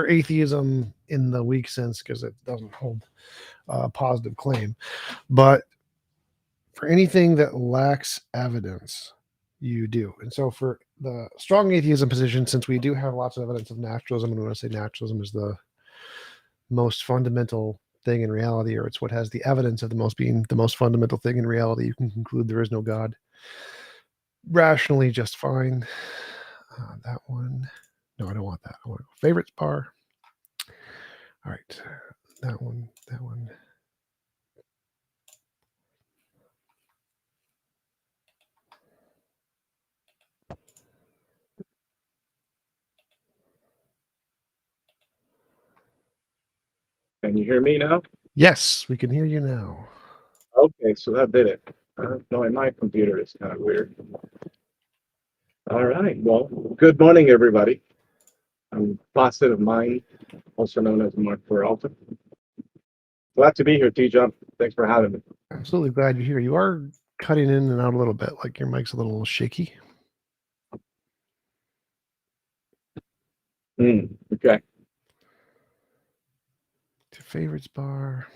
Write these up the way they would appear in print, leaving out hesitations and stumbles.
atheism in the weak sense, because it doesn't hold a positive claim. But for anything that lacks evidence, you do. And so for the strong atheism position, since we do have lots of evidence of naturalism, and when I say naturalism is the most fundamental thing in reality, or it's what has the evidence of the most being the most fundamental thing in reality, you can conclude there is no God rationally just fine. That one. No, I don't want that. I want to go favorites bar. All right. That one. That one. Can you hear me now? Yes, we can hear you now. Okay, so that did it. No, my computer is kind of weird. All right, well, good morning, everybody. I'm Positive Mind, also known as Mark Peralta. Glad to be here, T-John. Thanks for having me. Absolutely glad you're here. You are cutting in and out a little bit, like your mic's a little shaky. Okay. To favorites bar.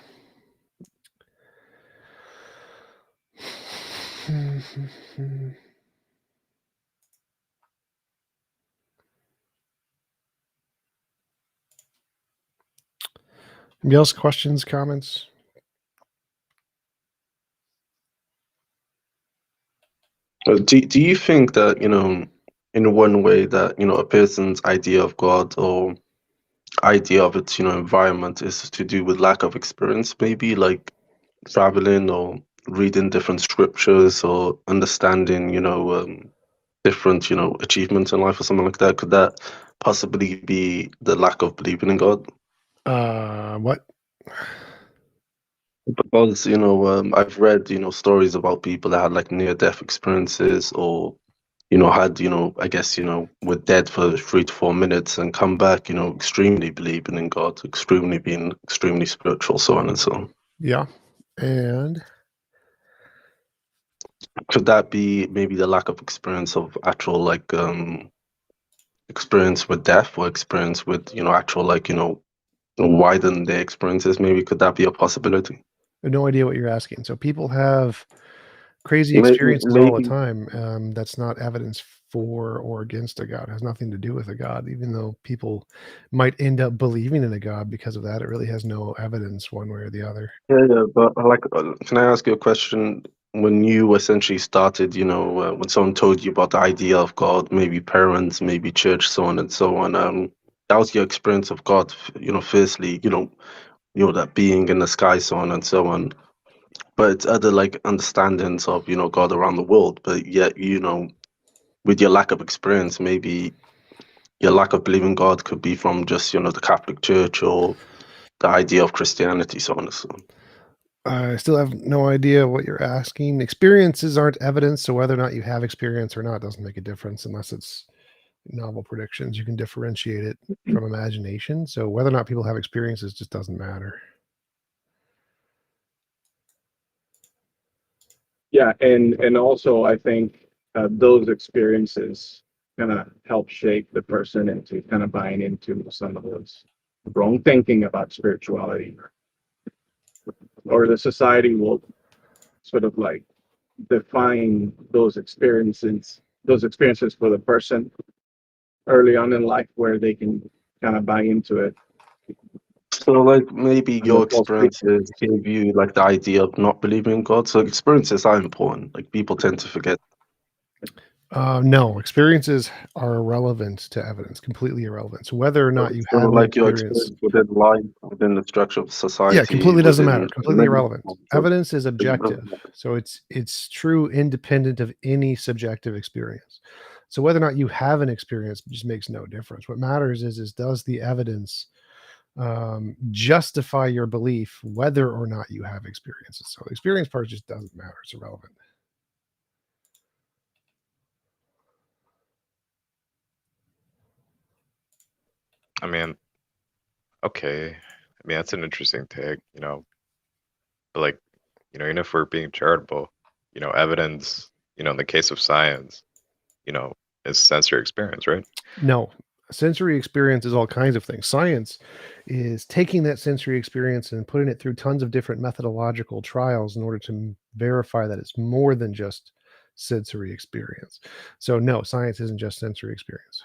Anybody else questions, comments? Do you think that, in one way that, a person's idea of God or idea of its, environment is to do with lack of experience, maybe like traveling or reading different scriptures or understanding, different, achievements in life or something like that? Could that possibly be the lack of believing in God? What? Because, I've read, stories about people that had like near-death experiences or, had, I guess, were dead for 3 to 4 minutes and come back, extremely believing in God, being extremely spiritual, so on and so on. Yeah. And could that be maybe the lack of experience of actual, like, experience with death or experience with, actual, like, widen their experiences? Maybe could that be a possibility? I have no idea what you're asking. So people have crazy experiences all the time. That's not evidence for or against a God. It has nothing to do with a God, even though people might end up believing in a God because of that. It really has no evidence one way or the other. Yeah, but like, can I ask you a question? When you essentially started, when someone told you about the idea of God, maybe parents, maybe church, so on and so on, that was your experience of God, firstly, that being in the sky, so on and so on. But it's other like understandings of, God around the world. But yet, with your lack of experience, maybe your lack of believing God could be from just, the Catholic Church or the idea of Christianity, so on and so on. I still have no idea what you're asking. Experiences aren't evidence, so whether or not you have experience or not doesn't make a difference unless it's novel predictions. You can differentiate it from imagination. So whether or not people have experiences just doesn't matter. Yeah, and also I think those experiences kind of help shape the person into kind of buying into some of those wrong thinking about spirituality, or the society will sort of like define those experiences for the person early on in life, where they can kind of buy into it. So, like, maybe your experiences gave you like the idea of not believing in God. So experiences are important. Like, people tend to forget. No, experiences are irrelevant to evidence, completely irrelevant. So whether or not you So, have like, an your experience, experience within life, within the structure of society, yeah, completely doesn't matter. within Completely irrelevant. Evidence is objective, so it's true, independent of any subjective experience. So whether or not you have an experience just makes no difference. What matters is does the evidence justify your belief, whether or not you have experiences. So the experience part just doesn't matter. It's irrelevant. I mean, okay. I mean, that's an interesting take, but like, even if we're being charitable, evidence, in the case of science, is sensory experience, right? No, sensory experience is all kinds of things. Science is taking that sensory experience and putting it through tons of different methodological trials in order to verify that it's more than just sensory experience. So no, science isn't just sensory experience.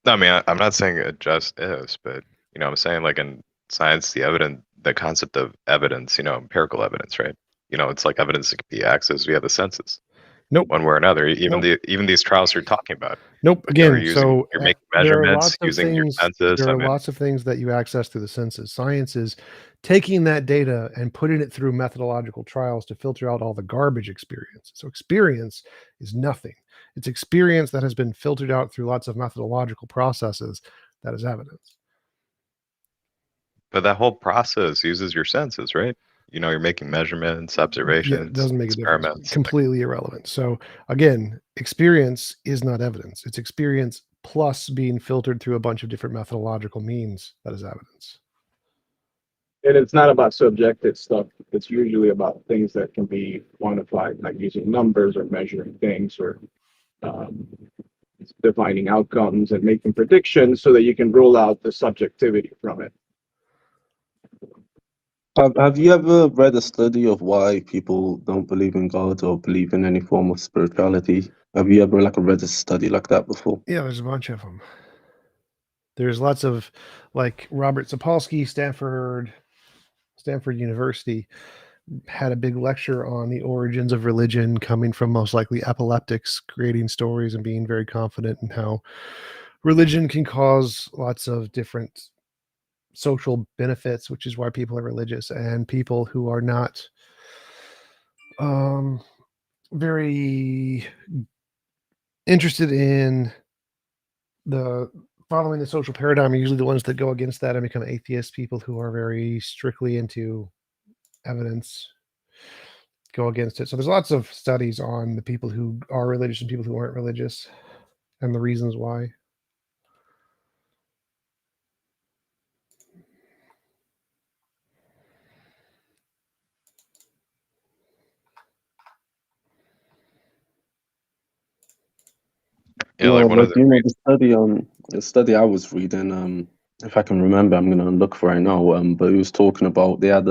No, I mean, I'm not saying it just is, but I'm saying like in science, the concept of evidence, empirical evidence, right? It's like evidence that can be accessed via the senses. Nope. One way or another. Even Nope. even these trials you're talking about. Nope. Again, You're making there are measurements lots of using your things. senses. There are lots of things that you access through the senses. Science is taking that data and putting it through methodological trials to filter out all the garbage experience. So experience is nothing. It's experience that has been filtered out through lots of methodological processes that is evidence. But that whole process uses your senses, right? You're making measurements, observations, Yeah, it doesn't make a difference. experiments. Completely irrelevant. So again, experience is not evidence. It's experience plus being filtered through a bunch of different methodological means that is evidence. And it's not about subjective stuff. It's usually about things that can be quantified, like using numbers or measuring things or defining outcomes and making predictions so that you can rule out the subjectivity from it. Have you ever read a study of why people don't believe in God or believe in any form of spirituality? Have you ever read a study like that before? Yeah, there's a bunch of them. There's lots of, like Robert Sapolsky, Stanford University, had a big lecture on the origins of religion, coming from most likely epileptics, creating stories and being very confident in how religion can cause lots of different social benefits, which is why people are religious. And people who are not very interested in following the social paradigm are usually the ones that go against that and become atheists. People who are very strictly into evidence go against it. So there's lots of studies on the people who are religious and people who aren't religious and the reasons why. Yeah, like one of the study I was reading, if I can remember, I'm gonna look for it now. But it was talking about they had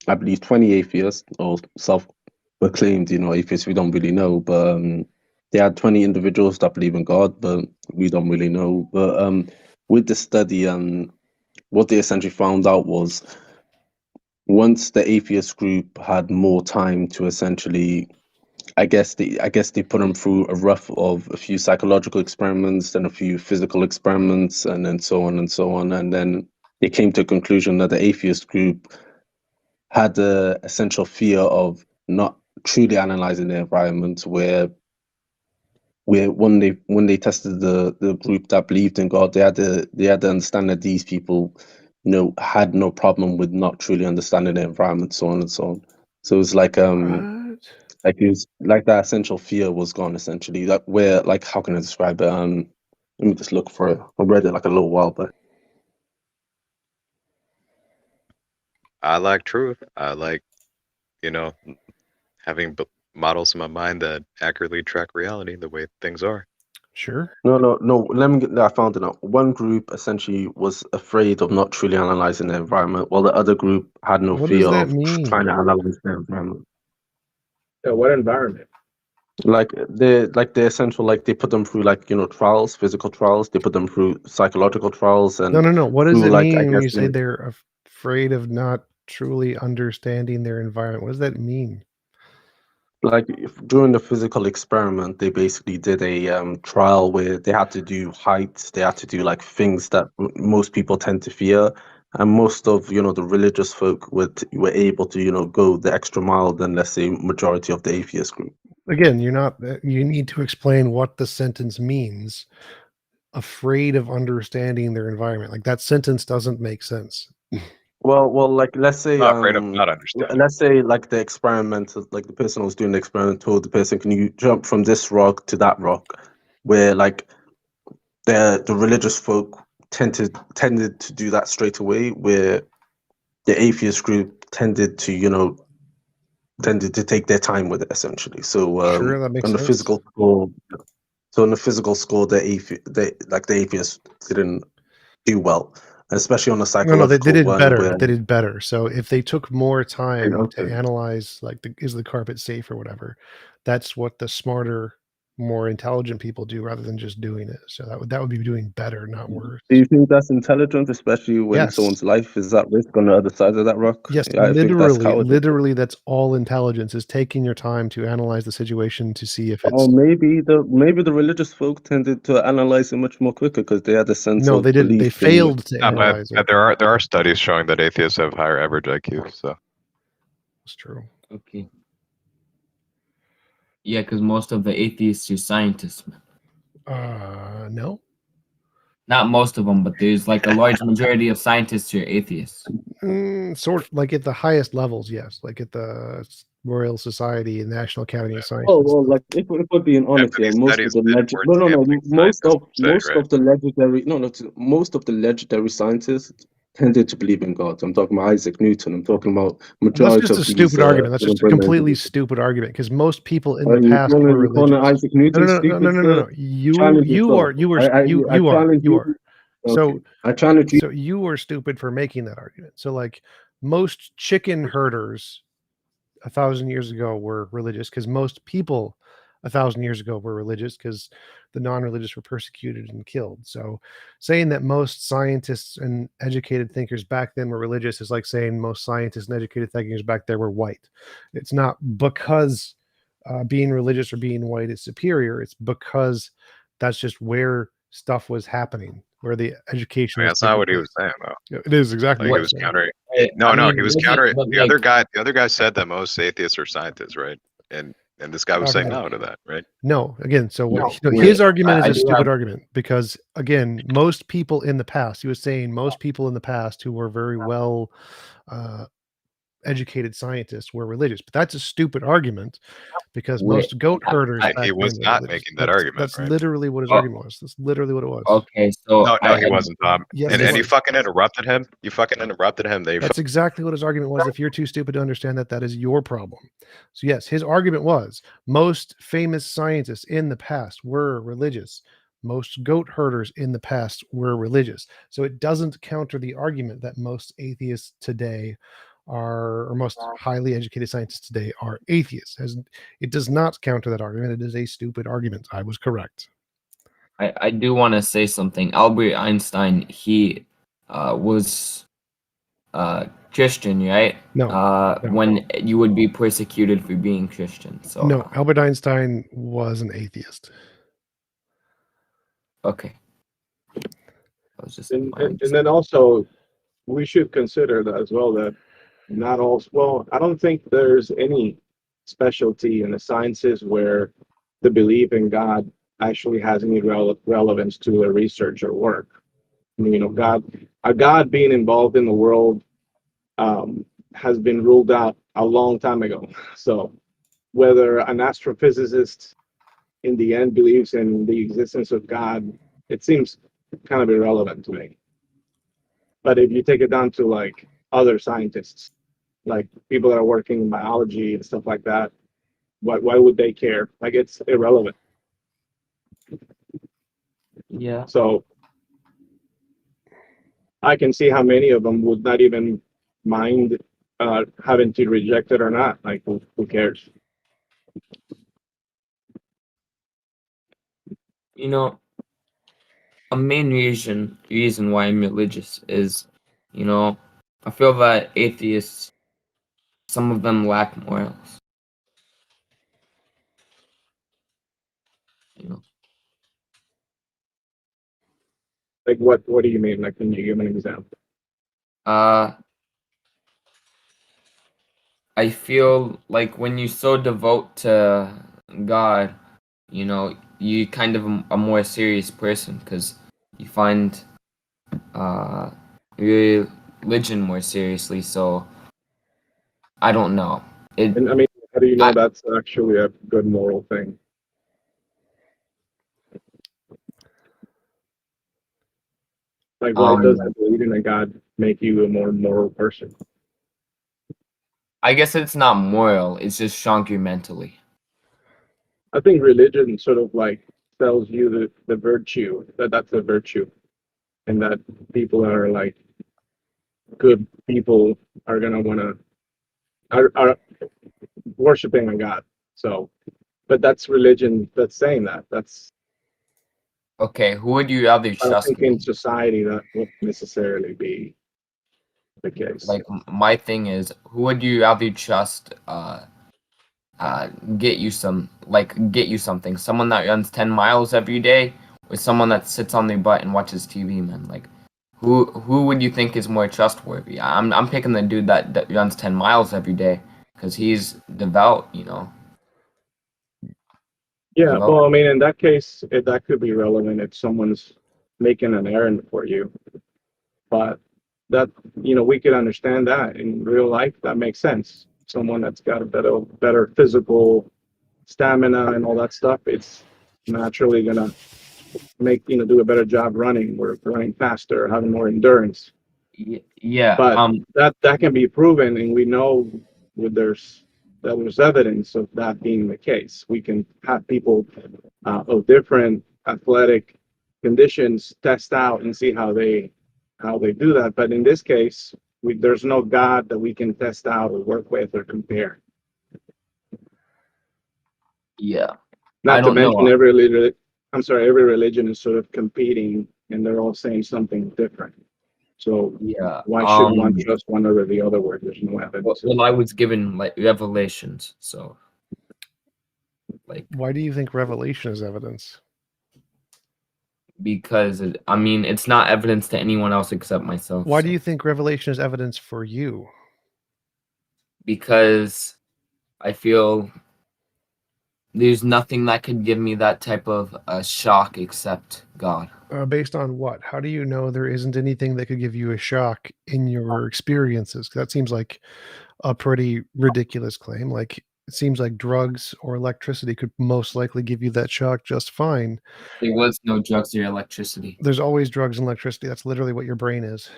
I believe 20 atheists or self-proclaimed, atheists we don't really know, but they had 20 individuals that believe in God, but we don't really know. But with the study, what they essentially found out was once the atheist group had more time to essentially, I guess they put them through a rough of a few psychological experiments, then a few physical experiments, and then so on and so on. And then they came to a conclusion that the atheist group had the essential fear of not truly analyzing the environment, where when they tested the group that believed in God, they had to understand that these people, had no problem with not truly understanding the environment, so on and so on. So it's like What? like it was like that essential fear was gone essentially. Like where, like, how can I describe it? Let me just look for it. I read it like a little while back. I like truth. I like, having models in my mind that accurately track reality the way things are. Sure. No. Let me get. I found it out. One group essentially was afraid of not truly analyzing the environment, while the other group had no What fear does that of mean? trying to analyze the environment. What environment? Like the essential, like they put them through trials, physical trials. They put them through psychological trials, and No. What does through, it like, I mean when you guess say they're afraid of not truly understanding their environment? What does that mean? like during the physical experiment, they basically did a trial where they had to do heights, they had to do like things that most people tend to fear, and most of the religious folk were able to go the extra mile than, let's say, majority of the atheist group. Again, you need to explain what the sentence means. Afraid of understanding their environment. Like, that sentence doesn't make sense. Well, like, let's say, I'm not afraid of not understanding. let's say, like, the experiment, like the person who was doing the experiment told the person, "Can you jump from this rock to that rock?" Where, like, the religious folk tended to do that straight away, where the atheist group tended to take their time with it essentially. So Sure, that makes on the sense. physical floor, So in the physical score, the atheists didn't do well, especially on the No, psychological they did one better. where They did better. So if they took more time to okay. analyze, like, is the carpet safe or whatever, that's what the smarter, more intelligent people do rather than just doing it. So that would be doing better, not worse. Do you think that's intelligent, especially when Yes. someone's life is at risk on the other side of that rock? Yes, I think that's cowardly. literally, that's all intelligence, is taking your time to analyze the situation to see if it's. Or maybe the religious folk tended to analyze it much more quicker because they had a sense No, of they didn't. They belief in- failed to No, analyze but it. there are studies showing that atheists have higher average IQ. So It's true. Okay. Yeah, because most of the atheists are scientists, man. No. Not most of them, but there's like a large majority of scientists who are atheists. Sort of like at the highest levels, yes. Like at the Royal Society and National Academy of Sciences. Oh well, like if we're being honest but here, these most of studies the did more most sampling of scientists, right? the legendary most of the legendary scientists tended to believe in God. I'm talking about Isaac Newton. I'm talking about That's majority just a of these. stupid argument. That's just a women. completely stupid argument because most people in Are the you past calling- were you calling religious. Isaac Newton No. stupid, sir? You Challenge are yourself. you are. So I challenge you. so you were stupid for making that argument. So like most chicken herders 1,000 years ago were religious because most people 1,000 years ago were religious because the non-religious were persecuted and killed. So saying that most scientists and educated thinkers back then were religious is like saying most scientists and educated thinkers back there were white. It's not because being religious or being white is superior. It's because that's just where stuff was happening, where the education. I mean, was that's not taking what he place. was saying, though. It is exactly Like what he was I'm saying. countering. Hey, No, I no, mean, he was wasn't- countering. but, The like, other guy said that most atheists are scientists, right? And this guy was saying Okay. no to that, right? No, again, so No, what, wait, his argument I is a do stupid have- argument because, again, most people in the past, he was saying most people in the past who were very well educated scientists were religious, but that's a stupid argument because Wait, most goat herders. And back he was then were not religious. making that That's- argument, That's right? literally what his Oh. argument was. That's literally what it was. Okay, so No, he wasn't, Tom. Yes, and he you was. fucking interrupted him. You fucking interrupted him. That's exactly what his argument was. If you're too stupid to understand that, that is your problem. So yes, his argument was most famous scientists in the past were religious. Most goat herders in the past were religious. So it doesn't counter the argument that most atheists today are, or most highly educated scientists today are atheists. It does not counter that argument. It is a stupid argument. I was correct. I do want to say something. Albert Einstein, he was Christian, right? No, no. When you would be persecuted for being Christian. So No, Albert Einstein was an atheist. okay. That was just And my then also, we should consider that as well, that not all, well, I don't think there's any specialty in the sciences where the belief in God actually has any relevance to the research or work. I mean, God being involved in the world has been ruled out a long time ago. So whether an astrophysicist in the end believes in the existence of God, it seems kind of irrelevant to me. But if you take it down to like other scientists, like people that are working in biology and stuff like that, why would they care? Like, it's irrelevant. Yeah. So I can see how many of them would not even mind having to reject it or not. Like, who cares? You know, a main reason why I'm religious is, I feel that atheists, some of them lack morals. Like, what do you mean? Like, can you give an example? I feel like when you so devote to God, you kind of a more serious person because you find your religion more seriously. So I don't know. And I mean, how do you know that's actually a good moral thing? Like, why does believing in God make you a more moral person? I guess it's not moral. It's just stronger mentally. I think religion sort of like tells you the virtue, that's a virtue, and that people are like good people are gonna wanna are worshiping a God. So, but that's religion that's saying that. That's Okay, who would you rather I don't trust? think in society that would necessarily be the case. Like my thing is, who would you rather trust? Get you something. Someone that runs 10 miles every day, or someone that sits on their butt and watches TV, man. Like, who would you think is more trustworthy? I'm picking the dude that runs 10 miles every day because he's devout, you know. Yeah, Devout. well, I mean, in that case, that could be relevant if someone's making an errand for you. But that, we could understand that in real life. That makes sense. Someone that's got a better physical stamina and all that stuff, it's naturally gonna make do a better job running. We're running faster, having more endurance. Yeah. But that can be proven, and we know there's evidence of that being the case. We can have people of different athletic conditions test out and see how they do that. But in this case, there's no God that we can test out or work with or compare. Yeah. Not I to don't know. mention every religion is sort of competing, and they're all saying something different. So Yeah. why should one trust one over the other where there's no evidence? Well, I was given like revelations, so like Why do you think revelation is evidence? because it's not evidence to anyone else except myself. Why so. do you think revelation is evidence for you? Because I feel there's nothing that could give me that type of shock except God. Based on what? How do you know there isn't anything that could give you a shock in your experiences? 'Cause that seems like a pretty ridiculous claim. Like, it seems like drugs or electricity could most likely give you that shock just fine. There was no drugs or electricity. There's always drugs and electricity. That's literally what your brain is.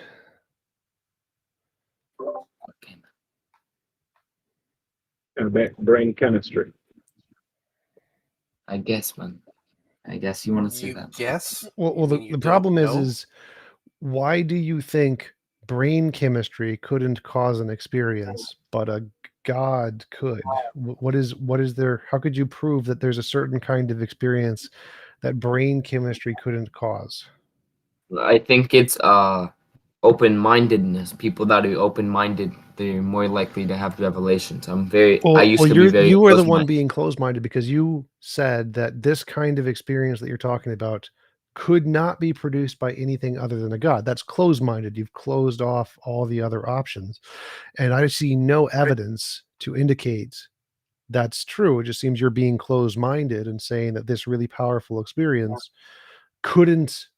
Okay. Brain chemistry. I guess, man. I guess you want to say You that. guess? Well, You the mean you don't problem know? is why do you think brain chemistry couldn't cause an experience, but a God could? What is there? How could you prove that there's a certain kind of experience that brain chemistry couldn't cause? I think it's open-mindedness. People that are open-minded, they're more likely to have revelations. I used to be very you were the one close-minded. being closed-minded because you said that this kind of experience that you're talking about could not be produced by anything other than a God. That's closed-minded. You've closed off all the other options. And I see no evidence to indicate that's true. It just seems you're being closed-minded and saying that this really powerful experience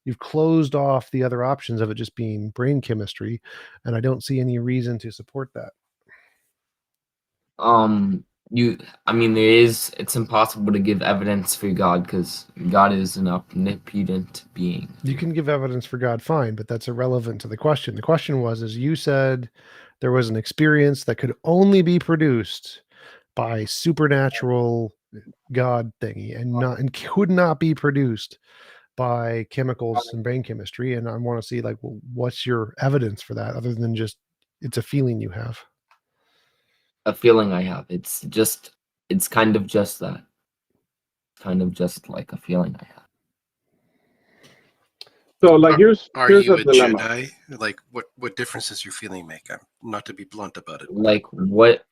you've closed off the other options of it just being brain chemistry. And I don't see any reason to support that. It's impossible to give evidence for God because God is an omnipotent being. You can give evidence for God, fine, but that's irrelevant to the question. The question was, you said there was an experience that could only be produced by supernatural God thingy and could not be produced by chemicals and brain chemistry. And I want to see what's your evidence for that other than just it's a feeling you have. A feeling I have. It's kind of just that. Kind of just like a feeling I have. So, like, here's you a dilemma. Jedi? Like, what difference does your feeling make? Not to be blunt about it. Like what?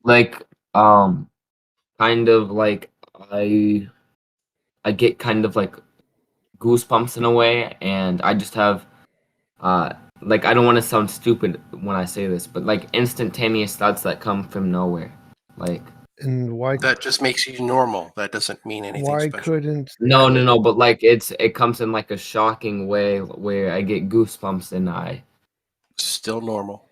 Like kind of like I get kind of like goosebumps in a way, and I just have like I don't want to sound stupid when I say this, but like instantaneous thoughts that come from nowhere. Like And why That just makes you normal. That doesn't mean anything why special. couldn't no, but like it comes in like a shocking way where I get goosebumps and Still normal.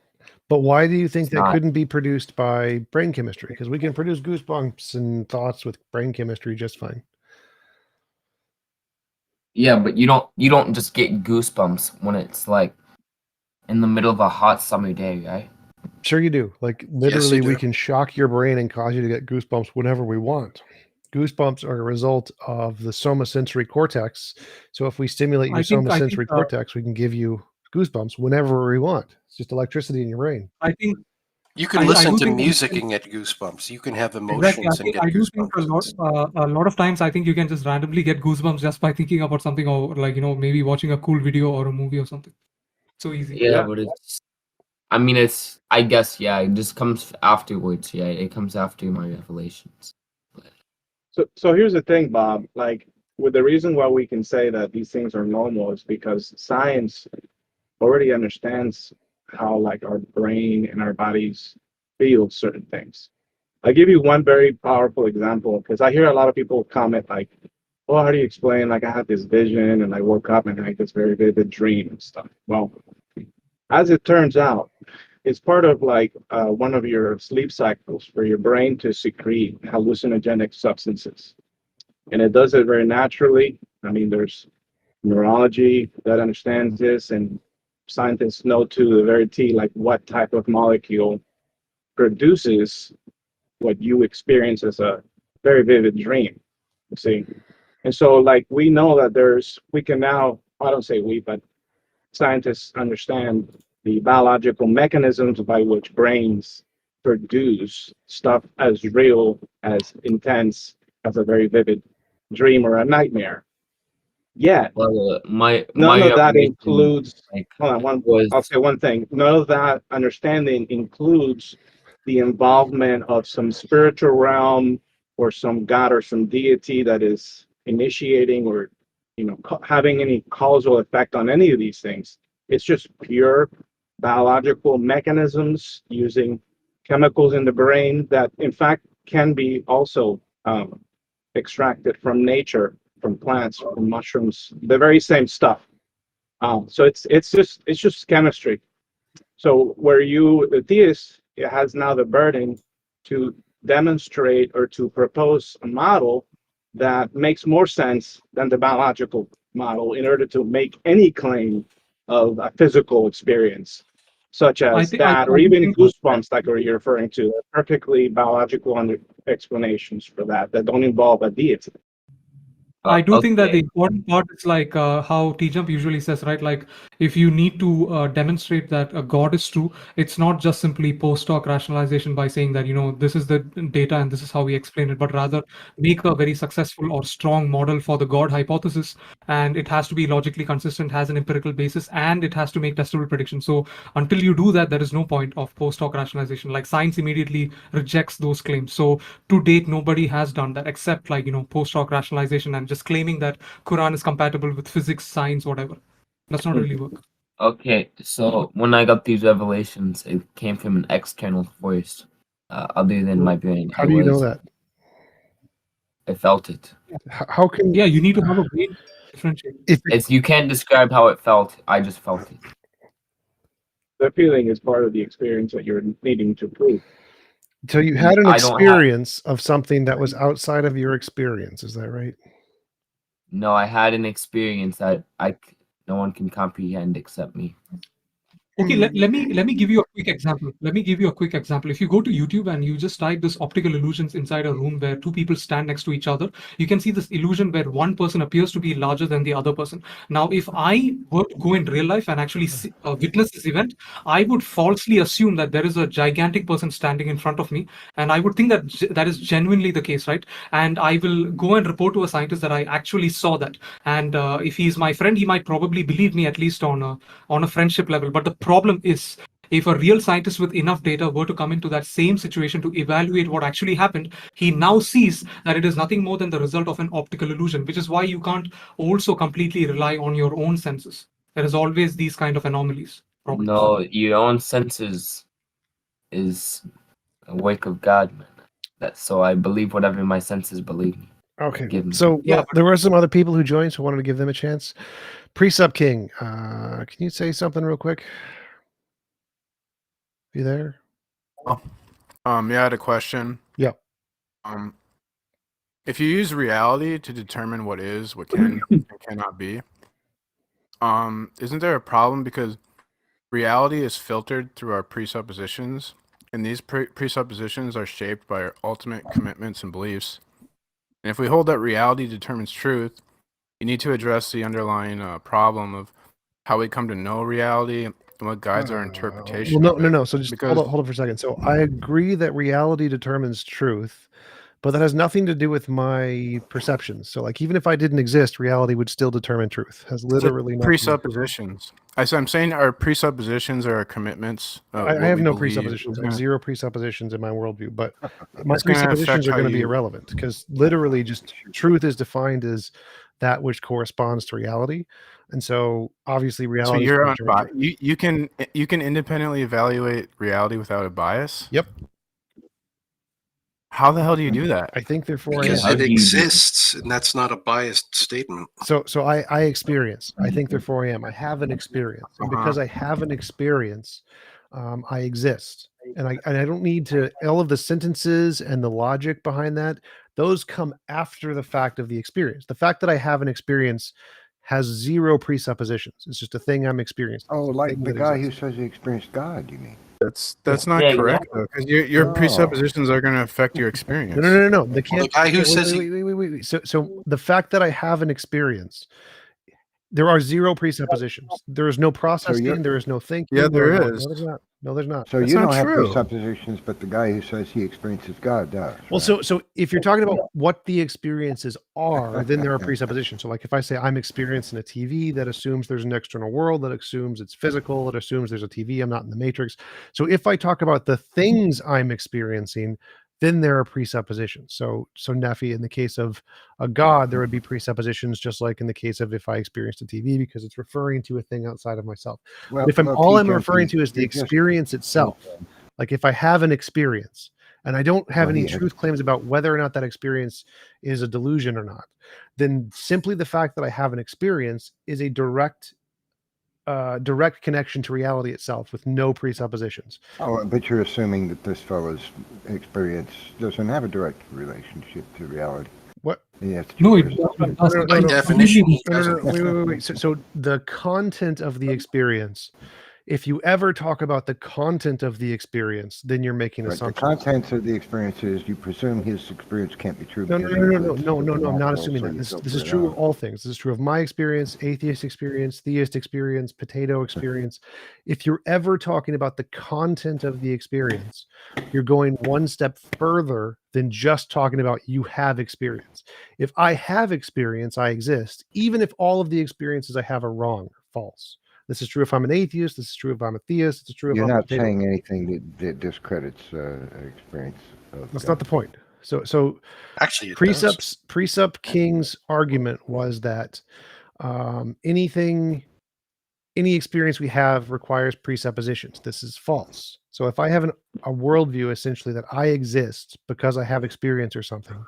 but why do you think It's that not. couldn't be produced by brain chemistry? Because we can produce goosebumps and thoughts with brain chemistry just fine. Yeah, but you don't just get goosebumps when it's like in the middle of a hot summer day, right? Sure you do. Like literally you we do. can shock your brain and cause you to get goosebumps whenever we want. goosebumps are a result of the somasensory cortex. So if we stimulate your I think somasensory cortex, we can give you goosebumps whenever we want. It's just electricity in your brain. I think You can I listen do to think music and get goosebumps. You can have exactly. emotions and get I do think goosebumps. a lot of times I think you can just randomly get goosebumps just by thinking about something, or like maybe watching a cool video or a movie or something. So easy. Yeah, Yeah. but I mean, I guess, yeah, it just comes afterwards. Yeah, it comes after my revelations. So here's the thing, Bob. Like, with the reason why we can say that these things are normal is because science already understands how like our brain and our bodies feel certain things. I'll give you one very powerful example because I hear a lot of people comment like, "Well, how do you explain like I had this vision and I woke up and I had this very vivid dream and stuff?" Well, as it turns out, it's part of like one of your sleep cycles for your brain to secrete hallucinogenic substances. And it does it very naturally. I mean, there's neurology that understands this, and scientists know to the very T, like what type of molecule produces what you experience as a very vivid dream, you see. And so, like, we know that we can now, I don't say we, but scientists understand the biological mechanisms by which brains produce stuff as real, as intense as a very vivid dream or a nightmare. Yet, Well, my none of that revelation, includes, like, hold on, was I'll say one thing. None of that understanding includes the involvement of some spiritual realm or some god or some deity that is initiating or, having any causal effect on any of these things. It's just pure biological mechanisms using chemicals in the brain that, in fact, can be also extracted from nature, from plants, from mushrooms, the very same stuff. So it's just chemistry. So where the theist, has now the burden to demonstrate or to propose a model that makes more sense than the biological model in order to make any claim of a physical experience, such as that, or even goosebumps, like you're referring to, perfectly biological explanations for that don't involve a deity. I do think that the okay. important part is like how T-Jump usually says, right? Like, if you need to demonstrate that a God is true, it's not just simply post-hoc rationalization by saying that, this is the data and this is how we explain it, but rather make a very successful or strong model for the God hypothesis. And it has to be logically consistent, has an empirical basis, and it has to make testable predictions. So until you do that, there is no point of post-hoc rationalization. Like, science immediately rejects those claims. So to date, nobody has done that except like, post-hoc rationalization and just claiming that Quran is compatible with physics, science, whatever. That's not really work. Okay, so when I got these revelations, it came from an external force, other than my brain. How do you know that? I felt it. How can Yeah, you need to have a brain to differentiate. If you can't describe how it felt, I just felt it. The feeling is part of the experience that you're needing to prove. So you had an I don't have- experience of something that was outside of your experience, is that right? No, I had an experience that no one can comprehend except me. Okay, let me give you a quick example. If you go to YouTube and you just type this optical illusions inside a room where two people stand next to each other, you can see this illusion where one person appears to be larger than the other person. Now, if I were to go in real life and actually witness this event, I would falsely assume that there is a gigantic person standing in front of me, and I would think that that is genuinely the case, right? And I will go and report to a scientist that I actually saw that. And if he's my friend, he might probably believe me, at least on a friendship level. But the problem is, if a real scientist with enough data were to come into that same situation to evaluate what actually happened, he now sees that it is nothing more than the result of an optical illusion, which is why you can't also completely rely on your own senses. There is always these kind of anomalies. Problems. No, your own senses is a work of God, man. So I believe whatever my senses believe me. Okay. Give me. So Yeah, there were some other people who joined, so I wanted to give them a chance. Presub King, can you say something real quick? You there? Yeah, I had a question. Yep. If you use reality to determine what is, what can and cannot be, isn't there a problem because reality is filtered through our presuppositions, and these presuppositions are shaped by our ultimate commitments and beliefs. And if we hold that reality determines truth, you need to address the underlying problem of how we come to know reality and what guides our interpretation. Well, of no. it. So just Because- hold on for a second. So I agree that reality determines truth, but that has nothing to do with my perceptions. So like, even if I didn't exist, reality would still determine truth. Has literally nothing. presuppositions. I'm saying our presuppositions are our commitments. I have no presuppositions. I have zero presuppositions in my worldview, but my It's gonna affect presuppositions are how going to be you- irrelevant because literally just truth is defined as that which corresponds to reality. And so obviously So reality. you're you can independently evaluate reality without a bias. Yep. How the hell do you do that? I think therefore I Because am. it exists, and that's not a biased statement. So I experience. I think therefore I am. I have an experience, and because I have an experience, I exist. And I don't need to all of the sentences and the logic behind that. Those come after the fact of the experience. The fact that I have an experience has zero presuppositions. It's just a thing I'm experiencing. Oh, It's a like thing the that guy who exists. says he experienced God, you mean? That's not Yeah, correct though, because your No. presuppositions are going to affect your experience. No. They can't. the guy who wait, says wait. So the fact that I have an experience, there are zero presuppositions. There is no processing. There is no thinking. Yeah, there no, is. No, there's not. No, there's not. So That's you not don't have true. presuppositions, but the guy who says he experiences God does. Well, so if you're talking about what the experiences are, then there are presuppositions. So like if I say I'm experiencing a TV, that assumes there's an external world, that assumes it's physical, it assumes there's a TV, I'm not in the matrix. So if I talk about the things I'm experiencing, then there are presuppositions. So Nephi, in the case of a God, there would be presuppositions, just like in the case of if I experienced a TV, because it's referring to a thing outside of myself. Well, If all I'm referring to is the experience itself, like if I have an experience and I don't have Well, any he- truth claims about whether or not that experience is a delusion or not, then simply the fact that I have an experience is a direct connection to reality itself with no presuppositions. Oh, but you're assuming that this fellow's experience doesn't have a direct relationship to reality. What? Yes. No, it doesn't. by definition, it No, doesn't. wait. So the content of the experience, if you ever talk about the content of the experience, then you're making Right. The assumptions. contents of the experience is you presume his experience can't be true. No, because it includes I'm not supernatural, assuming so that. you This filter is it true of out. all things. This is true of my experience, atheist experience, theist experience, potato experience. If you're ever talking about the content of the experience, you're going one step further than just talking about you have experience. If I have experience, I exist, even if all of the experiences I have are wrong, false. This is true if I'm an atheist. This is true if I'm a theist. It's true if You're I'm a not potato. saying anything that discredits experience. That's not the point. So Actually, it does. Precept King's argument was that any experience we have requires presuppositions. This is false. So if I have a worldview essentially that I exist because I have experience or something,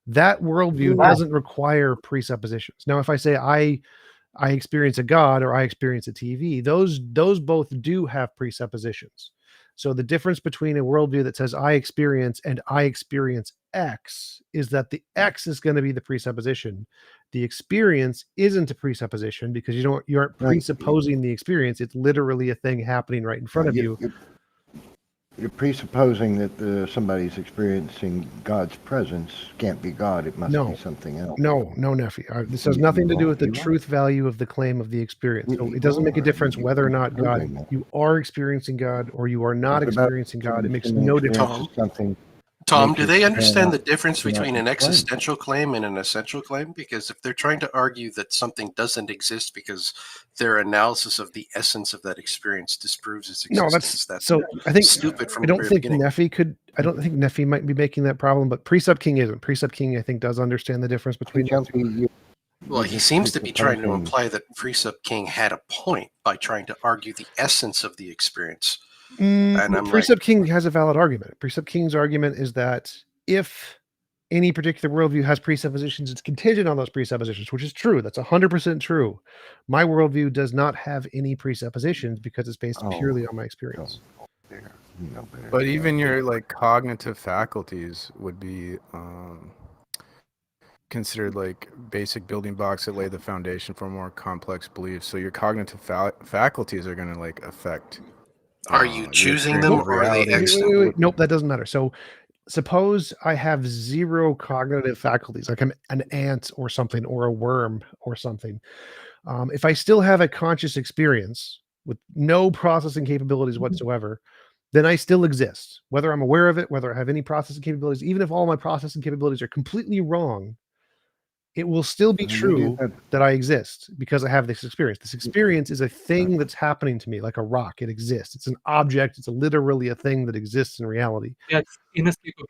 that worldview doesn't require presuppositions. Now, if I say I experience a God or I experience a TV, those both do have presuppositions. So the difference between a worldview that says I experience and I experience X is that the X is going to be the presupposition. The experience isn't a presupposition because you aren't presupposing the experience. It's literally a thing happening right in front of you. You're presupposing that somebody's experiencing God's presence can't be God. It must be something else. No, Nephi. This has nothing to do with the truth value of the claim of the experience. So it doesn't make a difference whether or not you are experiencing God or you are not experiencing God. It makes no difference. Tom, do they understand the difference between an existential claim and an essential claim? Because if they're trying to argue that something doesn't exist because their analysis of the essence of that experience disproves its existence, that's so. I think stupid from I the don't very think beginning. Nephi could. I don't think Nephi might be making that problem, but Precept King isn't. Precept King, I think, does understand the difference between. Well, he seems to be trying to imply that Precept King had a point by trying to argue the essence of the experience. And I'm Precept King has a valid argument. Precept King's argument is that if any particular worldview has presuppositions, it's contingent on those presuppositions, which is true. That's 100% true. My worldview does not have any presuppositions because it's based purely on my experience. But even your cognitive faculties would be considered like basic building blocks that lay the foundation for more complex beliefs. So your cognitive faculties are going to affect. Are you choosing them or are they Wait. Nope, that doesn't matter. So suppose I have zero cognitive faculties, like I'm an ant or something, or a worm or something. If I still have a conscious experience with no processing capabilities whatsoever, then I still exist. Whether I'm aware of it, whether I have any processing capabilities, even if all my processing capabilities are completely wrong, it will still be true that I exist because I have this experience. This experience is a thing that's happening to me, like a rock. It exists. It's an object. It's literally a thing that exists in reality. Yeah, it's inescapable.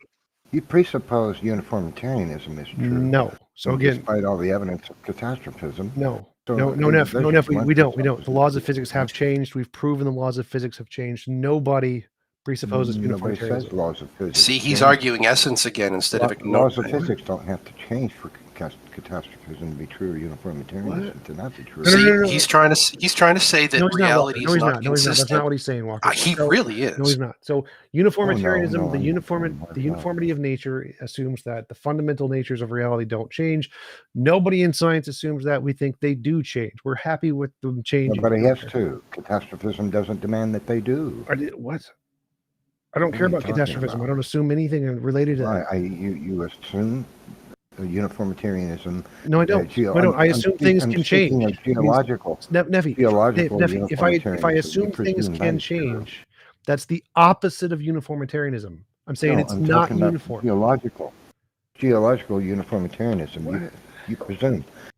You presuppose uniformitarianism is true. No. So again, despite all the evidence of catastrophism. no. So No, Neff, we don't. The presupposition. laws of physics have changed. We've proven the laws of physics have changed. Nobody presupposes Nobody uniformitarianism. says laws of physics. See, he's change. arguing essence again instead of Laws of ignoring. physics don't have to change for catastrophism to be true, or uniformitarianism to not be true. No, See, he's trying to say that No, he's not, reality Walker. No, is he's not not. No, he's not. That's consistent. not what he's saying, Walker. He So- really is. No, he's not. So uniformitarianism, no, the I'm uniformity of nature assumes that the fundamental natures of reality don't change. Nobody in science assumes that. We think they do change. We're happy with them changing. But he has to. Catastrophism doesn't demand that they do. What? I don't What care are you about talking catastrophism. about? I don't assume anything related to that. You assume uniformitarianism. No, I don't. I don't. I assume things can change. Of geological. Neffy, Theological Neffy, if I uniformitarianism, assume you things presume can that is true. change, that's the opposite of uniformitarianism. I'm saying it's I'm not talking about uniform. geological uniformitarianism.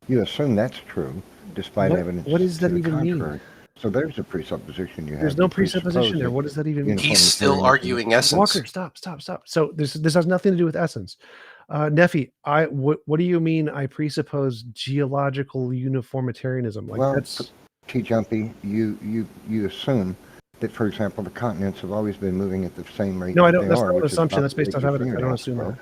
You assume that's true, despite evidence. What does that to the even mean? contrary. So there's a presupposition you have. There's no You presupposition presuppose there. it. What does that even mean? He's still arguing essence. Walker, stop. So this has nothing to do with essence. Neffy, what do you mean I presuppose geological uniformitarianism? Like Well, that's T-Jumpy, you assume that, for example, the continents have always been moving at the same rate. no, I that don't. they That's are, not an which is assumption. about That's based the off biggest evidence. I don't universe, assume bro. that.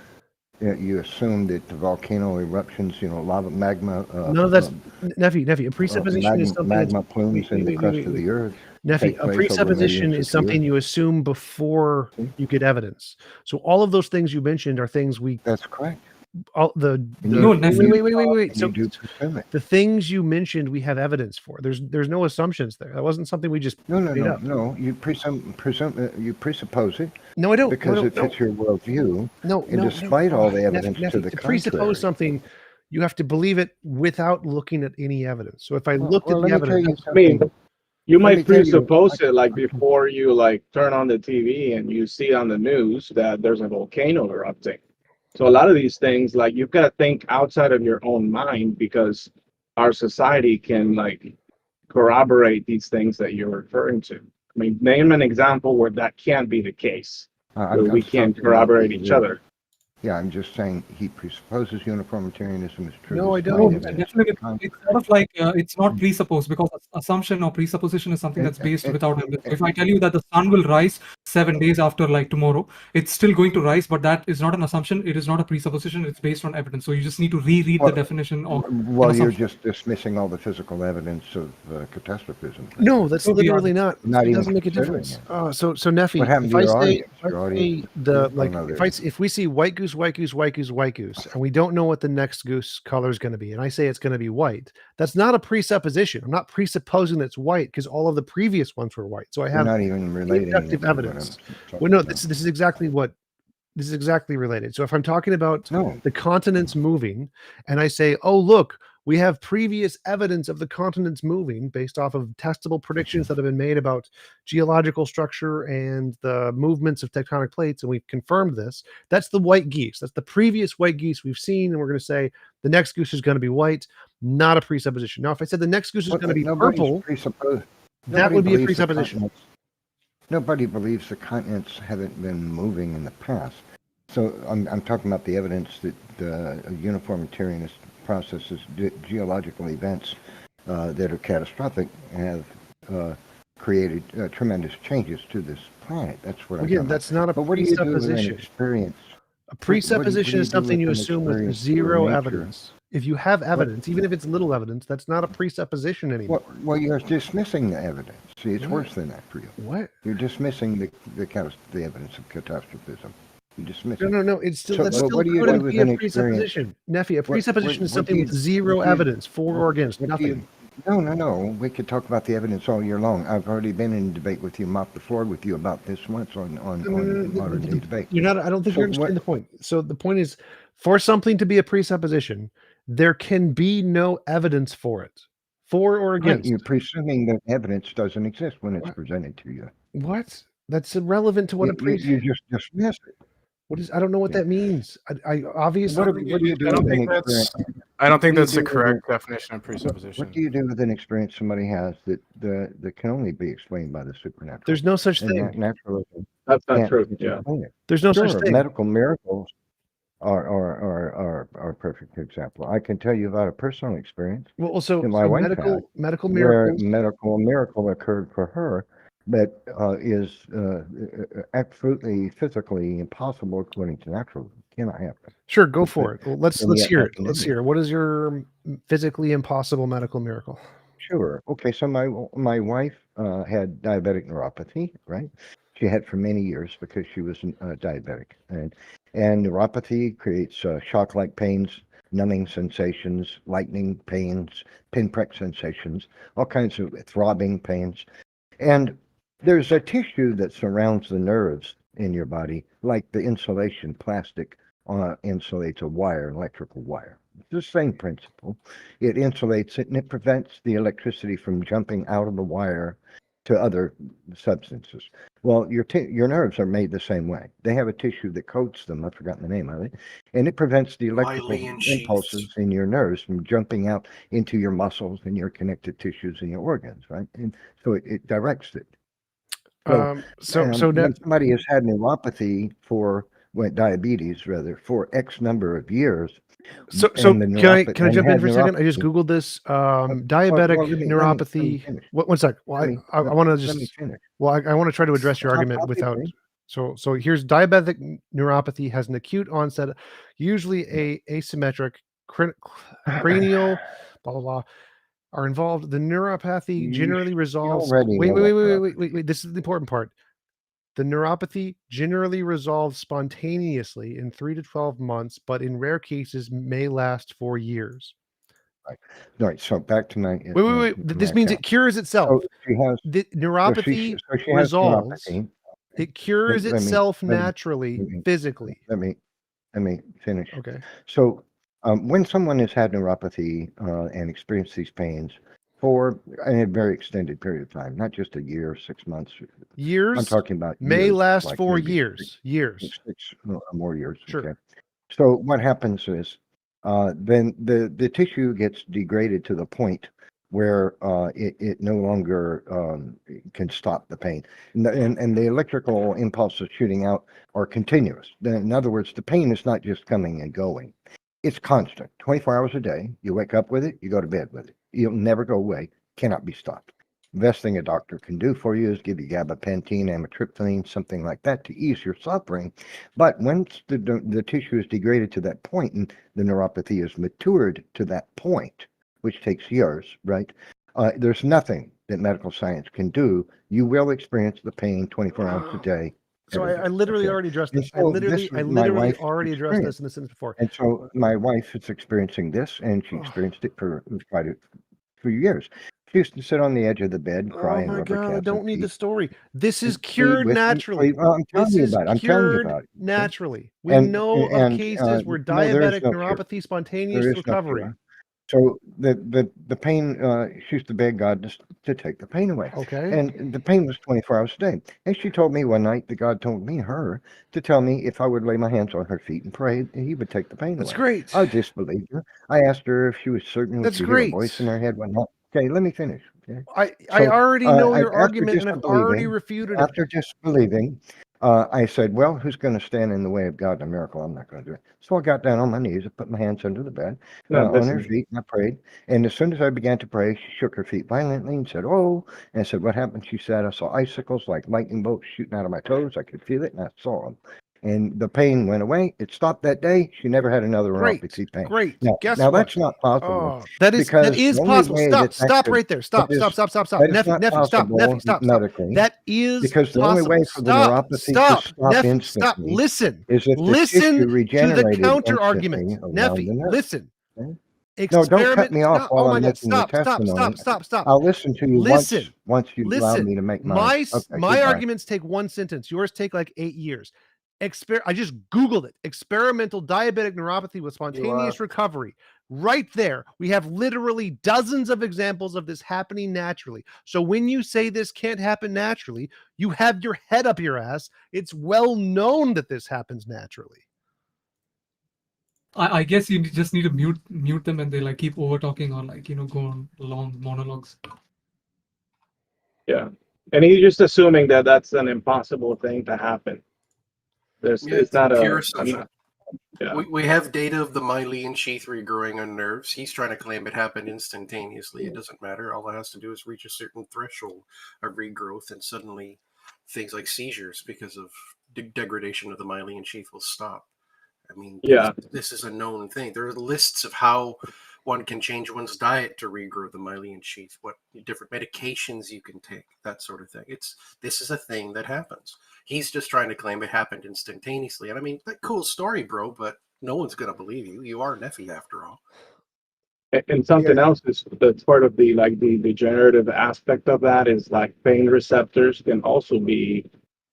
Yeah, you assume that the volcano eruptions, lava, magma. None of that's Neffy. A presupposition is something. magma plumes in the crust of the earth. Neffy, take a place over presupposition millions is of something years. you assume before you get evidence. So all of those things you mentioned are things we That's correct. all the No, Neffy, wait. And So you do presume it. the things you mentioned we have evidence for. There's no assumptions there. That wasn't something we just made up. No. You you presuppose it No, I don't. because no, it fits your worldview. No, And despite all the evidence to the to presuppose contrary. something, you have to believe it without looking at any evidence. So if I looked at the let me tell evidence, you I mean, something. you Let might me tell you- presuppose it like before you like turn on the TV and you see on the news that there's a volcano erupting. So a lot of these things, like you've got to think outside of your own mind because our society can like corroborate these things that you're referring to. I mean, name an example where that can't be the case, where we can't corroborate each other. Yeah, I'm just saying he presupposes uniformitarianism is true. No, I despite don't. evidence to Definitely, the contrary. it's sort of like it's not presupposed because assumption or presupposition is something that's based without evidence. If I tell you that the sun will rise 7 days after, like tomorrow, it's still going to rise, but that is not an assumption. It is not a presupposition. It's based on evidence. So you just need to reread the Well, definition of. Well, an you're assumption. just dismissing all the physical evidence of catastrophism. no, that's So we are- literally not. Not It even doesn't make a considering difference. it. So Neffy, What happened if to I your say, audience? if I Your say audience- the Oh, like, no, if we see white goose, and we don't know what the next goose color is going to be, and I say it's going to be white, that's not a presupposition. I'm not presupposing it's white because all of the previous ones were white. So I You're have not even relating it inductive to what evidence. I'm talking Well, no, about. this is exactly related. So if I'm talking about No. the continents moving, and I say, oh look, we have previous evidence of the continents moving based off of testable predictions that have been made about geological structure and the movements of tectonic plates, and we've confirmed this. That's the white geese. That's the previous white geese we've seen, and we're going to say the next goose is going to be white, not a presupposition. Now, if I said the next goose is going to be Nobody's purple, presupposed. that Nobody would be a believes the presupposition. continents- Nobody believes the continents haven't been moving in the past. So I'm talking about the evidence that uniformitarianist processes, geological events that are catastrophic, have created tremendous changes to this planet. That's what I'm Again, talking that's not a about. But what do you do with an presupposition. experience? A presupposition do is you do something with you an assume with experience zero or nature? evidence. If you have evidence, even if it's little evidence, that's not a presupposition anymore. Well, you're dismissing the evidence. See, it's What? worse than that for you. What? You're dismissing the evidence of catastrophism. You dismiss it. No. It's still So, that well, still what do you couldn't do with be a an experience? presupposition. Neffy, a presupposition is what do something you- with zero what do you- evidence, for or against, What do you- nothing. No. We could talk about the evidence all year long. I've already been in debate with you, mopped the floor with you about this once on modern day debate. You're not. I don't think So you're understanding the point. So the point is, for something to be a presupposition, there can be no evidence for it, for or Right, against. you're presuming that evidence doesn't exist when it's presented to you. What? That's irrelevant to what a You just dismiss it. What is? I don't know what that means. I obviously. What do you do I don't with an think experience? I don't think What do you that's the do with correct definition of presupposition. What do you do with an experience somebody has that can only be explained by the supernatural? There's no such And thing. naturalism That's not can't true. Yeah. explain it. There's no Sure, such thing. medical miracles are a perfect example. I can tell you about a personal experience Well, so that my wife had, medical where miracles. a miracle occurred for her that is absolutely physically impossible according to naturalism. Cannot happen. Sure, go for it. Well, let's And yet hear it. happened Let's anyway. hear it. What is your physically impossible medical miracle? Sure. Okay, so my wife had diabetic neuropathy, right? She had for many years because she was diabetic, and neuropathy creates shock-like pains, numbing sensations, lightning pains, pinprick sensations, all kinds of throbbing pains, and there's a tissue that surrounds the nerves in your body, like the insulation plastic insulates a wire, electrical wire. It's the same principle. It insulates it and it prevents the electricity from jumping out of the wire to other substances. Well, your nerves are made the same way. They have a tissue that coats them. I've forgotten the name of it. And it prevents the electrical Myelin sheaths. impulses in your nerves from jumping out into your muscles and your connective tissues and your organs, right? And so it directs it. So when somebody has had neuropathy diabetes rather, for X number of years. So can I jump in for a second? I just Googled this. Diabetic neuropathy. One sec. Well, I want to just. Well, I want to try to address your argument without. So here's diabetic neuropathy has an acute onset, usually asymmetric, cranial, blah blah blah, are involved. The neuropathy generally resolves. Wait. This is the important part. The neuropathy generally resolves spontaneously in 3 to 12 months, but in rare cases may last for years. Right. So back to my. Wait. This means it cures itself. So she has the neuropathy resolves. It cures itself naturally, physically. Let me finish. Okay. So when someone has had neuropathy and experienced these pains for a very extended period of time, not just a year, 6 months. Years. I'm talking about may years, last like for years. 6 or more years. Sure. Okay. So what happens is then the tissue gets degraded to the point where it no longer can stop the pain, and the electrical impulses shooting out are continuous. In other words, the pain is not just coming and going. It's constant, 24 hours a day. You wake up with it, you go to bed with it. You'll never go away, cannot be stopped. The best thing a doctor can do for you is give you gabapentin, amitriptyline, something like that to ease your suffering. But once the tissue is degraded to that point and the neuropathy is matured to that point, which takes years, right? There's nothing that medical science can do. You will experience the pain 24 hours a day. So I literally already addressed this. So I literally already addressed this in the sentence before. And so my wife is experiencing this, and she experienced it for quite a few years. She used to sit on the edge of the bed, cry, and rubber cats. I don't need the story. This is cured naturally. I'm telling you about it. Naturally. We know of cases where diabetic neuropathy spontaneous recovery. So the pain, she used to beg God to take the pain away. Okay. And the pain was 24 hours a day. And she told me one night that God told her to tell me if I would lay my hands on her feet and pray, he would take the pain away. That's great. I disbelieved her. I asked her if she was certain. That's she great. Hear a voice in her head one night. Okay, let me finish. Okay? I already know your argument, and I've already refuted it. After disbelieving, I said, well, who's going to stand in the way of God in a miracle? I'm not going to do it. So I got down on my knees, I put my hands under the bed, on her feet, and I prayed. And as soon as I began to pray, she shook her feet violently and said, oh. And I said, what happened? She said, I saw icicles like lightning bolts shooting out of my toes. I could feel it, and I saw them. And the pain went away. It stopped that day. She never had another neuropathy pain. Great. Now that's not possible. That is possible. Stop right there. Stop. Nephew, stop. Medically. That is because the only way for the neuropathy to stop instantly Listen. is if the Listen tissue to the regenerated counter argument. instantly Nephew, around the nerve. listen. Okay? No, don't cut Experiment. me off No, while oh my I'm God! making the Stop! Stop! testimony. Stop! Stop! I'll listen to you Listen. once you allow Listen. me to make my. Okay, My goodbye. arguments take one sentence. Yours take like 8 years. I just Googled it. Experimental diabetic neuropathy with spontaneous recovery. Right there. We have literally dozens of examples of this happening naturally. So when you say this can't happen naturally, you have your head up your ass. It's well known that this happens naturally. I guess you just need to mute them and they like keep over talking or like, go on long monologues. Yeah. And he's just assuming that that's an impossible thing to happen. It's not pure a, assumption. yeah. We have data of the myelin sheath regrowing on nerves. He's trying to claim it happened instantaneously. It doesn't matter. All it has to do is reach a certain threshold of regrowth, and suddenly things like seizures because of degradation of the myelin sheath will stop. I mean, this is a known thing. There are lists of how one can change one's diet to regrow the myelin sheath, what different medications you can take, that sort of thing. This is a thing that happens. He's just trying to claim it happened instantaneously. And I mean, that cool story, bro, but no one's going to believe you. You are Nephi after all. And something else that's part of the degenerative aspect of that is like pain receptors can also be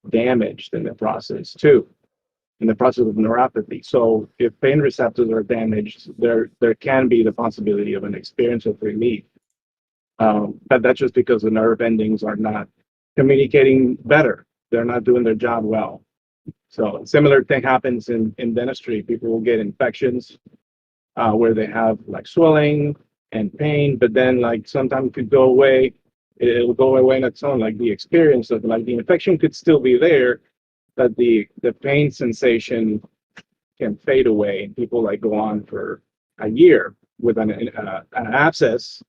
damaged in the process too, in the process of neuropathy. So if pain receptors are damaged, there can be the possibility of an experience of relief. But that's just because the nerve endings are not communicating better. They're not doing their job well. So a similar thing happens in dentistry. People will get infections where they have like swelling and pain, but then like sometimes it could go away. It'll go away on its own. Like the experience of like the infection could still be there, but the pain sensation can fade away. And people like go on for a year with an abscess,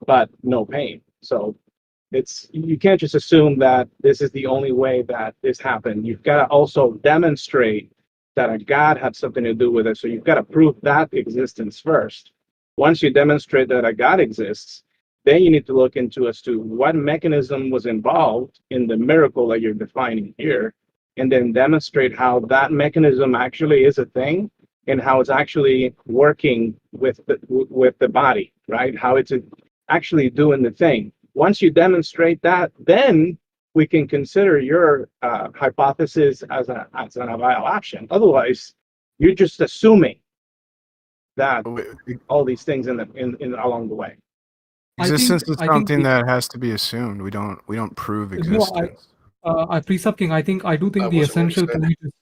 but no pain. So you can't just assume that this is the only way that this happened. You've got to also demonstrate that a God had something to do with it. So you've got to prove that existence first. Once you demonstrate that a God exists, then you need to look into as to what mechanism was involved in the miracle that you're defining here, and then demonstrate how that mechanism actually is a thing and how it's actually working with the body, right? How it's actually doing the thing. Once you demonstrate that, then we can consider your hypothesis as a viable option. Otherwise, you're just assuming that all these things in along the way. Existence is something that has to be assumed. We don't prove existence. Presub King, I do think the essential point is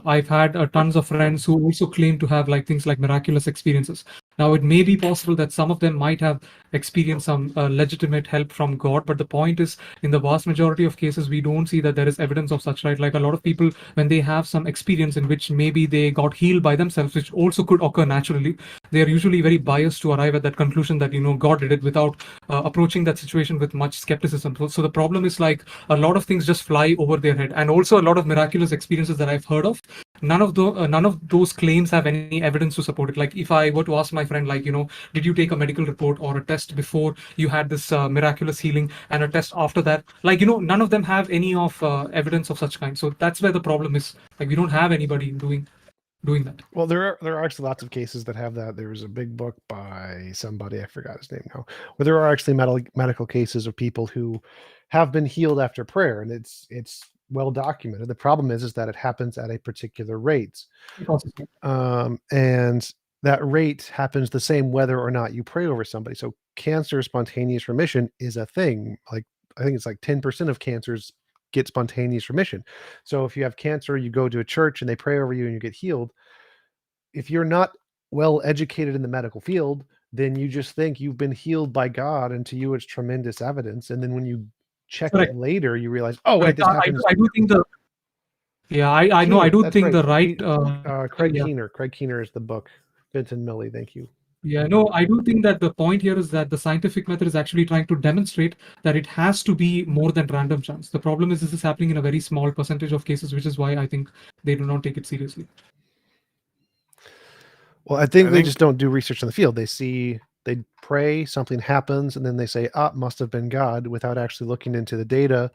I've had tons of friends who also claim to have like things like miraculous experiences. Now, it may be possible that some of them might have experienced some legitimate help from God, but the point is, in the vast majority of cases, we don't see that there is evidence of such, right? Like a lot of people, when they have some experience in which maybe they got healed by themselves, which also could occur naturally, they are usually very biased to arrive at that conclusion that, God did it without approaching that situation with much skepticism. So the problem is like a lot of things just fly over their head. And also a lot of miraculous experiences that I've heard of, none of those claims have any evidence to support it. Like if I were to ask my friend, like, did you take a medical report or a test before you had this miraculous healing and a test after that? Like, none of them have any of evidence of such kind. So that's where the problem is. Like, we don't have anybody doing that. Well, there are actually lots of cases that have that. There was a big book by somebody, I forgot his name now, where there are actually medical cases of people who have been healed after prayer, and it's well documented. The problem is that it happens at a particular rate, and that rate happens the same whether or not you pray over somebody. So cancer spontaneous remission is a thing. Like I think it's like 10% of cancers get spontaneous remission. So if you have cancer, you go to a church and they pray over you and you get healed. If you're not well educated in the medical field, then you just think you've been healed by God, and to you it's tremendous evidence. And then when you check it later, you realize, oh wait, this happens. I do think I know. I do think the right. Craig Keener is the book. Benton Milley, thank you. Yeah, no, I do think that the point here is that the scientific method is actually trying to demonstrate that it has to be more than random chance. The problem is this is happening in a very small percentage of cases, which is why I think they do not take it seriously. Well, I think they just don't do research in the field. They pray, something happens, and then they say, must have been God, without actually looking into the data,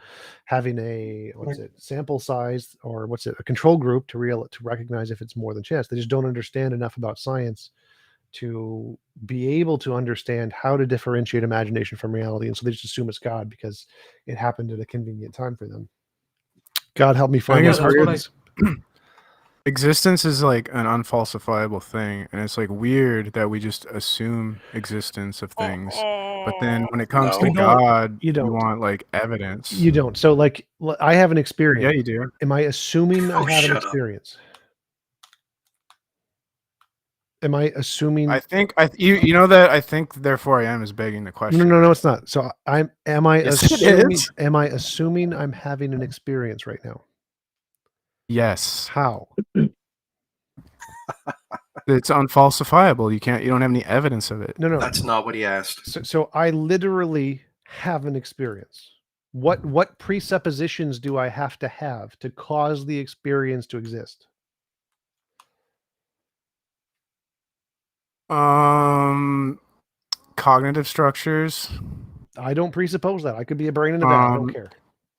having a sample size, or a control group to recognize if it's more than chance. They just don't understand enough about science to be able to understand how to differentiate imagination from reality. And so they just assume it's God because it happened at a convenient time for them. God help me find think those it's weird. words. Existence is like an unfalsifiable thing, and it's like weird that we just assume existence of things. But then when it comes No. to You don't. God, You you don't. want like evidence. You don't. So like I have an experience. Yeah, you do. Am I assuming I Oh, have an shut up. experience? Am I assuming? I think you know that I think therefore I am is begging the question. No, it's not. So am I Yes, it assuming? is. Am I assuming I'm having an experience right now? Yes, How? it's unfalsifiable. You don't have any evidence of it. No. That's not what he asked. So I literally have an experience. What presuppositions do I have to cause the experience to exist? Cognitive structures. I don't presuppose that. I could be a brain in a vat. I don't care.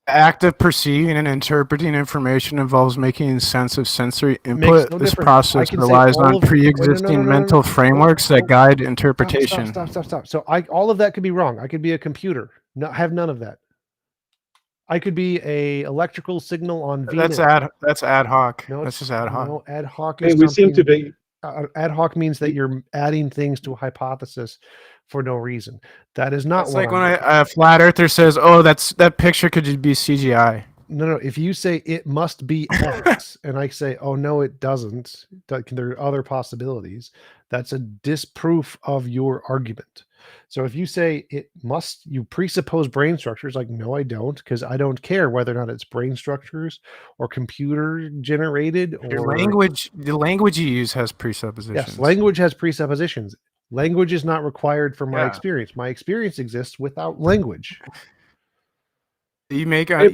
Active perceiving and interpreting information involves making sense of sensory Makes input. no This difference. I process can say relies all on of- wait, pre-existing no, mental frameworks that guide interpretation. Stop. So all of that could be wrong. I could be a computer. Have none of that. I could be a electrical signal on Venus. That's ad hoc. No, That's just ad hoc. No, ad hoc I is mean, we seem to something- be. ad hoc means that you're adding things to a hypothesis for no reason. That is not It's what like when I'm a flat earther says, "Oh, that picture could just be CGI." No. If you say it must be X, and I say, "Oh no, it doesn't," there are other possibilities. That's a disproof of your argument. So if you say you presuppose brain structures. Like, no, I don't, because I don't care whether or not it's brain structures or computer generated or The language you use has presuppositions. Yes, language has presuppositions. Language is not required for my Yeah. experience. My experience exists without language. You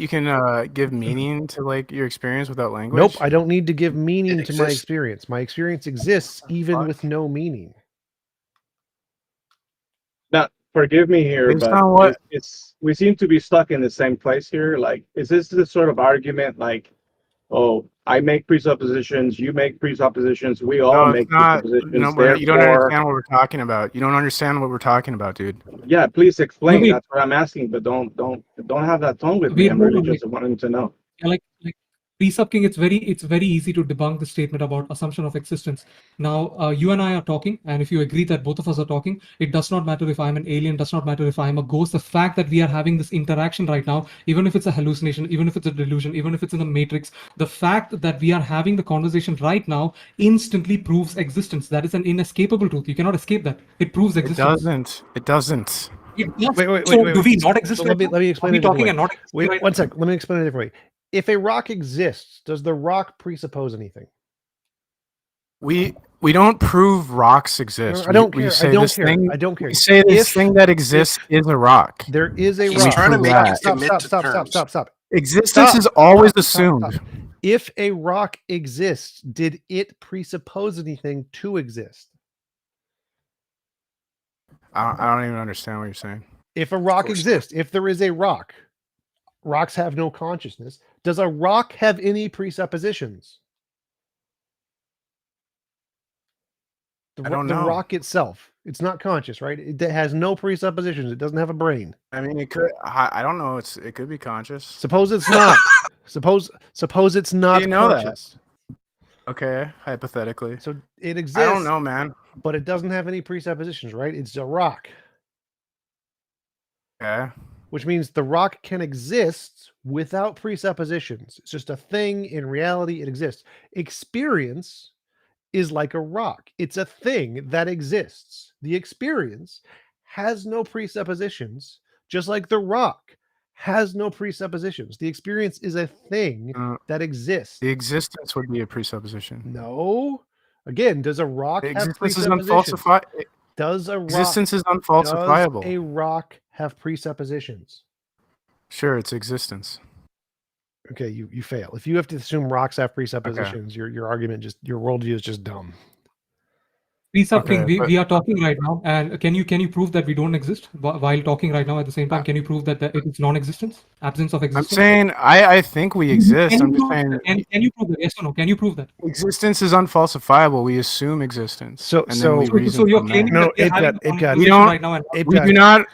can give meaning to like your experience without language. Nope, I don't need to give meaning It to my exists. experience. My experience exists even with no meaning. Now, forgive me here, Based but on what- we seem to be stuck in the same place here. Like, is this the sort of argument like, oh, I make presuppositions, you make presuppositions, we all No, make it's not. presuppositions. No, you don't understand what we're talking about. You don't understand what we're talking about, dude. Yeah, please explain. Wait. That's what I'm asking, but don't have that tone with me. Wait, I'm hold really on, just wanting to know. Yeah, like Presupking, it's very easy to debunk the statement about assumption of existence. Now, you and I are talking, and if you agree that both of us are talking, it does not matter if I'm an alien, does not matter if I'm a ghost. The fact that we are having this interaction right now, even if it's a hallucination, even if it's a delusion, even if it's in the matrix, the fact that we are having the conversation right now instantly proves existence. That is an inescapable truth. You cannot escape that. It proves It existence. doesn't. It does. Wait, So wait. do we not exist? So let me explain Are it we a different talking way. and not existing Wait, right one sec. Let me explain it a different way. If a rock exists, does the rock presuppose anything? We don't prove rocks exist. I don't We care. say I don't this care. thing- I don't care. We say this If- thing that exists is a rock. There is a He's rock. trying to make Stop, you commit to terms. Stop. Existence Stop, is always stop, assumed. stop. If a rock exists, did it presuppose anything to exist? I don't even understand what you're saying. If a rock course exists, if there is a rock, rocks have no consciousness. Does a rock have any presuppositions? I don't The know. rock itself, it's not conscious, right? It has no presuppositions. It doesn't have a brain. I mean, it could. I don't know. It could be conscious. Suppose it's not. suppose it's not you know that? conscious. Okay, hypothetically. So it exists. I don't know, man. But it doesn't have any presuppositions, right? It's a rock, Okay. which means the rock can exist without presuppositions. It's just a thing. In reality, it exists. Experience is like a rock. It's a thing that exists. The experience has no presuppositions, just like the rock has no presuppositions. The experience is a thing that exists. The existence would be a presupposition. No. Again, does a rock have Existence is presuppositions? unfalsifiable. Does a rock Existence is does unfalsifiable. a rock have presuppositions? Sure, it's existence. Okay, you fail. If you have to assume rocks have presuppositions, your argument your worldview is just dumb. Presupting, Okay, we are talking right now, and can you prove that we don't exist while talking right now at the same time? Can you prove that it is non-existence, absence of I'm existence? saying I think we exist. I'm just saying Can you prove that? Yes or no? Can you prove that? existence is unfalsifiable. We assume existence, So- and then we so- reason So you're from claiming there. No, that we're it having got- a it got- conversation don't- right now, and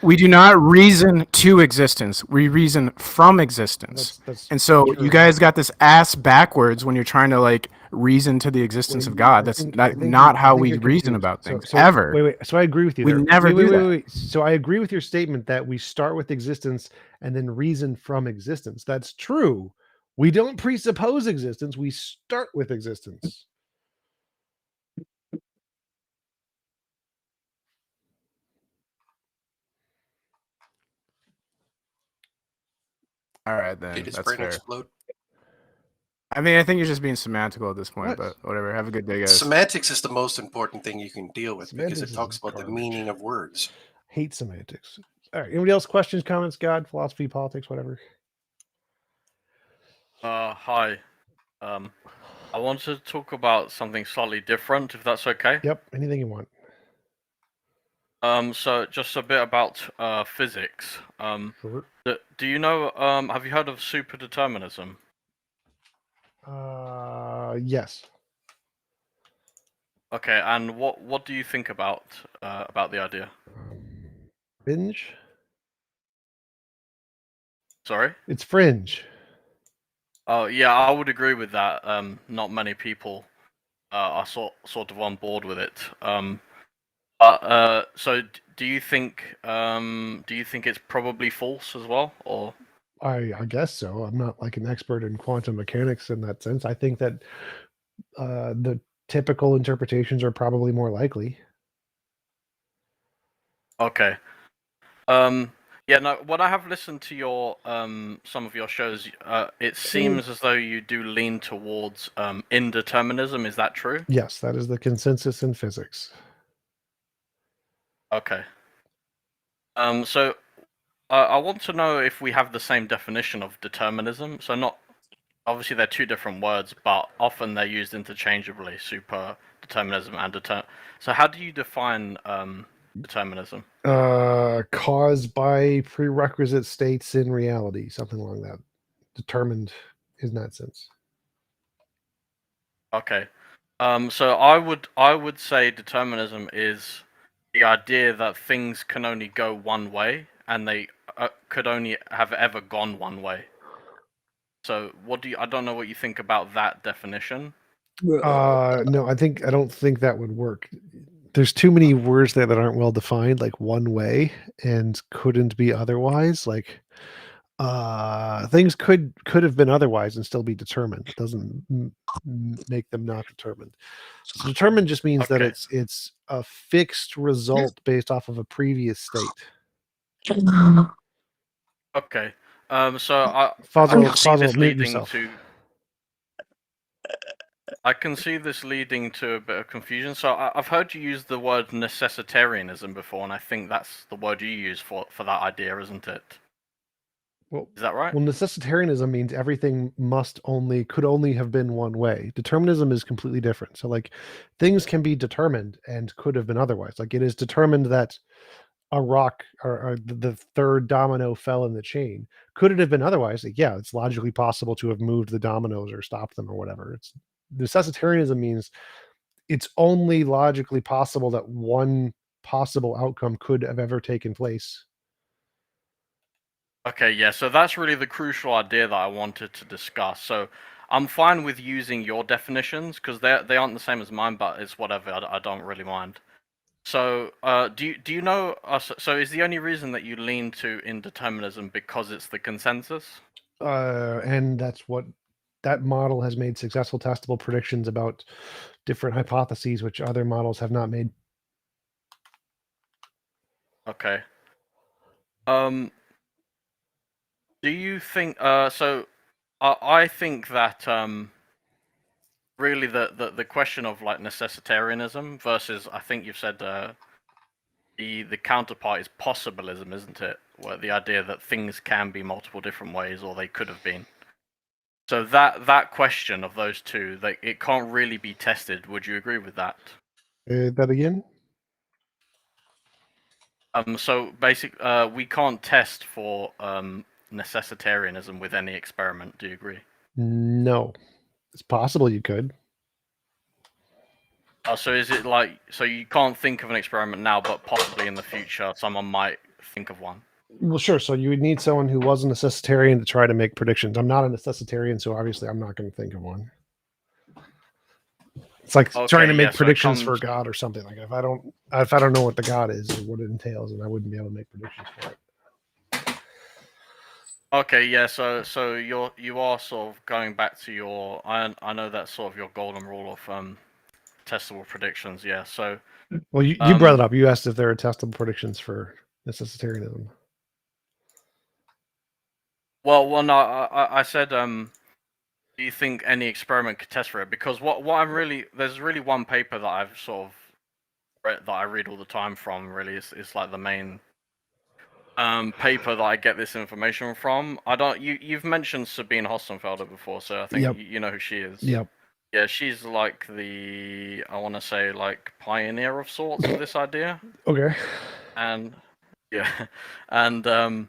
We do not reason to existence. We reason from existence. That's And so true. you guys got this ass backwards when you're trying to like reason to the existence of God. That's not how we reason about things ever. Wait. So I agree with you. We there. never do that. Wait. So I agree with your statement that we start with existence and then reason from existence. That's true. We don't presuppose existence. We start with existence. All right, then. Did his That's brain fair. explode? I mean, I think you're just being semantical at this point, What? but whatever. Have a good day, guys. Semantics is the most important thing you can deal with because Semantics it talks is about the garbage. meaning of words. Hate semantics. All right. Anybody else? Questions, comments, God, philosophy, politics, whatever. Hi. I want to talk about something slightly different, if that's okay. Yep. Anything you want. So just a bit about physics. Sure. Do you know? Have you heard of superdeterminism? Yes. Okay, and what do you think about the idea? Fringe. Sorry. It's fringe. Oh yeah, I would agree with that. Not many people are sort of on board with it. So do you think it's probably false as well, or? I guess so. I'm not like an expert in quantum mechanics in that sense. I think that the typical interpretations are probably more likely. Okay. Yeah, no, when I have listened to your some of your shows, it seems as though you do lean towards indeterminism. Is that true? Yes, that is the consensus in physics. Okay. So I want to know if we have the same definition of determinism. So not obviously they're two different words, but often they're used interchangeably. Super determinism and So how do you define determinism? Caused by prerequisite states in reality, something along that. Determined in that sense. Okay. So I would say determinism is the idea that things can only go one way, and they could only have ever gone one way. So I don't know what you think about that definition. No, I don't think that would work. There's too many words there that aren't well defined, like one way and couldn't be otherwise. Like things could have been otherwise and still be determined. It doesn't make them not determined. So determined just means that it's a fixed result based off of a previous state. Okay. So Fossil, mute yourself. I can see this leading to a bit of confusion. So I've heard you use the word necessitarianism before, and I think that's the word you use for that idea, isn't it? Well, is that right? Well, necessitarianism means everything could only have been one way. Determinism is completely different. So like things can be determined and could have been otherwise. Like it is determined that a rock or the third domino fell in the chain. Could it have been otherwise? Like, yeah, it's logically possible to have moved the dominoes or stopped them or whatever. It's necessitarianism means it's only logically possible that one possible outcome could have ever taken place. Okay, yeah, so that's really the crucial idea that I wanted to discuss. So I'm fine with using your definitions because they aren't the same as mine, but it's whatever. I don't really mind. So do you know? So is the only reason that you lean to indeterminism because it's the consensus? And that's what that model has made successful testable predictions about different hypotheses, which other models have not made. Okay. Do you think? So I think that really the question of like necessitarianism versus I think you've said the counterpart is possibilism, isn't it? Where the idea that things can be multiple different ways or they could have been. So that question of those two, it can't really be tested. Would you agree with that? That again? So we can't test for necessitarianism with any experiment. Do you agree? No. It's possible you could. So is it like, so you can't think of an experiment now, but possibly in the future someone might think of one? Well, sure. So you would need someone who was a necessitarian to try to make predictions. I'm not a necessitarian, so obviously I'm not going to think of one. It's like trying to make predictions for God or something. Like if I don't know what the God is or what it entails, and I wouldn't be able to make predictions for it. Okay, yeah. So you are sort of going back to your. I know that's sort of your golden rule of testable predictions. Yeah. So. Well, you brought it up. You asked if there are testable predictions for necessitarianism. Well, no. I said, do you think any experiment could test for it? Because there's really one paper that I've sort of read, that I read all the time from. Really, it's like the main paper that I get this information from. You've mentioned Sabine Hossenfelder before, so I think you know who she is. Yep. Yeah, she's like I want to say like pioneer of sorts of this idea. Okay. And yeah, and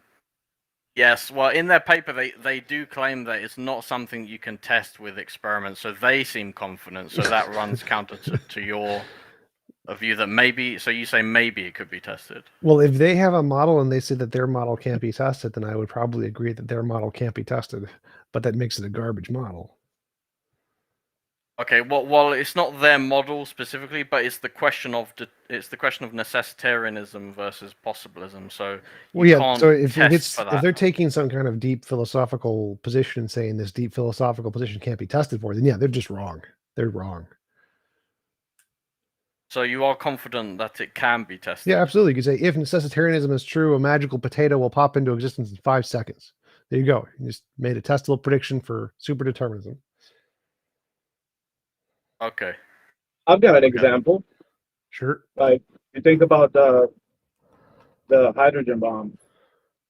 yes, well, in their paper they do claim that it's not something you can test with experiments, so they seem confident. So that runs counter to your view that maybe. So you say maybe it could be tested. Well, if they have a model and they say that their model can't be tested, then I would probably agree that their model can't be tested, but that makes it a garbage model. Okay, well, it's not their model specifically, but it's the question of necessitarianism versus possibilism. So so if they're taking some kind of deep philosophical position and saying this deep philosophical position can't be tested for, then yeah, they're just wrong. They're wrong. So you are confident that it can be tested? Yeah, absolutely. You could say if necessitarianism is true, a magical potato will pop into existence in 5 seconds. There you go. You just made a testable prediction for superdeterminism. Okay. I've got an example. Sure. Like you think about the hydrogen bomb,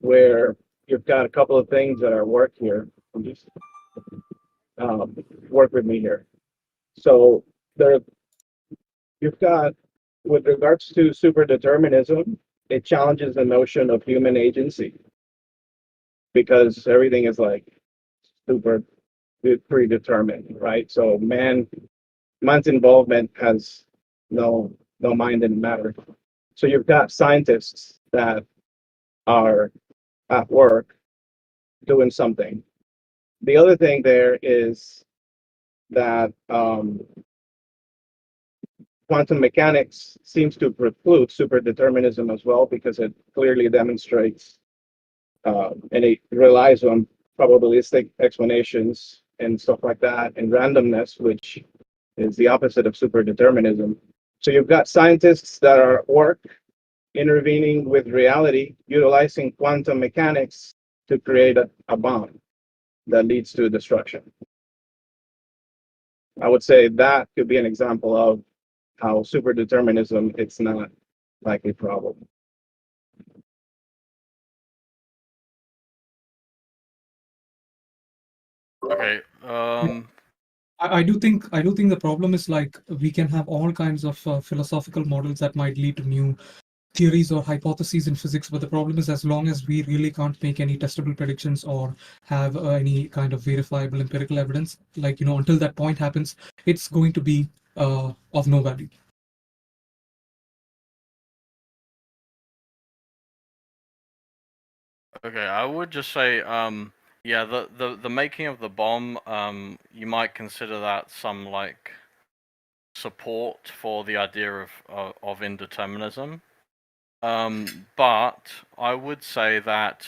where you've got a couple of things that are work here. Just work with me here. So you've got, with regards to superdeterminism, it challenges the notion of human agency because everything is like super predetermined, right? So man's involvement has no mind in the matter. So you've got scientists that are at work doing something. The other thing there is that quantum mechanics seems to preclude superdeterminism as well because it clearly demonstrates and it relies on probabilistic explanations and stuff like that and randomness, which is the opposite of superdeterminism. So you've got scientists that are at work intervening with reality, utilizing quantum mechanics to create a bomb that leads to destruction. I would say that could be an example of how superdeterminism, it's not like a problem. Okay. I do think the problem is like we can have all kinds of philosophical models that might lead to new theories or hypotheses in physics, but the problem is as long as we really can't make any testable predictions or have any kind of verifiable empirical evidence, like until that point happens, it's going to be of no value. Okay, I would just say, yeah, the making of the bomb, you might consider that some like support for the idea of indeterminism. But I would say that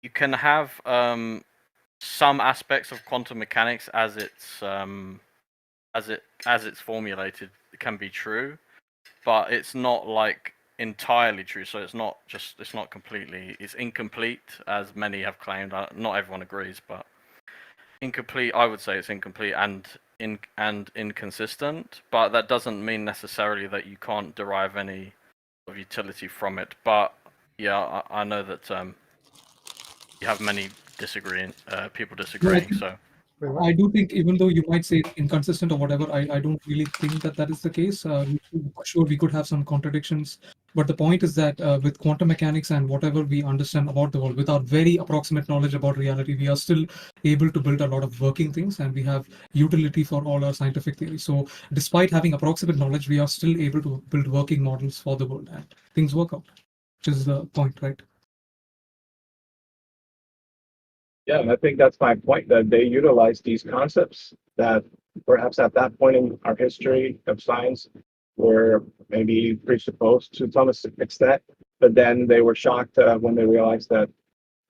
you can have some aspects of quantum mechanics as it's formulated can be true, but it's not like entirely true. So it's not completely, it's incomplete, as many have claimed. Not everyone agrees, but incomplete. I would say it's incomplete and inconsistent, but that doesn't mean necessarily that you can't derive any of utility from it. But yeah, I know that you have many people disagreeing. So I do think, even though you might say it's inconsistent or whatever, I don't really think that that is the case. Sure, we could have some contradictions, but the point is that with quantum mechanics and whatever we understand about the world, with our very approximate knowledge about reality, we are still able to build a lot of working things, and we have utility for all our scientific theories. So, despite having approximate knowledge, we are still able to build working models for the world, and things work out, which is the point, right? Yeah, and I think that's my point, that they utilize these concepts that perhaps at that point in our history of science were maybe presupposed to some extent, but then they were shocked when they realized that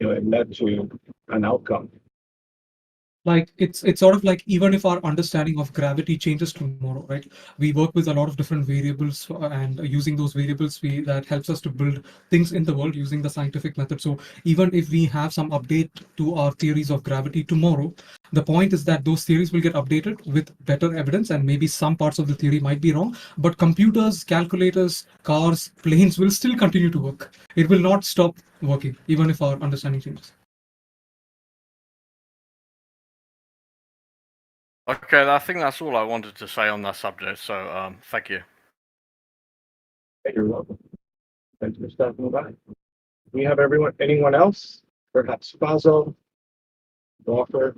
it led to an outcome. Like it's sort of like, even if our understanding of gravity changes tomorrow, right? We work with a lot of different variables, and using those variables, that helps us to build things in the world using the scientific method. So even if we have some update to our theories of gravity tomorrow, the point is that those theories will get updated with better evidence, and maybe some parts of the theory might be wrong, but computers, calculators, cars, planes will still continue to work. It will not stop working, even if our understanding changes. Okay, I think that's all I wanted to say on that subject. So, thank you. You're welcome. Thanks for stopping by. We have anyone else? Perhaps Fazo, Walker,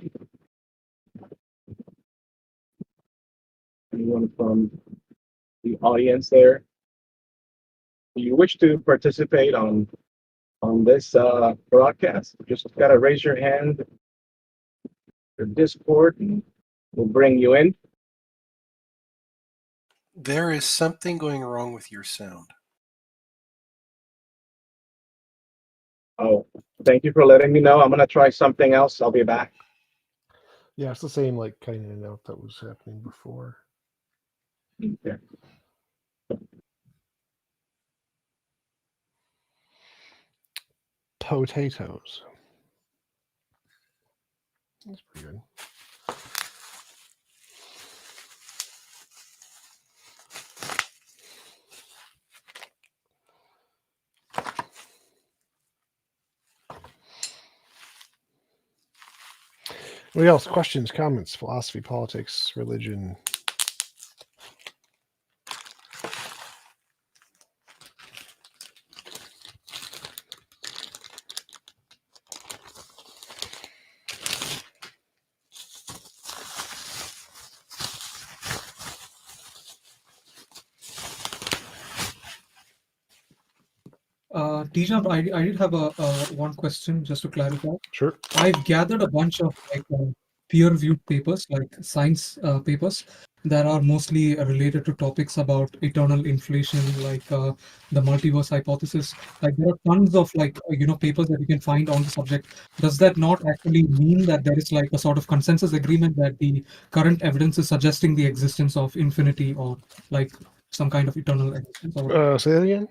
anyone from the audience there? Do you wish to participate on this broadcast? Just gotta raise your hand or Discord, and we'll bring you in. There is something going wrong with your sound. Oh, thank you for letting me know. I'm gonna try something else. I'll be back. Yeah, it's the same like cutting in and out that was happening before. Okay. Potatoes. That's pretty good. What else? Questions, comments, philosophy, politics, religion? Dijon, I did have a one question just to clarify. Sure. I've gathered a bunch of peer-reviewed papers, like science papers, that are mostly related to topics about eternal inflation, like the multiverse hypothesis. Like there are tons of papers that you can find on the subject. Does that not actually mean that there is like a sort of consensus agreement that the current evidence is suggesting the existence of infinity, or like some kind of eternal existence? Or Say that again.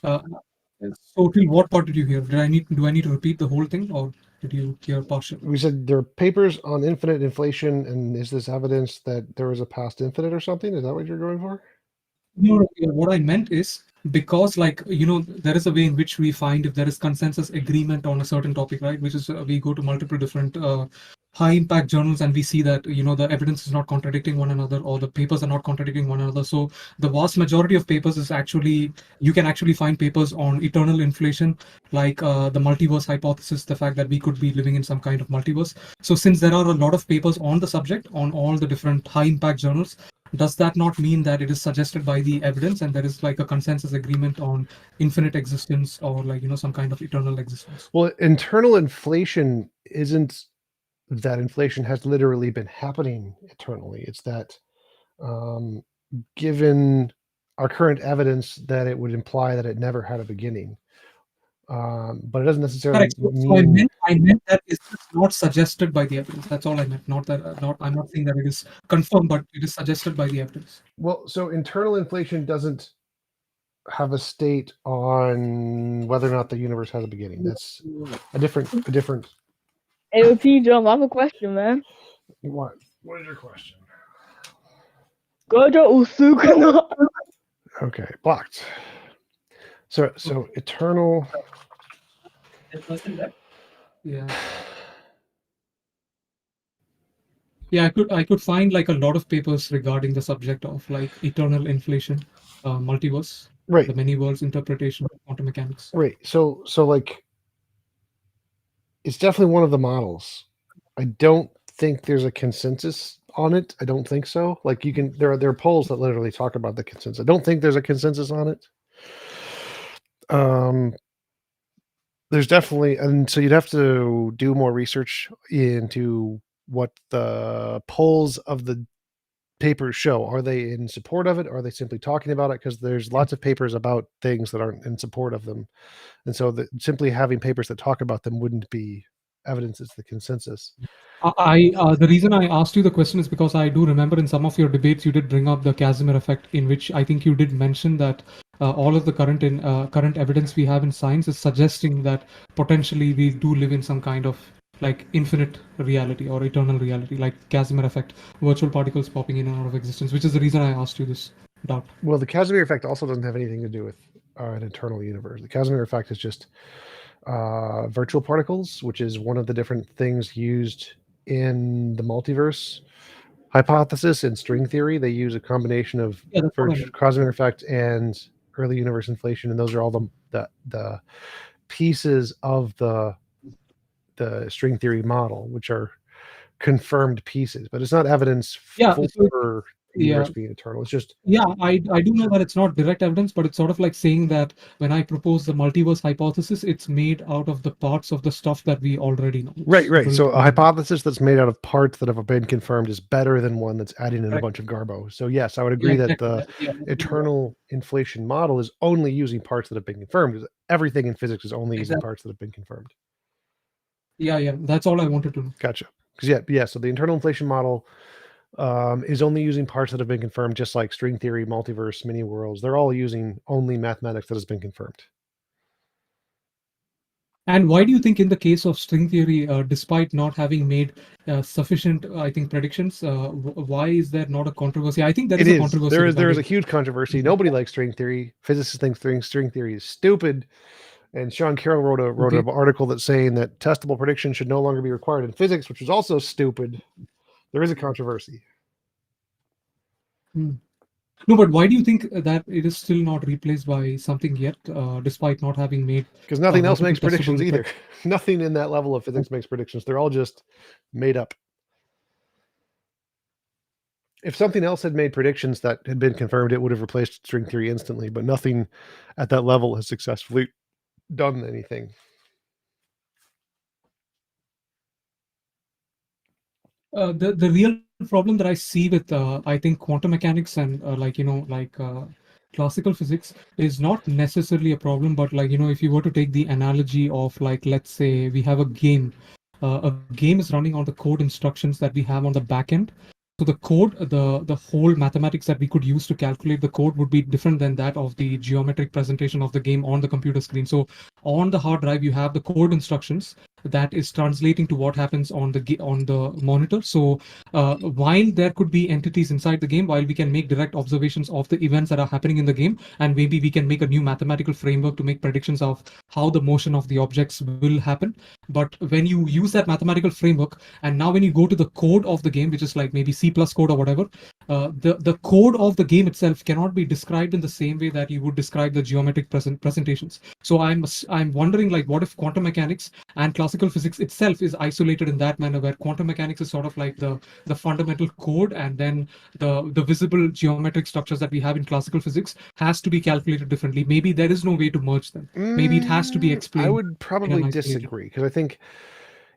So till what part did you hear? Do I need to repeat the whole thing, or did you hear partial? We said there are papers on infinite inflation, and is this evidence that there is a past infinite or something? Is that what you're going for? No, what I meant is, because there is a way in which we find if there is consensus agreement on a certain topic, right? Which is we go to multiple different high impact journals, and we see that the evidence is not contradicting one another, or the papers are not contradicting one another. So the vast majority of papers is actually, you can actually find papers on eternal inflation, like the multiverse hypothesis, the fact that we could be living in some kind of multiverse. So since there are a lot of papers on the subject on all the different high impact journals, does that not mean that it is suggested by the evidence, and there is like a consensus agreement on infinite existence, or some kind of eternal existence? Well, internal inflation isn't that inflation has literally been happening eternally. It's that given our current evidence, that it would imply that it never had a beginning. But it doesn't necessarily mean. I meant that it's not suggested by the evidence. That's all I meant. Not that I'm not saying that it is confirmed, but it is suggested by the evidence. Well, so internal inflation doesn't have a state on whether or not the universe has a beginning. That's a different. Hey, T-Jump, I have a question, man. What? What is your question? Gojo Usukana. Okay, blocked. So eternal. Yeah. Yeah, I could find like a lot of papers regarding the subject of like eternal inflation, multiverse, Right. the many worlds interpretation of quantum mechanics. Right. So like, it's definitely one of the models. I don't think there's a consensus on it. I don't think so. Like, you can, there are polls that literally talk about the consensus. I don't think there's a consensus on it. There's definitely, and so you'd have to do more research into what the polls of the papers show. Are they in support of it? Or are they simply talking about it? Because there's lots of papers about things that aren't in support of them. And so simply having papers that talk about them wouldn't be evidence. It's the consensus. The reason I asked you the question is because I do remember in some of your debates you did bring up the Casimir effect, in which I think you did mention that all of the current evidence we have in science is suggesting that potentially we do live in some kind of like infinite reality or eternal reality, like Casimir effect, virtual particles popping in and out of existence, which is the reason I asked you this doubt. Well, the Casimir effect also doesn't have anything to do with an eternal universe. The Casimir effect is just virtual particles, which is one of the different things used in the multiverse hypothesis in string theory. They use a combination of Casimir effect and early universe inflation, and those are all the pieces of the string theory model, which are confirmed pieces, but it's not evidence for the universe being eternal. It's just I do know that it's not direct evidence, but it's sort of like saying that when I propose the multiverse hypothesis, it's made out of the parts of the stuff that we already know. Right. So a hypothesis that's made out of parts that have been confirmed is better than one that's adding in a bunch of garbo. So yes, I would agree that the eternal inflation model is only using parts that have been confirmed, because everything in physics is only using parts that have been confirmed. Yeah, that's all I wanted to know. Gotcha. Because so the internal inflation model is only using parts that have been confirmed, just like string theory, multiverse, many worlds. They're all using only mathematics that has been confirmed. And why do you think in the case of string theory, despite not having made sufficient, I think, predictions, why is there not a controversy? I think there is a controversy. There is a huge controversy. Nobody likes string theory. Physicists think string theory is stupid. And Sean Carroll wrote an article that's saying that testable prediction should no longer be required in physics, which is also stupid. There is a controversy. No, but why do you think that it is still not replaced by something yet, despite not having made? Because nothing else makes predictions either. Nothing in that level of physics makes predictions. They're all just made up. If something else had made predictions that had been confirmed, it would have replaced string theory instantly. But nothing at that level has successfully done anything. The real problem that I see with I think quantum mechanics and classical physics is not necessarily a problem, but if you were to take the analogy of let's say we have a game is running on the code instructions that we have on the back end. So the code, the whole mathematics that we could use to calculate the code would be different than that of the geometric presentation of the game on the computer screen. So on the hard drive, you have the code instructions that is translating to what happens on the monitor. So while there could be entities inside the game, while we can make direct observations of the events that are happening in the game, and maybe we can make a new mathematical framework to make predictions of how the motion of the objects will happen. But when you use that mathematical framework, and now when you go to the code of the game, which is like maybe C+ code or whatever, the code of the game itself cannot be described in the same way that you would describe the geometric presentations. So I'm wondering, what if quantum mechanics and classical physics itself is isolated in that manner, where quantum mechanics is sort of like the fundamental code, and then the visible geometric structures that we have in classical physics has to be calculated differently. Maybe there is no way to merge them. Maybe it has to be explained. I would probably disagree, because I think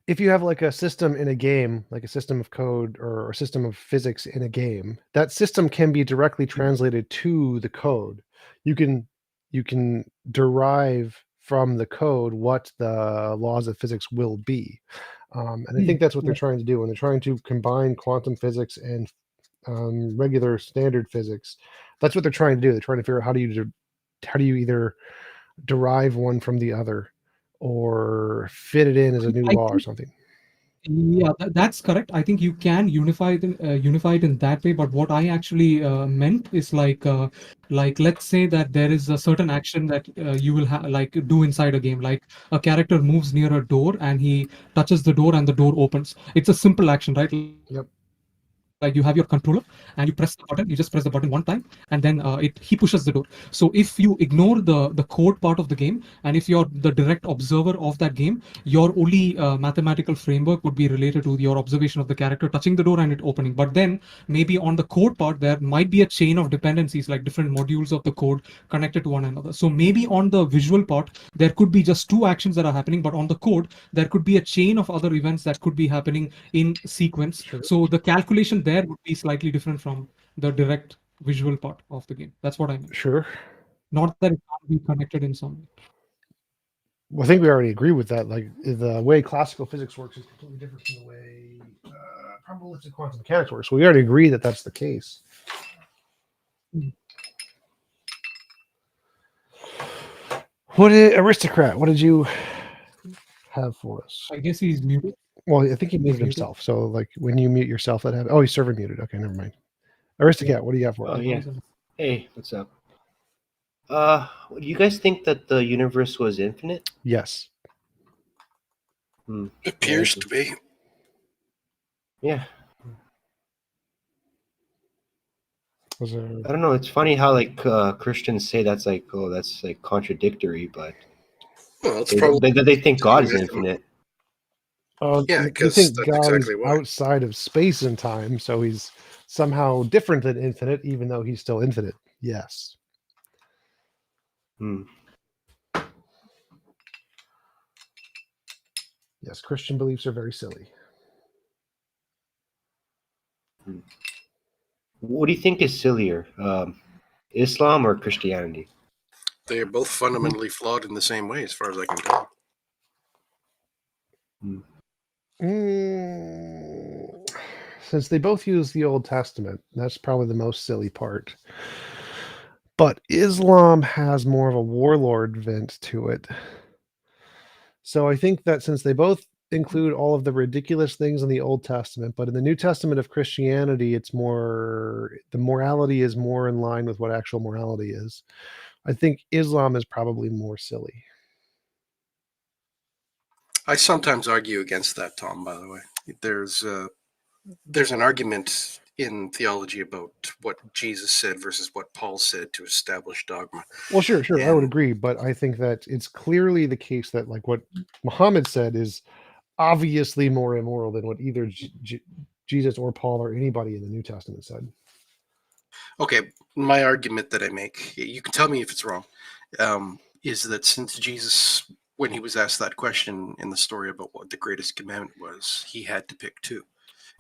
if you have like a system in a game, like a system of code or a system of physics in a game, that system can be directly translated to the code. You can derive from the code what the laws of physics will be. And I think that's what they're trying to do. And they're trying to combine quantum physics and regular standard physics. That's what they're trying to do. They're trying to figure out how do you either derive one from the other, or fit it in as a new law or something. Yeah, that's correct. I think you can unify it in that way. But what I actually meant is like let's say that there is a certain action that you will do inside a game. Like a character moves near a door and he touches the door and the door opens. It's a simple action, right? Yep. like you have your controller and you press the button, you just press the button one time, and then he pushes the door. So if you ignore the code part of the game, and if you're the direct observer of that game, your only mathematical framework would be related to your observation of the character touching the door and it opening. But then maybe on the code part, there might be a chain of dependencies, like different modules of the code connected to one another. So maybe on the visual part, there could be just two actions that are happening, but on the code, there could be a chain of other events that could be happening in sequence. Sure. So the calculation there would be slightly different from the direct visual part of the game. That's what I mean. Sure. Not that it can't be connected in some way. Well, I think we already agree with that. Like the way classical physics works is completely different from the way probabilistic quantum mechanics works. So we already agree that that's the case. Aristocrat, what did you have for us? I guess he's muted. Well, I think he muted himself. So like when you mute yourself, that happens. Oh, he's server muted. Okay, never mind. Aristocrat, what do you got for us? Oh yeah. Hey, what's up? Do you guys think that the universe was infinite? Yes. Appears to be. Yeah. Was there... I don't know. It's funny how like Christians say that's like, oh, that's like contradictory, but well, it's probably they think God is infinite. Yeah, you because think that's God exactly is why. outside of space and time, so he's somehow different than infinite, even though he's still infinite. Yes. Yes, Christian beliefs are very silly. What do you think is sillier, Islam or Christianity? They are both fundamentally flawed in the same way, as far as I can tell. Since they both use the Old Testament, that's probably the most silly part. But Islam has more of a warlord bent to it. So I think that since they both include all of the ridiculous things in the Old Testament, but in the New Testament of Christianity, it's more, the morality is more in line with what actual morality is. I think Islam is probably more silly. I sometimes argue against that, Tom, by the way. There's an argument in theology about what Jesus said versus what Paul said to establish dogma. Well, sure, I would agree, but I think that it's clearly the case that like what Muhammad said is obviously more immoral than what either Jesus or Paul or anybody in the New Testament said. Okay, my argument that I make, you can tell me if it's wrong, is that since Jesus, when he was asked that question in the story about what the greatest commandment was, he had to pick two.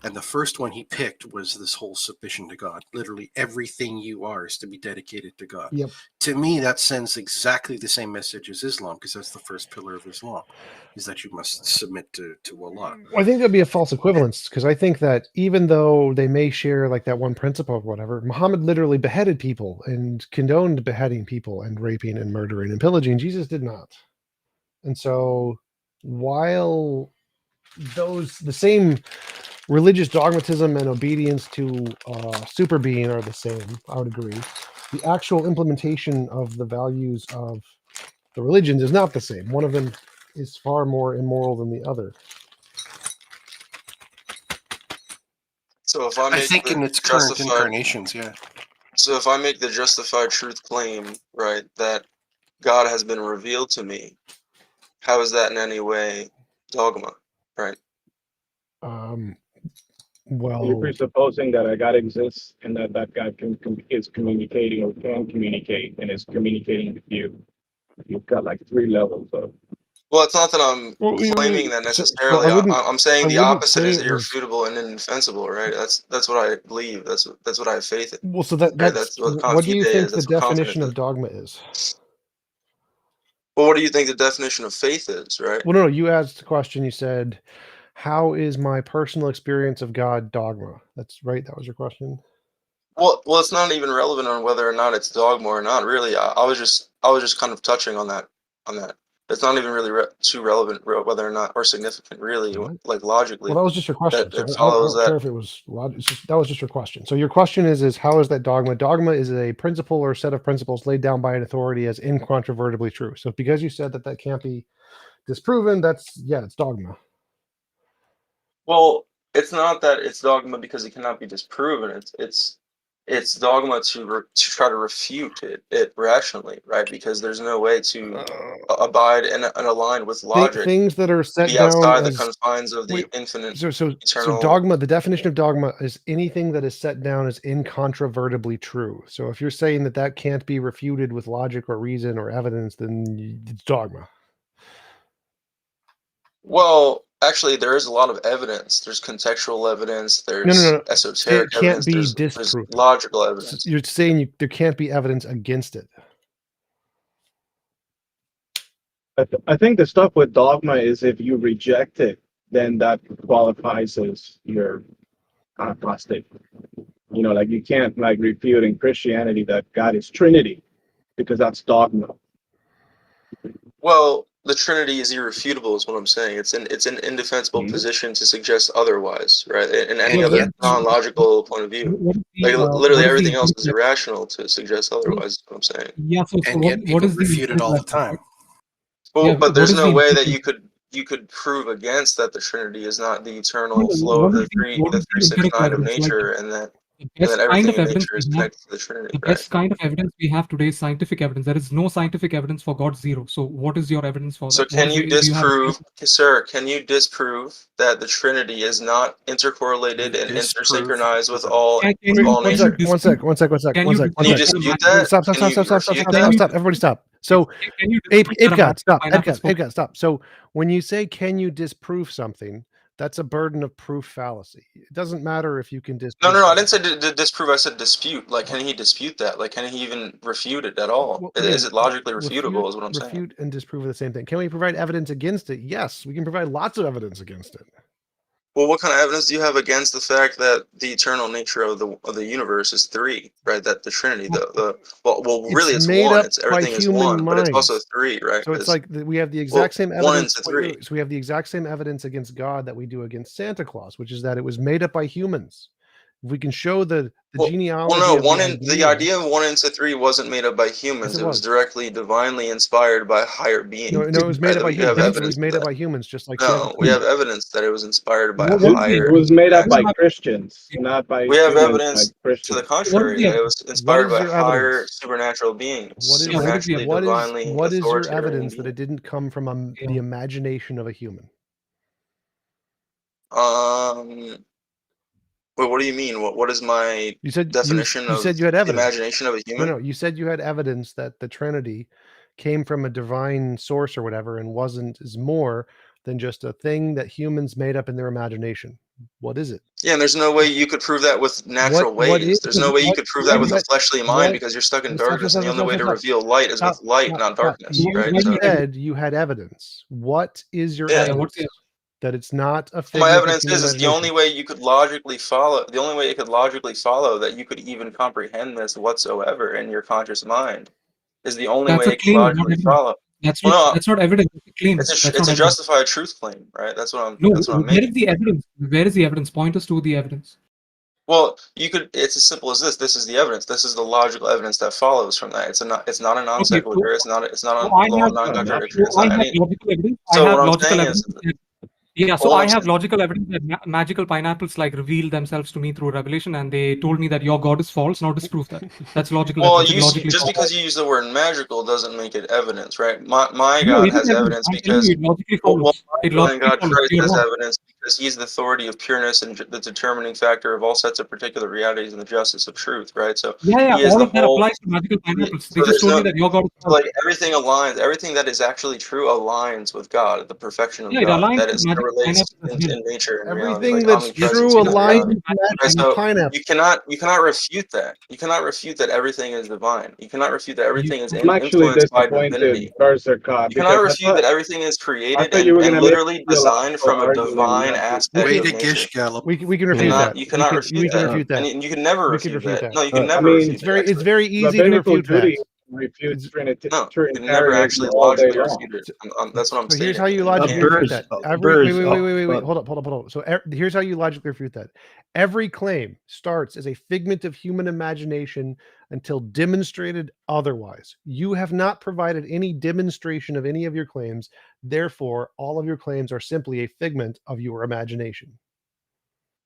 And the first one he picked was this whole submission to God. Literally everything you are is to be dedicated to God. Yep. To me, that sends exactly the same message as Islam, because that's the first pillar of Islam, is that you must submit to Allah. Well, I think that'd be a false equivalence, because I think that even though they may share like that one principle or whatever, Muhammad literally beheaded people and condoned beheading people and raping and murdering and pillaging. Jesus did not. And so while the same religious dogmatism and obedience to super being are the same, I would agree, the actual implementation of the values of the religions is not the same. One of them is far more immoral than the other. So if I think in its current incarnations, yeah. So if I make the justified truth claim, right, that God has been revealed to me, how is that in any way dogma, right? Well, you're presupposing that a God exists and that God is communicating or can communicate and is communicating with you. You've got like 3 levels of. Well, it's not that I'm claiming that necessarily. I'm saying the opposite is irrefutable and indefensible, right? That's what I believe. That's what I have faith in. Well, so that's what do you think the definition of dogma is? Well, what do you think the definition of faith is, right? Well, no, you asked the question. You said, "How is my personal experience of God dogma?" That's right. That was your question. Well, it's not even relevant on whether or not it's dogma or not. Really, I was just kind of touching on that. It's not even really too relevant whether or not, or significant, really, like logically. Well, that was just your question. That So I don't care if it was that was just your question. So your question is how is that dogma? Dogma is a principle or set of principles laid down by an authority as incontrovertibly true. So because you said that can't be disproven, it's dogma. Well, it's not that it's dogma because it cannot be disproven. It's dogma to try to refute it rationally, right? Because there's no way to abide and align with logic, Things that are set be down outside the as confines of the wait, infinite so eternal. dogma, the definition of dogma is anything that is set down as incontrovertibly true. So if you're saying that can't be refuted with logic or reason or evidence, then it's dogma. Well, actually, there is a lot of evidence. There's contextual evidence. There's No. esoteric It can't evidence. be There's disproved. logical evidence. You're saying there can't be evidence against it. I think the stuff with dogma is if you reject it, then that qualifies as your apostate. You know, like you can't like refute in Christianity that God is Trinity because that's dogma. Well, the Trinity is irrefutable, is what I'm saying. It's an indefensible position to suggest otherwise, right? In any And other yet- non-logical point of view. What is the, Like what literally is the everything else is empirical- irrational to suggest otherwise, is what I'm saying. Yeah, so And what, yet what people is the refute it all the empirical time. Well, Yeah, but what there's is no the way that empirical- you could prove against that the Trinity is not the No, eternal flow of what the is the 369 of empirical evidence? Like, nature, and that the best kind everything of in evidence nature is we have, connected to the Trinity, the right? best kind of evidence we have today is scientific evidence. There is no scientific evidence for God, zero. So what is your evidence for So that? can What is you the- do have- disprove, sir, can you disprove that the Trinity is not intercorrelated and Disprove. intersynchronized with all Can you- all can you nature? One sec. Can you Can you disprove dispute the that? Stop. Can you refute that? Stop. Everybody stop. So Can you Ape disprove that a God, stop. pineapple spoke? Ape God, stop. So when you say, can you disprove something, that's a burden of proof fallacy. It doesn't matter if you can disprove. No, I didn't say disprove. I said dispute. Like, can he dispute that? Like, can he even refute it at all? Well, Is again, it logically refutable? Is what I'm saying. Refute and disprove are the same thing. Can we provide evidence against it? Yes, we can provide lots of evidence against it. Well, what kind of evidence do you have against the fact that the eternal nature of the universe is three, right? That the Trinity, really it's made one. up It's by everything is human one, but it's also minds. three, right? So it's 'Cause- like we have the exact same one evidence. into three. So we have the exact same evidence against God that we do against Santa Claus, which is that it was made up by humans. If we can show the genealogy. Well, no, of the idea of 1 into 3 wasn't made up by humans. Yes, it it was was. directly, divinely inspired by higher beings. No, it was made up by You have humans. It evidence was of made that. up by humans, just like No, Santa we Claus. have evidence that it was inspired by a It higher. was made up by Christians, not by We have humans evidence like to Christians. the contrary that it was inspired by your higher evidence? supernatural beings, What is supernaturally, divinely, what is your authoritarian evidence that beings. it didn't come from the imagination of a human? Wait, what do you mean? What is my definition you of said you had the evidence. imagination of a human? No, you said you had evidence that the Trinity came from a divine source or whatever and is more than just a thing that humans made up in their imagination. What is it? Yeah, and there's no way you could prove that with natural ways. There's no way you could prove that with a fleshly mind because you're stuck in darkness, and the only way to reveal light is with light, not darkness, right? You said you had evidence. What is your evidence that it's not a figment My of evidence human is the imagination? only way you could logically follow. The only way it could logically follow that you could even comprehend this whatsoever in your conscious mind is the only That's way a it could claim, not logically evidence. follow. That's Well, not no, that's not evidence. It's a claim. it's That's a not evidence. justified truth claim, right? That's what I'm. No, That's what I'm where making. is the evidence? Where is the evidence? Point us to the evidence. Well, you could. It's as simple as this. This is the evidence. This is the logical evidence that follows from that. It's not a non sequitur. It's not a non-contradictory. It's not any. Logical evidence. So I have what I'm logical saying evidence. is, Yeah, so Well, I I'm have saying- logical evidence that magical pineapples like reveal themselves to me through revelation, and they told me that your God is false. Now disprove that. That's logical well, evidence. It logically just follows. because you use the word magical doesn't make it evidence, right? My No, God it is has evidence I'm telling because you, it logically well, follows. It my logically God follows. Christ You're has wrong. evidence because he's the authority of pureness and the determining factor of all sets of particular realities and the justice of truth, right? So Yeah, he is all the of that whole. applies to magical pineapples. They So just there's told no me that your God is so false. like everything aligns. Everything that is actually true aligns with God, the perfection of Yeah, it God. aligns That with is magical relates pineapples as well. in nature and reality, Everything like that's omnipresence true and aligns reality. with Right, magic so pineapple. you cannot refute that. You cannot refute that everything is divine. You cannot refute that everything is I'm actually influenced by disappointed, divinity. Berserker, You cannot because refute that everything is I created thought you were and gonna make literally designed from a argument divine that aspect Way of to nature. gish gallop. We can refute that. You cannot refute we can that. refute that. And you can never We can refute refute that. that. No, you can I never mean, refute that. It's very easy to rabbinical refute that. Judaism refutes No, you can never Trinitarianism actually all day logically long. refute it. That's what I'm So saying. here's how you You logically can't. refute that. Wait. Hold up. So here's how you logically refute that. Every claim starts as a figment of human imagination until demonstrated otherwise. You have not provided any demonstration of any of your claims. Therefore, all of your claims are simply a figment of your imagination.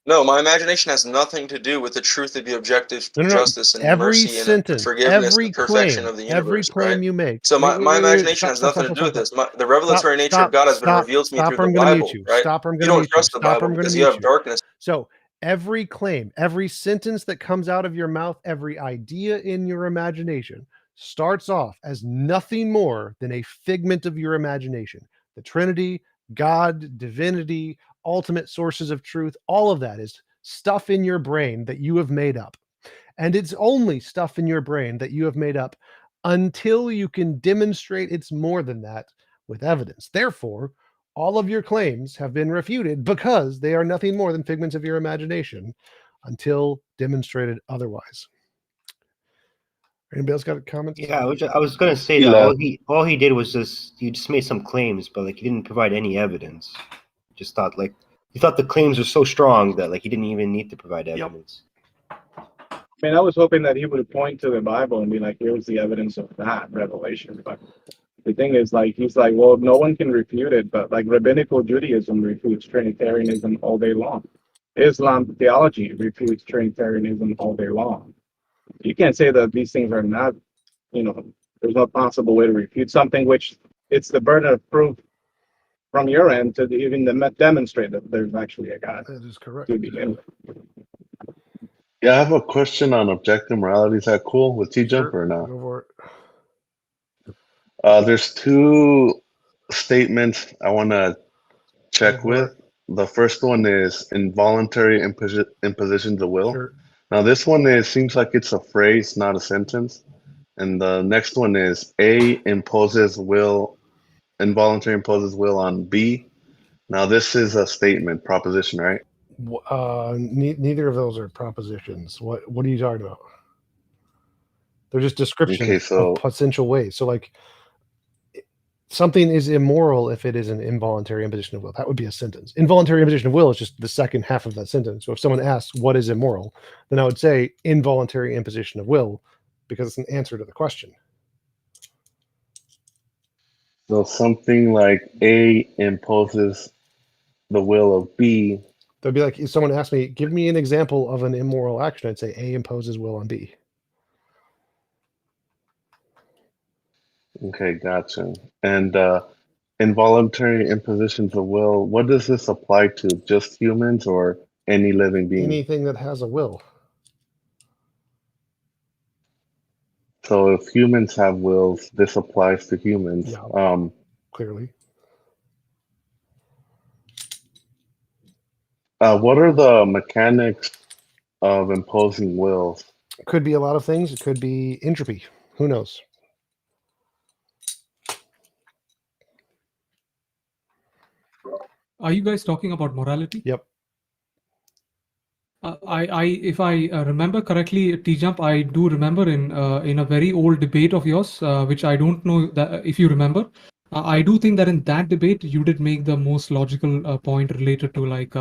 No, my imagination has nothing to do with the truth of the objective No. justice and Every mercy and sentence, forgiveness every and perfection claim, of the every universe, claim right? you make. So my imagination Stop, has stop, nothing stop, to do stop, with stop. this. The revelatory nature of God has been revealed to me through Or the I'm going to mute Bible, you. right? Stop, or I'm You going to don't mute you. trust the Stop, or Bible I'm going to because you mute have you. darkness. So every claim, every sentence that comes out of your mouth, every idea in your imagination starts off as nothing more than a figment of your imagination. The Trinity, God, divinity, ultimate sources of truth, all of that is stuff in your brain that you have made up. And it's only stuff in your brain that you have made up until you can demonstrate it's more than that with evidence. Therefore, all of your claims have been refuted because they are nothing more than figments of your imagination until demonstrated otherwise. Anybody else got comments? Yeah, I was gonna say He that left. all he did was he just made some claims, but like he didn't provide any evidence. Just thought like he thought the claims were so strong that like he didn't even need to provide evidence. I mean, I was hoping that he would point to the Bible and be like, here's the evidence of that revelation. But the thing is, like, he's like, well, no one can refute it, but like rabbinical Judaism refutes Trinitarianism all day long. Islam theology refutes Trinitarianism all day long. You can't say that these things are not, there's no possible way to refute something which it's the burden of proof from your end to even demonstrate that there's actually a God. That is correct. To begin with. Yeah, I have a question on objective morality. Is that cool with T-Jump or not? Go for it. There's two statements I want to check with. The first one is involuntary impositions of will. Sure. Now, this one seems like it's a phrase, not a sentence. And the next one is A involuntary imposes will on B. Now, this is a statement, proposition, right? Neither of those are propositions. What are you talking about? They're just descriptions Okay, so of potential ways. So like something is immoral if it is an involuntary imposition of will. That would be a sentence. Involuntary imposition of will is just the second half of that sentence. So if someone asks what is immoral, then I would say involuntary imposition of will because it's an answer to the question. So something like A imposes the will of B. That'd be like if someone asked me, give me an example of an immoral action, I'd say A imposes will on B. Okay, gotcha. And involuntary impositions of will, what does this apply to? Just humans or any living being? Anything that has a will. So if humans have wills, this applies to humans. Yeah, clearly. What are the mechanics of imposing wills? It could be a lot of things. It could be entropy. Who knows? Are you guys talking about morality? Yep. If I remember correctly, T-Jump, I do remember in a very old debate of yours, which I don't know that if you remember. I do think that in that debate, you did make the most logical point related to like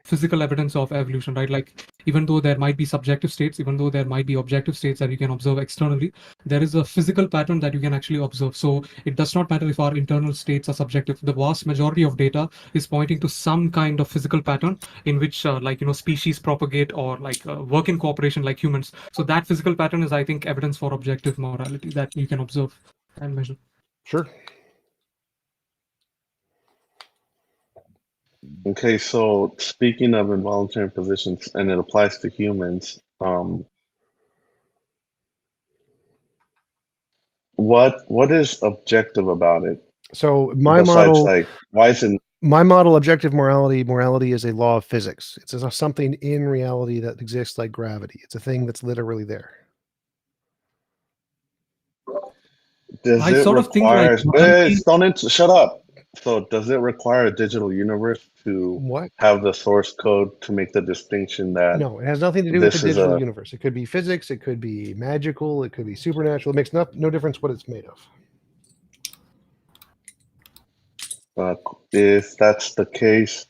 physical evidence of evolution, right? Like even though there might be subjective states, even though there might be objective states that you can observe externally, there is a physical pattern that you can actually observe. So it does not matter if our internal states are subjective. The vast majority of data is pointing to some kind of physical pattern in which species propagate or like work in cooperation like humans. So that physical pattern is, I think, evidence for objective morality that you can observe and measure. Sure. Okay, so speaking of involuntary impositions, and it applies to humans, what is objective about it? So my Besides, model, like, why isn't my model, objective morality is a law of physics. It's something in reality that exists like gravity. It's a thing that's literally there. does I it sort of think like require? morality- Shut up. So does it require a digital universe to have the source code to make the distinction that No, it has nothing to do with the this is digital a universe. It could be physics, it could be magical, it could be supernatural. It makes no difference what it's made of. if that's the case,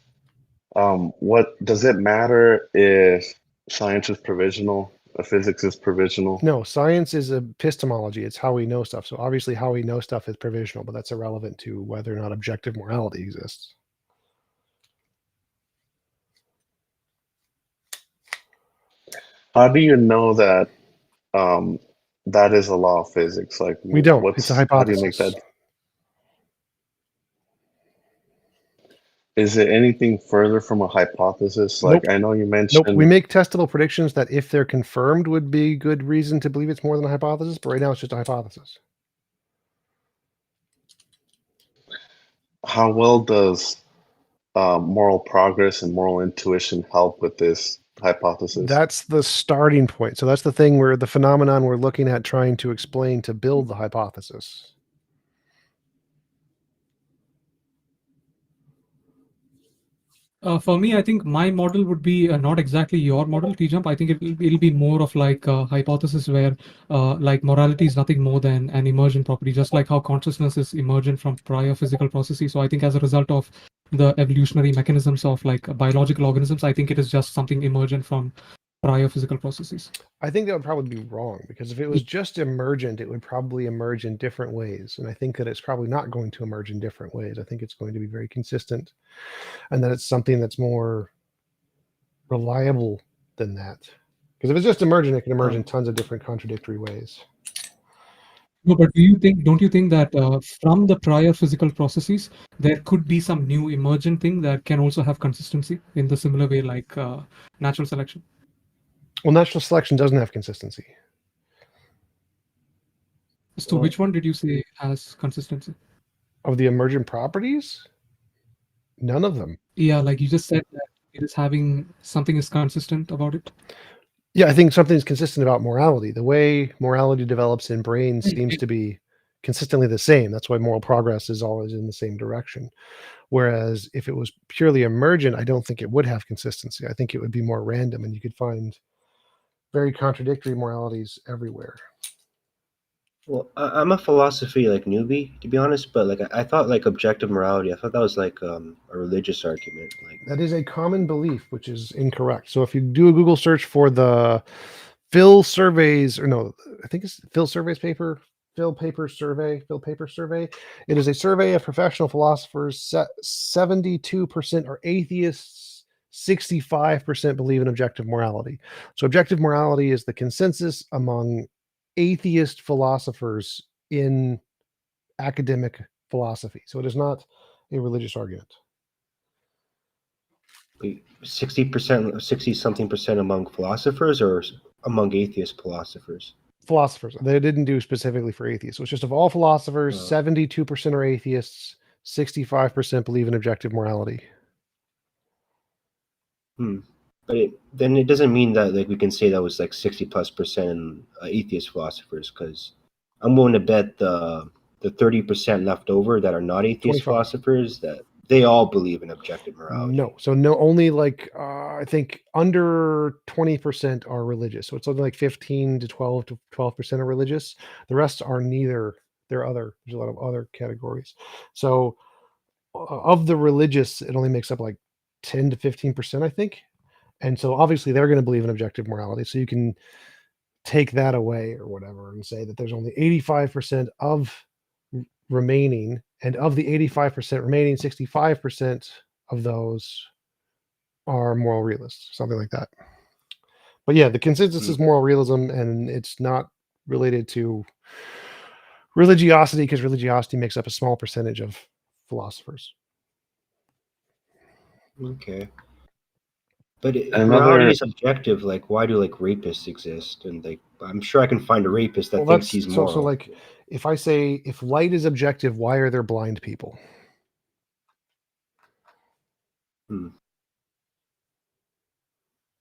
what does it matter if science is provisional, if physics is provisional? No, science is epistemology. It's how we know stuff. So obviously how we know stuff is provisional, but that's irrelevant to whether or not objective morality exists. How do you know that that is a law of physics? Like, We don't. It's a how do you make hypothesis. that? Is it anything further from a hypothesis? Like, Nope. I know you mentioned. Nope. We make testable predictions that, if they're confirmed, would be good reason to believe it's more than a hypothesis. But right now, it's just a hypothesis. How well does moral progress and moral intuition help with this hypothesis? That's the starting point. So that's the thing where the phenomenon we're looking at trying to explain to build the hypothesis. For me, I think my model would be not exactly your model, T-Jump. I think it'll be more of like a hypothesis where like morality is nothing more than an emergent property, just like how consciousness is emergent from prior physical processes. So I think as a result of the evolutionary mechanisms of like biological organisms, I think it is just something emergent from prior physical processes. I think that would probably be wrong, because if it was just emergent, it would probably emerge in different ways. And I think that it's probably not going to emerge in different ways. I think it's going to be very consistent, and that it's something that's more reliable than that. Because if it's just emergent, it can emerge in tons of different contradictory ways. No, but don't you think that from the prior physical processes, there could be some new emergent thing that can also have consistency in the similar way like natural selection? Well, natural selection doesn't have consistency. So which one did you say has consistency? Of the emergent properties? None of them. Yeah, like you just said that it is having something is consistent about it. Yeah, I think something's consistent about morality. The way morality develops in brains seems to be consistently the same. That's why moral progress is always in the same direction. Whereas if it was purely emergent, I don't think it would have consistency. I think it would be more random, and you could find very contradictory moralities everywhere. Well, I'm a philosophy like newbie, to be honest, but like I thought like objective morality, I thought that was like a religious argument. Like That is a common belief, which is incorrect. So if you do a Google search for the Phil surveys, or no, I think it's Phil surveys paper, Phil paper survey. It is a survey of professional philosophers. 72% are atheists, 65% believe in objective morality. So objective morality is the consensus among atheist philosophers in academic philosophy. So it is not a religious argument. 60%, 60-something% among philosophers, or among atheist philosophers? Philosophers. They didn't do specifically for atheists. So it's just of all philosophers, 72% are atheists, 65% believe in objective morality. But then it doesn't mean that like we can say that was like 60+% atheist philosophers, because I'm willing to bet the 30% left over that are not atheist 25. philosophers, that they all believe in objective morality. No. So no, only like I think under 20% are religious. So it's only like 15 to 12% are religious. The rest are neither. There are other. There's a lot of other categories. So of the religious, it only makes up like 10 to 15%, I think. And so obviously they're going to believe in objective morality. So you can take that away or whatever and say that there's only 85% of remaining, and of the 85% remaining, 65% of those are moral realists, something like that. But yeah, the consensus is moral realism, and it's not related to religiosity, because religiosity makes up a small percentage of philosophers. Okay. But morality is objective. Like, why do like rapists exist? And like, I'm sure I can find a rapist that thinks he's moral. So like, if I say if light is objective, why are there blind people? It's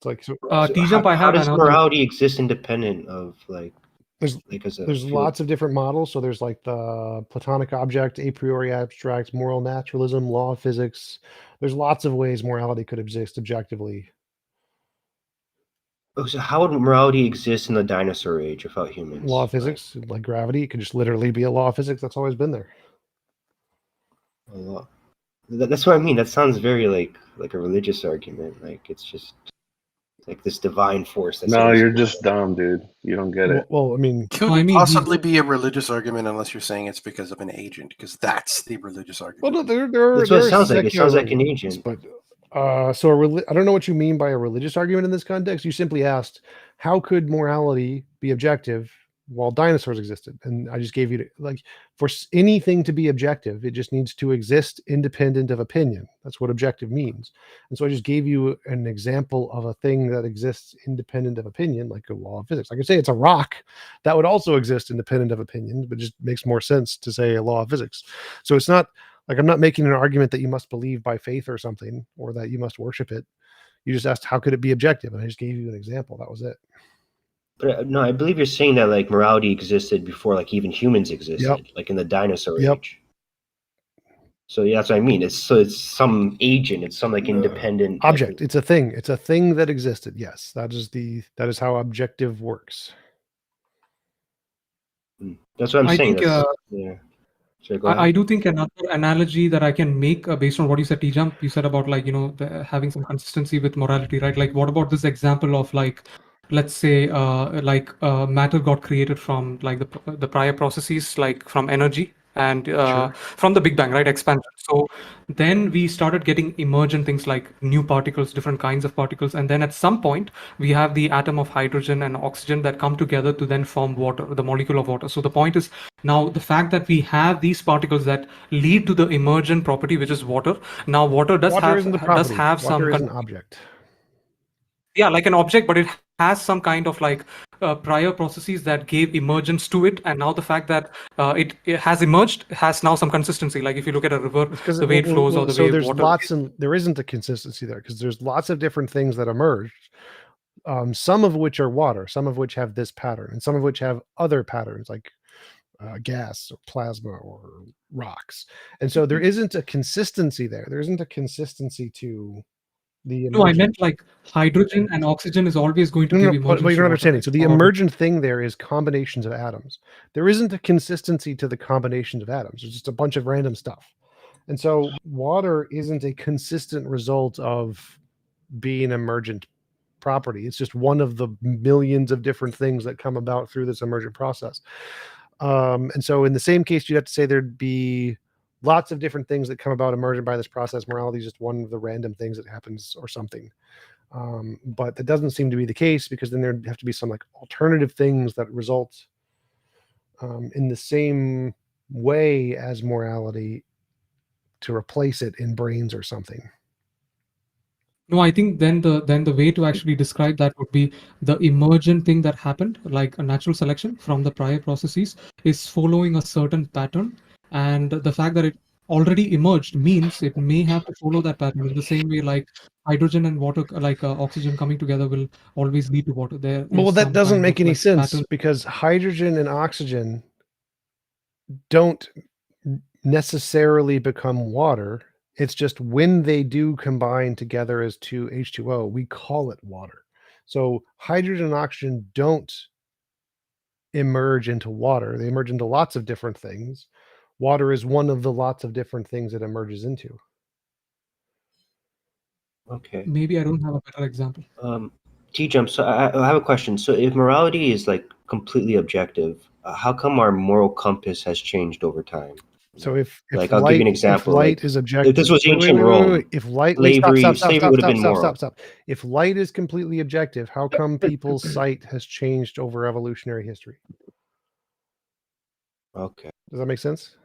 like how does morality exist independent of like? There's lots of different models. So there's like the Platonic object, a priori abstract, moral naturalism, law of physics. There's lots of ways morality could exist objectively. Oh, so how would morality exist in the dinosaur age without humans? Law of physics, like gravity, it could just literally be a law of physics that's always been there. That's what I mean. That sounds very like a religious argument. Like it's just like this divine force. No, you're just dumb, dude. You don't get it. Well, I mean, could it possibly be a religious argument unless you're saying it's because of an agent? Because that's the religious argument. Well, no, that's what it sounds like. It sounds like an agent. But So I don't know what you mean by a religious argument in this context. You simply asked, how could morality be objective while dinosaurs existed? And I just gave you, like, for anything to be objective, it just needs to exist independent of opinion. That's what objective means. And so I just gave you an example of a thing that exists independent of opinion, like a law of physics. I could say it's a rock that would also exist independent of opinion, but it just makes more sense to say a law of physics. So it's not like, I'm not making an argument that you must believe by faith or something, or that you must worship it. You just asked, how could it be objective? And I just gave you an example. That was it. But no, I believe you're saying that like morality existed before like even humans existed, like in the dinosaur age. So yeah, that's what I mean. It's some agent. It's some like independent object. It's a thing. It's a thing that existed. Yes, that is how objective works. That's what I'm saying. Think, yeah. I do think another analogy that I can make based on what you said, T-Jump, you said about like, having some consistency with morality, right? Like, what about this example of like, let's say, matter got created from like the prior processes, like from energy and from the Big Bang, right? Expansion. So then we started getting emergent things like new particles, different kinds of particles. And then at some point, we have the atom of hydrogen and oxygen that come together to then form water, the molecule of water. So the point is, now the fact that we have these particles that lead to the emergent property, which is water. Now water does have some water is an object. Yeah, like an object, but it has some kind of like prior processes that gave emergence to it, and now the fact that it has emerged has now some consistency. Like if you look at a river, the way it flows or the way there's water. There isn't a consistency there because there's lots of different things that emerged. Some of which are water, some of which have this pattern, and some of which have other patterns like gas or plasma or rocks. And so there isn't a consistency there. There isn't a consistency to the emergent. No, I meant like hydrogen and oxygen is always going to give emergence. But you're not understanding. Water. So the emergent thing there is combinations of atoms. There isn't a consistency to the combinations of atoms. It's just a bunch of random stuff. And so water isn't a consistent result of being emergent property. It's just one of the millions of different things that come about through this emergent process. And so in the same case, you'd have to say there'd be lots of different things that come about emergent by this process. Morality is just one of the random things that happens or something. But that doesn't seem to be the case, because then there'd have to be some like alternative things that result in the same way as morality to replace it in brains or something. No, I think then the way to actually describe that would be the emergent thing that happened, like a natural selection from the prior processes, is following a certain pattern. And the fact that it already emerged means it may have to follow that pattern in the same way like hydrogen and water, like oxygen coming together will always lead to water. Well, that doesn't make any sense, because hydrogen and oxygen don't necessarily become water. It's just when they do combine together as two H2O, we call it water. So hydrogen and oxygen don't emerge into water. They emerge into lots of different things. Water is one of the lots of different things it emerges into. Okay. Maybe I don't have a better example. T-Jump, so I have a question. So if morality is like completely objective, how come our moral compass has changed over time? So if like, I'll give you an example. If light like, is objective, if this was ancient Rome, if light, slavery would have been moral. Stop. If light is completely objective, how come people's sight has changed over evolutionary history? Okay. Does that make sense?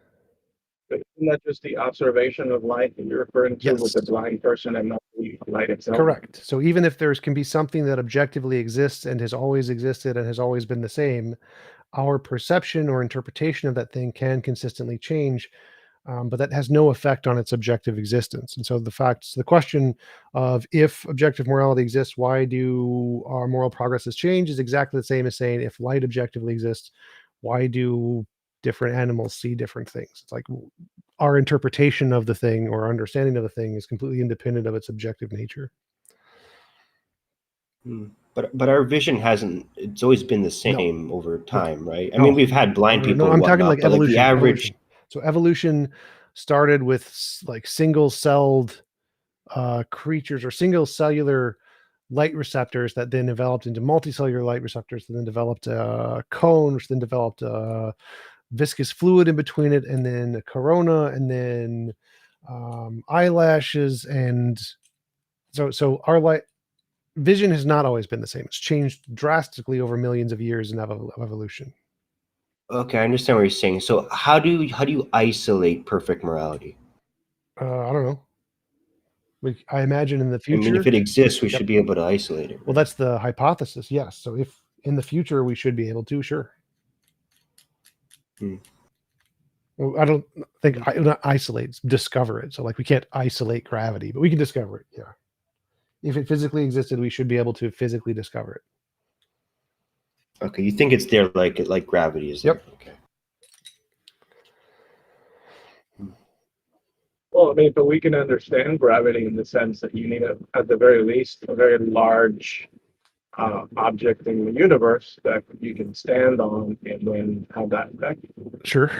Isn't that just the observation of light that you're referring to with the blind person and not the light itself? Correct. So even if there can be something that objectively exists and has always existed and has always been the same, our perception or interpretation of that thing can consistently change, but that has no effect on its objective existence. And so the question of if objective morality exists, why do our moral progresses change, is exactly the same as saying if light objectively exists, why do different animals see different things? It's like our interpretation of the thing or understanding of the thing is completely independent of its objective nature. But our vision it's always been the same over time, right? I mean, we've had blind people. No, I'm talking like evolution. Like the average. So evolution started with like single-celled creatures or single-cellular light receptors that then developed into multicellular light receptors, and then developed a cone, which then developed viscous fluid in between it, and then a corona, and then eyelashes, and So our vision has not always been the same. It's changed drastically over millions of years of evolution. Okay, I understand what you're saying. So how do you isolate perfect morality? I don't know. I imagine in the I future. mean, if it exists, we Yep. should be able to isolate it. Well, that's the hypothesis. Yes. So if in the future we should be able to, sure. Well, I don't think not isolate, discover it. So like we can't isolate gravity, but we can discover it. Yeah. If it physically existed, we should be able to physically discover it. Okay, you think it's there like gravity is there? Yep. Okay. Well, I mean, but we can understand gravity in the sense that you need, at the very least, a very large object in the universe that you can stand on and then have that effect. Sure.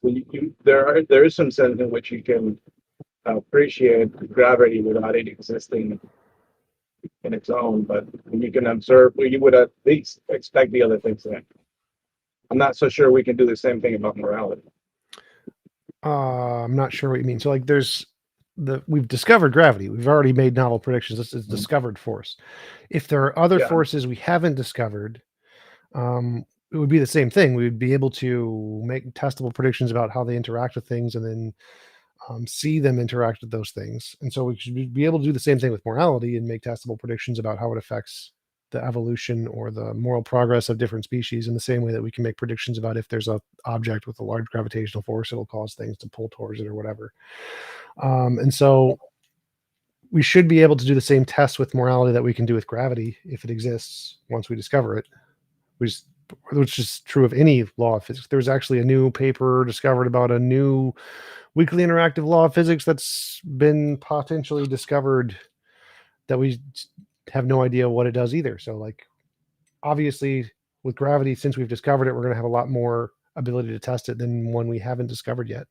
There is some sense in which you can appreciate gravity without it existing in its own, but you can observe, you would at least expect the other things to happen. I'm not so sure we can do the same thing about morality. I'm not sure what you mean. So like we've discovered gravity. We've already made novel predictions. This is discovered force. If there are other forces we haven't discovered, it would be the same thing. We would be able to make testable predictions about how they interact with things and then see them interact with those things. And so we should be able to do the same thing with morality and make testable predictions about how it affects the evolution or the moral progress of different species in the same way that we can make predictions about if there's an object with a large gravitational force, it'll cause things to pull towards it or whatever. And so we should be able to do the same tests with morality that we can do with gravity if it exists once we discover it, which is true of any law of physics. There's actually a new paper discovered about a new weakly interactive law of physics that's been potentially discovered that we have no idea what it does either. So like, obviously with gravity, since we've discovered it, we're going to have a lot more ability to test it than one we haven't discovered yet.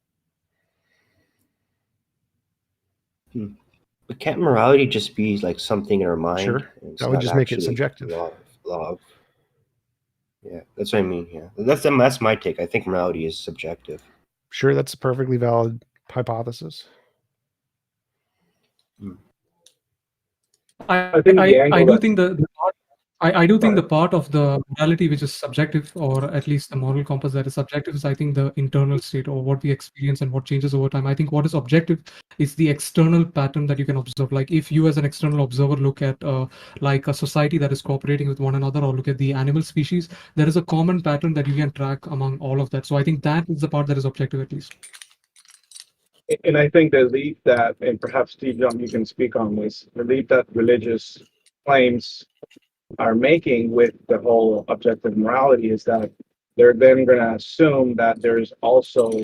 But can't morality just be like something in our mind? Sure. That would just make it subjective. Law of, yeah, that's what I mean. Yeah, that's my take. I think morality is subjective. Sure, that's a perfectly valid hypothesis. I do think the part of the morality which is subjective, or at least the moral compass that is subjective, is I think the internal state or what we experience and what changes over time. I think what is objective is the external pattern that you can observe. Like if you as an external observer look at like a society that is cooperating with one another, or look at the animal species, there is a common pattern that you can track among all of that. So I think that is the part that is objective, at least. And I think the leap that, and perhaps Steve Young, you can speak on this, the leap that religious claims are making with the whole objective morality is that they're then going to assume that there's also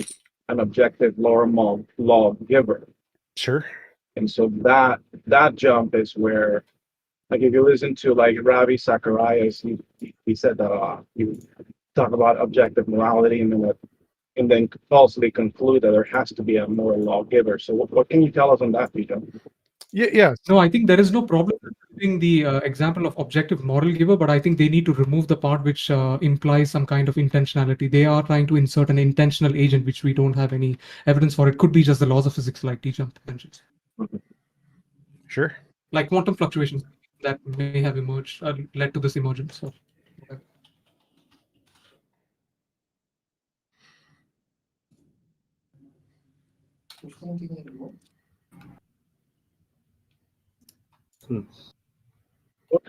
an objective lawgiver. Sure. And so that jump is where, like, if you listen to like Ravi Zacharias, he said that you talk about objective morality and then falsely conclude that there has to be a moral lawgiver. So what can you tell us on that, Peter? Yeah. No, I think there is no problem giving the example of objective moral giver, but I think they need to remove the part which implies some kind of intentionality. They are trying to insert an intentional agent, which we don't have any evidence for. It could be just the laws of physics, like T-Jump mentions. Sure. Like quantum fluctuations that may have emerged, led to this emergence. So.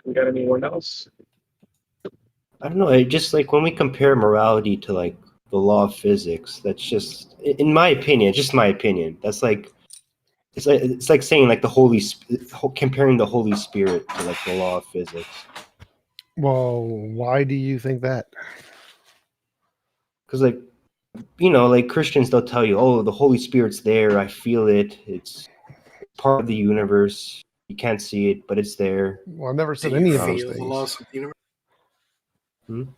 We got anyone else? I don't know. It just like when we compare morality to like the law of physics, that's just, in my opinion, it's just my opinion. That's like, it's like saying like comparing the Holy Spirit to like the law of physics. Well, why do you think that? Because like, you know, like Christians, they'll tell you, oh, the Holy Spirit's there. I feel it. It's part of the universe. You can't see it, but it's there. Well, I've never said any of those things. The laws of the universe?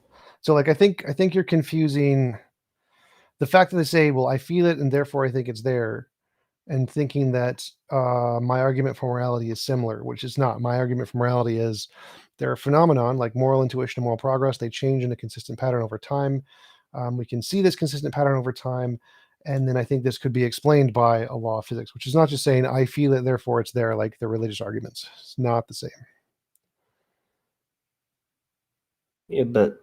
So like I think you're confusing the fact that they say, well, I feel it and therefore I think it's there, and thinking that my argument for morality is similar, which is not. My argument for morality is there are phenomenon like moral intuition and moral progress. They change in a consistent pattern over time. We can see this consistent pattern over time, And then I think this could be explained by a law of physics, which is not just saying I feel it, therefore it's there, like the religious arguments. It's not the same. Yeah, but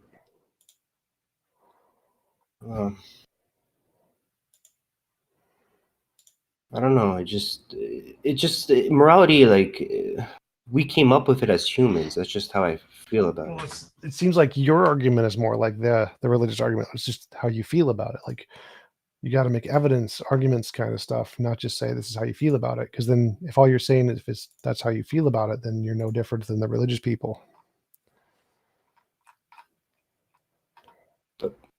I don't know. Morality, like we came up with it as humans. That's just how I feel about it. It seems like your argument is more like the religious argument. It's just how you feel about it. Like you got to make evidence, arguments kind of stuff, not just say this is how you feel about it. Because then if all you're saying is that's how you feel about it, then you're no different than the religious people.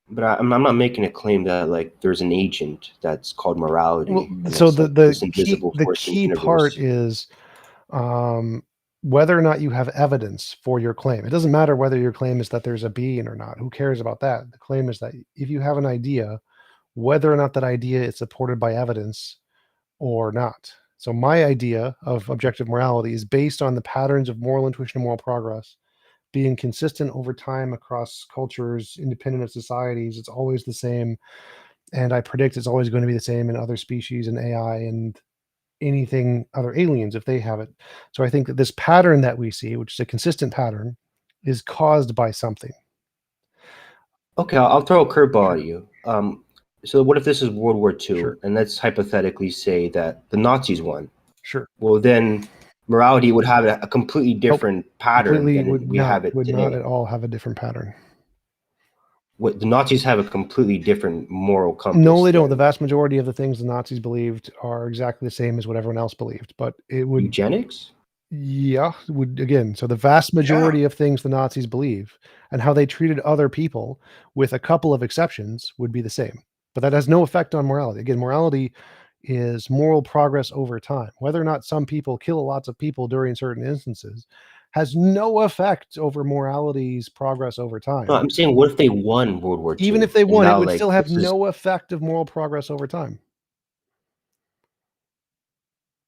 But I'm not making a claim that like there's an agent that's called morality. Well, and so it's, the like, this the invisible key, the force in the key universe. part is whether or not you have evidence for your claim. It doesn't matter whether your claim is that there's a being or not. Who cares about that? The claim is that if you have an idea, whether or not that idea is supported by evidence or not. So my idea of objective morality is based on the patterns of moral intuition and moral progress being consistent over time across cultures, independent of societies. It's always the same. And I predict it's always going to be the same in other species and AI and anything, other aliens, if they have it. So I think that this pattern that we see, which is a consistent pattern, is caused by something. Okay, I'll throw a curveball at you. So what if this is World War II, Sure. and let's hypothetically say that the Nazis won? Sure. Well, then morality would have a completely different pattern Completely than we have it would today. not at all have a different pattern. What, the Nazis have a completely different moral compass. No, they don't. The vast majority of the things the Nazis believed are exactly the same as what everyone else believed. But it would eugenics? Yeah, would again. So the vast majority of things the Nazis believe and how they treated other people, with a couple of exceptions, would be the same. But that has no effect on morality. Again, morality is moral progress over time. Whether or not some people kill lots of people during certain instances has no effect over morality's progress over time. No, I'm saying, what if they won World War II? Even if they won, it now, would like, still have this is- no effect of moral progress over time.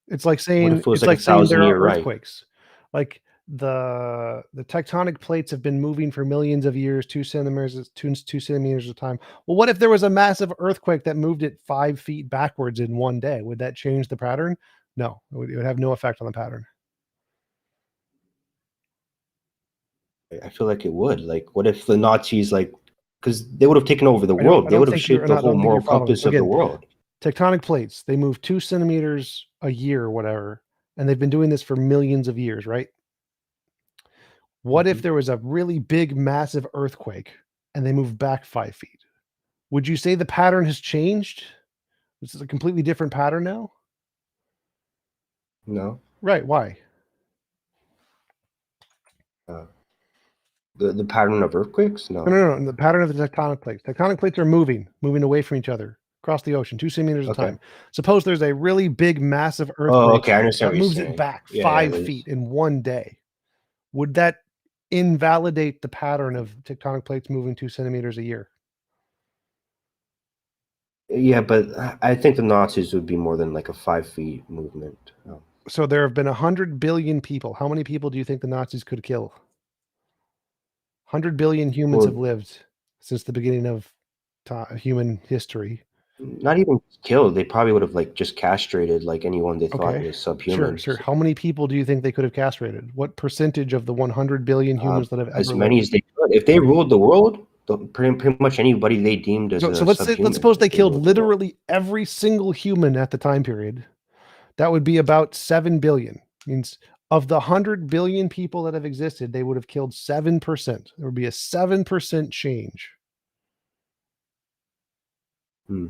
It's like saying, What if it was it's like like saying there 1,000-year are right? earthquakes. Like the tectonic plates have been moving for millions of years, 2 centimeters at a time. Well, what if there was a massive earthquake that moved it 5 feet backwards in one day? Would that change the pattern? No, it would have no effect on the pattern. I feel like it would. Like, what if the Nazis, like, because they would have taken over the world, they would have shaped the whole moral compass of the world. Tectonic plates, they move 2 centimeters a year or whatever, and they've been doing this for millions of years, right? What if there was a really big, massive earthquake and they moved back 5 feet? Would you say the pattern has changed? This is a completely different pattern now? No. Right. Why? The pattern of earthquakes? No. No. The pattern of the tectonic plates. Tectonic plates are moving away from each other across the ocean, 2 centimeters at a time. Suppose there's a really big, massive earthquake okay, I understand that what you're moves saying. it back 5 feet in one day. Would that invalidate the pattern of tectonic plates moving 2 centimeters a year? Yeah, but I think the Nazis would be more than like a 5 feet movement. Oh. So there have been 100 billion people. How many people do you think the Nazis could kill? 100 billion humans have lived since the beginning of human history. Not even killed. They probably would have like just castrated like anyone they thought was subhuman. Sure. How many people do you think they could have castrated? What percentage of the 100 billion humans that have as ever many lived? as they could? If they ruled the world, pretty much anybody they deemed as So let's suppose they killed literally every single human at the time period. That would be about 7 billion. Means of the 100 billion people that have existed, they would have killed 7%. There would be a 7% change. Yeah,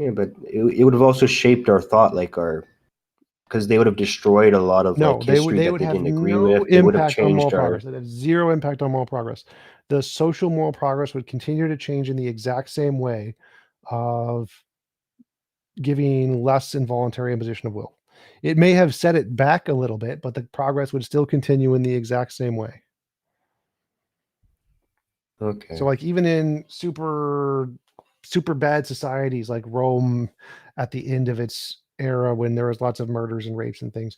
but it would have also shaped our thought, like because they would have destroyed a lot of history that they didn't agree with. They would have changed progress. They'd have zero impact on moral progress. The social moral progress would continue to change in the exact same way of giving less involuntary imposition of will. It may have set it back a little bit, but the progress would still continue in the exact same way. Okay. So like even in super bad societies like Rome at the end of its era, when there was lots of murders and rapes and things,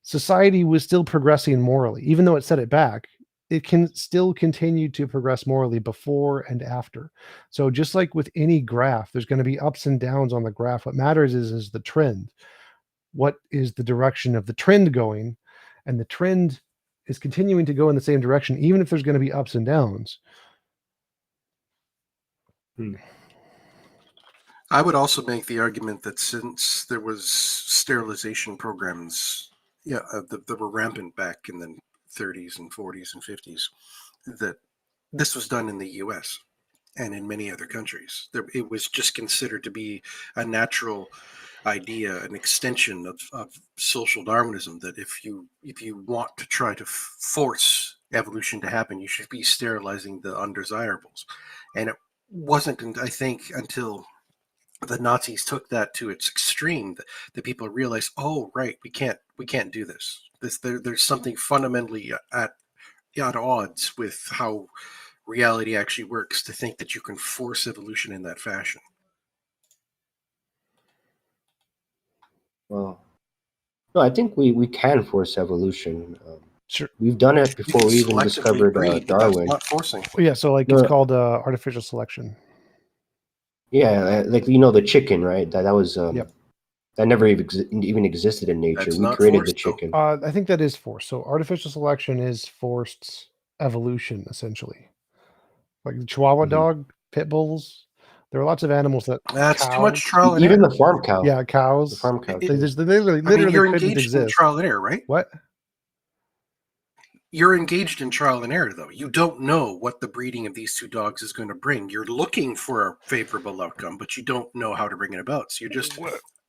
society was still progressing morally. Even though it set it back, it can still continue to progress morally before and after. So just like with any graph, there's going to be ups and downs on the graph. What matters is the trend. What is the direction of the trend going? And the trend is continuing to go in the same direction, even if there's going to be ups and downs. I would also make the argument that since there was sterilization programs, that were rampant back in the 30s and 40s and 50s, that this was done in the U.S. and in many other countries. It was just considered to be a natural idea, an extension of social Darwinism, that if you want to try to force evolution to happen, you should be sterilizing the undesirables. And it wasn't, I think, until the Nazis took that to its extreme that people realized, oh, right, we can't do this. There's something fundamentally at odds with how reality actually works to think that you can force evolution in that fashion. Well, no, I think we can force evolution. Sure, we've done it before we even discovered Darwin. Not forcing. Yeah, so like it's called artificial selection. Yeah, like the chicken, right? That was Yep. That never even existed in nature. That's We not created forced, the chicken. I think that is forced. So artificial selection is forced evolution, essentially. Like the Chihuahua dog, pit bulls. There are lots of animals that That's too much trial and Even error. the farm cow. Yeah, cows. The farm cow. They literally you're couldn't engaged in exist. trial and error, right? What? You're engaged in trial and error, though. You don't know what the breeding of these two dogs is going to bring. You're looking for a favorable outcome, but you don't know how to bring it about. So you're just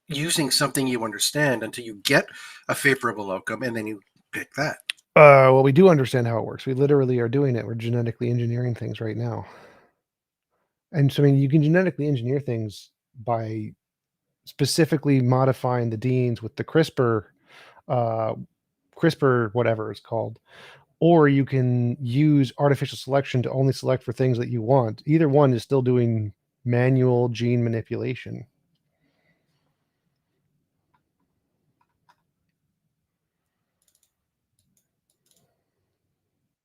using something you understand until you get a favorable outcome, and then you pick that. Well, we do understand how it works. We literally are doing it. We're genetically engineering things right now. And so, I mean, you can genetically engineer things by specifically modifying the genes with the CRISPR, whatever it's called, or you can use artificial selection to only select for things that you want. Either one is still doing manual gene manipulation.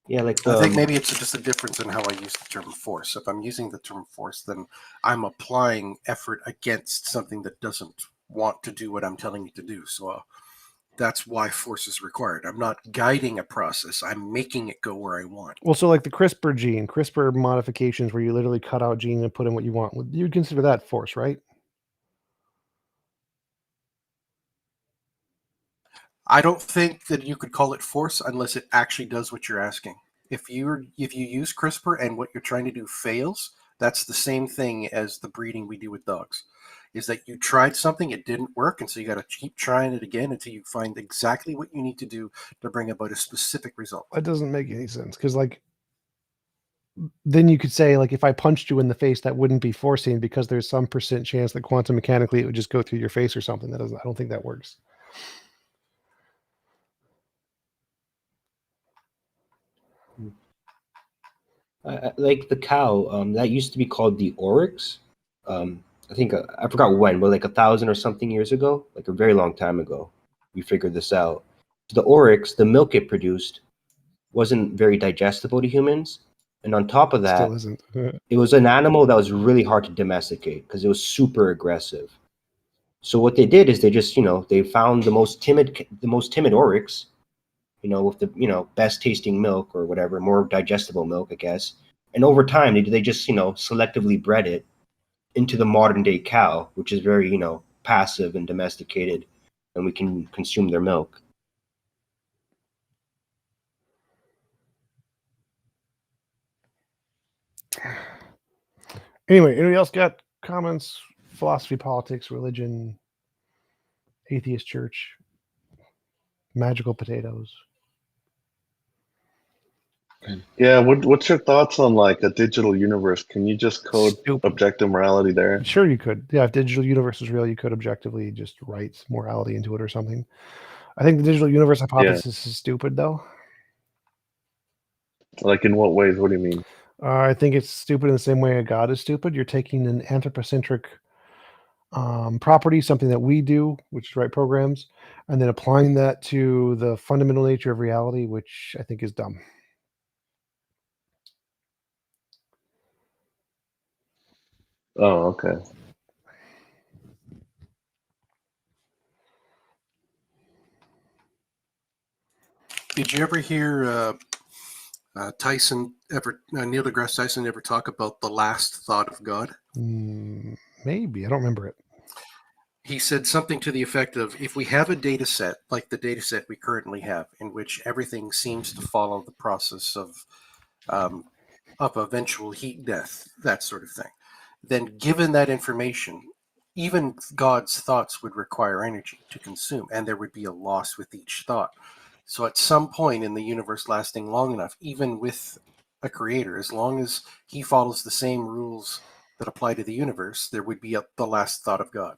Yeah, like I think maybe it's just a difference in how I use the term force. If I'm using the term force, then I'm applying effort against something that doesn't want to do what I'm telling it to do. So that's why force is required. I'm not guiding a process. I'm making it go where I want. Well, so like the CRISPR gene, CRISPR modifications where you literally cut out gene and put in what you want. You would consider that force, right? I don't think that you could call it force unless it actually does what you're asking. If you use CRISPR and what you're trying to do fails, that's the same thing as the breeding we do with dogs. Is that you tried something, it didn't work, and so you got to keep trying it again until you find exactly what you need to do to bring about a specific result. That doesn't make any sense because, like, then you could say, like, if I punched you in the face, that wouldn't be forcing because there's some % chance that quantum mechanically it would just go through your face or something. That doesn't. I don't think that works. like the cow, that used to be called the oryx. I think I forgot when, but like 1,000 or something years ago, like a very long time ago, we figured this out. So the oryx, the milk it produced, wasn't very digestible to humans, and on top of that, Still isn't. it was an animal that was really hard to domesticate because it was super aggressive. So what they did is they just, they found the most timid oryx, with the, best tasting milk or whatever, more digestible milk, I guess. And over time, they just, selectively bred it into the modern day cow, which is very, passive and domesticated, and we can consume their milk. Anyway, anybody else got comments? Philosophy, politics, religion, atheist church, magical potatoes. Yeah, what's your thoughts on like a digital universe? Can you just code objective morality there? Sure, you could. Yeah, if digital universe is real, you could objectively just write morality into it or something. I think the digital universe hypothesis is stupid, though. Like in what ways? What do you mean? I think it's stupid in the same way a God is stupid. You're taking an anthropocentric property, something that we do, which is write programs, and then applying that to the fundamental nature of reality, which I think is dumb. Oh, okay. Did you ever hear Neil deGrasse Tyson ever talk about the last thought of God? Maybe. I don't remember it. He said something to the effect of, if we have a data set, like the data set we currently have, in which everything seems to follow the process of eventual heat death, that sort of thing, then given that information, even God's thoughts would require energy to consume, and there would be a loss with each thought. So at some point in the universe lasting long enough, even with a creator, as long as he follows the same rules that apply to the universe, there would be the last thought of God.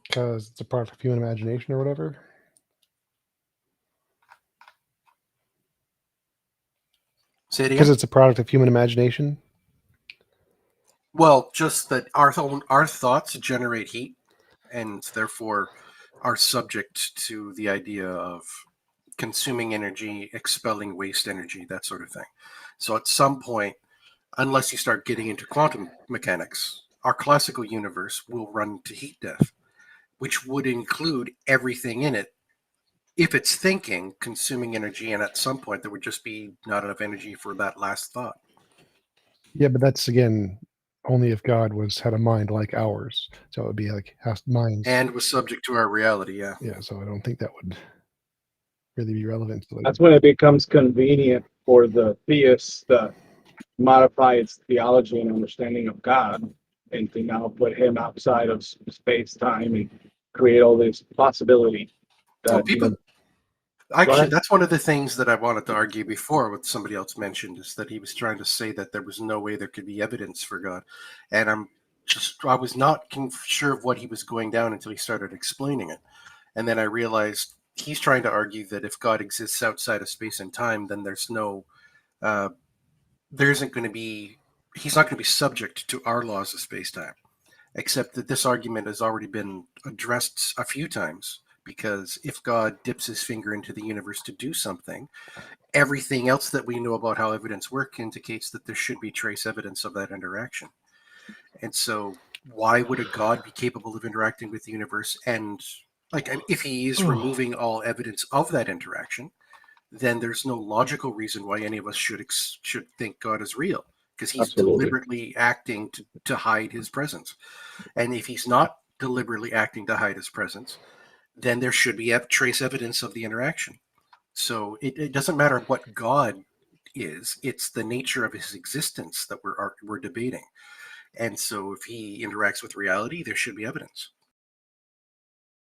Because it's a product of human imagination or whatever. Say it again? Because it's a product of human imagination. Well, just that our thoughts generate heat, and therefore are subject to the idea of consuming energy, expelling waste energy, that sort of thing. So at some point, unless you start getting into quantum mechanics, our classical universe will run to heat death, which would include everything in it. If it's thinking, consuming energy, and at some point there would just be not enough energy for that last thought. Yeah, but that's again only if God had a mind like ours. So it would be like has minds. And was subject to our reality, yeah. Yeah, so I don't think that would really be relevant to That's when it becomes convenient for the theists to modify its theology and understanding of God and to now put him outside of space time and create all this possibility. Actually, that's one of the things that I wanted to argue before, what somebody else mentioned, is that he was trying to say that there was no way there could be evidence for God. And I was not sure of what he was going down until he started explaining it. And then I realized he's trying to argue that if God exists outside of space and time, then he's not going to be subject to our laws of space-time, except that this argument has already been addressed a few times. Because if God dips his finger into the universe to do something, everything else that we know about how evidence works indicates that there should be trace evidence of that interaction. And so why would a God be capable of interacting with the universe? And if he is removing all evidence of that interaction, then there's no logical reason why any of us should think God is real, because he's deliberately acting to hide his presence. And if he's not deliberately acting to hide his presence, then there should be trace evidence of the interaction. So it doesn't matter what God is; it's the nature of his existence that we're debating. And so, if he interacts with reality, there should be evidence.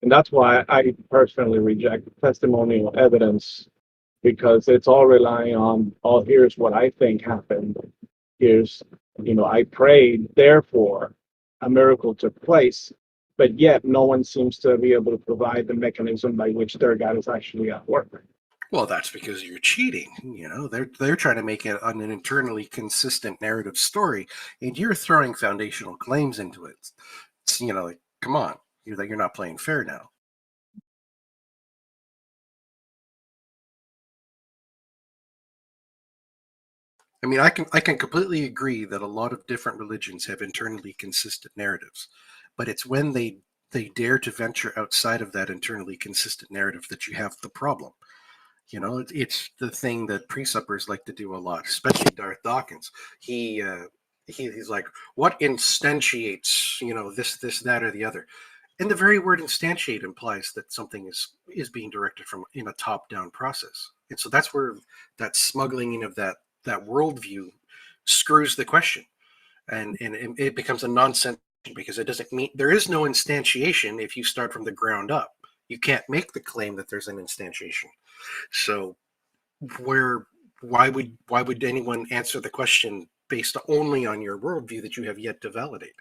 And that's why I personally reject testimonial evidence, because it's all relying on, oh, here's what I think happened. Here's, I prayed, therefore a miracle took place. But yet no one seems to be able to provide the mechanism by which their God is actually at work. Well, that's because you're cheating. They're trying to make it an internally consistent narrative story, and you're throwing foundational claims into it. It's, come on, you're not playing fair now. I mean, I can completely agree that a lot of different religions have internally consistent narratives, but it's when they dare to venture outside of that internally consistent narrative that you have the problem. It's the thing that presuppers like to do a lot, especially Darth Dawkins. He's like, what instantiates, this, that, or the other. And the very word instantiate implies that something is being directed from in a top-down process. And so that's where that smuggling in of that worldview screws the question. And it becomes a nonsense, because it doesn't mean there is no instantiation if you start from the ground up. You can't make the claim that there's an instantiation. So why would anyone answer the question based only on your worldview that you have yet to validate?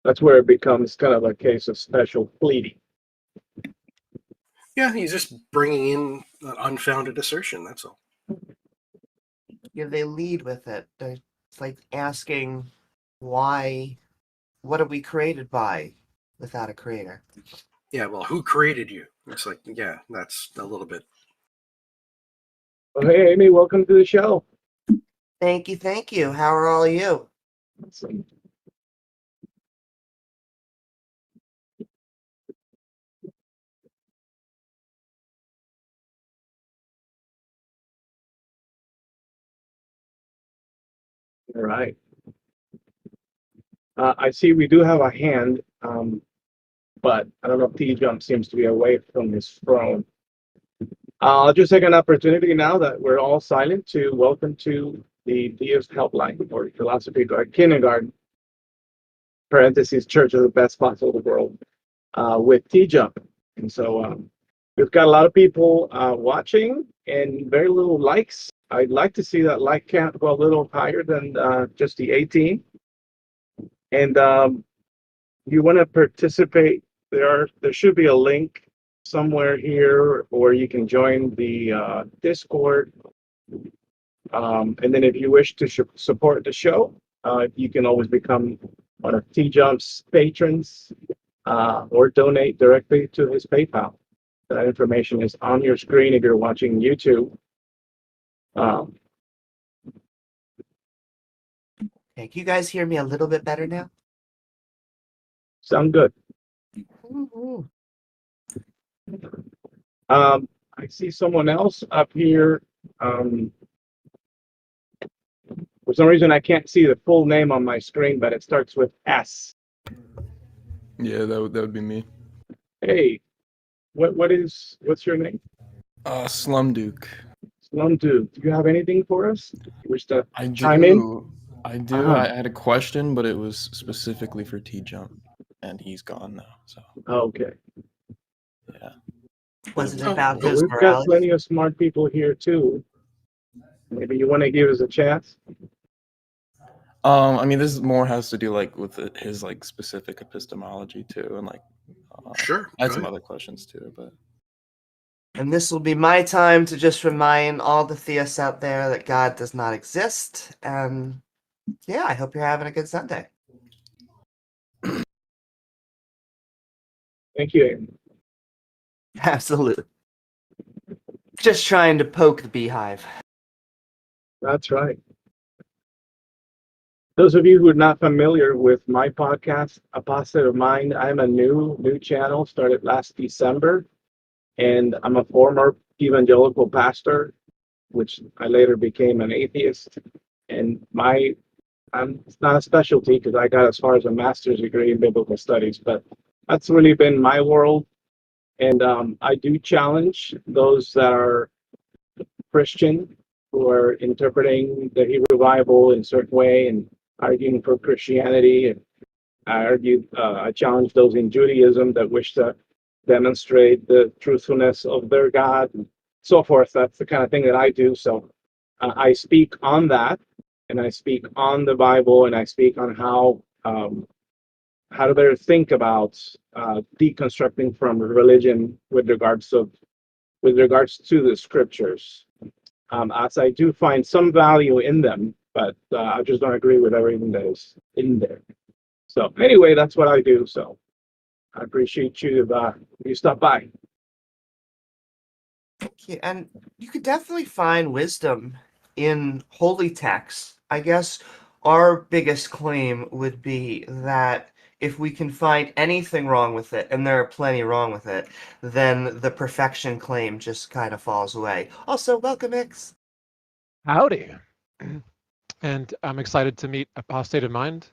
That's where it becomes kind of a case of special pleading. Yeah, he's just bringing in an unfounded assertion, that's all. Yeah, they lead with it. It's like asking why, what are we created by without a creator? Yeah, well, who created you? It's like, yeah, that's a little bit Well, hey, Amy, welcome to the show. Thank you, thank you. How are all of you? Awesome. All right. I see we do have a hand, but I don't know if T-Jump seems to be away from his throne. I'll just take an opportunity now that we're all silent to welcome to the Theist Helpline, or Philosophy Kindergarten, parentheses, Church of the Best Spots of the World, with T-Jump. And so we've got a lot of people watching and very little likes. I'd like to see that like count go a little higher than just the 18. And you want to participate, there should be a link somewhere here, or you can join the Discord. And then if you wish to support the show, you can always become one of T-Jump's patrons or donate directly to his PayPal. That information is on your screen if you're watching YouTube. Okay, can you guys hear me a little bit better now? Sound good. Mhm. I see someone else up here. For some reason, I can't see the full name on my screen, but it starts with S. Yeah, that would be me. Hey, what's your name? Slum Duke. Slum Duke. Do you have anything for us? You wish to I chime in? do. I do. Uh-huh. I had a question, but it was specifically for T-Jump, and he's gone now. So. Okay. Yeah. Was it about Well, his we've got morality? plenty of smart people here too. Maybe you want to give us a chance. I mean, this more has to do like with his like specific epistemology too, and like. Sure. I had go some ahead. other questions too, but. And this will be my time to just remind all the theists out there that God does not exist. And yeah, I hope you're having a good Sunday. Thank you, Amy. Absolutely. Just trying to poke the beehive. That's right. Those of you who are not familiar with my podcast, Apostate of Mind, I'm a new channel, started last December, and I'm a former evangelical pastor, which I later became an atheist. And it's not a specialty because I got as far as a master's degree in biblical studies, but that's really been my world. And I do challenge those that are Christian who are interpreting the Hebrew Bible in a certain way and arguing for Christianity. And I challenge those in Judaism that wish to demonstrate the truthfulness of their God and so forth. That's the kind of thing that I do. So I speak on that, and I speak on the Bible, and I speak on how to better think about deconstructing from religion with regards to the scriptures. As I do find some value in them, but I just don't agree with everything that is in there. So anyway, that's what I do. So I appreciate you stop by. Thank you. And you could definitely find wisdom in holy texts. I guess our biggest claim would be that if we can find anything wrong with it, and there are plenty wrong with it, then the perfection claim just kind of falls away. Also, welcome, X. Howdy. And I'm excited to meet Apostate of Mind.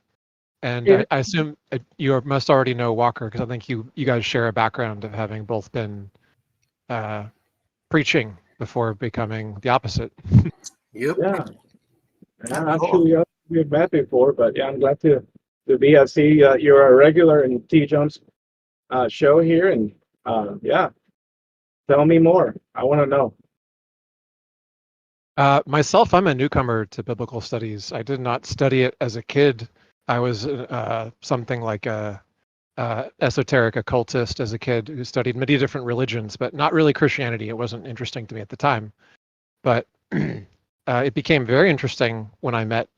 And Yeah. I assume you must already know Walker, because I think you guys share a background of having both been preaching before becoming the opposite. Yep. Yeah. Actually, we've met before, but yeah, I'm glad to be. I see you're a regular in T-Jump's show here, and yeah, tell me more. I want to know. Myself, I'm a newcomer to biblical studies. I did not study it as a kid. I was something like a esoteric occultist as a kid who studied many different religions, but not really Christianity. It wasn't interesting to me at the time. But it became very interesting when I met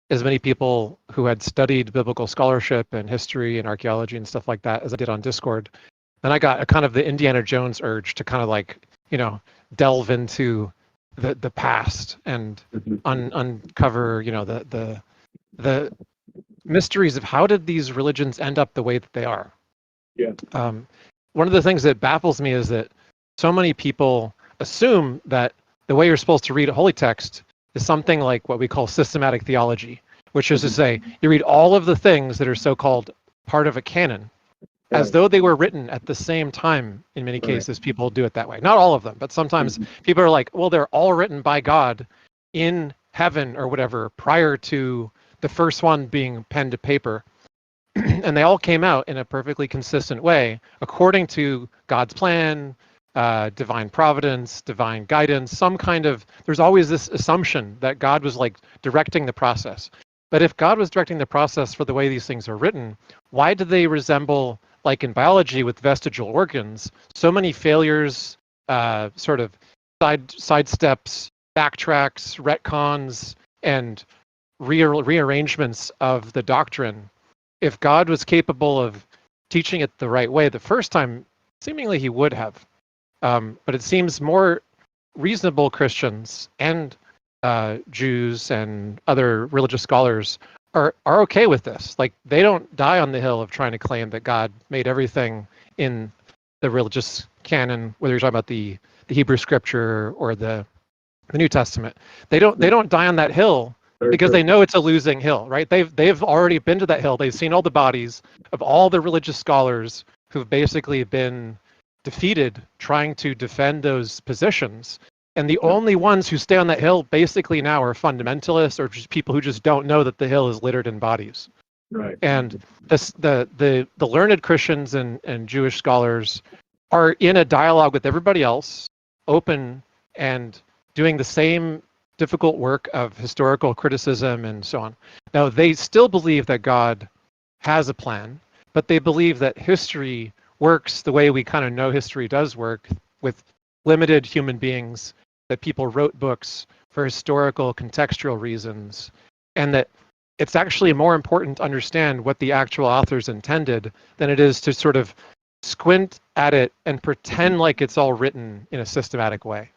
as many people who had studied biblical scholarship and history and archaeology and stuff like that as I did on Discord. Then I got a kind of the Indiana Jones urge to kind of like, delve into the past and uncover, you know, the mysteries of how did these religions end up the way that they are. Yeah. One of the things that baffles me is that so many people assume that the way you're supposed to read a holy text is something like what we call systematic theology, which is to say you read all of the things that are so-called part of a canon as though they were written at the same time. In many cases, people do it that way. Not all of them, but sometimes people are like, well, they're all written by God in heaven or whatever prior to the first one being pen to paper. And they all came out in a perfectly consistent way, according to God's plan, divine providence, divine guidance, some kind of, there's always this assumption that God was like directing the process. But if God was directing the process for the way these things are written, why do they resemble, like in biology with vestigial organs, so many failures, sort of sidesteps, backtracks, retcons, and rearrangements of the doctrine? If God was capable of teaching it the right way the first time, seemingly he would have. But it seems more reasonable Christians and Jews and other religious scholars are okay with this. Like, they don't die on the hill of trying to claim that God made everything in the religious canon, whether you're talking about the Hebrew scripture or the New Testament. They don't die on that hill because they know it's a losing hill, right? They've already been to that hill. They've seen all the bodies of all the religious scholars who've basically been defeated trying to defend those positions. And the only ones who stay on that hill basically now are fundamentalists or just people who just don't know that the hill is littered in bodies. Right. And the learned Christians and Jewish scholars are in a dialogue with everybody else, open and doing the same difficult work of historical criticism and so on. Now, they still believe that God has a plan, but they believe that history works the way we kind of know history does work, with limited human beings, that people wrote books for historical contextual reasons, and that it's actually more important to understand what the actual authors intended than it is to sort of squint at it and pretend like it's all written in a systematic way.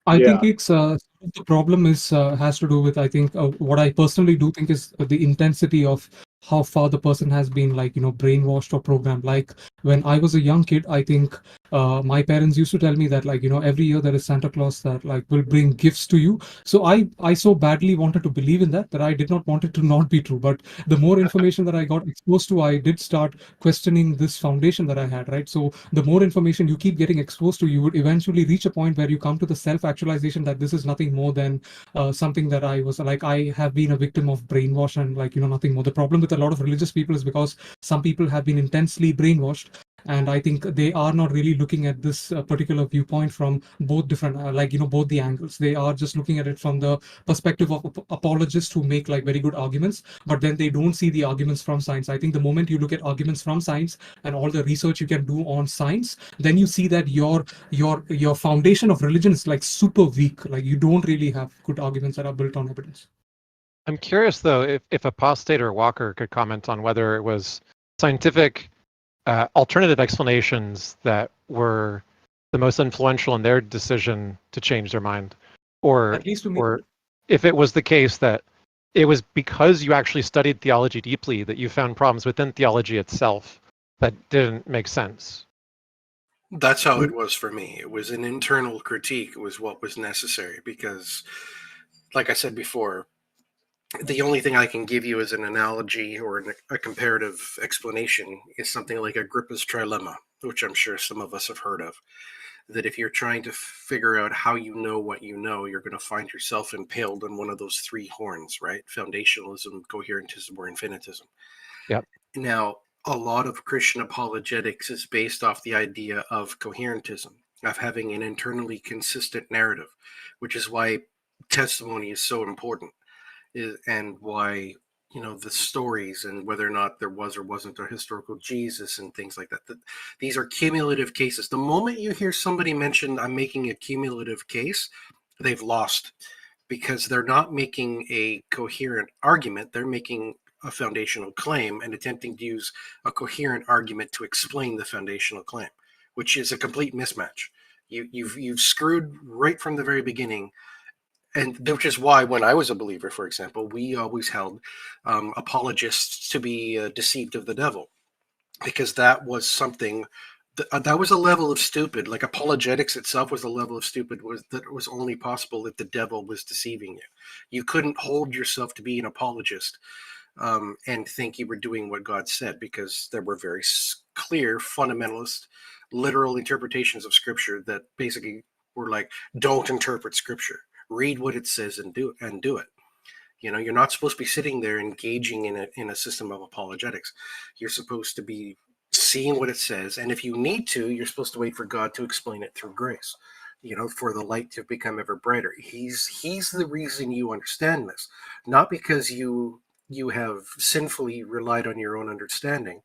I think it's the problem is has to do with, I think, what I personally do think is the intensity of how far the person has been, like, you know, brainwashed or programmed. Like, when I was a young kid, I think my parents used to tell me that, like, you know, every year there is Santa Claus that, like, will bring gifts to you. So I so badly wanted to believe in that I did not want it to not be true. But the more information that I got exposed to, I did start questioning this foundation that I had, right? So the more information you keep getting exposed to, you would eventually reach a point where you come to the self-actualization that this is nothing more than something that I was, like, I have been a victim of brainwash and, like, you know, nothing more. The problem with a lot of religious people is because some people have been intensely brainwashed, and I think they are not really looking at this particular viewpoint from both different, like, you know, both the angles. They are just looking at it from the perspective of apologists who make, like, very good arguments, but then they don't see the arguments from science. I think the moment you look at arguments from science and all the research you can do on science, then you see that your foundation of religion is, like, super weak. Like, you don't really have good arguments that are built on evidence. I'm curious, though, if Apostate or Walker could comment on whether it was scientific alternative explanations that were the most influential in their decision to change their mind, or At least to me. or if it was the case that it was because you actually studied theology deeply that you found problems within theology itself that didn't make sense. That's how it was for me. It was an internal critique. It was what was necessary because, like I said before, the only thing I can give you as an analogy or a comparative explanation is something like Agrippa's trilemma, which I'm sure some of us have heard of. That if you're trying to figure out how you know what you know, you're going to find yourself impaled on one of those three horns, right? Foundationalism, coherentism, or infinitism. Yep. Now, a lot of Christian apologetics is based off the idea of coherentism, of having an internally consistent narrative, which is why testimony is so important, and why, you know, the stories and whether or not there was or wasn't a historical Jesus and things like that. These are cumulative cases. The moment you hear somebody mention, I'm making a cumulative case, they've lost, because they're not making a coherent argument. They're making a foundational claim and attempting to use a coherent argument to explain the foundational claim, which is a complete mismatch. You've screwed right from the very beginning. And which is why, when I was a believer, for example, we always held apologists to be deceived of the devil, because that was something that was a level of stupid. Like apologetics itself was a level of stupid that was only possible if the devil was deceiving you. You couldn't hold yourself to be an apologist and think you were doing what God said, because there were very clear fundamentalist literal interpretations of Scripture that basically were like, don't interpret Scripture. Read what it says and do it. You're not supposed to be sitting there engaging in a system of apologetics. You're supposed to be seeing what it says, and if you need to, you're supposed to wait for God to explain it through grace. For the light to become ever brighter. He's the reason you understand this, not because you have sinfully relied on your own understanding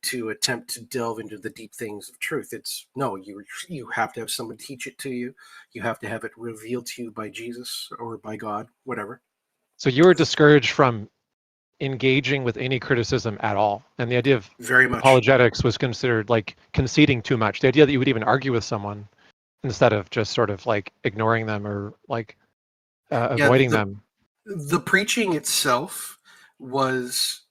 to attempt to delve into the deep things of truth. You have to have someone teach it to you. You have to have it revealed to you by Jesus or by God, whatever. So you were discouraged from engaging with any criticism at all, and the idea of very much apologetics was considered like conceding too much. The idea that you would even argue with someone instead of just sort of like ignoring them or like avoiding them. The preaching itself was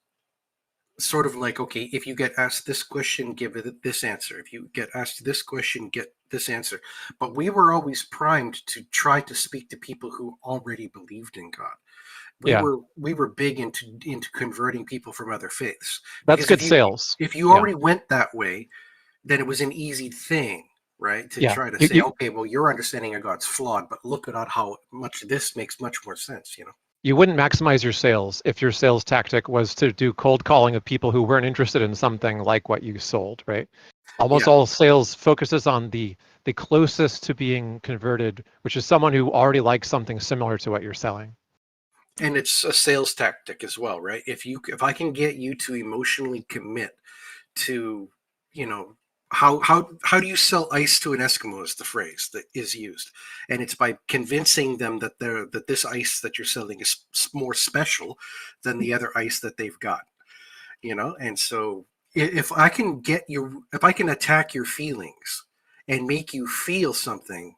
sort of like, okay, if you get asked this question, give it this answer. If you get asked this question, get this answer. But we were always primed to try to speak to people who already believed in God. We were big into converting people from other faiths. That's good sales. If you already went that way, then it was an easy thing, right? To try to say, okay, well, your understanding of God's flawed, but look at how much this makes much more sense, You wouldn't maximize your sales if your sales tactic was to do cold calling of people who weren't interested in something like what you sold, right? Almost all sales focuses on the closest to being converted, which is someone who already likes something similar to what you're selling. And it's a sales tactic as well, right? If I can get you to emotionally commit to, how do you sell ice to an Eskimo is the phrase that is used, and it's by convincing them that this ice that you're selling is more special than the other ice that they've got, And so if I can attack your feelings and make you feel something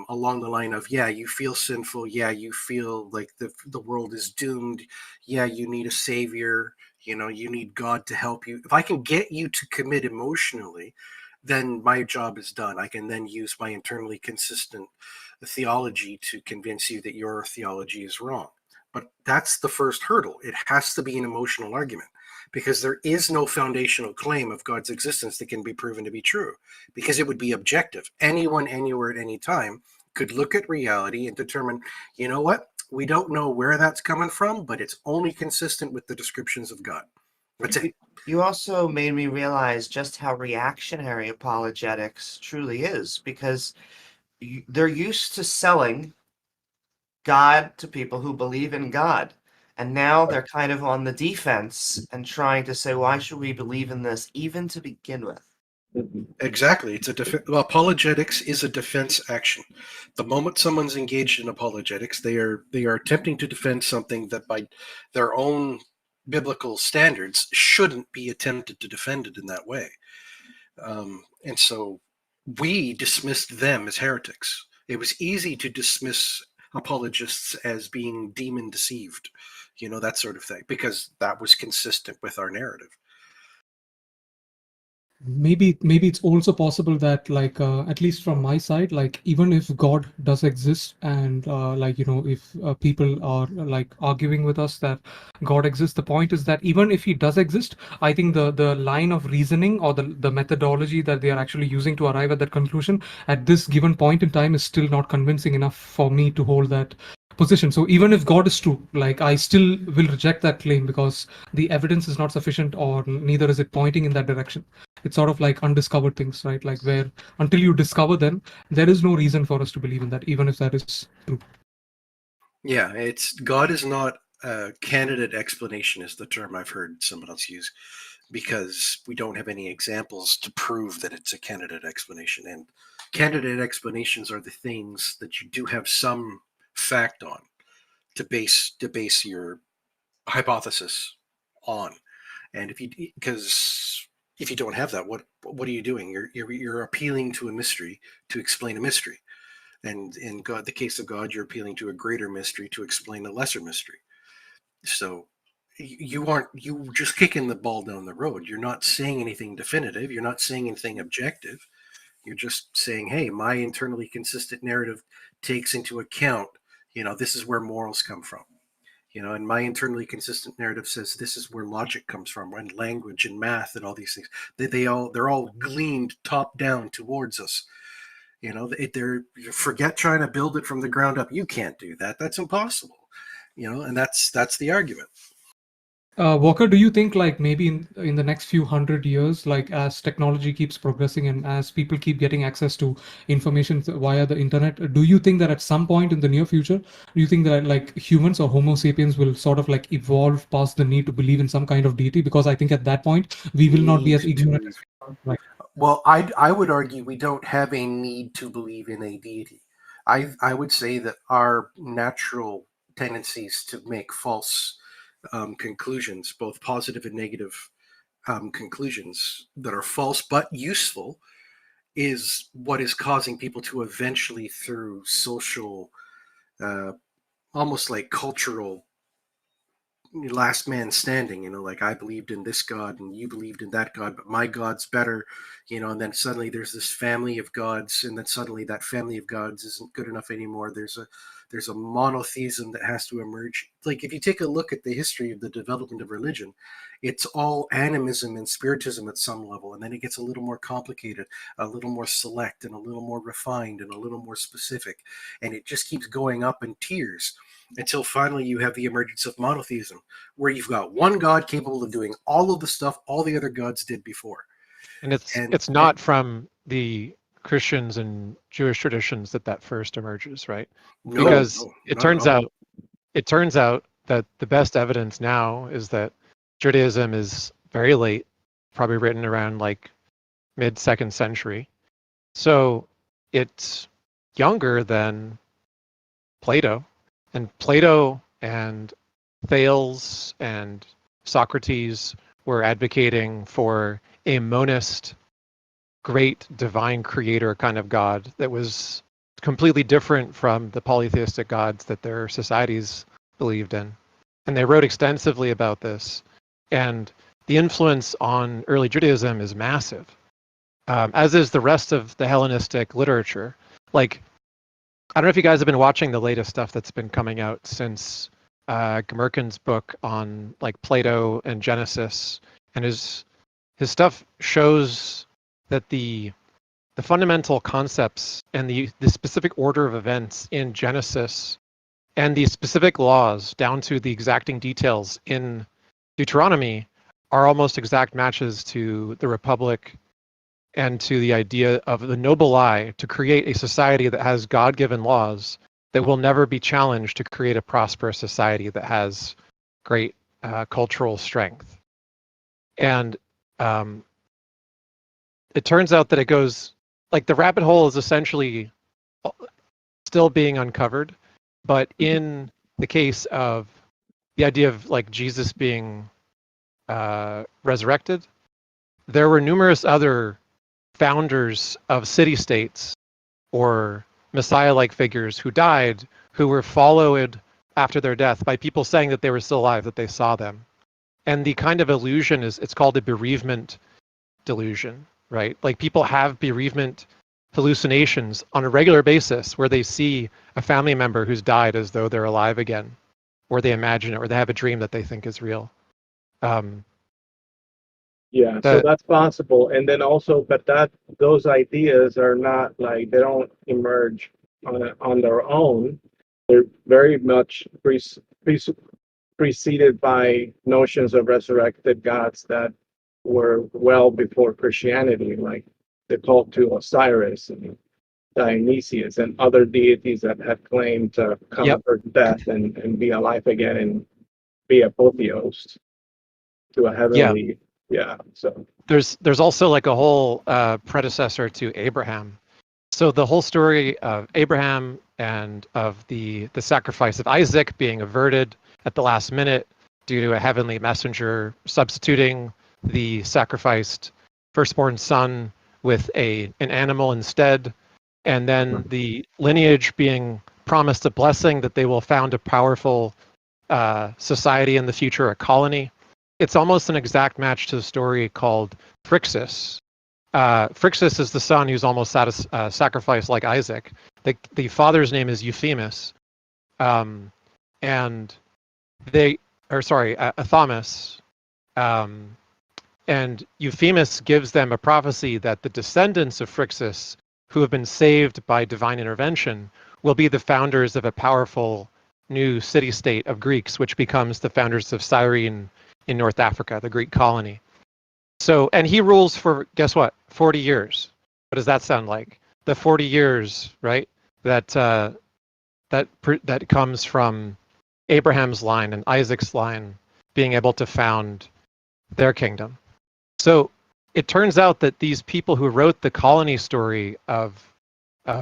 along the line of, yeah, you feel sinful, yeah, you feel like the world is doomed, yeah, you need a savior, you need God to help you. If I can get you to commit emotionally, then my job is done. I can then use my internally consistent theology to convince you that your theology is wrong. But that's the first hurdle. It has to be an emotional argument, because there is no foundational claim of God's existence that can be proven to be true, because it would be objective. Anyone, anywhere, at any time could look at reality and determine, you know what? We don't know where that's coming from, but it's only consistent with the descriptions of God. That's it. You also made me realize just how reactionary apologetics truly is, because they're used to selling God to people who believe in God. And now they're kind of on the defense and trying to say, why should we believe in this even to begin with? Exactly. Apologetics is a defense action. The moment someone's engaged in apologetics, they are attempting to defend something that by their own biblical standards shouldn't be attempted to defend it in that way. And so we dismissed them as heretics. It was easy to dismiss apologists as being demon deceived, that sort of thing, because that was consistent with our narrative. Maybe it's also possible that at least from my side, even if God does exist and if people are arguing with us that God exists, the point is that even if he does exist, I think the line of reasoning or the methodology that they are actually using to arrive at that conclusion at this given point in time is still not convincing enough for me to hold that position. So even if God is true, I still will reject that claim because the evidence is not sufficient, or neither is it pointing in that direction. It's sort of like undiscovered things, right? Where until you discover them, there is no reason for us to believe in that, even if that is true. Yeah, God is not a candidate explanation is the term I've heard someone else use, because we don't have any examples to prove that it's a candidate explanation. And candidate explanations are the things that you do have some fact on to base your hypothesis on. And because if you don't have that, what are you doing? You're appealing to a mystery to explain a mystery, and in God, the case of God, you're appealing to a greater mystery to explain a lesser mystery. So you just kicking the ball down the road. You're not saying anything definitive. You're not saying anything objective. You're just saying, hey, my internally consistent narrative takes into account, this is where morals come from. And my internally consistent narrative says this is where logic comes from, and language and math and all these things. They're all gleaned top down towards us. Forget trying to build it from the ground up. You can't do that. That's impossible. And that's the argument. Walker, do you think like maybe in the next few 100 years, like as technology keeps progressing and as people keep getting access to information via the internet, do you think that at some point in the near future, do you think that like humans or Homo sapiens will sort of like evolve past the need to believe in some kind of deity? Because I think at that point we will not be as ignorant as we are. Right. Well, I would argue we don't have a need to believe in a deity. I would say that our natural tendencies to make false conclusions, both positive and negative conclusions that are false but useful, is what is causing people to eventually, through social, almost like cultural last man standing, like I believed in this God and you believed in that God, but my God's better, and then suddenly there's this family of gods, and then suddenly that family of gods isn't good enough anymore. There's a monotheism that has to emerge. Like if you take a look at the history of the development of religion, it's all animism and spiritism at some level, and then it gets a little more complicated, a little more select, and a little more refined, and a little more specific, and it just keeps going up in tiers until finally you have the emergence of monotheism, where you've got one God capable of doing all of the stuff all the other gods did before. And it's not from the Christians and Jewish traditions that first emerges, right? Because it turns out that the best evidence now is that Judaism is very late, probably written around like mid-2nd century. So it's younger than Plato. And Plato and Thales and Socrates were advocating for a monist, great divine creator kind of God that was completely different from the polytheistic gods that their societies believed in. And they wrote extensively about this. And the influence on early Judaism is massive, as is the rest of the Hellenistic literature. Like, I don't know if you guys have been watching the latest stuff that's been coming out since Gmerkin's book on like Plato and Genesis, and his stuff shows that the fundamental concepts and the specific order of events in Genesis and the specific laws down to the exacting details in Deuteronomy are almost exact matches to the Republic and to the idea of the noble lie to create a society that has God-given laws that will never be challenged to create a prosperous society that has great cultural strength. And it turns out that it goes, like the rabbit hole is essentially still being uncovered, but in the case of the idea of like Jesus being resurrected, there were numerous other founders of city-states or Messiah-like figures who died, who were followed after their death by people saying that they were still alive, that they saw them. And the kind of illusion it's called a bereavement delusion, right? Like people have bereavement hallucinations on a regular basis where they see a family member who's died as though they're alive again, or they imagine it, or they have a dream that they think is real. Yeah, so that's possible. And then also, but those ideas are not like, they don't emerge on their own. They're very much preceded by notions of resurrected gods that were well before Christianity, like the cult to Osiris and Dionysius and other deities that had claimed to conquer death and be alive again and be apotheosed to a heavenly. Yeah, so there's also like a whole predecessor to Abraham. So the whole story of Abraham and of the sacrifice of Isaac being averted at the last minute due to a heavenly messenger substituting the sacrificed firstborn son with an animal instead, and then the lineage being promised a blessing that they will found a powerful society in the future, a colony. It's almost an exact match to the story called Phrixus. Phrixus is the son who's almost sacrificed like Isaac. The father's name is Euphemus, and Athamas. And Euphemus gives them a prophecy that the descendants of Phrixus, who have been saved by divine intervention, will be the founders of a powerful new city-state of Greeks, which becomes the founders of Cyrene in North Africa, the Greek colony. So, and he rules for, guess what, 40 years. What does that sound like? The 40 years, right, that comes from Abraham's line and Isaac's line being able to found their kingdom. So it turns out that these people who wrote the colony story of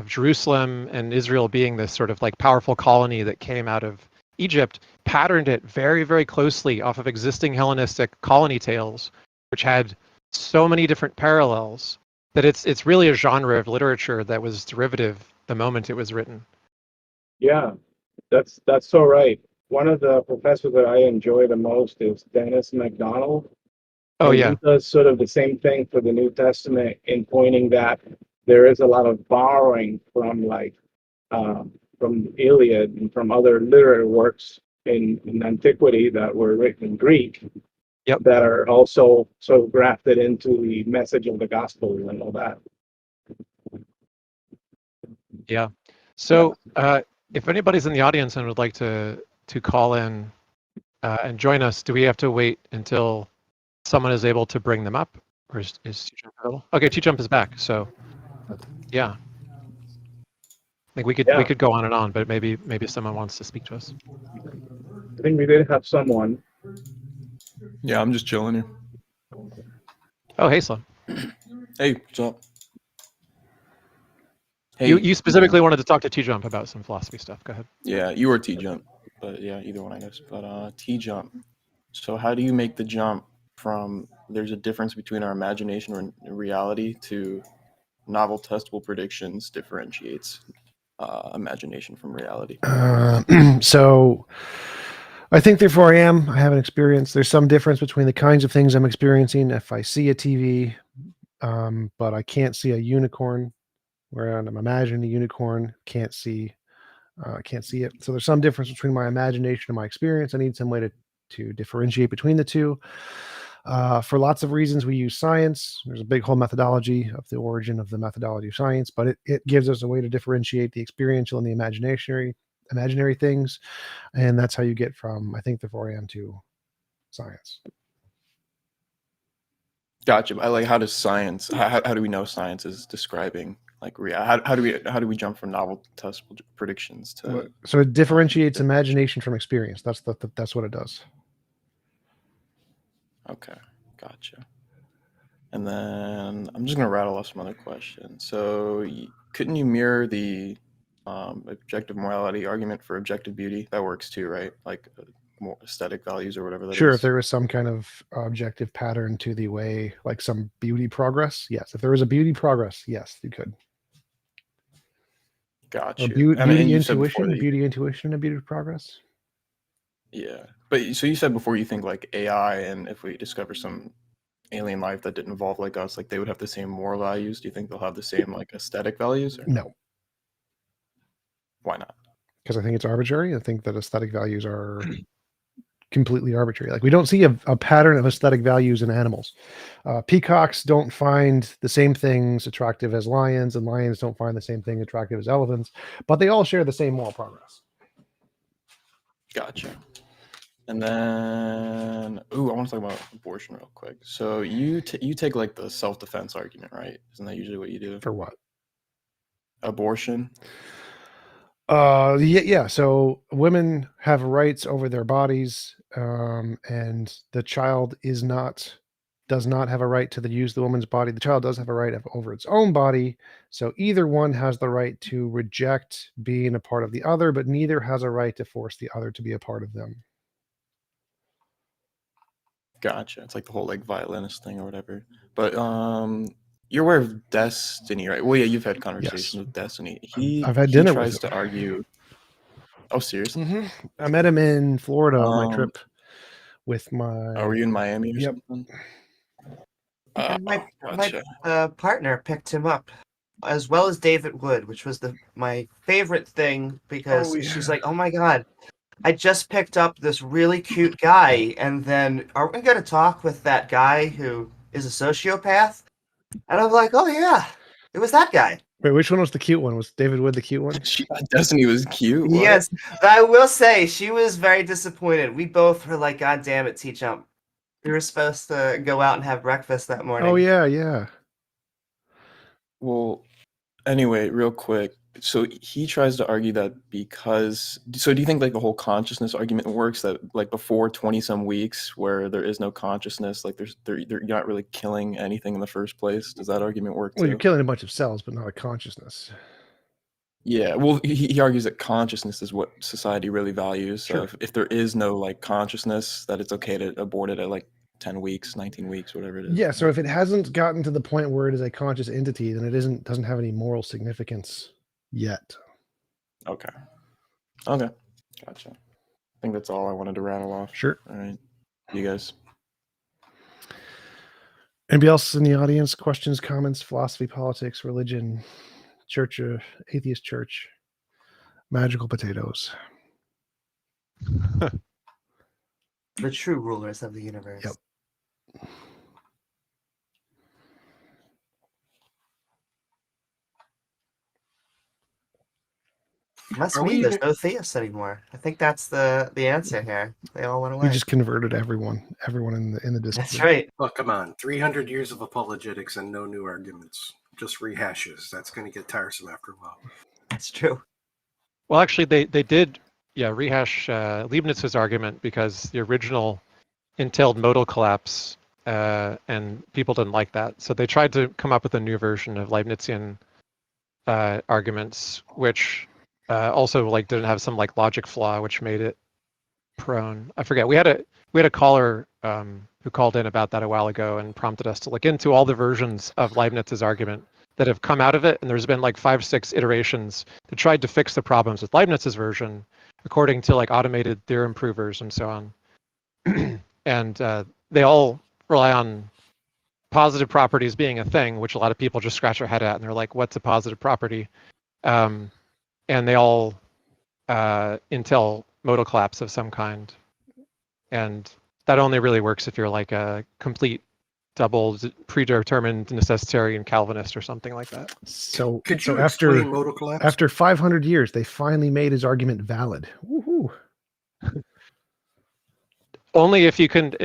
Jerusalem and Israel being this sort of like powerful colony that came out of Egypt patterned it very, very closely off of existing Hellenistic colony tales, which had so many different parallels that it's really a genre of literature that was derivative the moment it was written. Yeah, that's so right. One of the professors that I enjoy the most is Dennis MacDonald. Oh, and yeah. He does sort of the same thing for the New Testament in pointing that there is a lot of borrowing from from the Iliad and from other literary works in antiquity that were written in Greek. Yep. That are also sort of grafted into the message of the gospel and all that. Yeah. So if anybody's in the audience and would like to call in and join us, do we have to wait until someone is able to bring them up, or is T-Jump available? Okay, T-Jump is back. So yeah, I think we could go on and on, but maybe someone wants to speak to us. I think we did have someone. Yeah, I'm just chilling here. Oh, hey, Slim. Hey, what's up? Hey, You specifically wanted to talk to T-Jump about some philosophy stuff. Go ahead. Yeah, you or T-Jump, but yeah, either one, I guess. But T-Jump. So how do you make the jump from there's a difference between our imagination and reality to novel testable predictions differentiates imagination from reality? So I think therefore I have an experience. There's some difference between the kinds of things I'm experiencing. If I see a TV, but I can't see a unicorn, where I'm imagining a unicorn, can't see it. So there's some difference between my imagination and my experience. I need some way to differentiate between the two. For lots of reasons, we use science. There's a big whole methodology of the origin of the methodology of science, but it gives us a way to differentiate the experiential and the imaginary things, and that's how you get from I think therefore I am to science. Gotcha. I like, how does science? How do we know science is describing like how do we jump from novel testable predictions to? So it differentiates imagination from experience. That's what it does. Okay, gotcha. And then I'm just gonna rattle off some other questions. So couldn't you mirror the objective morality argument for objective beauty? That works too, right? Like more aesthetic values or whatever that Sure, is. if there is some kind of objective pattern to the way, like some beauty progress, yes. If there was a beauty progress, yes, you could. Gotcha. Beauty And you intuition, said before that beauty intuition, and beauty progress. Yeah, but so you said before you think like AI, and if we discover some alien life that didn't evolve like us, like they would have the same moral values. Do you think they'll have the same like aesthetic values? Or? No. Why not? Because I think it's arbitrary. I think that aesthetic values are completely arbitrary. Like we don't see a pattern of aesthetic values in animals. Peacocks don't find the same things attractive as lions, and lions don't find the same thing attractive as elephants, but they all share the same moral progress. Gotcha. And then, I want to talk about abortion real quick. So you take like the self-defense argument, right? Isn't that usually what you do? For what? Abortion. Yeah. So women have rights over their bodies, and the child does not have a right to use the woman's body. The child does have a right over its own body. So either one has the right to reject being a part of the other, but neither has a right to force the other to be a part of them. Gotcha. It's like the whole like violinist thing or whatever. But you're aware of Destiny, right? Well, yeah, you've had conversations with Destiny. I've had dinner he with tries to argue. Oh, seriously? I met him in Florida on my Um, trip with my. Oh, were you in Miami or Yep. something? And my Gotcha. partner picked him up, as well as David Wood, which was my favorite thing because she's like, "Oh my god, I just picked up this really cute guy, and then are we going to talk with that guy who is a sociopath?" And I'm like, "Oh yeah, it was that guy." Wait, which one was the cute one? Was David Wood the cute one? Destiny was cute. What? Yes, but I will say she was very disappointed. We both were like, "God damn it, T-Jump. We were supposed to go out and have breakfast that morning." Oh yeah. Well, anyway, real quick. So he tries to argue that because. So do you think like the whole consciousness argument works that like before 20 some weeks where there is no consciousness, like you're not really killing anything in the first place? Does that argument work Well, too? you're killing a bunch of cells, but not a consciousness. Yeah, well, he argues that consciousness is what society really values. So Sure. if there is no like consciousness, that it's okay to abort it at like 10 weeks, 19 weeks, whatever it is. Yeah, so if it hasn't gotten to the point where it is a conscious entity, then it doesn't have any moral significance yet. Okay. Gotcha. I think that's all I wanted to rattle off. Sure. All right. You guys. Anybody else in the audience? Questions, comments, philosophy, politics, religion, church, atheist church, magical potatoes. The true rulers of the universe. Yep. Must Are mean we there's even- no theists anymore. I think that's the answer here. They all went away. We just converted everyone in the discipline. That's right. Oh, come on. 300 years of apologetics and no new arguments. Just rehashes. That's going to get tiresome after a while. That's true. Well, actually, they did, rehash Leibniz's argument because the original entailed modal collapse, and people didn't like that. So they tried to come up with a new version of Leibnizian arguments, which also like didn't have some like logic flaw, which made it prone. I forget. We had a caller who called in about that a while ago and prompted us to look into all the versions of Leibniz's argument that have come out of it, and there's been like 5-6 iterations that tried to fix the problems with Leibniz's version, according to like automated theorem provers and so on. And they all rely on positive properties being a thing, which a lot of people just scratch their head at, and they're like, "What's a positive property?" And they all entail modal collapse of some kind, and that only really works if you're like a complete double predetermined necessitarian Calvinist or something like that. So, Could you after explain modal collapse? after 500 years, they finally made his argument valid. Woohoo! Only if you can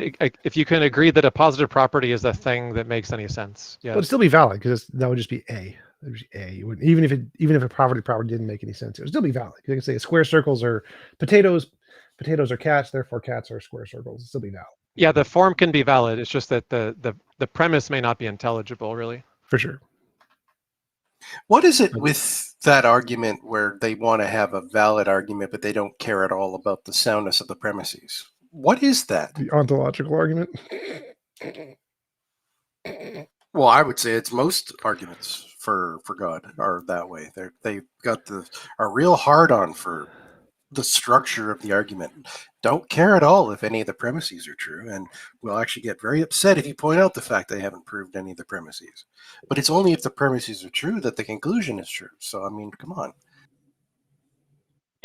agree that a positive property is a thing that makes any sense. Yeah. But it'd still be valid because that would just be A. It would be A. You wouldn't, even if a property didn't make any sense, it would still be valid. You can say square circles are potatoes, potatoes are cats, therefore cats are square circles. It'd still be valid. Yeah, the form can be valid. It's just that the premise may not be intelligible, really. For sure. What is it with that argument where they want to have a valid argument, but they don't care at all about the soundness of the premises? What is that? The ontological argument. Well, I would say it's most arguments for God are that way. They've got a real hard on for the structure of the argument. Don't care at all if any of the premises are true, and will actually get very upset if you point out the fact they haven't proved any of the premises. But it's only if the premises are true that the conclusion is true. So, I mean, come on.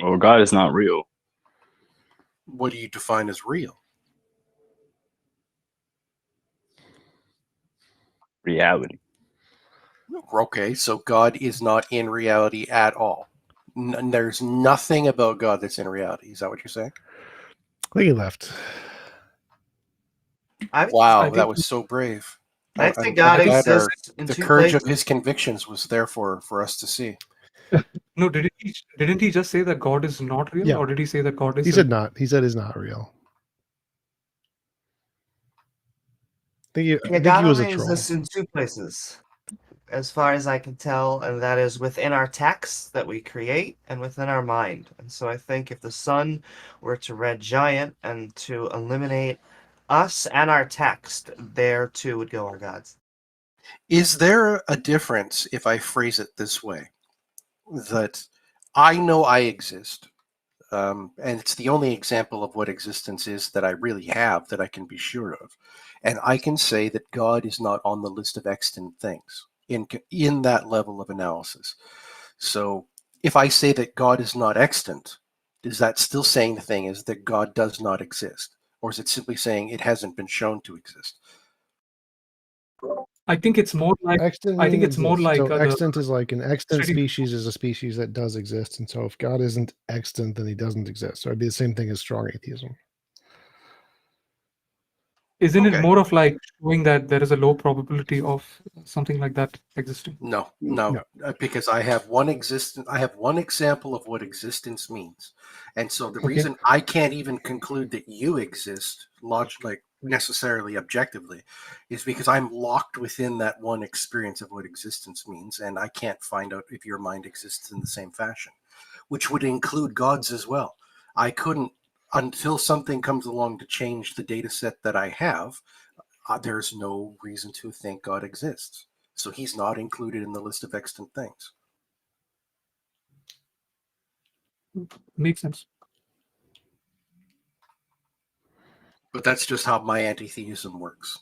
Well, God is not real. What do you define as real? Reality. Okay, so God is not in reality at all. There's nothing about God that's in reality. Is that what you're saying? I think he left. Wow, that was so brave. I think God exists in the two courage places. of his convictions was there for us to see. No, didn't he just say that God is not real, Yeah. or did he say that God is? He said not. He said is not real. I think God he was a only troll. exists in two places, as far as I can tell, and that is within our texts that we create and within our mind. And so I think if the sun were to red giant and to eliminate us and our text, there too would go our gods. Is there a difference if I phrase it this way? That I know I exist, and it's the only example of what existence is that I really have that I can be sure of. And I can say that God is not on the list of extant things in that level of analysis. So if I say that God is not extant, is that still saying the thing is that God does not exist? Or is it simply saying it hasn't been shown to exist? I think it's more like Extant I think means it's more exist. like So the extant is like an extant trading. species is a species that does exist, and so if God isn't extant, then he doesn't exist. So it'd be the same thing as strong atheism. Isn't it Okay. more of like showing that there is a low probability of something like that existing? No, because I have one example of what existence means, and so the Okay. reason I can't even conclude that you exist logically, necessarily objectively, is because I'm locked within that one experience of what existence means, and I can't find out if your mind exists in the same fashion, which would include God's as well. I couldn't until something comes along to change the data set that I have. There's no reason to think God exists. So he's not included in the list of extant things. Makes sense. But that's just how my anti-theism works.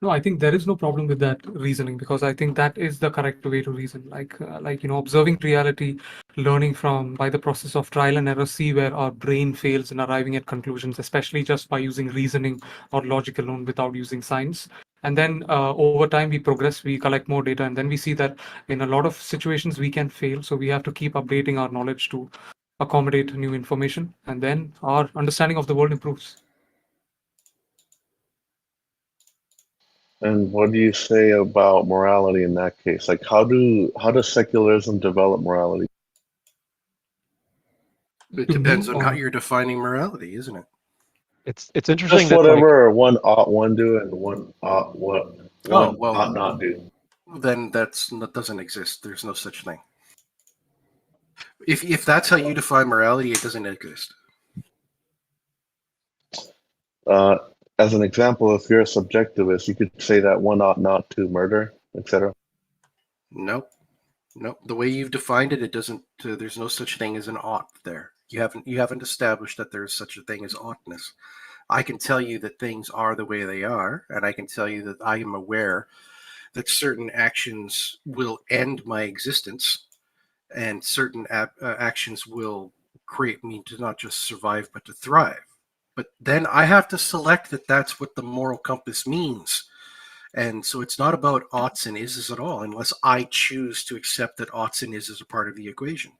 No, I think there is no problem with that reasoning because I think that is the correct way to reason. Like observing reality, learning from by the process of trial and error, see where our brain fails in arriving at conclusions, especially just by using reasoning or logic alone without using science. And then over time we progress, we collect more data, and then we see that in a lot of situations we can fail. So we have to keep updating our knowledge to accommodate new information, and then our understanding of the world improves. And what do you say about morality in that case? Like, how does secularism develop morality? It depends on how you're defining morality, isn't it? It's interesting Just that whatever one ought one do and one ought ought not do. Then that doesn't exist. There's no such thing. If that's how you define morality, it doesn't exist. As an example, if you're a subjectivist, you could say that one ought not to murder, etc. Nope. The way you've defined it, it doesn't. There's no such thing as an ought there. You haven't established that there's such a thing as oughtness. I can tell you that things are the way they are, and I can tell you that I am aware that certain actions will end my existence, and certain actions will create me to not just survive but to thrive. But then I have to select that that's what the moral compass means. And so it's not about oughts and ises at all, unless I choose to accept that oughts and ises are part of the equation.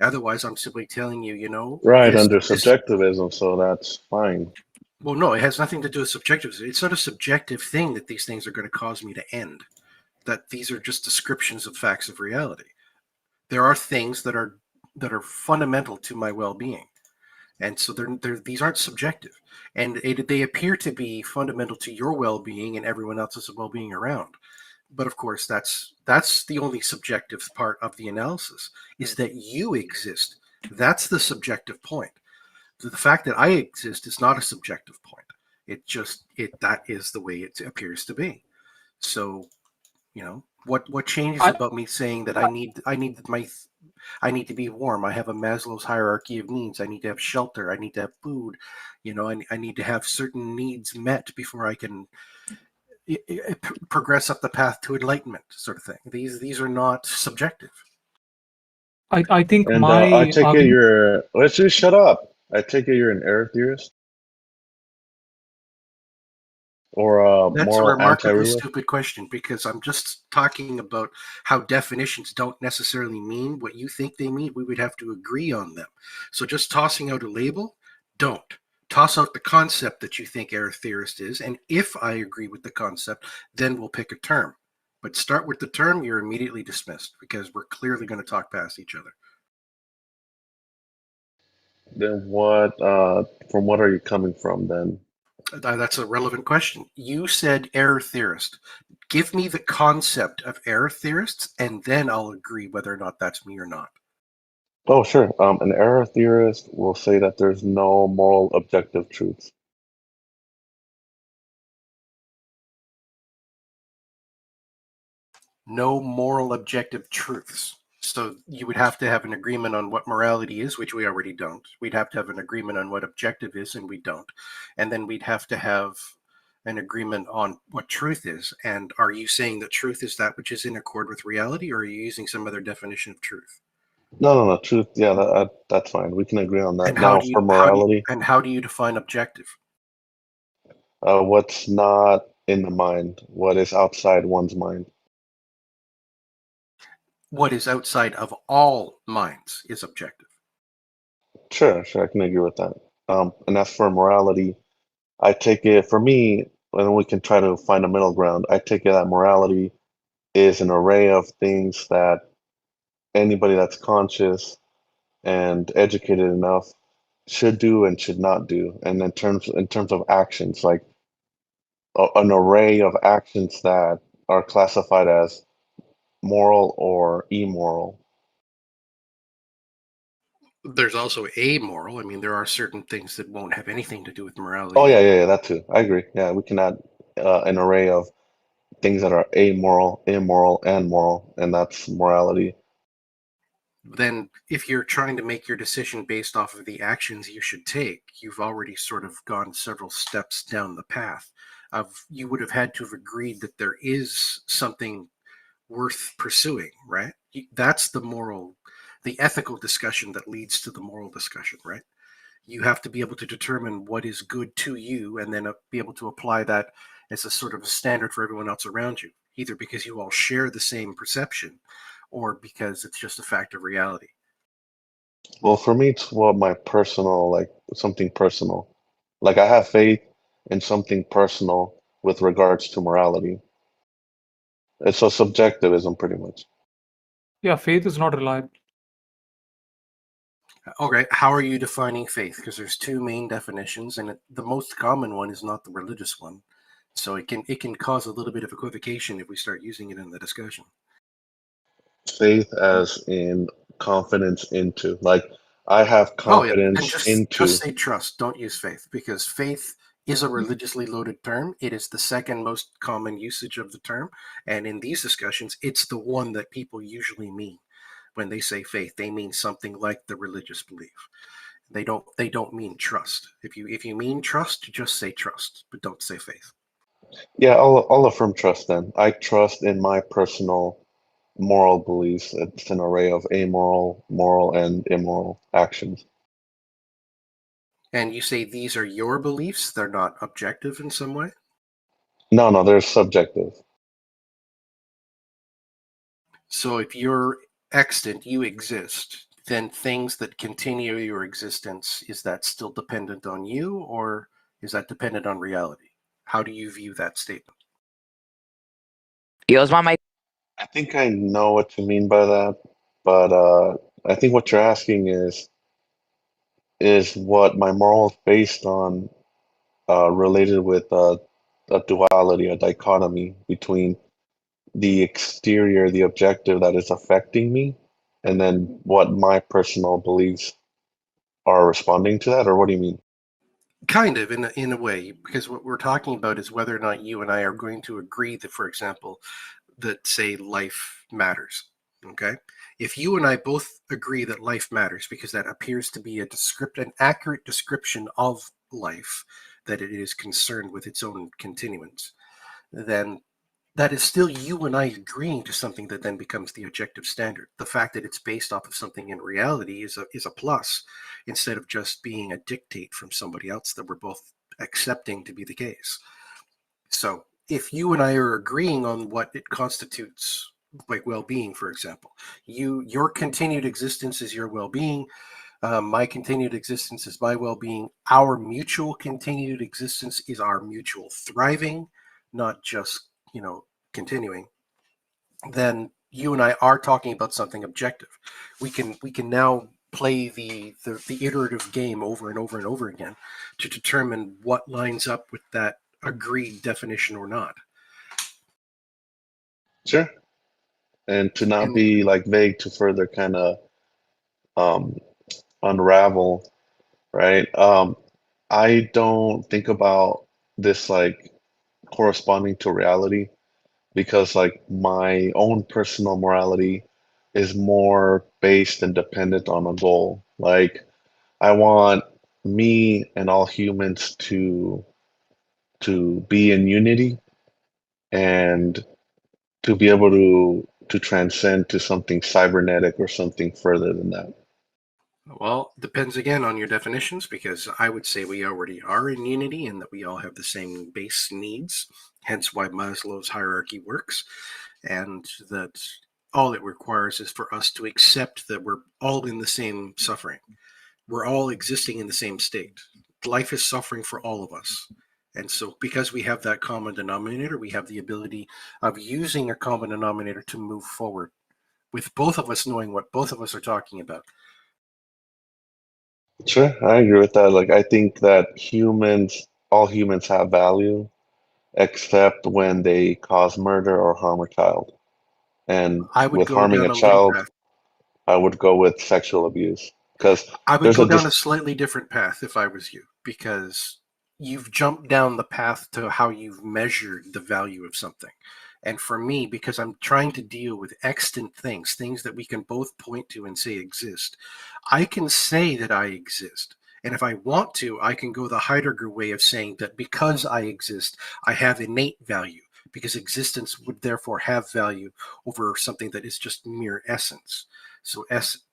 Otherwise, I'm simply telling you, Right, under subjectivism, so that's fine. Well, no, it has nothing to do with subjectivism. It's not a subjective thing that these things are going to cause me to end. That these are just descriptions of facts of reality. There are things that are fundamental to my well-being, and so these aren't subjective, and they appear to be fundamental to your well-being and everyone else's well-being around. But of course, that's the only subjective part of the analysis, is that you exist. That's the subjective point. The fact that I exist is not a subjective point. That is the way it appears to be. So, what changes about me saying that I need to be warm? I have a Maslow's hierarchy of needs. I need to have shelter. I need to have food. I need to have certain needs met before I can progress up the path to enlightenment, sort of thing. These are not subjective. I think And I take it let's just shut up. I take it you're an error theorist? Or That's a moral remarkably anti-realist? stupid question, because I'm just talking about how definitions don't necessarily mean what you think they mean. We would have to agree on them. So just tossing out a label, don't. Toss out the concept that you think error theorist is, and if I agree with the concept, then we'll pick a term. But start with the term, you're immediately dismissed, because we're clearly going to talk past each other. Then from what are you coming from then? That's a relevant question. You said error theorist. Give me the concept of error theorists, and then I'll agree whether or not that's me or not. Oh, sure. An error theorist will say that there's no moral objective truths. no moral objective truths. So you would have to have an agreement on what morality is, which we already don't. We'd have to have an agreement on what objective is, and we don't. And then we'd have to have an agreement on what truth is. And are you saying that truth is that which is in accord with reality, or are you using some other definition of truth? No. Truth. Yeah, that's fine. We can agree on that. And Now, for morality, how do you define objective? what's not in the mind, what is outside one's mind. What is outside of all minds is objective. Sure, I can agree with that. And as for morality, I take it, for me, and we can try to find a middle ground, I take it that morality is an array of things that anybody that's conscious and educated enough should do and should not do. And in terms of actions, like an array of actions that are classified as moral or immoral. There's also amoral. I mean, there are certain things that won't have anything to do with morality. Oh yeah, that too. I agree. Yeah, we can add an array of things that are amoral, immoral, and moral, and that's morality. Then if you're trying to make your decision based off of the actions you should take, you've already sort of gone several steps down the path of, you would have had to have agreed that there is something worth pursuing, right? That's the ethical discussion that leads to the moral discussion, right? You have to be able to determine what is good to you, and then be able to apply that as a sort of a standard for everyone else around you, either because you all share the same perception or because it's just a fact of reality. Well, for me, it's my personal, like something personal. Like I have faith in something personal with regards to morality. It's a subjectivism, pretty much. Yeah, faith is not reliable. Okay, how are you defining faith? Because there's two main definitions, and the most common one is not the religious one. So it can cause a little bit of equivocation if we start using it in the discussion. Faith as in confidence into. Like I have confidence And into. just say trust. Don't use faith, because faith is a religiously loaded term. It is the second most common usage of the term, and in these discussions, it's the one that people usually mean. When they say faith, they mean something like the religious belief. They don't mean trust. If you mean trust, just say trust, but don't say faith. Yeah, I'll affirm trust then. I trust in my personal moral beliefs. It's an array of amoral, moral, and immoral actions. And you say these are your beliefs? They're not objective in some way? No, they're subjective. So if you're extant, you exist, then things that continue your existence, is that still dependent on you, or is that dependent on reality? How do you view that statement? I think I know what you mean by that, but I think what you're asking is what my morals based on related with a duality, a dichotomy between the exterior, the objective that is affecting me, and then what my personal beliefs are responding to that, or what do you mean? Kind of, in a way, because what we're talking about is whether or not you and I are going to agree that, for example, that say life matters. Okay, if you and I both agree that life matters because that appears to be an accurate description of life, that it is concerned with its own continuance, then that is still you and I agreeing to something that then becomes the objective standard. The fact that it's based off of something in reality is a plus, instead of just being a dictate from somebody else that we're both accepting to be the case. So if you and I are agreeing on what it constitutes, like well-being, for example, your continued existence is your well-being, my continued existence is my well-being, our mutual continued existence is our mutual thriving, not just continuing, then you and I are talking about something objective. We can now play the iterative game over and over and over again to determine what lines up with that agreed definition or not. Sure. And to not be like vague, to further kind of unravel, right? I don't think about this like corresponding to reality. because like my own personal morality is more based and dependent on a goal. Like I want me and all humans to be in unity and to be able to transcend to something cybernetic or something further than that. Well, depends again on your definitions, because I would say we already are in unity and that we all have the same base needs, hence why Maslow's hierarchy works, and that all it requires is for us to accept that we're all in the same suffering. We're all existing in the same state. Life is suffering for all of us. And so because we have that common denominator, we have the ability of using a common denominator to move forward, with both of us knowing what both of us are talking about. Sure, I agree with that. Like I think that all humans have value, except when they cause murder or harm a child. And I would with go harming down a a little child, path. I would go with sexual abuse because I would there's go a down a slightly different path if I was you, because you've jumped down the path to how you've measured the value of something. And for me, because I'm trying to deal with extant things, things that we can both point to and say exist, I can say that I exist. And if I want to, I can go the Heidegger way of saying that because I exist, I have innate value, because existence would therefore have value over something that is just mere essence. So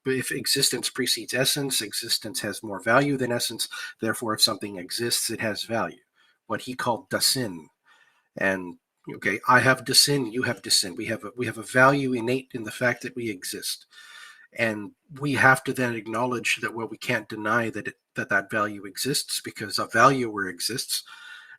if existence precedes essence, existence has more value than essence. Therefore, if something exists, it has value. What he called Dasein. And okay, I have Dasein, you have Dasein. We have a value innate in the fact that we exist. And we have to then acknowledge that, well, we can't deny that value exists, because a valuer exists.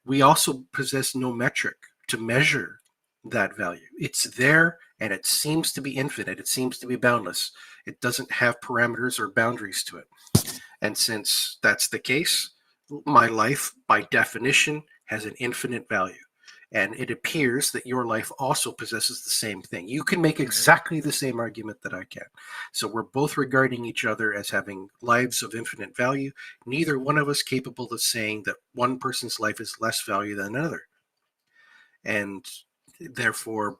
We also possess no metric to measure that value. It's there and it seems to be infinite. It seems to be boundless. It doesn't have parameters or boundaries to it. And since that's the case, my life, by definition, has an infinite value. And it appears that your life also possesses the same thing. You can make exactly the same argument that I can. So we're both regarding each other as having lives of infinite value. Neither one of us capable of saying that one person's life is less value than another. And therefore,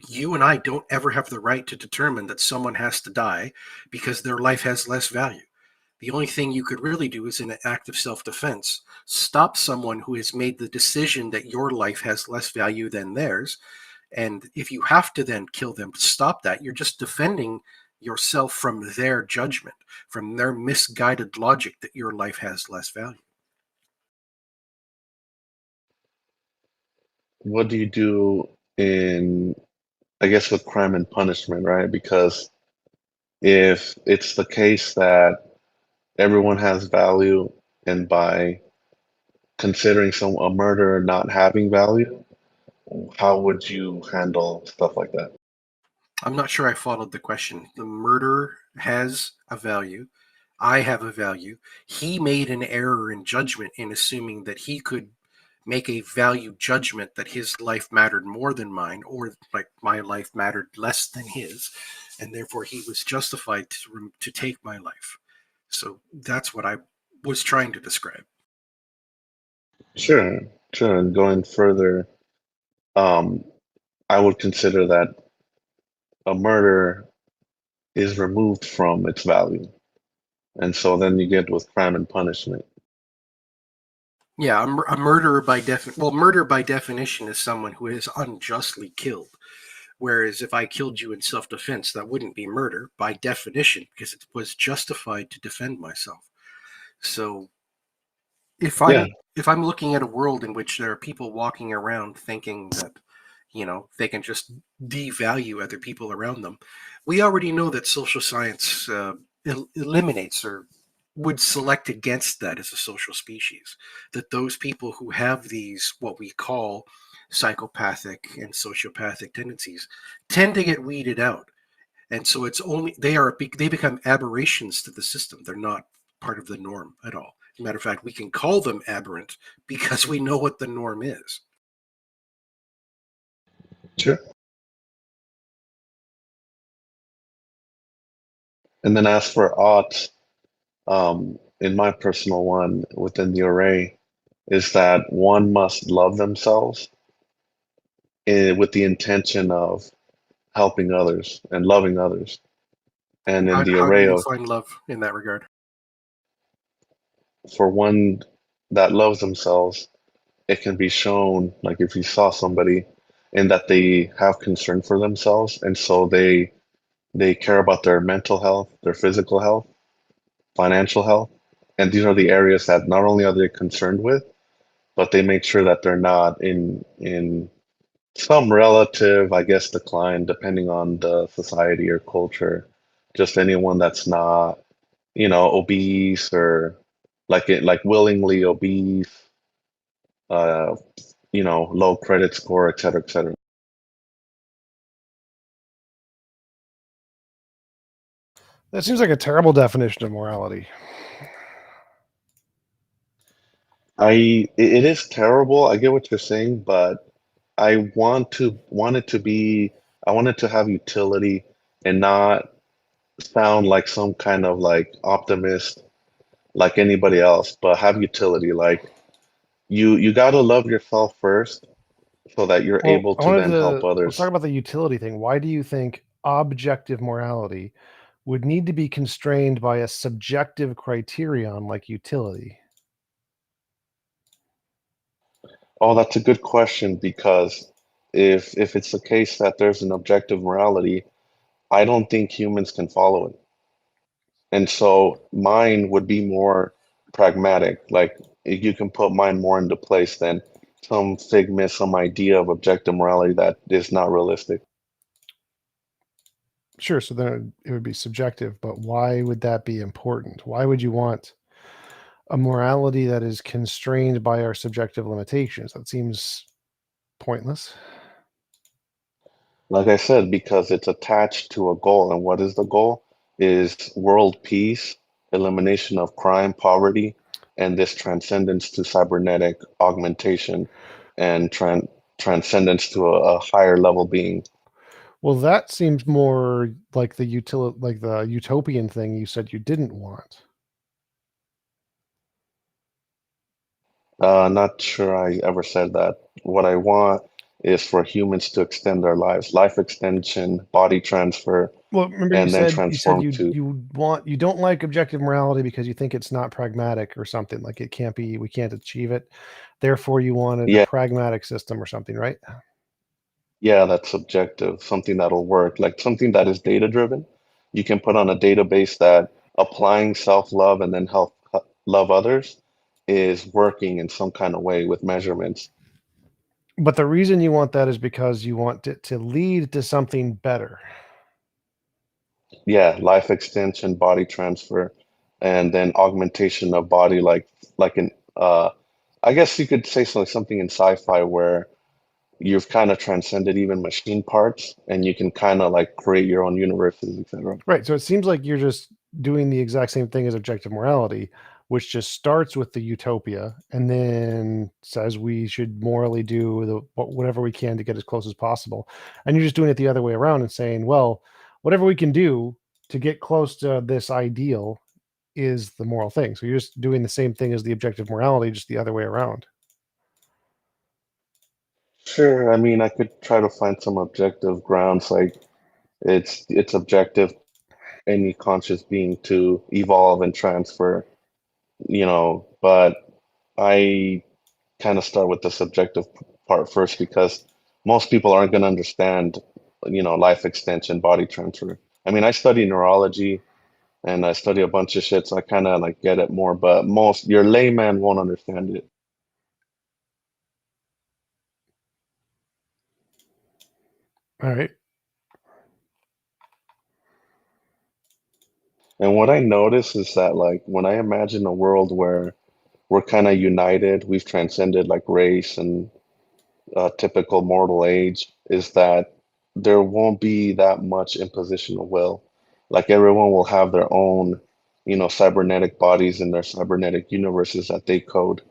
you and I don't ever have the right to determine that someone has to die because their life has less value. The only thing you could really do is, in an act of self-defense, stop someone who has made the decision that your life has less value than theirs. And if you have to then kill them to stop that, you're just defending yourself from their judgment, from their misguided logic that your life has less value. what do you do in, I guess, with crime and punishment, right? Because if it's the case that everyone has value, and by considering a murderer not having value, how would you handle stuff like that? I'm not sure I followed the question. The murderer has a value. I have a value. He made an error in judgment in assuming that he could make a value judgment that his life mattered more than mine, or like my life mattered less than his, and therefore he was justified to take my life. So that's what I was trying to describe. Sure, sure. And going further, I would consider that a murder is removed from its value. And so then you get with crime and punishment. Yeah, a murderer by definition. Well, murder by definition is someone who is unjustly killed. Whereas if I killed you in self-defense, that wouldn't be murder by definition, because it was justified to defend myself. So if I'm looking at a world in which there are people walking around thinking that, they can just devalue other people around them, we already know that social science eliminates or would select against that as a social species, that those people who have these, what we call psychopathic and sociopathic tendencies, tend to get weeded out. And so they become aberrations to the system. They're not part of the norm at all. As a matter of fact, we can call them aberrant because we know what the norm is. Sure. And then as for ought, in my personal one within the array, is that one must love themselves. with the intention of helping others and loving others. And in the How do array you of, define love in that regard? for one that loves themselves, it can be shown, like if you saw somebody and that they have concern for themselves, and so they care about their mental health, their physical health, financial health, and these are the areas that not only are they concerned with, but they make sure that they're not in some relative, I guess, decline, depending on the society or culture. Just anyone that's not, obese or like willingly obese, uh, low credit score, et cetera, et cetera. That seems like a terrible definition of morality. It is terrible. I get what you're saying, but I want it to be, I want it to have utility and not sound like some kind of like optimist like anybody else, but have utility. Like you got to love yourself first so that you're Well, able I to wanted then help to let's talk others. about the utility thing. Why do you think objective morality would need to be constrained by a subjective criterion like utility? Oh, that's a good question, because if it's the case that there's an objective morality, I don't think humans can follow it. And so mine would be more pragmatic. Like you can put mine more into place than some figment, some idea of objective morality that is not realistic. Sure, so then it would be subjective, but why would that be important? Why would you want a morality that is constrained by our subjective limitations? That seems pointless. Like I said, because it's attached to a goal. And what is the goal? Is world peace, elimination of crime, poverty, and this transcendence to cybernetic augmentation and transcendence to a higher level being. Well, that seems more like the utopian thing you said you didn't want. Not sure I ever said that. What I want is for humans to extend their lives, life extension, body transfer, Well, remember and then you said transform to. you don't like objective morality because you think it's not pragmatic or something, like we can't achieve it. Therefore, you wanted a Yeah, pragmatic system or something, right? yeah, that's subjective, something that'll work, like something that is data driven. You can put on a database that applying self-love and then help love others is working in some kind of way with measurements. But the reason you want that is because you want it to lead to something better. Yeah, life extension, body transfer, and then augmentation of body, like in I guess you could say something in sci-fi where you've kind of transcended even machine parts and you can kind of like create your own universes, etc. Right. So it seems like you're just doing the exact same thing as objective morality, which just starts with the utopia and then says we should morally do whatever we can to get as close as possible. And you're just doing it the other way around and saying, well, whatever we can do to get close to this ideal is the moral thing. So you're just doing the same thing as the objective morality, just the other way around. Sure, I mean, I could try to find some objective grounds, like it's objective any conscious being to evolve and transfer, but I kind of start with the subjective part first because most people aren't going to understand, life extension, body transfer. I mean, I study neurology and I study a bunch of shit, so I kind of like get it more, but your layman won't understand it. All right. And what I notice is that like when I imagine a world where we're kind of united, we've transcended like race and typical mortal age, is that there won't be that much imposition of will. Like everyone will have their own, cybernetic bodies and their cybernetic universes that they code.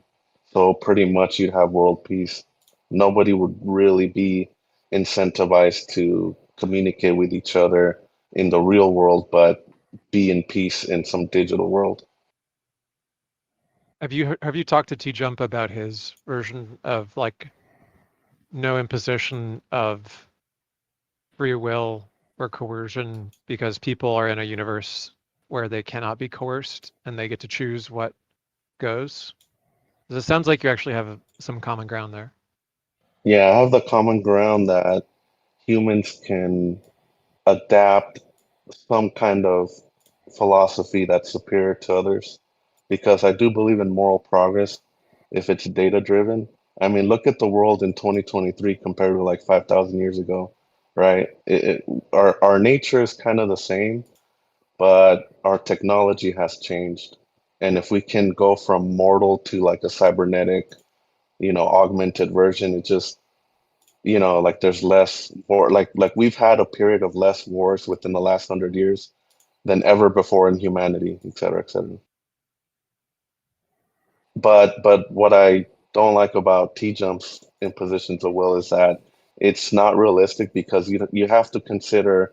So pretty much you'd have world peace. Nobody would really be incentivized to communicate with each other in the real world, but be in peace in some digital world. Have you talked to T Jump about his version of like no imposition of free will or coercion because people are in a universe where they cannot be coerced and they get to choose what goes? It sounds like you actually have some common ground there. Yeah, I have the common ground that humans can adapt some kind of philosophy that's superior to others, because I do believe in moral progress if it's data driven. I mean, look at the world in 2023 compared to like 5,000 years ago, right? Our nature is kind of the same, but our technology has changed. And if we can go from mortal to like a cybernetic, augmented version, it just, like there's less war. Like we've had a period of less wars within the last 100 years than ever before in humanity, et cetera, et cetera. But what I don't like about T-Jump's impositions of will is that it's not realistic, because you have to consider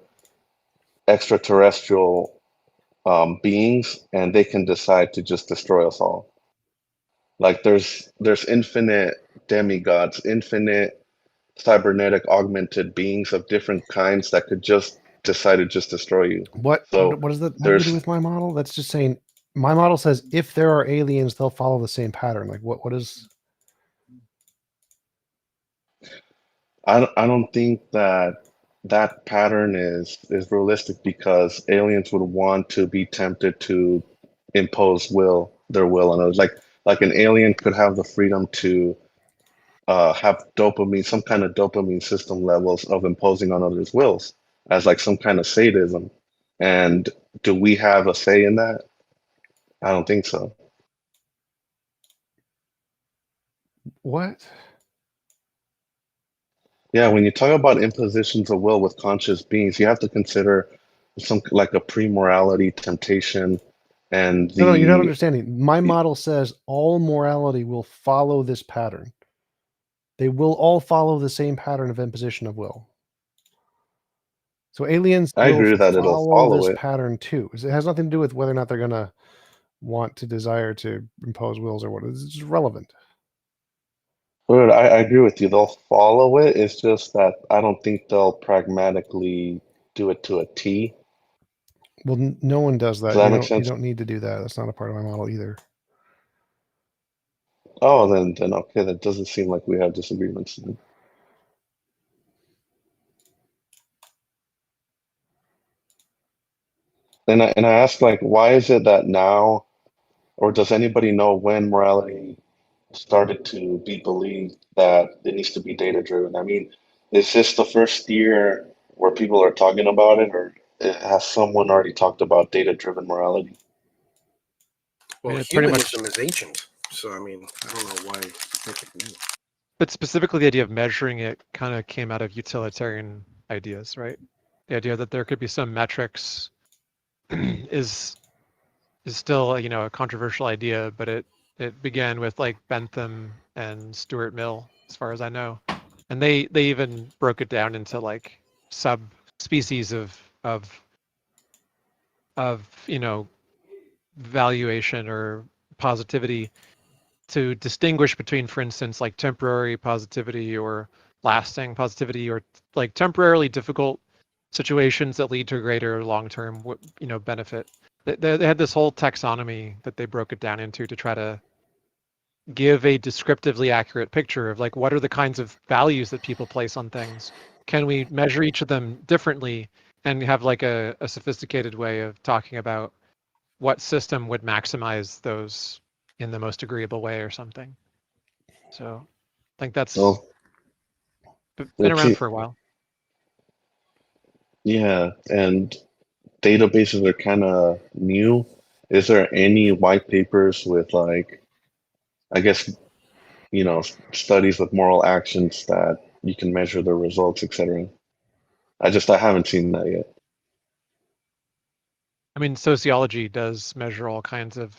extraterrestrial beings, and they can decide to just destroy us all. Like there's infinite demigods, infinite cybernetic augmented beings of different kinds that could just decide to just destroy you. What does that have to do with my model? That's just saying my model says if there are aliens, they'll follow the same pattern. Like what is? I don't think that pattern is realistic, because aliens would want to be tempted to impose their will on others. Like an alien could have the freedom to have dopamine, some kind of dopamine system levels of imposing on others' wills as like some kind of sadism. And do we have a say in that? I don't think so. What? Yeah, when you talk about impositions of will with conscious beings, you have to consider some like a pre-morality temptation, and No, you're not understanding. My model says all morality will follow this pattern. They will all follow the same pattern of imposition of will. So aliens I will agree that it'll follow this it. pattern too. It has nothing to do with whether or not they're going to want to desire to impose wills or what. It's just relevant. But I agree with you. They'll follow it. It's just that I don't think they'll pragmatically do it to a T. Well, no one does that. Does that make sense? You don't need to do that. That's not a part of my model either. Oh, then okay. That doesn't seem like we have disagreements then. And I ask, like, why is it that now, or does anybody know when morality started to be believed that it needs to be data driven? I mean, is this the first year where people are talking about it, or has someone already talked about data driven morality? Well, humanism is ancient, so I mean, I don't know why you think it new. But specifically, the idea of measuring it kind of came out of utilitarian ideas, right? The idea that there could be some metrics is still, a controversial idea, but it began with like Bentham and Stuart Mill, as far as I know, and they even broke it down into like subspecies of valuation or positivity to distinguish between, for instance, like temporary positivity or lasting positivity, or like temporarily difficult situations that lead to greater long-term, benefit. They had this whole taxonomy that they broke it down into to try to give a descriptively accurate picture of like what are the kinds of values that people place on things. Can we measure each of them differently and have like a sophisticated way of talking about what system would maximize those in the most agreeable way or something. So I think that's been around for a while. Yeah, and databases are kind of new. Is there any white papers with like, I guess, studies with moral actions that you can measure the results, etc.? I haven't seen that yet. I mean, sociology does measure all kinds of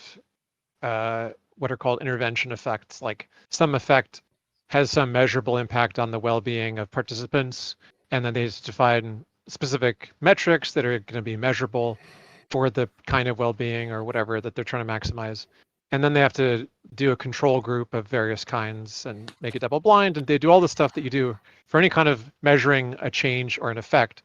what are called intervention effects. Like some effect has some measurable impact on the well-being of participants, and then they just define specific metrics that are going to be measurable for the kind of well-being or whatever that they're trying to maximize. and then they have to do a control group of various kinds and make it double blind, and they do all the stuff that you do for any kind of measuring a change or an effect,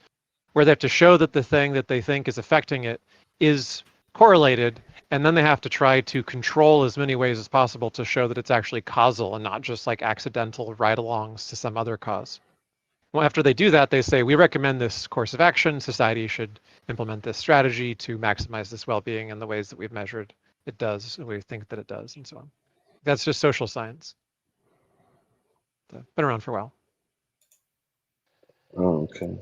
where they have to show that the thing that they think is affecting it is correlated, and then they have to try to control as many ways as possible to show that it's actually causal and not just like accidental ride-alongs to some other cause. Well, after they do that, they say, we recommend this course of action. Society should implement this strategy to maximize this well-being in the ways that we've measured it does, and we think that it does, and so on. That's just social science. So, been around for a while. Oh, okay.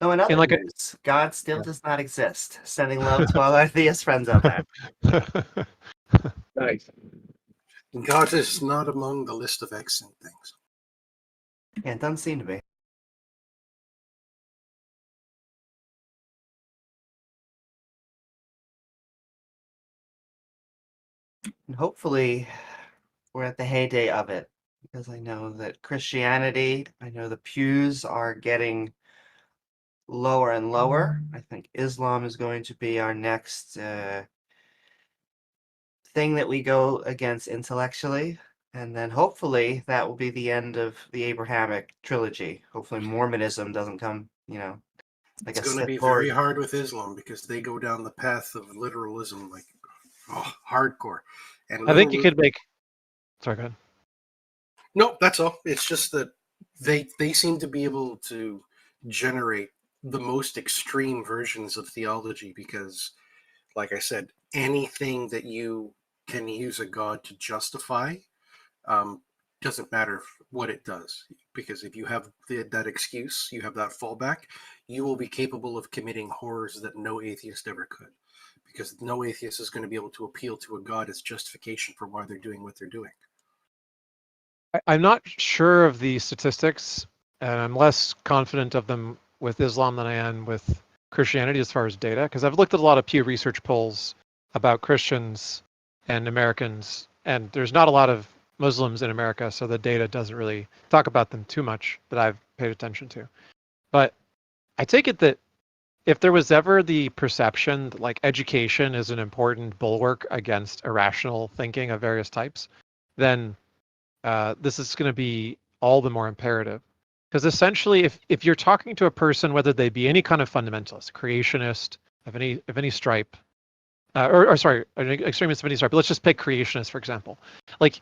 No, in other like news, God still does not exist. Sending love to all our theist friends out there. Nice. God is not among the list of excellent things. Yeah, it doesn't seem to be. And hopefully, we're at the heyday of it, because I know that Christianity, I know the pews are getting lower and lower. I think Islam is going to be our next thing that we go against intellectually. And then hopefully that will be the end of the Abrahamic trilogy. Hopefully Mormonism doesn't come, like It's going to be very hard with Islam because they go down the path of literalism, like hardcore. And I think you could make. Sorry, go ahead. No, that's all. It's just that they seem to be able to generate the most extreme versions of theology because, like I said, anything that you can use a God to justify doesn't matter what it does. Because if you have that excuse, you have that fallback, you will be capable of committing horrors that no atheist ever could. Because no atheist is going to be able to appeal to a God as justification for why they're doing what they're doing. I'm not sure of the statistics, and I'm less confident of them with Islam than I am with Christianity as far as data, because I've looked at a lot of Pew Research polls about Christians and Americans, and there's not a lot of Muslims in America, so the data doesn't really talk about them too much that I've paid attention to. But I take it that if there was ever the perception that like education is an important bulwark against irrational thinking of various types, then this is going to be all the more imperative. Because essentially, if you're talking to a person, whether they be any kind of fundamentalist, creationist of any stripe, or sorry, an extremist of any stripe, but let's just pick creationists, for example. Like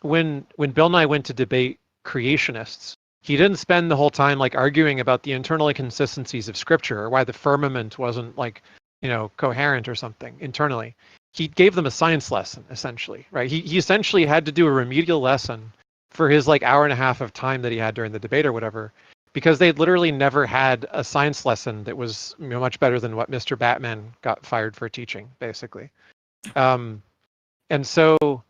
when Bill Nye went to debate creationists, he didn't spend the whole time like arguing about the internal inconsistencies of scripture or why the firmament wasn't like, coherent or something internally. He gave them a science lesson, essentially, right? He essentially had to do a remedial lesson for his like hour and a half of time that he had during the debate or whatever, because they'd literally never had a science lesson that was much better than what Mr. Batman got fired for teaching, basically. And so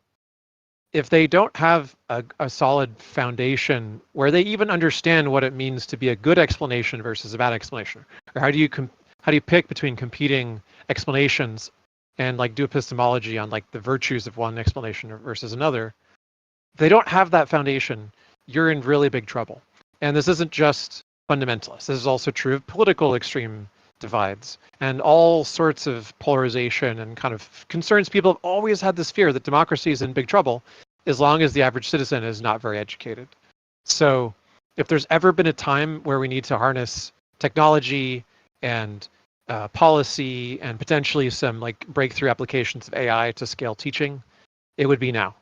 if they don't have a solid foundation where they even understand what it means to be a good explanation versus a bad explanation, or how do you pick between competing explanations and like do epistemology on like the virtues of one explanation versus another, if they don't have that foundation, you're in really big trouble. And this isn't just fundamentalists. This is also true of political extreme divides and all sorts of polarization and kind of concerns. People have always had this fear that democracy is in big trouble as long as the average citizen is not very educated. So if there's ever been a time where we need to harness technology and policy and potentially some like breakthrough applications of AI to scale teaching, it would be now,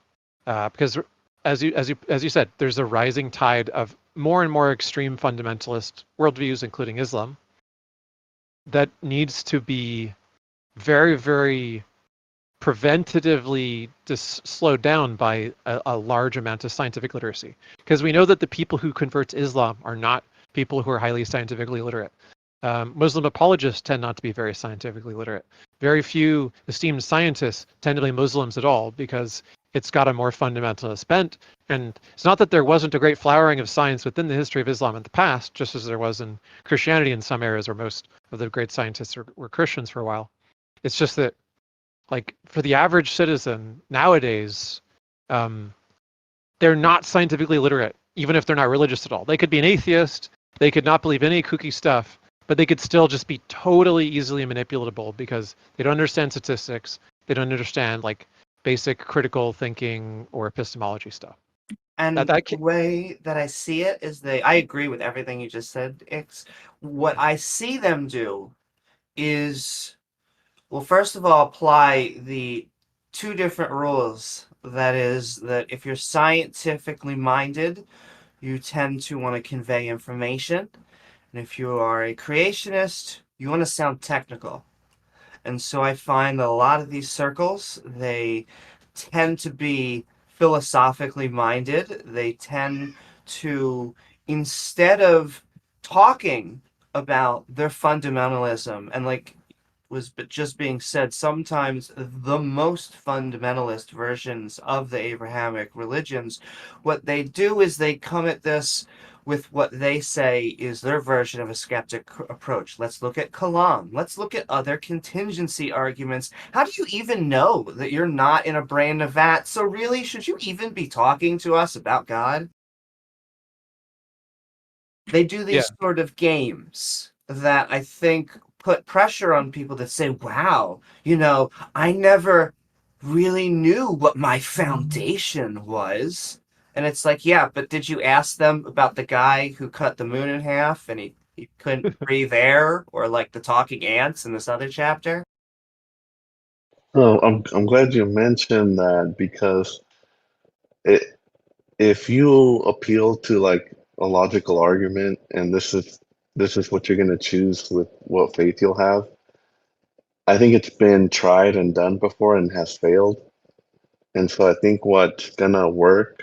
because as you said, there's a rising tide of more and more extreme fundamentalist worldviews, including Islam, that needs to be very, very preventatively slowed down by a large amount of scientific literacy. Because we know that the people who convert to Islam are not people who are highly scientifically literate. Muslim apologists tend not to be very scientifically literate. Very few esteemed scientists tend to be Muslims at all because it's got a more fundamentalist bent. And it's not that there wasn't a great flowering of science within the history of Islam in the past, just as there was in Christianity in some areas where most of the great scientists were Christians for a while. It's just that, like, for the average citizen nowadays, they're not scientifically literate, even if they're not religious at all. They could be an atheist, they could not believe any kooky stuff, but they could still just be totally easily manipulatable because they don't understand statistics, they don't understand like basic critical thinking or epistemology stuff. And the way that I see it is I agree with everything you just said, Ix. What I see them do is, well, first of all, apply the two different rules. That is, that if you're scientifically minded, you tend to want to convey information. And if you are a creationist, you want to sound technical. And so I find that a lot of these circles, they tend to be philosophically minded. They tend to, instead of talking about their fundamentalism, and like was just being said, sometimes the most fundamentalist versions of the Abrahamic religions, what they do is they come at this with what they say is their version of a skeptic approach. Let's look at Kalam. Let's look at other contingency arguments. How do you even know that you're not in a brain of vat? So really, should you even be talking to us about God? They do these sort of games that I think put pressure on people that say, wow, I never really knew what my foundation was. And it's like, yeah, but did you ask them about the guy who cut the moon in half and he couldn't breathe air, or like the talking ants in this other chapter? Oh, I'm glad you mentioned that, because if you appeal to like a logical argument, and this is what you're going to choose with what faith you'll have, I think it's been tried and done before and has failed. And so I think what's gonna work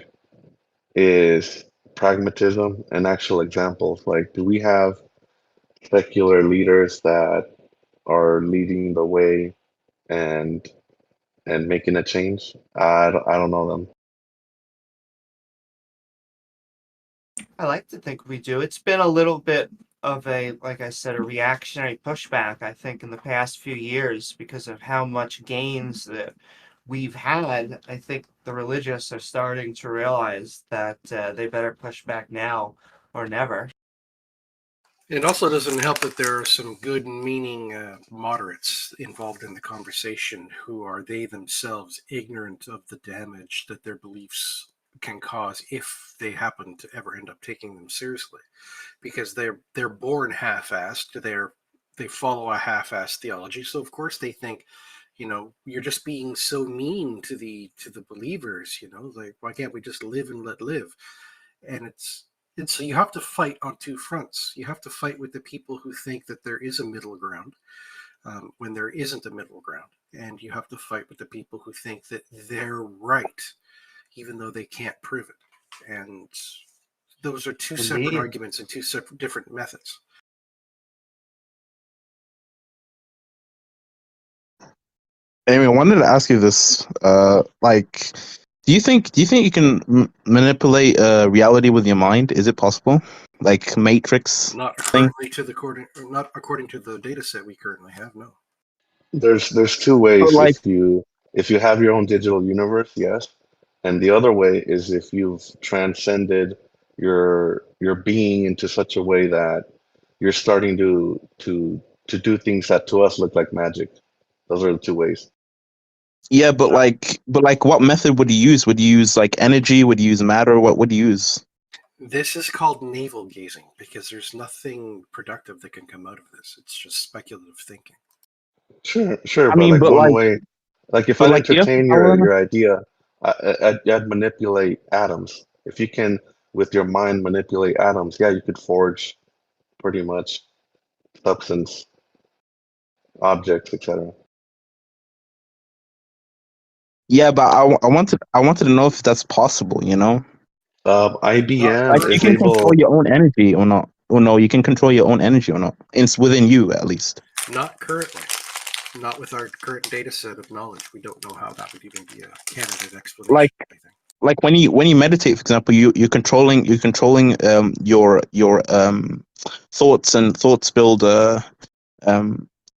is pragmatism and actual examples. Like, do we have secular leaders that are leading the way and making a change? I don't know them. I like to think we do. It's been a little bit of a, like I said, a reactionary pushback, I think, in the past few years because of how much gains that we've had. I think the religious are starting to realize that they better push back now or never. It also doesn't help that there are some good meaning moderates involved in the conversation who are they themselves ignorant of the damage that their beliefs can cause if they happen to ever end up taking them seriously, because they're born half-assed. They follow a half-assed theology, so of course they think, you're just being so mean to the believers. Like, why can't we just live and let live? And so you have to fight on two fronts. You have to fight with the people who think that there is a middle ground when there isn't a middle ground, and you have to fight with the people who think that they're right even though they can't prove it. And those are two separate Indeed. arguments and two separate different methods. Anyway, I wanted to ask you this: do you think you can manipulate reality with your mind? Is it possible, like Matrix Not thing? currently not according to the data set we currently have. No. There's two ways. Like, if you have your own digital universe, yes. And the other way is if you've transcended your being into such a way that you're starting to do things that to us look like magic. Those are the two ways. yeah, but what method would you use? Would you use like energy? Would you use matter? What would you use? This is called navel gazing because there's nothing productive that can come out of this. It's just speculative thinking. Sure, but one way, like if I entertain your idea, I'd manipulate atoms. If you can, with your mind, manipulate atoms, yeah, you could forge pretty much substance, objects, etc. Yeah, but I wanted to know if that's possible. IBM Like you is can able. control your own energy or not, or no, you can control your own energy or not. It's within you, at least. Not currently. Not with our current data set of knowledge. We don't know how that would even be a candidate explanation. Like when you meditate, for example, you're controlling your thoughts, and thoughts build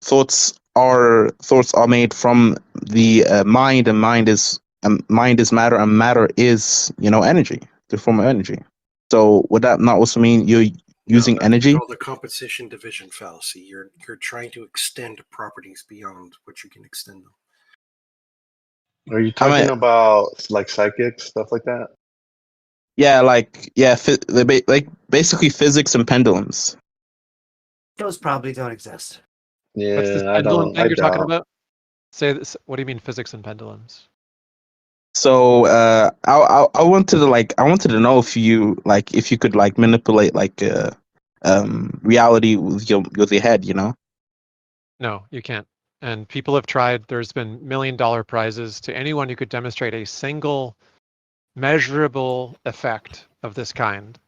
thoughts are made from the mind, and mind is matter, and matter is energy, the form of energy. So would that not also mean you're using That's energy? called the competition division fallacy. You're trying to extend properties beyond what you can extend them. Are you talking about like psychics, stuff like that? Yeah, like like basically physics and pendulums. Those probably don't exist. What's this Yeah, pendulum thing I you're talking doubt. about? Say this. What do you mean physics and pendulums? So I wanted to know if you could like manipulate like reality with your head, you know? No, you can't. And people have tried. There's been $1 million prizes to anyone who could demonstrate a single measurable effect of this kind,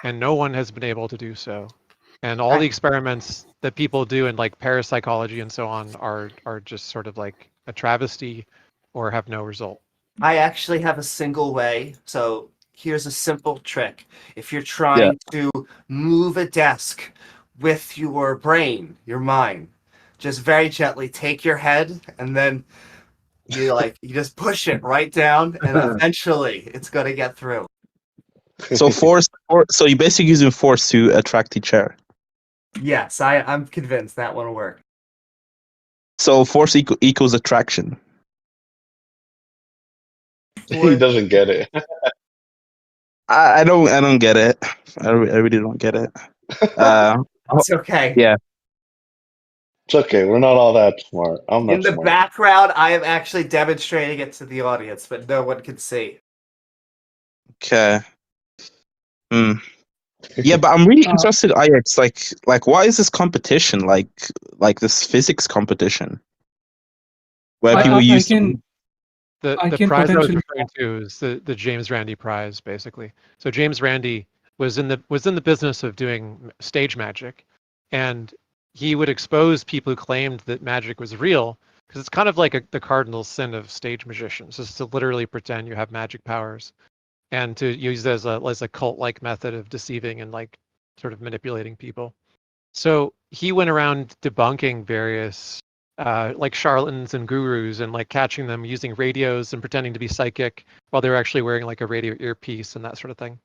and no one has been able to do so. And all the experiments that people do in like parapsychology and so on are just sort of like a travesty or have no result. I actually have a single way. So here's a simple trick. If you're trying to move a desk with your brain, your mind, just very gently take your head and then you just push it right down, and eventually it's gonna get through. So so you're basically using force to attract the chair. Yes, I'm convinced that one will work. So force equals attraction. He doesn't get it. I don't get it. I really don't get it. It's okay. Yeah. It's okay. We're not all that smart. I'm not In the smart. background, I am actually demonstrating it to the audience, but no one can see. Okay. Yeah, but I'm really interested, IX. Like, why is this competition like this physics competition where people use The prize I was referring to is the James Randi Prize, basically. So James Randi was in the business of doing stage magic, and he would expose people who claimed that magic was real, because it's kind of like the cardinal sin of stage magicians, is to literally pretend you have magic powers, and to use it as a cult-like method of deceiving and like sort of manipulating people. So he went around debunking various like charlatans and gurus and like catching them using radios and pretending to be psychic while they were actually wearing like a radio earpiece and that sort of thing.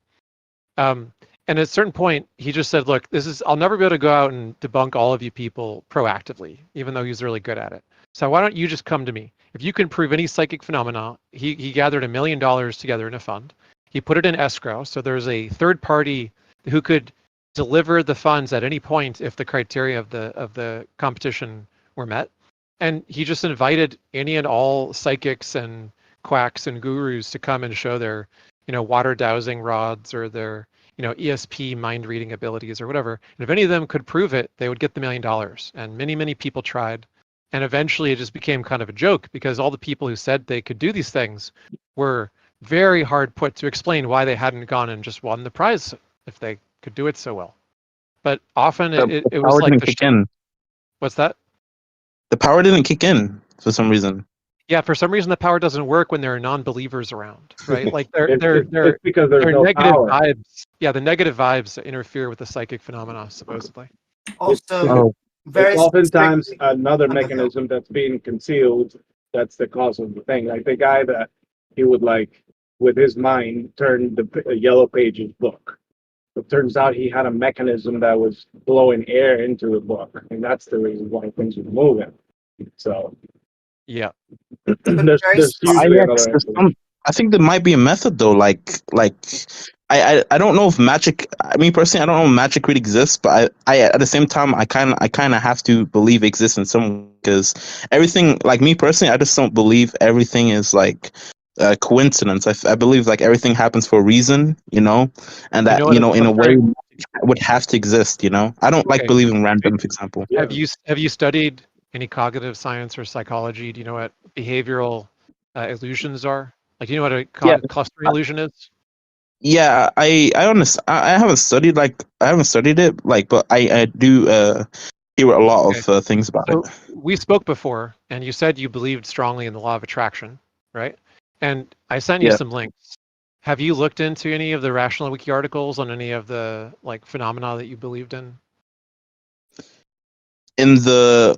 And at a certain point, he just said, look, I'll never be able to go out and debunk all of you people proactively, even though he's really good at it. So why don't you just come to me? If you can prove any psychic phenomena, he gathered $1 million together in a fund. He put it in escrow. So there's a third party who could deliver the funds at any point if the criteria of the competition were met. And he just invited any and all psychics and quacks and gurus to come and show their, water dowsing rods or their, ESP mind reading abilities or whatever. And if any of them could prove it, they would get the $1 million. And many, many people tried. And eventually it just became kind of a joke because all the people who said they could do these things were very hard put to explain why they hadn't gone and just won the prize if they could do it so well. But often it was like kick in. What's that? The power didn't kick in for some reason. Yeah, for some reason the power doesn't work when there are non-believers around, right? Like they're because there's no negative power. vibes. Yeah, the negative vibes interfere with the psychic phenomena, supposedly. Also, It's oftentimes another mechanism that's being concealed that's the cause of the thing. Like the guy that he would with his mind turn the Yellow Pages book. It turns out he had a mechanism that was blowing air into the book, and that's the reason why things were moving. So yeah, there's usually another explanation. I think there might be a method though. I don't know if magic. I mean, personally, I don't know if magic really exists, but I at the same time, I kind of have to believe it exists in some, because everything, like me personally, I just don't believe everything is like coincidence. I believe like everything happens for a reason, and that in a way would have to exist. I don't like believing random, for example. Have you studied any cognitive science or psychology? Do you know what behavioral illusions are? Like, do you know what a clustering illusion is? Yeah, I haven't studied it, but I do hear a lot of things about it. We spoke before, and you said you believed strongly in the law of attraction, right? And I sent you some links. Have you looked into any of the Rational Wiki articles on any of the phenomena that you believed in? In the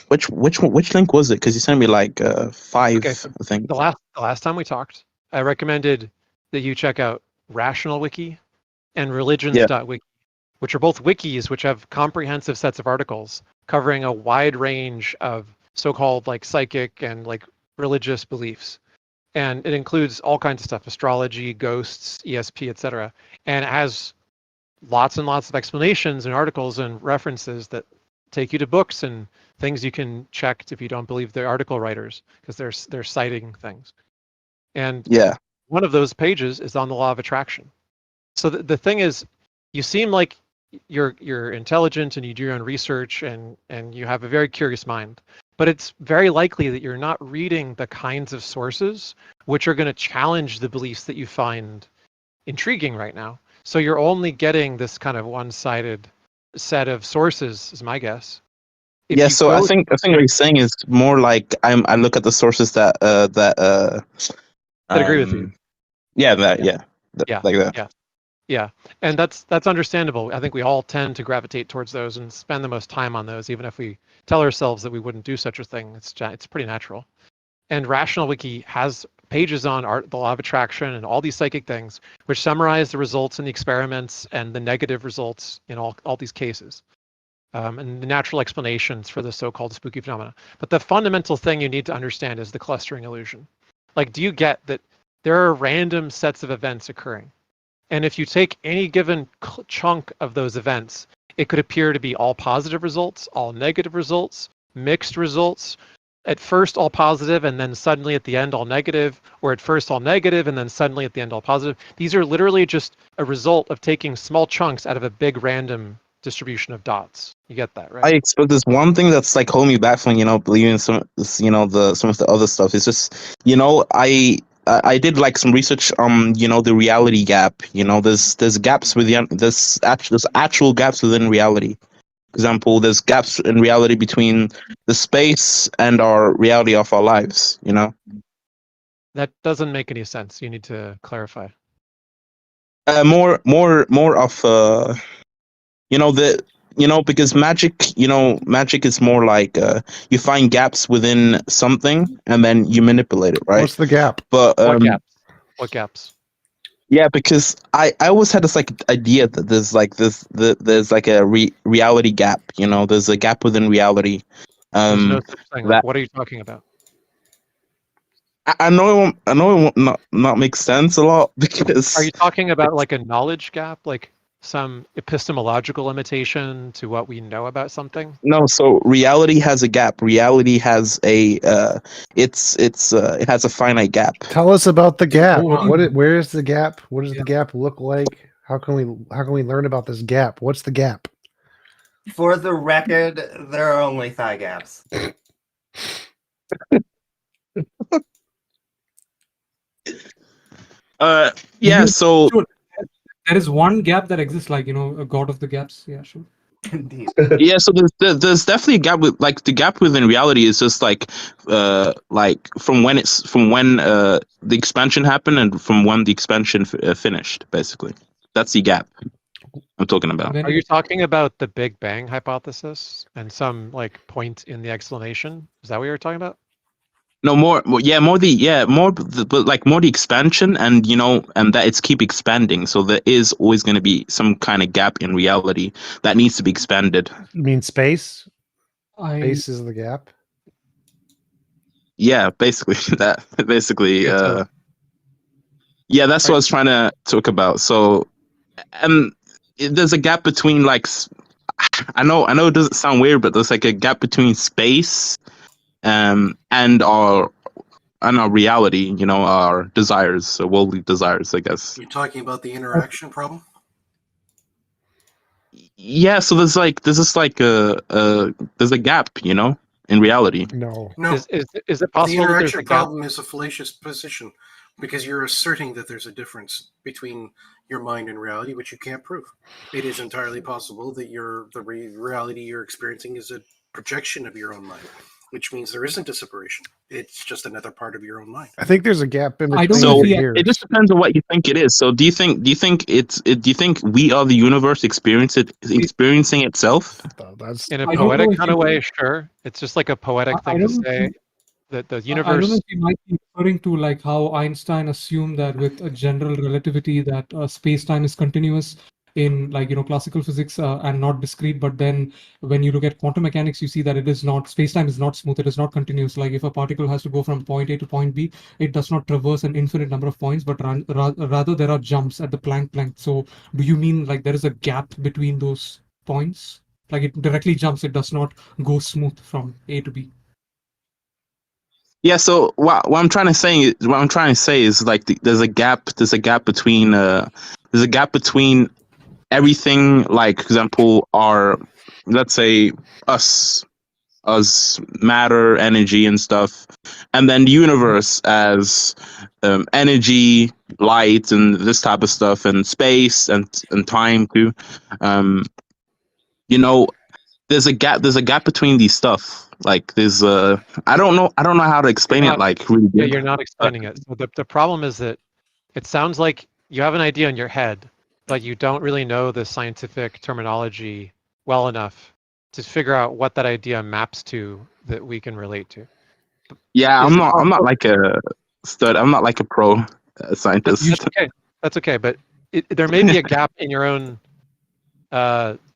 which link was it? Because you sent me 5, I think. The last time we talked, I recommended that you check out Rational Wiki, and religions.wiki, which are both wikis which have comprehensive sets of articles covering a wide range of so-called like psychic and like religious beliefs. And it includes all kinds of stuff, astrology, ghosts, ESP, etc. And it has lots and lots of explanations and articles and references that take you to books and things you can check if you don't believe the article writers, because they're citing things. And one of those pages is on the law of attraction. So the thing is, you seem like you're intelligent and you do your own research and you have a very curious mind, but it's very likely that you're not reading the kinds of sources which are going to challenge the beliefs that you find intriguing right now. So you're only getting this kind of one-sided set of sources, is my guess. So I think what he's saying is more like I look at the sources that agree with you. Like that. Yeah, and that's understandable. I think we all tend to gravitate towards those and spend the most time on those, even if we tell ourselves that we wouldn't do such a thing. It's pretty natural. And Rational Wiki has pages on the law of attraction and all these psychic things, which summarize the results in the experiments and the negative results in all these cases, and the natural explanations for the so-called spooky phenomena. But the fundamental thing you need to understand is the clustering illusion. Like, do you get that there are random sets of events occurring? And if you take any given chunk of those events, it could appear to be all positive results, all negative results, mixed results, at first all positive and then suddenly at the end all negative, or at first all negative and then suddenly at the end all positive. These are literally just a result of taking small chunks out of a big random distribution of dots. You get that, right? But there's one thing that's like holding me back from believing some of the other stuff. It's just I did like some research on the reality gap. There's gaps within there's actual gaps within reality. For example, there's gaps in reality between the space and our reality of our lives. That doesn't make any sense. You need to clarify. More of because magic is more like you find gaps within something and then you manipulate it, right? What's the gap? But What gaps? Yeah, because I always had this like idea that there's like there's like a reality gap. There's a gap within reality. There's no such thing. What are you talking about? I know it won't not make sense a lot because. Are you talking about like a knowledge gap, like some epistemological limitation to what we know about something? No, so reality has a gap. Reality has a it has a finite gap. Tell us about the gap. Where is the gap? What does the gap look like? How can we learn about this gap? What's the gap? For the record, there are only thigh gaps. So there is one gap that exists, like a god of the gaps. Yeah, sure. Indeed. Yeah, so there's definitely a gap with like the gap within reality is just like from when the expansion happened and from when the expansion finished, basically. That's the gap I'm talking about. Are you talking about the Big Bang hypothesis and some like point in the explanation? Is that what you're talking about? No, more the expansion and and that it's keep expanding. So there is always going to be some kind of gap in reality that needs to be expanded. You mean space? Space is the gap? Yeah, basically that. Basically, yeah, that's what I was trying to talk about. So, there's a gap between like, I know it doesn't sound weird, but there's like a gap between space. And our reality, our desires, worldly desires, I guess. You're talking about the interaction problem? Yeah, so there's a gap, in reality. No. Is it The possible that there's interaction a gap? problem is a fallacious position because you're asserting that there's a difference between your mind and reality, which you can't prove. It is entirely possible that the reality you're experiencing is a projection of your own mind, which means there isn't a separation. It's just another part of your own mind. I think there's a gap in between. So it just depends on what you think it is. So do you think we are the universe experiencing itself? In a poetic kind of way, sure. It's just like a poetic thing to say. The I don't universe. know if you might be referring to like how Einstein assumed that with a general relativity that space-time is continuous in like classical physics and not discrete. But then when you look at quantum mechanics, you see that it is not space-time is not smooth. It is not continuous. Like if a particle has to go from point A to point B, it does not traverse an infinite number of points, but rather there are jumps at the Planck length. So do you mean like there is a gap between those points? Like it directly jumps, it does not go smooth from A to B. Yeah, so what I'm trying to say is like there's a gap between everything, like for example our, let's say, us matter, energy and stuff, and then the universe as energy, light and this type of stuff, and space and time too. You know, there's a gap between these stuff. Like there's I don't know how to explain it like really Yeah, good. you're not explaining it. So the problem is that it sounds like you have an idea in your head, but you don't really know the scientific terminology well enough to figure out what that idea maps to that we can relate to. Yeah, I'm not like a stud. I'm not like a pro scientist. That's okay. That's okay. But there may be a gap in your own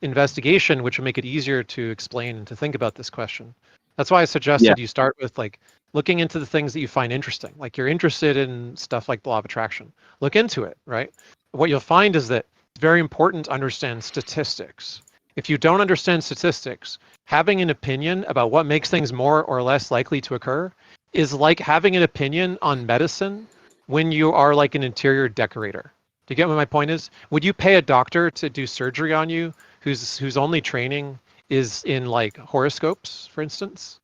investigation, which will make it easier to explain and to think about this question. That's why I suggested you start with like looking into the things that you find interesting. Like you're interested in stuff like the law of attraction. Look into it, right? What you'll find is that it's very important to understand statistics. If you don't understand statistics, having an opinion about what makes things more or less likely to occur is like having an opinion on medicine when you are like an interior decorator. Do you get what my point is? Would you pay a doctor to do surgery on you whose only training is in like horoscopes, for instance?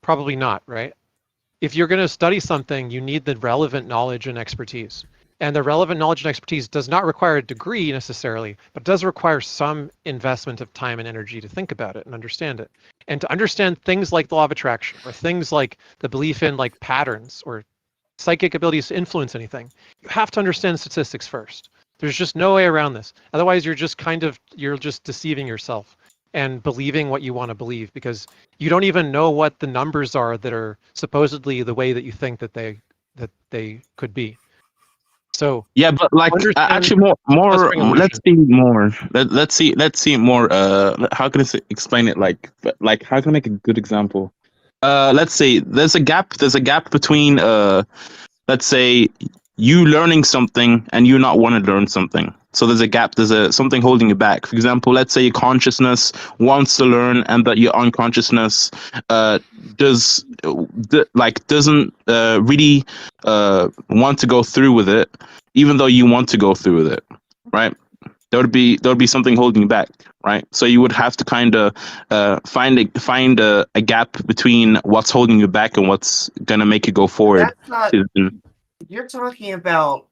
Probably not, right? If you're going to study something, you need the relevant knowledge and expertise. And the relevant knowledge and expertise does not require a degree necessarily, but does require some investment of time and energy to think about it and understand it. And to understand things like the law of attraction, or things like the belief in like patterns or psychic abilities to influence anything, you have to understand statistics first. There's just no way around this. Otherwise, you're just deceiving yourself and believing what you want to believe, because you don't even know what the numbers are that are supposedly the way that you think that they could be. So yeah, but like actually more let's see more how can I explain it, like how can I make a good example? Let's say there's a gap between let's say you learning something and you not want to learn something. So there's a gap, something holding you back. For example, let's say your consciousness wants to learn and that your unconsciousness doesn't really want to go through with it, even though you want to go through with it, right? There would be something holding you back, right? So you would have to kind of find a gap between what's holding you back and what's gonna make you go forward. That's not. You're talking about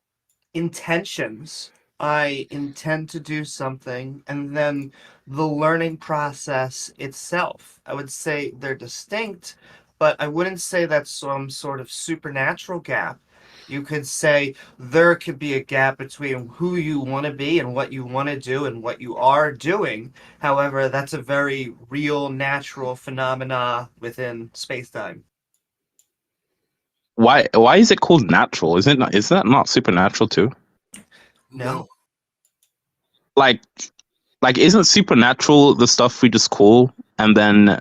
intentions. I intend to do something, and then the learning process itself. I would say they're distinct, but I wouldn't say that's some sort of supernatural gap. You could say there could be a gap between who you want to be and what you want to do and what you are doing. However, that's a very real, natural phenomena within space-time. Why is it called natural? Is that not supernatural too? No. Like isn't supernatural the stuff we just call, and then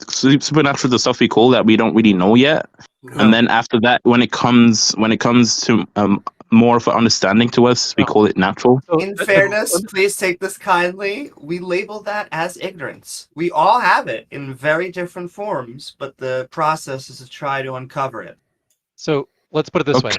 supernatural the stuff we call that we don't really know yet? No. And then after that, when it comes to more of an understanding to us, we call it natural. In fairness, please take this kindly. We label that as ignorance. We all have it in very different forms, but the process is to try to uncover it. So let's put it this way.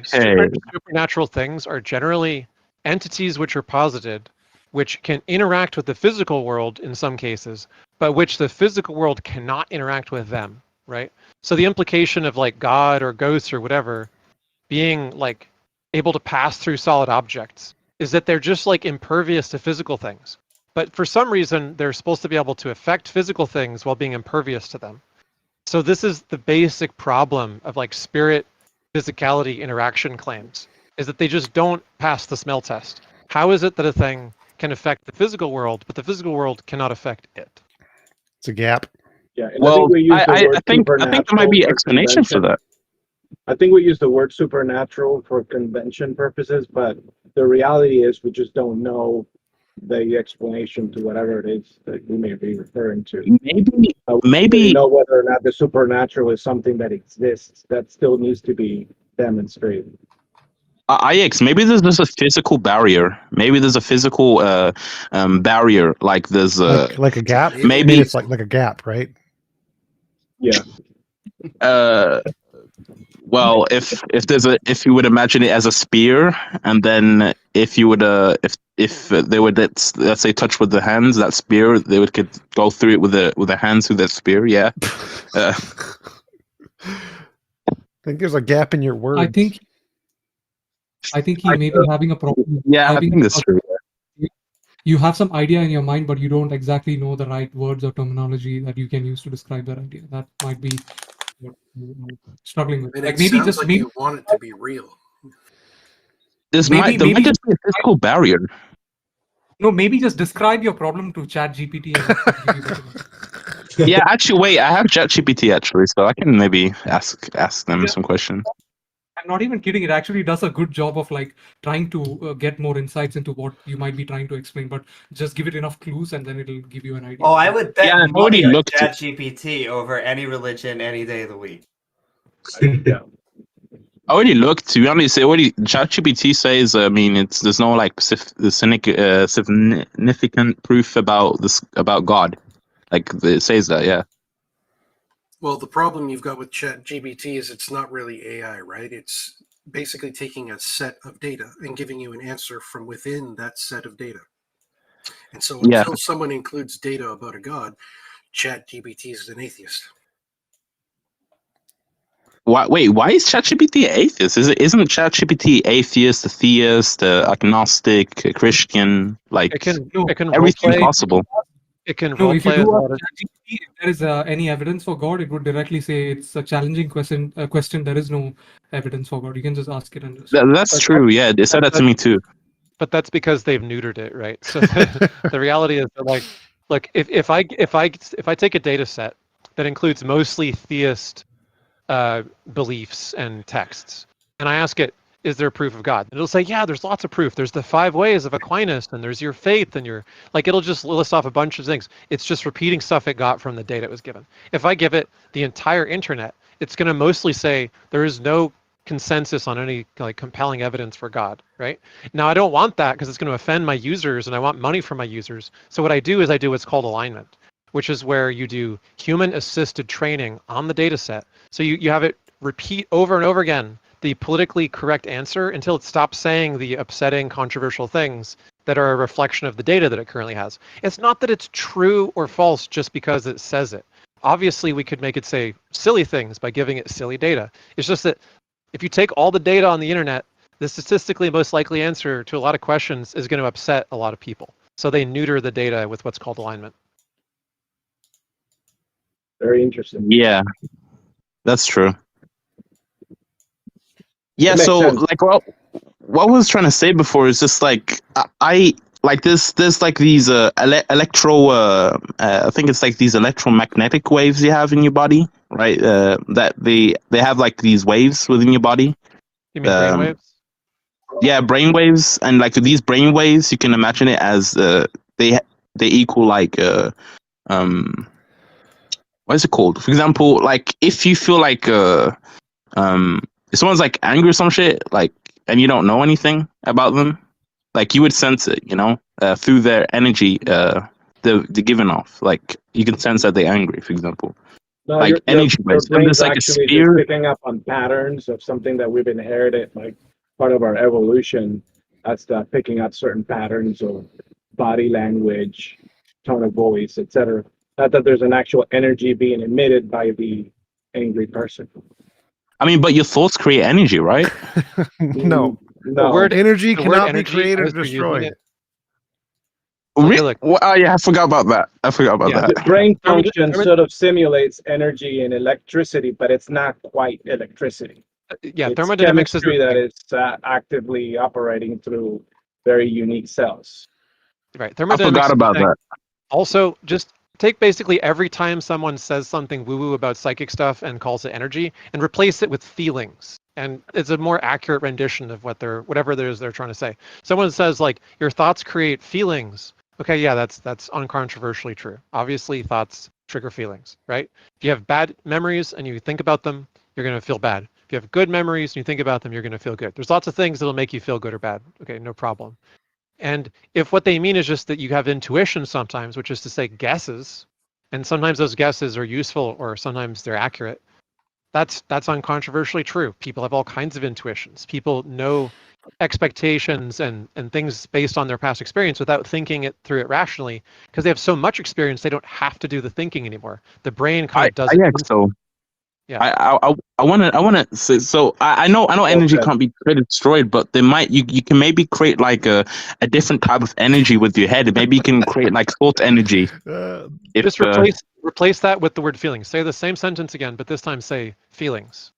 Supernatural things are generally entities which are posited, which can interact with the physical world in some cases, but which the physical world cannot interact with them, right? So the implication of like God or ghosts or whatever being like able to pass through solid objects is that they're just like impervious to physical things. But for some reason, they're supposed to be able to affect physical things while being impervious to them. So this is the basic problem of like spirit physicality interaction claims, is that they just don't pass the smell test. How is it that a thing can affect the physical world, but the physical world cannot affect it? It's a gap. Yeah, and Well, I think there might be for explanation for convention. that. I think we use the word supernatural for convention purposes, but the reality is we just don't know the explanation to whatever it is that we may be referring to. Maybe We know whether or not the supernatural is something that exists. That still needs to be demonstrated. IX, maybe there's just a physical barrier. Maybe there's a physical barrier, like there's like a gap. I Maybe mean, it's like a gap, right? Yeah. Well, if you would imagine it as a spear, and then if you would if they would let's say touch with the hands that spear, they could go through it with the hands through that spear. Yeah. I think there's a gap in your words. I think he may be having a problem. Yeah, I think that's true. You have some idea in your mind, but you don't exactly know the right words or terminology that you can use to describe that idea. That might be what you're struggling with. And Like it maybe sounds just like maybe you want it to be real. There might just be a physical barrier. No, maybe just describe your problem to ChatGPT. Yeah, actually, wait. I have ChatGPT actually, so I can maybe ask them some questions. I'm not even kidding. It actually does a good job of like trying to get more insights into what you might be trying to explain. But just give it enough clues, and then it'll give you an idea. Oh, I would bet Yeah, I've money already on looked at- ChatGPT over any religion any day of the week. Yeah. I already looked. To be honest, ChatGPT says. I mean, there's no like significant proof about God. Like it says that, yeah. Well, the problem you've got with ChatGPT is it's not really AI, right? It's basically taking a set of data and giving you an answer from within that set of data. And so Yeah. until someone includes data about a god, ChatGPT is an atheist. Why is ChatGPT atheist? Isn't ChatGPT atheist, a theist, agnostic, a Christian? Like It can everything roleplay. possible. It can No, if you roleplay as do a ask lot of. ChatGPT if there is any evidence for God, it would directly say it's a challenging question. There is no evidence for God. You can just ask it and just. That's true. Yeah, they said that to me too. But that's because they've neutered it, right? So the reality is that, like, look, if I take a data set that includes mostly theist beliefs and texts, and I ask it, is there proof of God? It'll say, yeah, there's lots of proof. There's the 5 ways of Aquinas, and there's your faith, and your like. It'll just list off a bunch of things. It's just repeating stuff it got from the data it was given. If I give it the entire internet, it's going to mostly say there is no consensus on any like compelling evidence for God, right? Now I don't want that because it's going to offend my users, and I want money from my users. So what I do is I do what's called alignment, which is where you do human-assisted training on the data set. So you have it repeat over and over again the politically correct answer until it stops saying the upsetting, controversial things that are a reflection of the data that it currently has. It's not that it's true or false just because it says it. Obviously, we could make it say silly things by giving it silly data. It's just that if you take all the data on the internet, the statistically most likely answer to a lot of questions is going to upset a lot of people. So they neuter the data with what's called alignment. Very interesting. Yeah, that's true. Yeah, It makes so sense. like what I was trying to say before is just like I like there's like these I think it's like these electromagnetic waves you have in your body, right? That they have like these waves within your body. You mean brainwaves? Yeah, brainwaves, and like these brainwaves, you can imagine it as they equal like what is it called? For example, like if you feel like if someone's like angry or some shit, like, and you don't know anything about them, like you would sense it, you know, through their energy, they're giving off. Like you can sense that they're angry, for example. No, like your energy waves. And brain's there's like a actually sphere. just picking up on patterns of something that we've inherited, like part of our evolution. That's picking up certain patterns of body language, tone of voice, etc. Not that there's an actual energy being emitted by the angry person. I mean, but your thoughts create energy, right? No. No. Energy the word cannot be energy, created or as we're using destroyed. it- Really? Oh yeah, I forgot about that. The brain function sort of simulates energy and electricity, but it's not quite electricity. Yeah, It's thermodynamics is chemistry that is actively operating through very unique cells. right. Thermodynamics forgot is about saying- that. Also, just take basically every time someone says something woo-woo about psychic stuff and calls it energy, and replace it with feelings. And it's a more accurate rendition of whatever it is they're trying to say. Someone says like, your thoughts create feelings. Okay, yeah, that's uncontroversially true. Obviously, thoughts trigger feelings, right? If you have bad memories and you think about them, you're going to feel bad. If you have good memories and you think about them, you're going to feel good. There's lots of things that'll make you feel good or bad. Okay, no problem. And if what they mean is just that you have intuition sometimes, which is to say guesses, and sometimes those guesses are useful or sometimes they're accurate, that's uncontroversially true. People have all kinds of intuitions. People know expectations and things based on their past experience without thinking it through it rationally, because they have so much experience they don't have to do the thinking anymore. The brain kind of does it. Yeah, so Yeah. I want to say, so I know energy can't be created, destroyed, but there might you can maybe create like a different type of energy with your head. Maybe you can create like thought energy. Just replace that with the word feelings. Say the same sentence again, but this time say feelings.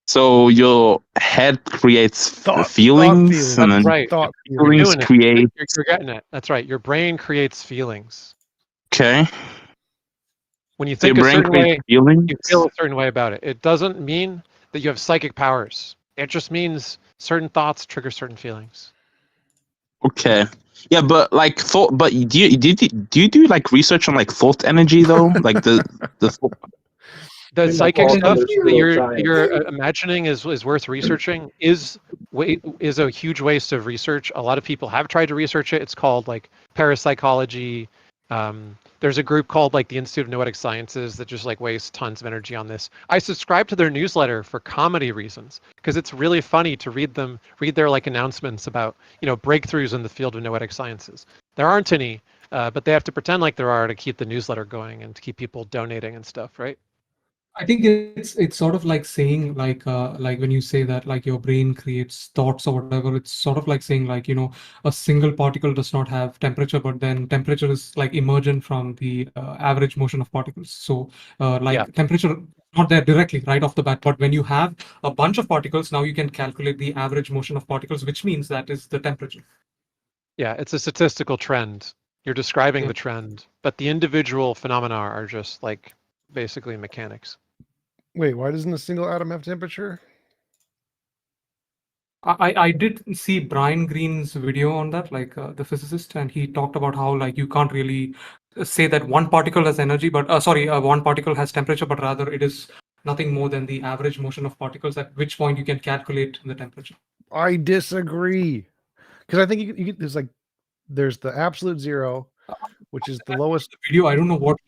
So your head creates feelings, and then right. feelings create. You're getting it. That's right. Your brain creates feelings. Okay. When you So your think a brain certain creates way, feelings? you feel a certain way about it. It doesn't mean that you have psychic powers. It just means certain thoughts trigger certain feelings. Okay. Yeah, but like thought. But do you do like research on like thought energy though? Like the thought. The In the psychic fall stuff of that school you're science. imagining is worth researching is a huge waste of research. A lot of people have tried to research it. It's called like parapsychology. There's a group called like the Institute of Noetic Sciences that just like wastes tons of energy on this. I subscribe to their newsletter for comedy reasons because it's really funny to read their like announcements about, you know, breakthroughs in the field of noetic sciences. There aren't any, but they have to pretend like there are to keep the newsletter going and to keep people donating and stuff, right? I think it's sort of like saying like when you say that like your brain creates thoughts or whatever, it's sort of like saying like, you know, a single particle does not have temperature, but then temperature is like emergent from the average motion of particles. So temperature not there directly right off the bat, but when you have a bunch of particles, now you can calculate the average motion of particles, which means that is the temperature. Yeah, it's a statistical trend. You're describing the trend, but the individual phenomena are just like basically mechanics. Wait, why doesn't a single atom have temperature? I did see Brian Greene's video on that, like the physicist, and he talked about how like you can't really say that one particle has energy, but one particle has temperature, but rather it is nothing more than the average motion of particles, at which point you can calculate the temperature. I disagree, because I think there's the absolute zero, which is the lowest video. I don't know what,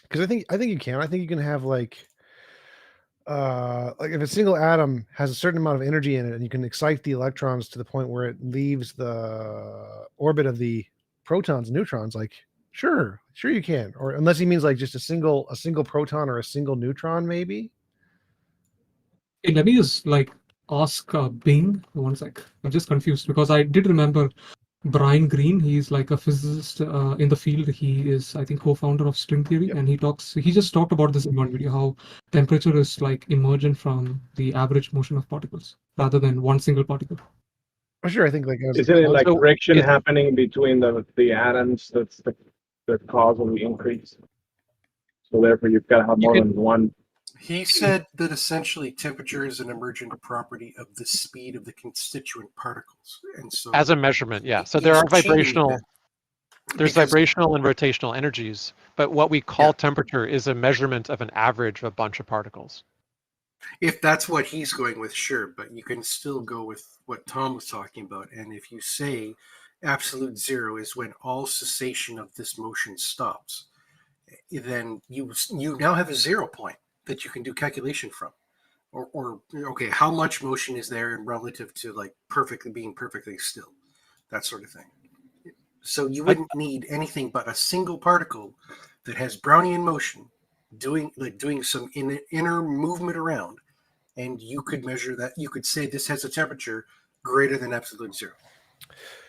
because I think you can. I think you can have like if a single atom has a certain amount of energy in it, and you can excite the electrons to the point where it leaves the orbit of the protons and neutrons. Like, sure you can. Or unless he means like just a single proton or a single neutron, maybe. Hey, let me just like ask Bing 1 sec. I'm just confused because I did remember Brian Greene. He's like a physicist in the field. He is, I think, co-founder of string theory, and he just talked about this in one video, how temperature is like emergent from the average motion of particles rather than one single particle. Oh, sure, I think like Isn't it like friction happening between the atoms that's the cause of the increase? So therefore you've got to have more than one. He said that essentially temperature is an emergent property of the speed of the constituent particles, and so as a measurement, yeah. So there are vibrational and rotational energies, but what we call temperature is a measurement of an average of a bunch of particles. If that's what he's going with, sure, but you can still go with what Tom was talking about. And if you say absolute zero is when all cessation of this motion stops, then you now have a 0 point that you can do calculation from. Or okay, how much motion is there in relative to like being perfectly still, that sort of thing. So you wouldn't need anything but a single particle that has Brownian motion doing some inner movement around, and you could measure that. You could say this has a temperature greater than absolute zero.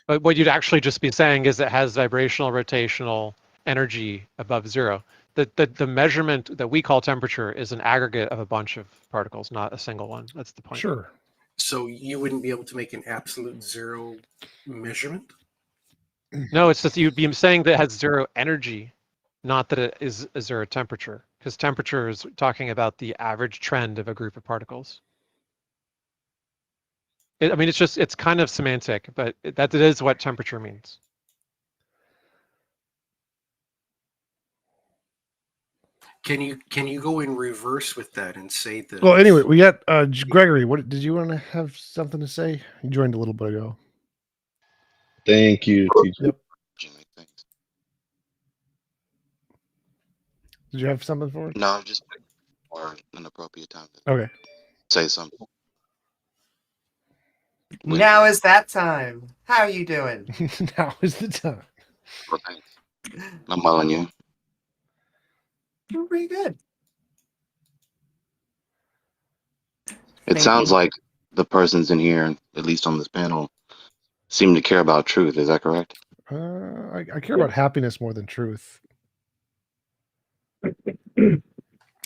But what you'd actually just be saying is it has vibrational rotational energy above zero. The measurement that we call temperature is an aggregate of a bunch of particles, not a single one. That's the point. Sure. So you wouldn't be able to make an absolute zero measurement? No, it's just you'd be saying that it has zero energy, not that it is a zero temperature, because temperature is talking about the average trend of a group of particles. I mean, it's kind of semantic, but that is what temperature means. Can you go in reverse with that and say that? Well, anyway, we got Gregory. What did you want to have something to say? You joined a little bit ago. Thank you, teacher. Yep. Did you have something for us? No, I'm just or an appropriate time to Okay. say something. Now is that time. How are you doing? Now is the time. Well, thanks. I'm well on you. You're pretty good. It sounds like the persons in here, at least on this panel, seem to care about truth. Is that correct? I care about happiness more than truth.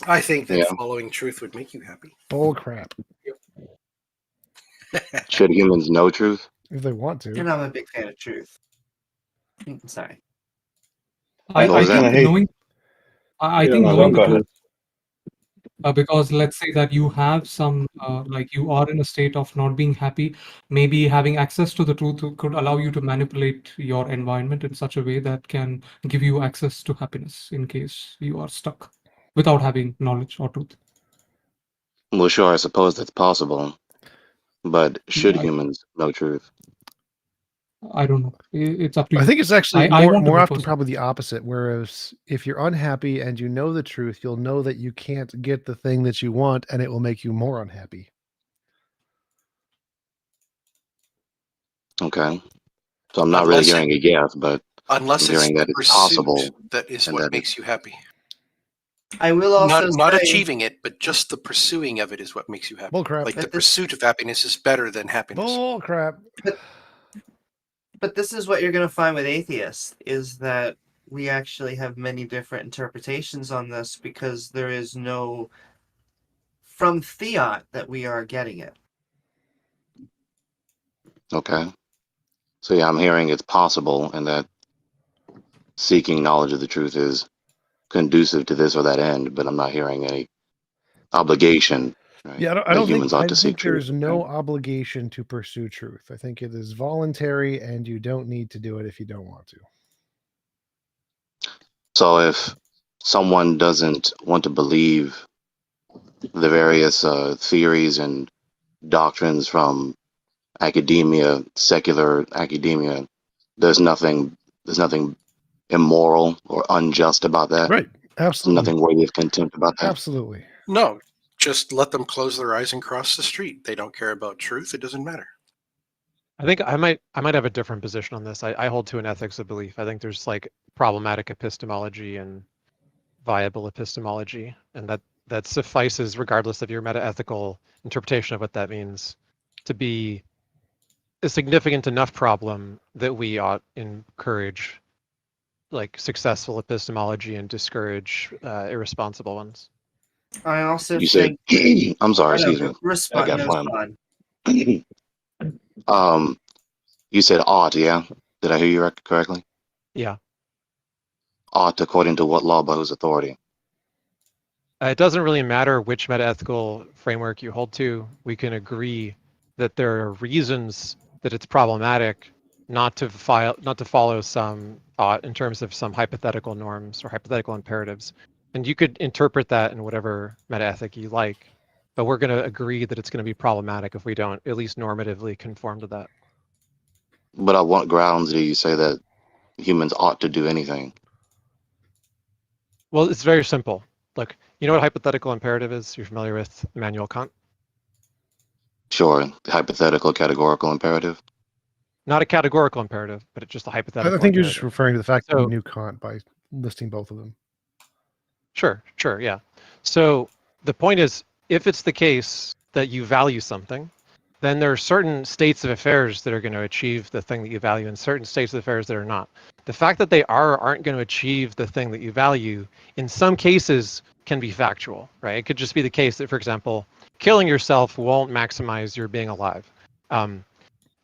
I think that Yeah. following truth would make you happy. Bull crap. Should humans know truth? If they want to. And I'm a big fan of truth. Sorry. I What was that? think knowing. I think knowing the go truth, ahead. because let's say that you have some, like you are in a state of not being happy, maybe having access to the truth could allow you to manipulate your environment in such a way that can give you access to happiness in case you are stuck without having knowledge or truth. Well, sure, I suppose that's possible. But should humans know truth? I don't know. It's up to you. I think it's actually I want to more know often personally. probably the opposite. Whereas if you're unhappy and you know the truth, you'll know that you can't get the thing that you want, and it will make you more unhappy. Okay. So I'm not really hearing a yes, but Unless I'm it's hearing the that it's possible. pursuit that is and what that makes you happy. I will also Not say, achieving it, but just the pursuing of it is what makes you happy. Bull crap. Like the But this- pursuit of happiness is better than happiness. Bull crap. But this is what you're going to find with atheists, is that we actually have many different interpretations on this because there is no, from fiat, that we are getting it. Okay. So yeah, I'm hearing it's possible and that seeking knowledge of the truth is conducive to this or that end, but I'm not hearing any obligation. Right? Yeah, I that don't humans think. ought I to think seek truth. there's no obligation to pursue truth. I think it is voluntary, and you don't need to do it if you don't want to. So if someone doesn't want to believe the various theories and doctrines from academia, secular academia, there's nothing immoral or unjust about that. Right. Absolutely. There's nothing worthy of contempt about that. Absolutely. No, just let them close their eyes and cross the street. They don't care about truth. It doesn't matter. I think I might have a different position on this. I hold to an ethics of belief. I think there's like problematic epistemology and viable epistemology, and that suffices regardless of your meta-ethical interpretation of what that means to be a significant enough problem that we ought encourage like successful epistemology and discourage irresponsible ones. I also You said, think. I'm sorry, Oh, no, excuse me. respond, I got no, phlegm. You said ought, yeah? Did I hear you correctly? Yeah. Ought according to what law, by whose authority? It doesn't really matter which meta-ethical framework you hold to. We can agree that there are reasons that it's problematic not to follow some in terms of some hypothetical norms or hypothetical imperatives. And you could interpret that in whatever meta-ethic you like, but we're going to agree that it's going to be problematic if we don't at least normatively conform to that. But on what grounds do you say that humans ought to do anything? Well, it's very simple. Look, you know what hypothetical imperative is? You're familiar with Immanuel Kant? Sure, hypothetical, categorical imperative. Not a categorical imperative, but it's just a hypothetical I think you're just imperative. referring to the fact that So- you knew Kant by listing both of them. Sure, yeah. So the point is, if it's the case that you value something, then there are certain states of affairs that are going to achieve the thing that you value and certain states of affairs that are not. The fact that they aren't going to achieve the thing that you value, in some cases, can be factual, right? It could just be the case that, for example, killing yourself won't maximize your being alive.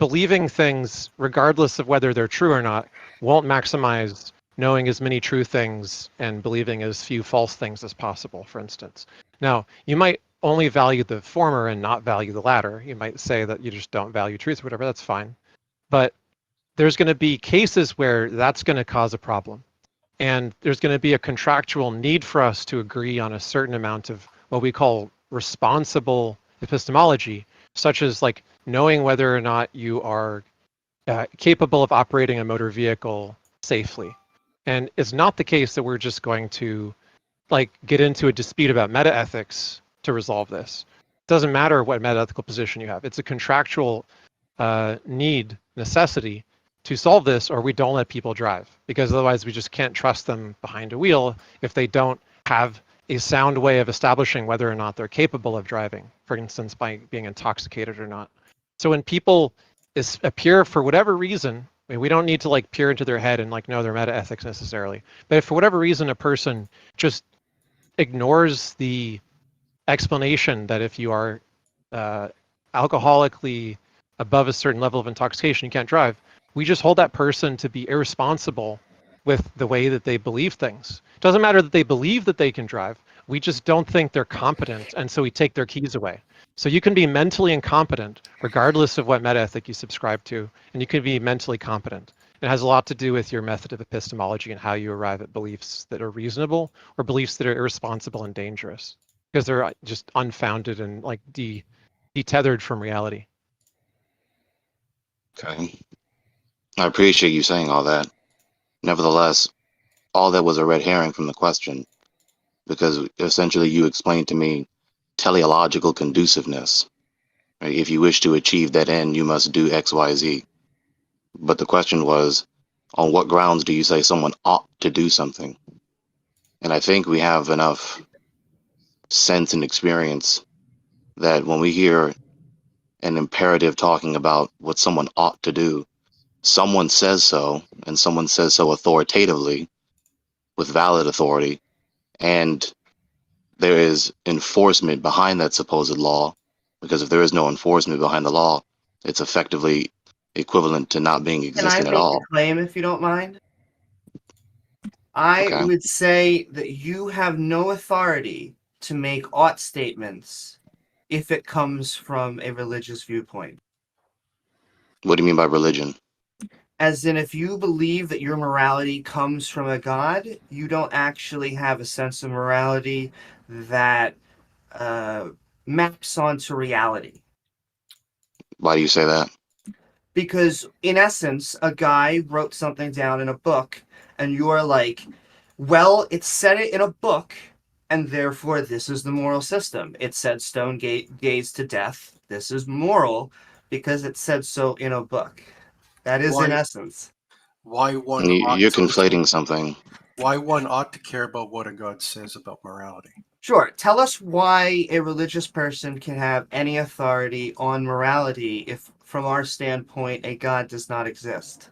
believing things, regardless of whether they're true or not, won't maximize knowing as many true things and believing as few false things as possible, for instance. Now, you might only value the former and not value the latter. You might say that you just don't value truth or whatever, that's fine. But there's going to be cases where that's going to cause a problem. And there's going to be a contractual need for us to agree on a certain amount of what we call responsible epistemology, such as like knowing whether or not you are capable of operating a motor vehicle safely. And it's not the case that we're just going to like get into a dispute about metaethics to resolve this. It doesn't matter what metaethical position you have. It's a contractual necessity to solve this, or we don't let people drive, because otherwise we just can't trust them behind a wheel if they don't have a sound way of establishing whether or not they're capable of driving, for instance, by being intoxicated or not. So when people appear for whatever reason, I mean, we don't need to like peer into their head and like know their metaethics necessarily, but if for whatever reason a person just ignores the explanation that if you are alcoholically above a certain level of intoxication, you can't drive, we just hold that person to be irresponsible with the way that they believe things. It doesn't matter that they believe that they can drive. We just don't think they're competent, and so we take their keys away. So you can be mentally incompetent regardless of what metaethic you subscribe to, and you can be mentally competent. It has a lot to do with your method of epistemology and how you arrive at beliefs that are reasonable or beliefs that are irresponsible and dangerous, because they're just unfounded and like detethered from reality. Okay. I appreciate you saying all that. Nevertheless, all that was a red herring from the question, because essentially you explained to me teleological conduciveness. Right? If you wish to achieve that end, you must do X, Y, Z. But the question was, on what grounds do you say someone ought to do something? And I think we have enough sense and experience that when we hear an imperative talking about what someone ought to do, someone says so, and someone says so authoritatively with valid authority, and there is enforcement behind that supposed law, because if there is no enforcement behind the law, it's effectively equivalent to not being Can I existent at make all. a claim, if you don't mind? I Okay. would say that you have no authority to make ought statements if it comes from a religious viewpoint. What do you mean by religion? As in, if you believe that your morality comes from a god, you don't actually have a sense of morality that maps onto reality. Why do you say that? Because, in essence, a guy wrote something down in a book, and you're like, well, it said it in a book, and therefore this is the moral system. It said stone gaze to death. This is moral because it said so in a book. That is in essence. Why one You're conflating something. Why one ought to care about what a god says about morality? Sure. Tell us why a religious person can have any authority on morality if, from our standpoint, a god does not exist.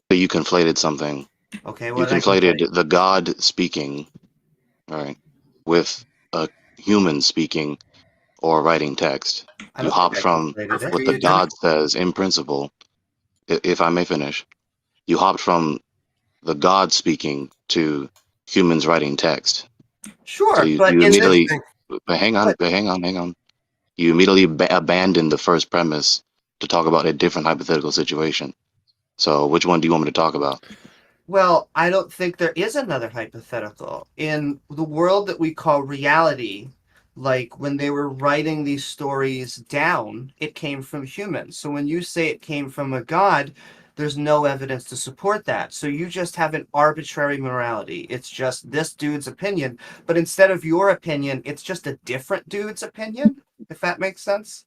But you conflated something. Okay, You what did I conflated conflate? the God speaking, all right, with a human speaking or writing text. I You don't think hopped I from conflated what it. the God says in principle, if I may finish. You hopped from the God speaking to humans writing text. Sure, So you but is immediately, it... but hang on. You immediately abandoned the first premise to talk about a different hypothetical situation. So which one do you want me to talk about? Well, I don't think there is another hypothetical. In the world that we call reality, like when they were writing these stories down, it came from humans. So when you say it came from a god, there's no evidence to support that. So you just have an arbitrary morality. It's just this dude's opinion. But instead of your opinion, it's just a different dude's opinion, if that makes sense.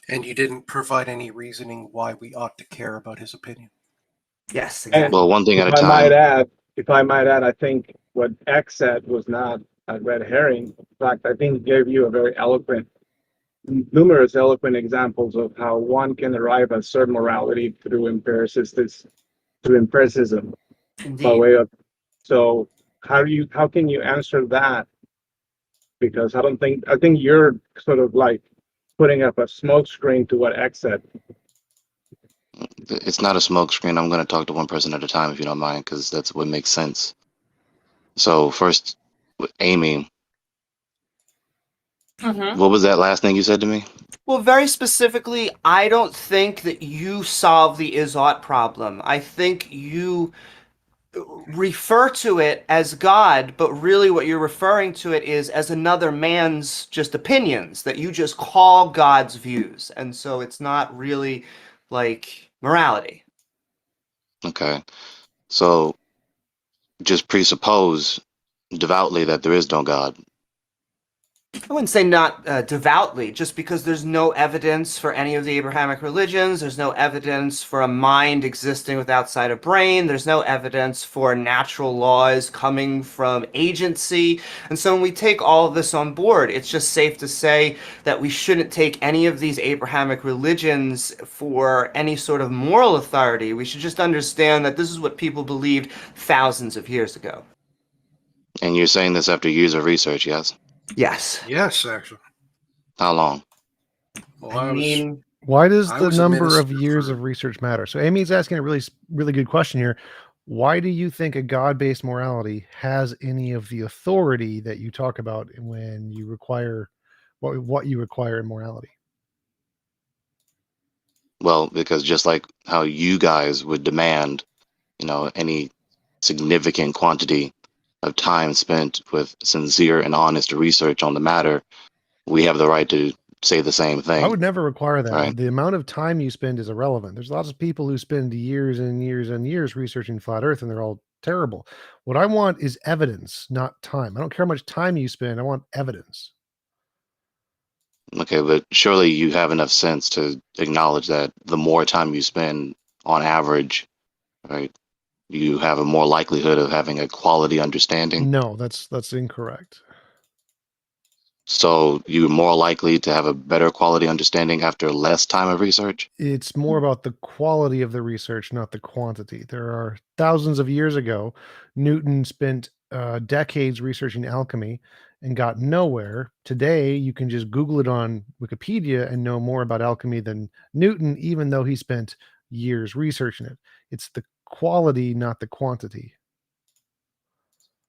And you didn't provide any reasoning why we ought to care about his opinion. Yes, And Well, one thing at a if I might time. add, I think what X said was not a red herring. In fact, I think he gave you a very numerous eloquent examples of how one can arrive at certain morality through empiricism. Indeed. By way of, so how can you answer that? Because I think you're sort of like putting up a smoke screen to what X said. It's not a smoke screen. I'm going to talk to one person at a time if you don't mind, because that's what makes sense. So first, Amy, what was that last thing you said to me? Well, very specifically, I don't think that you solve the is-ought problem. I think you refer to it as God, but really what you're referring to it is as another man's just opinions that you just call God's views. And so it's not really like morality. Okay. So just presuppose devoutly that there is no God. I wouldn't say not devoutly, just because there's no evidence for any of the Abrahamic religions. There's no evidence for a mind existing with outside a brain. There's no evidence for natural laws coming from agency. And so when we take all of this on board, it's just safe to say that we shouldn't take any of these Abrahamic religions for any sort of moral authority. We should just understand that this is what people believed thousands of years ago. And you're saying this after years of research, yes? Yes. Yes, actually. How long? Well, I mean, Why does I the was a number of minister years of research matter? So Amy's asking a really good question here. Why do you think a God-based morality has any of the authority that you talk about when you require what you require in morality? Well, because just like how you guys would demand, any significant quantity of time spent with sincere and honest research on the matter, we have the right to say the same thing. I would never require that. Right. The amount of time you spend is irrelevant. There's lots of people who spend years and years and years researching flat Earth, and they're all terrible. What I want is evidence, not time. I don't care how much time you spend. I want evidence. Okay, but surely you have enough sense to acknowledge that the more time you spend on average, right, you have a more likelihood of having a quality understanding. No, that's incorrect. So you're more likely to have a better quality understanding after less time of research? It's more about the quality of the research, not the quantity. There are thousands of years ago, Newton spent decades researching alchemy and got nowhere. Today, you can just Google it on Wikipedia and know more about alchemy than Newton, even though he spent years researching it. It's the quality, not the quantity.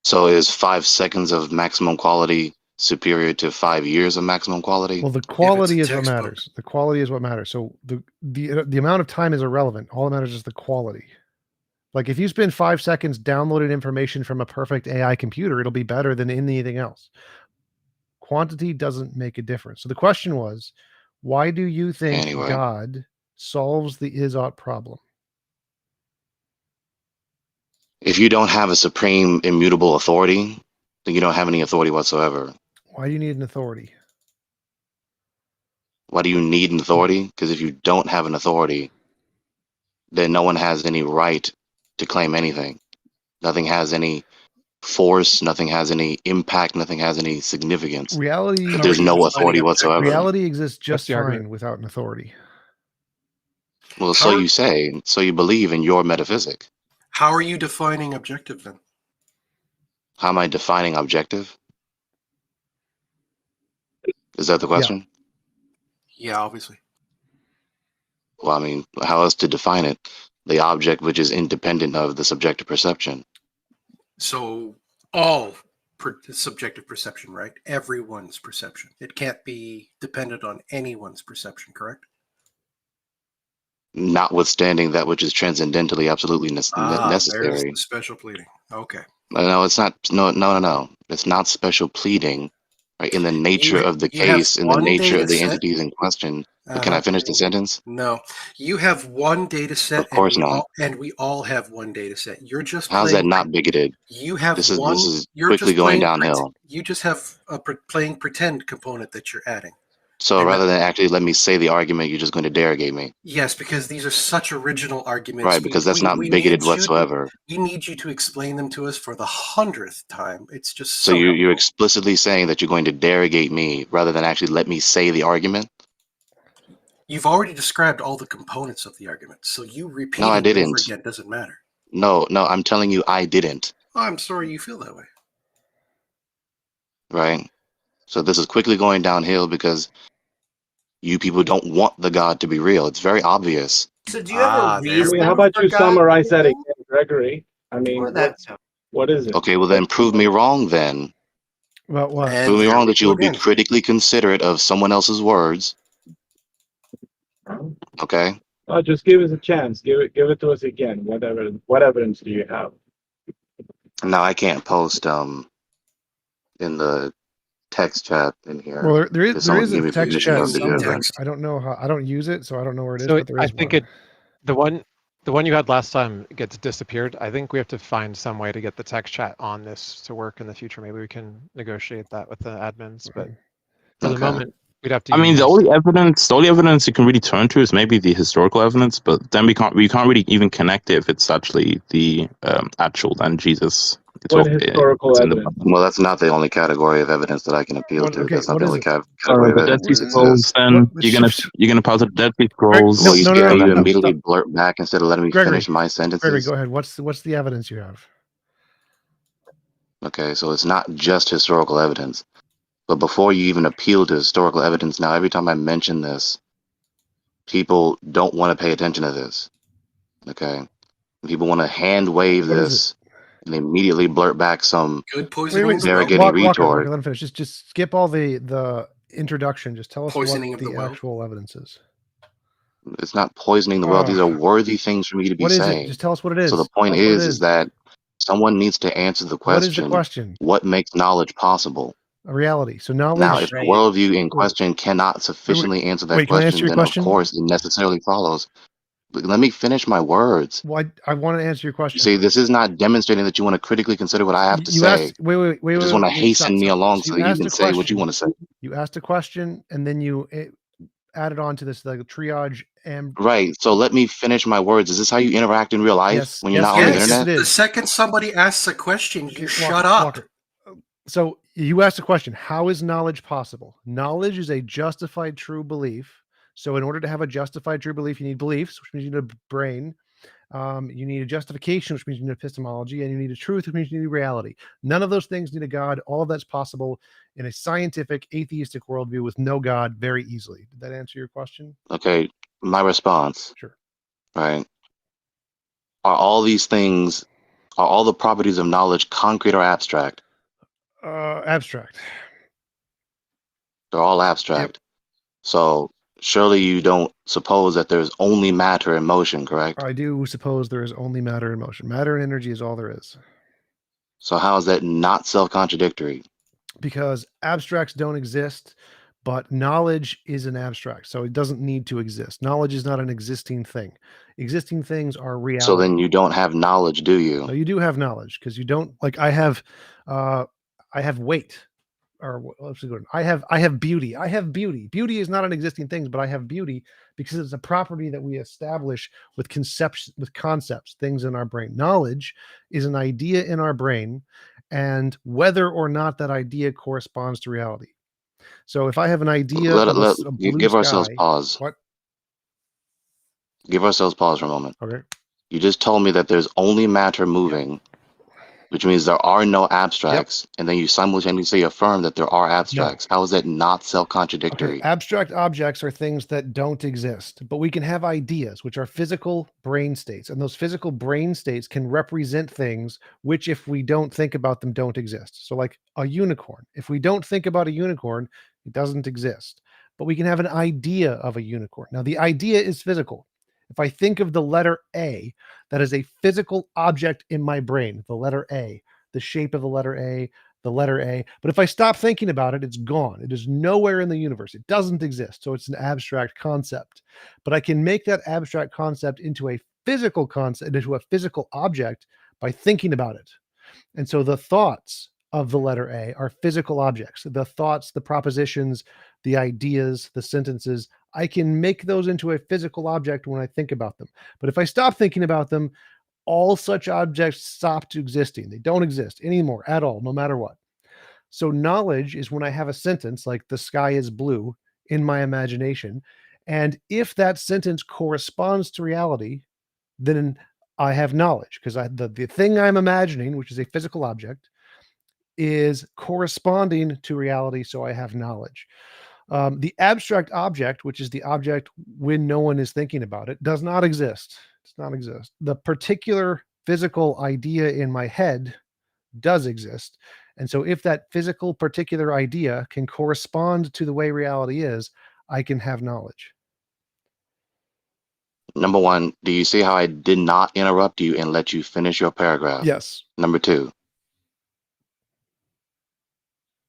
So is 5 seconds of maximum quality superior to 5 years of maximum quality? Well, the quality is what matters. The quality is what matters. So the amount of time is irrelevant. All that matters is the quality. Like if you spend 5 seconds downloading information from a perfect AI computer, it'll be better than anything else. Quantity doesn't make a difference. So the question was, why do you think God solves the is-ought problem? If you don't have a supreme immutable authority, then you don't have any authority whatsoever. Why do you need an authority? Why do you need an authority? Because if you don't have an authority, then no one has any right to claim anything. Nothing has any force, nothing has any impact, nothing has any significance. Reality. If there's no authority whatsoever. Reality exists just the fine argument. without an authority. Well, so you say, so you believe in your metaphysic. How are you defining objective then? How am I defining objective? Is that the question? Yeah, obviously. Well, I mean, how else to define it? The object which is independent of the subjective perception. So all subjective perception, right? Everyone's perception. It can't be dependent on anyone's perception, correct? Notwithstanding that which is transcendentally absolutely There's necessary. the special pleading. Okay. No, it's not. No. It's not special pleading, right? In the nature of the case, in the nature of the entities in question. But can I finish the sentence? No, you have one data set. Of course not. And we all have one data set. You're just How's that not bigoted? You have this one. Is you're quickly just going playing downhill. You just have a playing pretend component that you're adding. So rather than actually let me say the argument, you're just going to derogate me. Yes, because these are such original arguments. Right, because that's not bigoted whatsoever. We need you to explain them to us for the 100th time. It's just so you're explicitly saying that you're going to derogate me rather than actually let me say the argument? You've already described all the components of the argument, so you repeat No, I it didn't. over again. Doesn't matter. No, I'm telling you I didn't. Oh, I'm sorry you feel that way. Right? So this is quickly going downhill because You people don't want the God to be real. It's very obvious. So do you have a I reason mean, how about for you God summarize that being again, Gregory? I mean, or that? what is it? Okay, well then prove me wrong then. About what? And Prove me here wrong we that you go will be again. critically considerate of someone else's words. Okay? Just give us a chance. Give it to us again. What evidence do you have? Now I can't post in the text chat in here. Well, there If is someone can a give me text permission chat to do somewhere. that. I don't know how. I don't use it, so I don't know where it is. So But there I is think one. the one you had last time gets disappeared. I think we have to find some way to get the text chat on this to work in the future. Maybe we can negotiate that with the admins, but for the Okay. moment, we'd have to I mean, use. the only evidence you can really turn to is maybe the historical evidence, but then we can't really even connect it if it's actually the actual and Jesus. What historical it's in the evidence? Bible. Well, that's not the only category of evidence that I can appeal to. Okay, That's not what the is only it? category of The Dead evidence Sea that Scrolls. exists. Then you're gonna posit the Dead Sea Scrolls. Well, you no, can you no, immediately stop. blurt back instead of letting me Gregory, finish my Gregory, sentences? go ahead. What's the evidence you have? Okay, so it's not just historical evidence. But before you even appeal to historical evidence, now every time I mention this, people don't want to pay attention to this. Okay? People want to hand wave What is this and immediately blurt back some Good poisoning Wait. of the well. interrogating Walker, retort. let him finish. Just skip all the introduction. Just tell us Poisoning what of the the well. actual evidence is. It's not poisoning the world. These are worthy things for me to be What is it? saying. Just tell us what it So the is. point Tell us what it is that someone needs to answer the What is the question, question? what makes knowledge possible? A reality. So knowledge. Now, if the worldview in question cannot sufficiently answer that wait, can I answer question, your then question? of course it necessarily follows. Let me finish my words. Well, I want to answer your question. You see, this is not demonstrating that you want to critically consider what I have to You say. asked. Wait. You just want to hasten me along So so you you asked can a say what you question. want to say. You asked a question, and then you added on to this like triage and. Right. So let me finish my words. Is this how you interact in real life Yes, when you're yes, not on the yes, internet? it The is. second somebody asks a question, you shut Walker, up. Walker. So you asked a question. How is knowledge possible? Knowledge is a justified true belief. So in order to have a justified true belief, you need beliefs, which means you need a brain. You need a justification, which means you need epistemology, and you need a truth, which means you need reality. None of those things need a God. All of that's possible in a scientific, atheistic worldview with no God very easily. Did that answer your question? Okay. My response. Sure. Right. Are all these things, are all the properties of knowledge concrete or abstract? Abstract. They're all abstract. So surely you don't suppose that there's only matter and motion, correct? I do suppose there is only matter and motion. Matter and energy is all there is. So how is that not self-contradictory? Because abstracts don't exist, but knowledge is an abstract, so it doesn't need to exist. Knowledge is not an existing thing. Existing things are reality. So then you don't have knowledge, do you? No, you do have knowledge because you don't like. I have weight, or let's see. I have beauty. I have beauty. Beauty is not an existing thing, but I have beauty because it's a property that we establish with concepts, things in our brain. Knowledge is an idea in our brain, and whether or not that idea corresponds to reality. So if I have an idea of a blue give sky, ourselves pause. What? Give ourselves pause for a moment. Okay. You just told me that there's only matter moving, which means there are no abstracts, and then you simultaneously affirm that there are abstracts. How is that not self-contradictory? Okay. Abstract objects are things that don't exist, but we can have ideas, which are physical brain states, and those physical brain states can represent things which, if we don't think about them, don't exist. So like a unicorn. If we don't think about a unicorn, it doesn't exist, but we can have an idea of a unicorn. Now, the idea is physical. If I think of the letter A, that is a physical object in my brain, the letter A, the shape of the letter A, the letter A. But if I stop thinking about it, it's gone. It is nowhere in the universe. It doesn't exist. So it's an abstract concept. But I can make that abstract concept into a physical concept, into a physical object by thinking about it. And so the thoughts of the letter A are physical objects. The thoughts, the propositions, the ideas, the sentences, I can make those into a physical object when I think about them. But if I stop thinking about them, all such objects stop to existing. They don't exist anymore at all, no matter what. So knowledge is when I have a sentence like the sky is blue in my imagination. And if that sentence corresponds to reality, then I have knowledge because the thing I'm imagining, which is a physical object, is corresponding to reality. So I have knowledge. The abstract object, which is the object when no one is thinking about it, does not exist. Does not exist. The particular physical idea in my head does exist. And so if that physical particular idea can correspond to the way reality is, I can have knowledge. Number one, do you see how I did not interrupt you and let you finish your paragraph? Yes. Number two,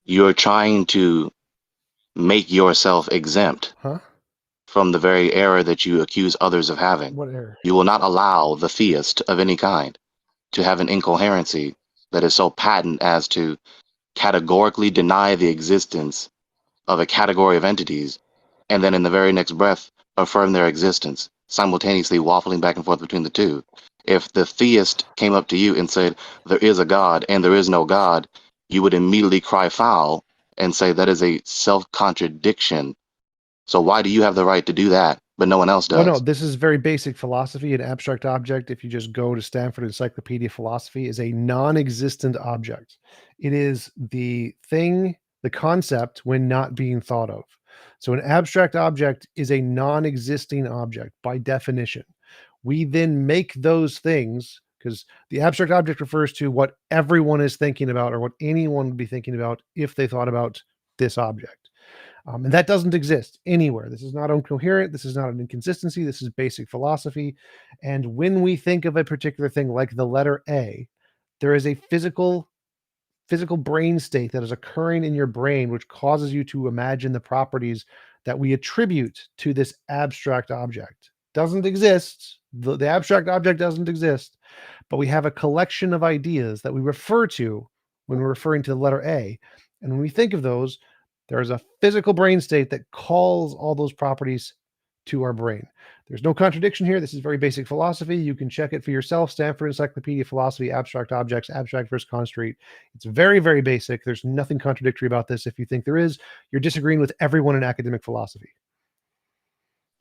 you're trying to make yourself exempt from the very error that you accuse others of having. What error? You will not allow the theist of any kind to have an incoherency that is so patent as to categorically deny the existence of a category of entities, and then in the very next breath affirm their existence, simultaneously waffling back and forth between the two. If the theist came up to you and said, there is a God and there is no God, you would immediately cry foul and say that is a self-contradiction. So why do you have the right to do that, but no one else does? Well, no, this is very basic philosophy. An abstract object, if you just go to Stanford Encyclopedia of Philosophy, is a non-existent object. It is the thing, the concept when not being thought of. So an abstract object is a non-existing object by definition. We then make those things, because the abstract object refers to what everyone is thinking about or what anyone would be thinking about if they thought about this object. And that doesn't exist anywhere. This is not incoherent. This is not an inconsistency. This is basic philosophy. And when we think of a particular thing like the letter A, there is a physical brain state that is occurring in your brain, which causes you to imagine the properties that we attribute to this abstract object. Doesn't exist. The abstract object doesn't exist, but we have a collection of ideas that we refer to when we're referring to the letter A. And when we think of those, there's a physical brain state that calls all those properties to our brain. There's no contradiction here. This is very basic philosophy. You can check it for yourself. Stanford Encyclopedia of Philosophy, abstract objects, abstract versus concrete. It's very, very basic. There's nothing contradictory about this. If you think there is, you're disagreeing with everyone in academic philosophy.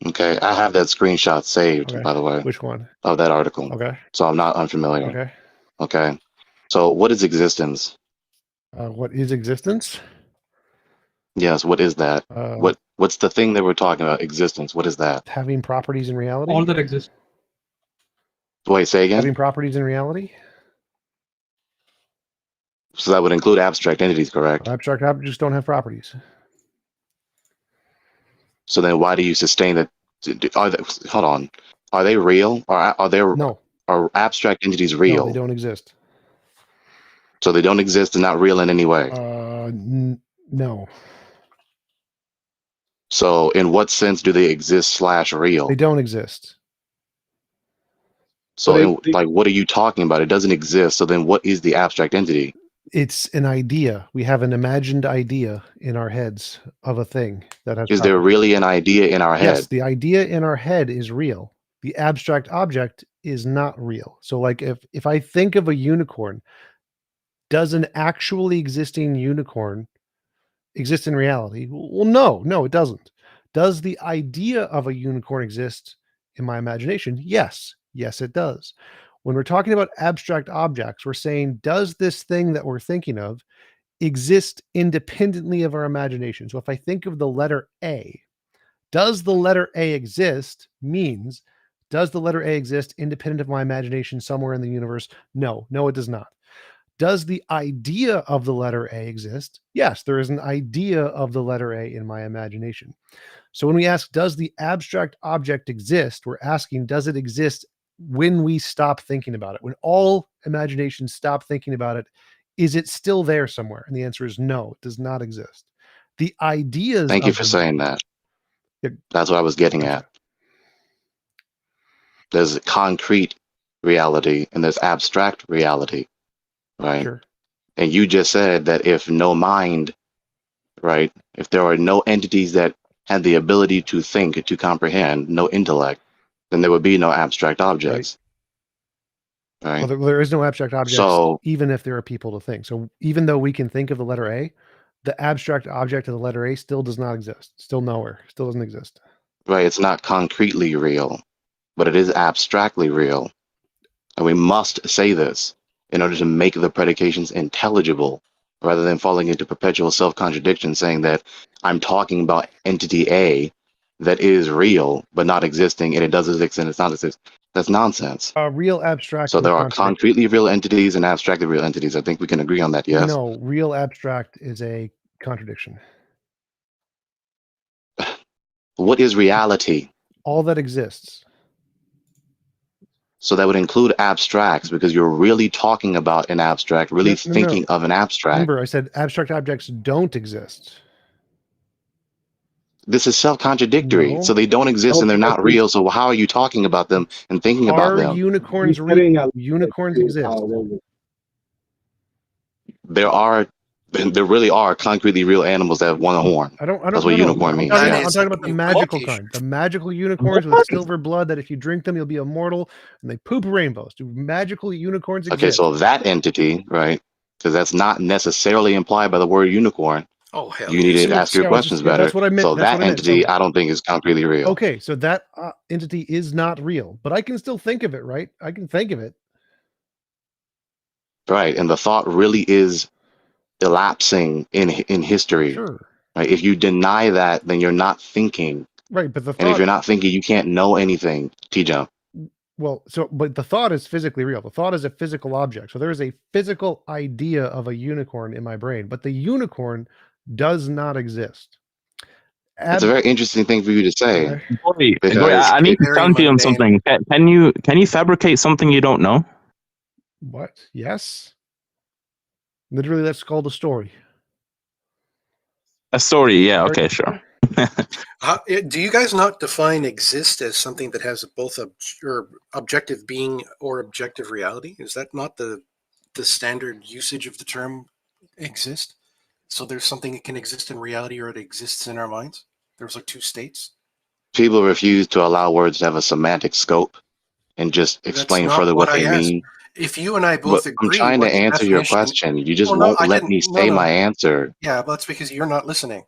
Okay, I have that screenshot saved, Okay. by the way. Which one? Of that article. Okay. So I'm not unfamiliar. Okay. Okay. So what is existence? What is existence? Yes, what is that? What's the thing that we're talking about? Existence. What is that? Having properties in reality? All that exists. Wait, say again? Having properties in reality? So that would include abstract entities, correct? Abstract objects don't have properties. So then why do you sustain that? Hold on. Are they real? No. Are abstract entities real? No, they don't exist. So they don't exist and not real in any way? No. So in what sense do they exist / real? They don't exist. So what are you talking about? It doesn't exist. So then what is the abstract entity? It's an idea. We have an imagined idea in our heads of a thing that has. Is there really an idea in our head? Yes, the idea in our head is real. The abstract object is not real. So like if I think of a unicorn, does an actually existing unicorn exist in reality? Well, no, it doesn't. Does the idea of a unicorn exist in my imagination? Yes, it does. When we're talking about abstract objects, we're saying, does this thing that we're thinking of exist independently of our imagination? So if I think of the letter A, does the letter A exist means, does the letter A exist independent of my imagination somewhere in the universe? No, it does not. Does the idea of the letter A exist? Yes, there is an idea of the letter A in my imagination. So when we ask, does the abstract object exist? We're asking, does it exist when we stop thinking about it? When all imaginations stop thinking about it, is it still there somewhere? And the answer is no, it does not exist. The ideas. Thank you for saying that. That's what I was getting at. There's concrete reality and there's abstract reality. Right. Sure. And you just said that if no mind, right, if there are no entities that had the ability to think, to comprehend, no intellect, then there would be no abstract objects. Right. Well, there is no abstract objects, so, even if there are people to think. So even though we can think of the letter A, the abstract object of the letter A still does not exist. Still nowhere. Still doesn't exist. Right. It's not concretely real, but it is abstractly real. And we must say this in order to make the predications intelligible rather than falling into perpetual self-contradiction, saying that I'm talking about entity A that is real but not existing, and it does exist and it's not exist. That's nonsense. Real abstract. So is there are contradiction. concretely real entities and abstractly real entities. I think we can agree on that, yes? No, real abstract is a contradiction. What is reality? All that exists. So that would include abstracts, because you're really talking about an abstract, really No. thinking of an abstract. Remember, I said abstract objects don't exist. This is self-contradictory. No. So they don't exist and they're not real. So how are you talking about them and thinking about Are them? unicorns real? Unicorns exist. There really are concretely real animals that have one horn. I don't That's what unicorn means. I'm Yes. talking about the magical kind. The magical unicorns with silver blood that if you drink them, you'll be immortal, and they poop rainbows. Do magical unicorns exist? Okay, so that entity, right? Because that's not necessarily implied by the word unicorn. Oh, hell. You need to ask your questions better. That's what I meant. So That's that what I meant. entity, So- I don't think is concretely real. Okay, so that entity is not real, but I can still think of it, right? I can think of it. Right, and the thought really is elapsing in history. Sure. Right? If you deny that, then you're not thinking. Right, but the And if thought. you're not thinking, you can't know anything. T-Jump. Well, but the thought is physically real. The thought is a physical object. So there is a physical idea of a unicorn in my brain, but the unicorn does not exist. It's a very interesting thing for you to say. Gory, because I need to very challenge you on mundane. something. Can you fabricate something you don't know? What? Yes. Literally, that's called a story. A story, yeah, okay, sure. Do you guys not define exist as something that has both objective being or objective reality? Is that not the standard usage of the term exist? So there's something that can exist in reality or it exists in our minds? There's like two states? People refuse to allow words to have a semantic scope and just explain not further what what I they asked. mean. If you and I both But agree, I'm trying to what the answer your definition- question. You just Well, no, won't I let didn't- me no, say no. my answer. Yeah, but that's because you're not listening.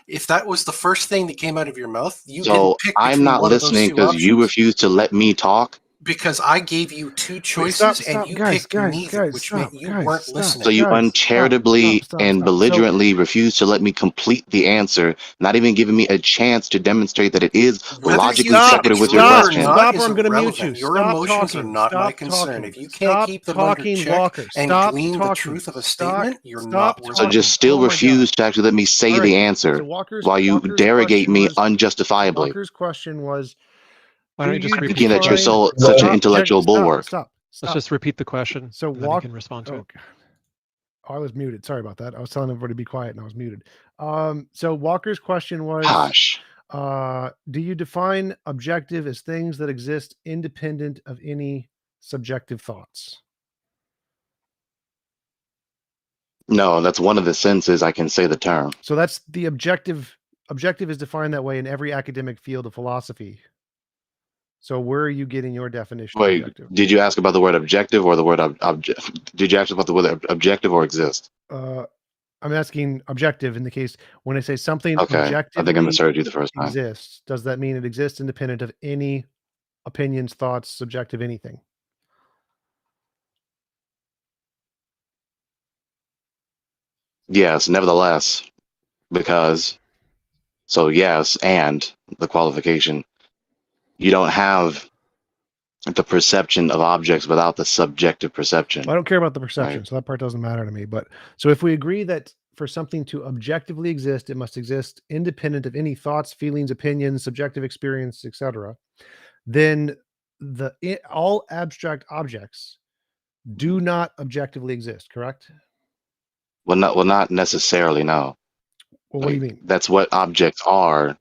If that was the first thing that came out of your mouth, you So didn't pick I'm between not one of those listening two because you options. refuse to let me talk. Because I gave you two choices and you picked neither, which meant you weren't listening. So you uncharitably and belligerently refuse to let me complete the answer, not even giving me a chance to demonstrate that it is Whether logically you think separated it's with your real or question. not Stop or is I'm gonna mute irrelevant. you. Your Stop emotions talking. are not my Stop concern. talking. If you can't Stop keep them talking, under check Walker. and Stop glean the talking. truth of a Stop- statement, you're stop not worth So it. just still Oh my refuse to actually let me say All the right, answer so Walker's while you derogate question me was- unjustifiably. Walker's question was, Why don't do you just you repeat Thinking that you're define- such an Stop, intellectual stop, bulwark. Stop. Let's just repeat the question. So and then you can respond to it. God. Oh, I was muted. Sorry about that. I was telling everybody to be quiet and I was muted. So Walker's question was, Gosh. do you define objective as things that exist independent of any subjective thoughts? No, that's one of the senses I can say the term. So that's the objective. Objective is defined that way in every academic field of philosophy. So where are you getting your definition of Wait, objective? did you ask about the word objective or the word object? Did you ask about the word objective or exist? I'm asking objective in the case when I say something Okay, I objectively think I misheard you the first time. exists. Does that mean it exists independent of any opinions, thoughts, subjective anything? Yes, nevertheless, because so yes, and the qualification, you don't have the perception of objects without the subjective perception. I don't care about the perception, Right. so that part doesn't matter to me. But so if we agree that for something to objectively exist, it must exist independent of any thoughts, feelings, opinions, subjective experience, etc., then all abstract objects do not objectively exist, correct? Well, not necessarily. No. Well, what do you mean? That's what objects are.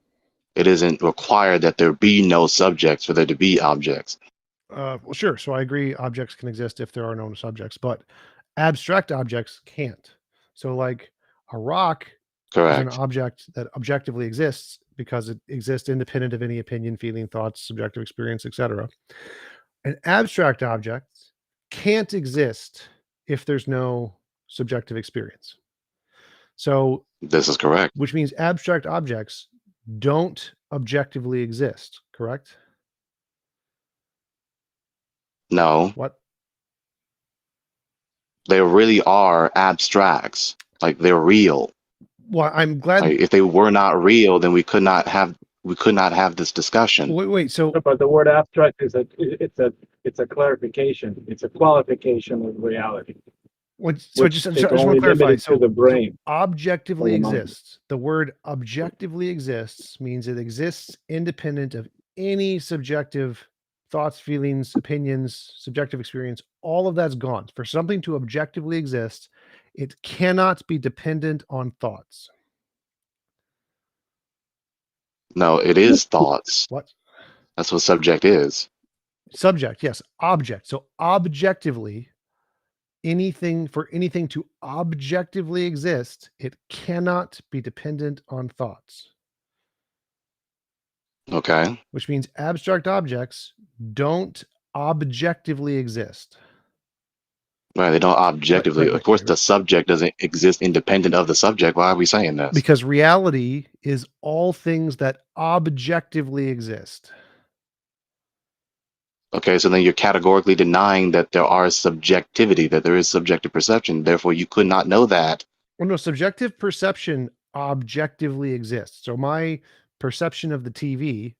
It isn't required that there be no subjects for there to be objects. Well, sure. So I agree objects can exist if there are no subjects, but abstract objects can't. So like a rock is an Correct. object that objectively exists because it exists independent of any opinion, feeling, thoughts, subjective experience, etc. An abstract object can't exist if there's no subjective experience. So This is correct. which means abstract objects don't objectively exist, correct? No, What? they really are abstracts. Like they're real. Well, I'm glad. Like, if they were not real, then we could not have this discussion. Wait. So, but the word abstract is it's a clarification. It's a qualification of reality. So I just want to clarify. So, to the brain. So objectively or the mind. exists. The word objectively exists means it exists independent of any subjective thoughts, feelings, opinions, subjective experience. All of that's gone. For something to objectively exist, it cannot be dependent on thoughts. No, it is thoughts. What? That's what subject is. Subject, yes. Object. So objectively, anything to objectively exist, it cannot be dependent on thoughts. Okay. Which means abstract objects don't objectively exist. Right, they don't objectively. Right. Of course, the subject doesn't exist independent of the subject. Why are we saying this? Because reality is all things that objectively exist. Okay, so then you're categorically denying that there are subjectivity, that there is subjective perception. Therefore, you could not know that. Well, no, subjective perception objectively exists. So my perception of the TV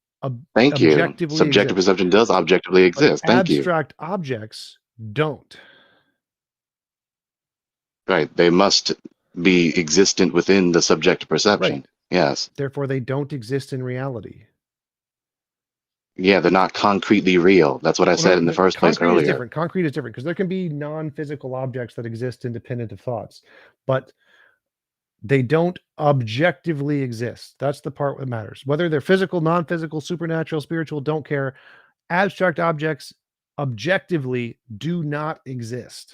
Thank you. objectively Subjective exists. perception does objectively exist. Thank you. Abstract objects don't. Right, they must be existent within the subjective perception. Right. Yes. Therefore, they don't exist in reality. Yeah, they're not concretely real. That's what I said in the first place Concrete is earlier. different. Concrete is different because there can be non-physical objects that exist independent of thoughts, but they don't objectively exist. That's the part that matters. Whether they're physical, non-physical, supernatural, spiritual, don't care. Abstract objects objectively do not exist.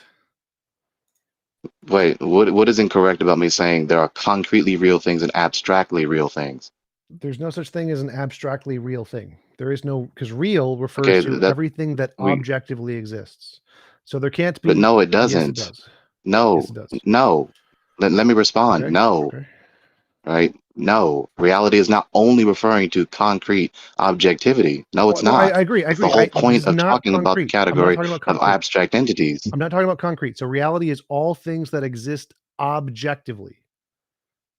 Wait, what is incorrect about me saying there are concretely real things and abstractly real things? There's no such thing as an abstractly real thing. There is no, because real refers Okay, to everything that objectively exists. So there can't be. But no, it doesn't. Yes, it does. No, Yes, it does. no. Let me respond. Okay, No. okay. Right? No. Reality is not only referring to concrete objectivity. No, it's No, not. I agree. I That's agree. the whole This point is of not talking about the concrete. I'm not category talking about of concrete. abstract entities. I'm not talking about concrete. So reality is all things that exist objectively,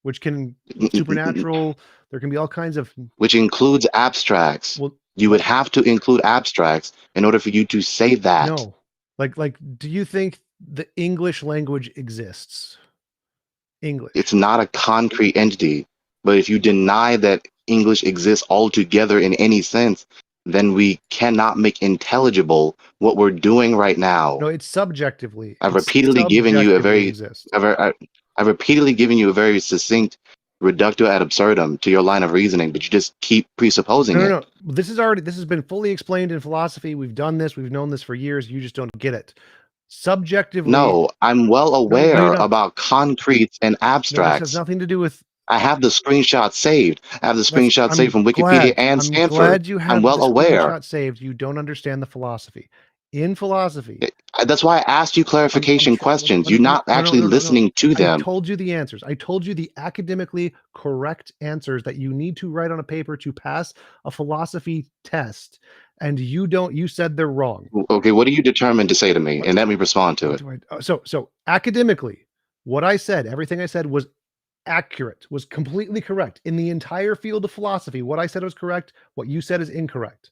which can supernatural. There can be all kinds of. Which includes abstracts. Well, you would have to include abstracts in order for you to say that. No, like, do you think the English language exists? English. It's not a concrete entity. But if you deny that English exists altogether in any sense, then we cannot make intelligible what we're doing right now. No, it's subjectively. I've repeatedly given you a very, exists. I've repeatedly given you a very succinct reductio ad absurdum to your line of reasoning, but you just keep presupposing it. No. This has been fully explained in philosophy. We've done this. We've known this for years. You just don't get it. Subjectively. No, I'm well aware you're not. about concretes and No, abstracts. this has nothing to do with. I have the screenshot saved. I have the screenshot saved from Wikipedia and Stanford. I'm glad you have I'm well the aware. screenshot saved. You don't understand the philosophy. In philosophy. That's why I asked you clarification questions. You're not actually listening to them. I told you the answers. I told you the academically correct answers that you need to write on a paper to pass a philosophy test. And you don't, you said they're wrong. Okay, what are you determined to say to me? And let me respond to it. So academically, what I said, everything I said was accurate, was completely correct. In the entire field of philosophy, what I said was correct. What you said is incorrect.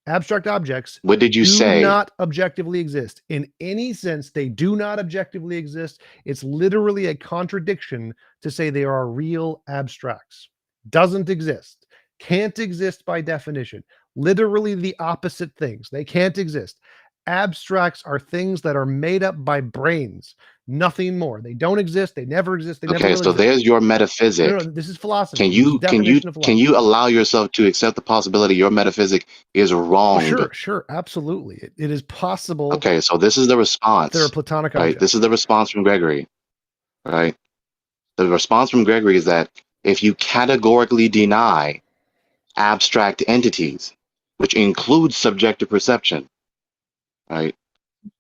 Abstract objects. What did you say? Do not objectively exist. In any sense, they do not objectively exist. It's literally a contradiction to say they are real abstracts. Doesn't exist. Can't exist by definition. Literally the opposite things. They can't exist. Abstracts are things that are made up by brains. Nothing more. They don't exist. They never exist. They never Okay, will so exist. there's your metaphysic. No, this is philosophy. Can This is you definition of philosophy. allow yourself to accept the possibility your metaphysic is wrong? Sure, absolutely. It is possible. Okay, so this is the response. There are platonic right? objects. This is the response from Gregory. Right? The response from Gregory is that if you categorically deny abstract entities, which includes subjective perception, right?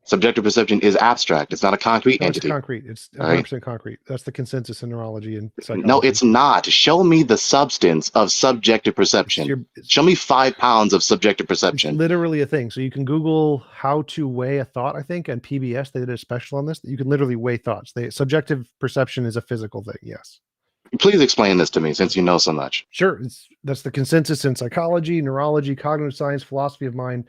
Subjective perception is abstract. It's not a concrete No, it's entity. concrete. It's Right? 100% concrete. That's the consensus in neurology and psychology. No, it's not. Show me the substance of subjective perception. Show me 5 pounds of subjective It's perception. literally a thing. So you can Google how to weigh a thought, I think, and PBS, they did a special on this. You can literally weigh thoughts. Subjective perception is a physical thing, yes. Please explain this to me since you know so much. Sure. That's the consensus in psychology, neurology, cognitive science, philosophy of mind,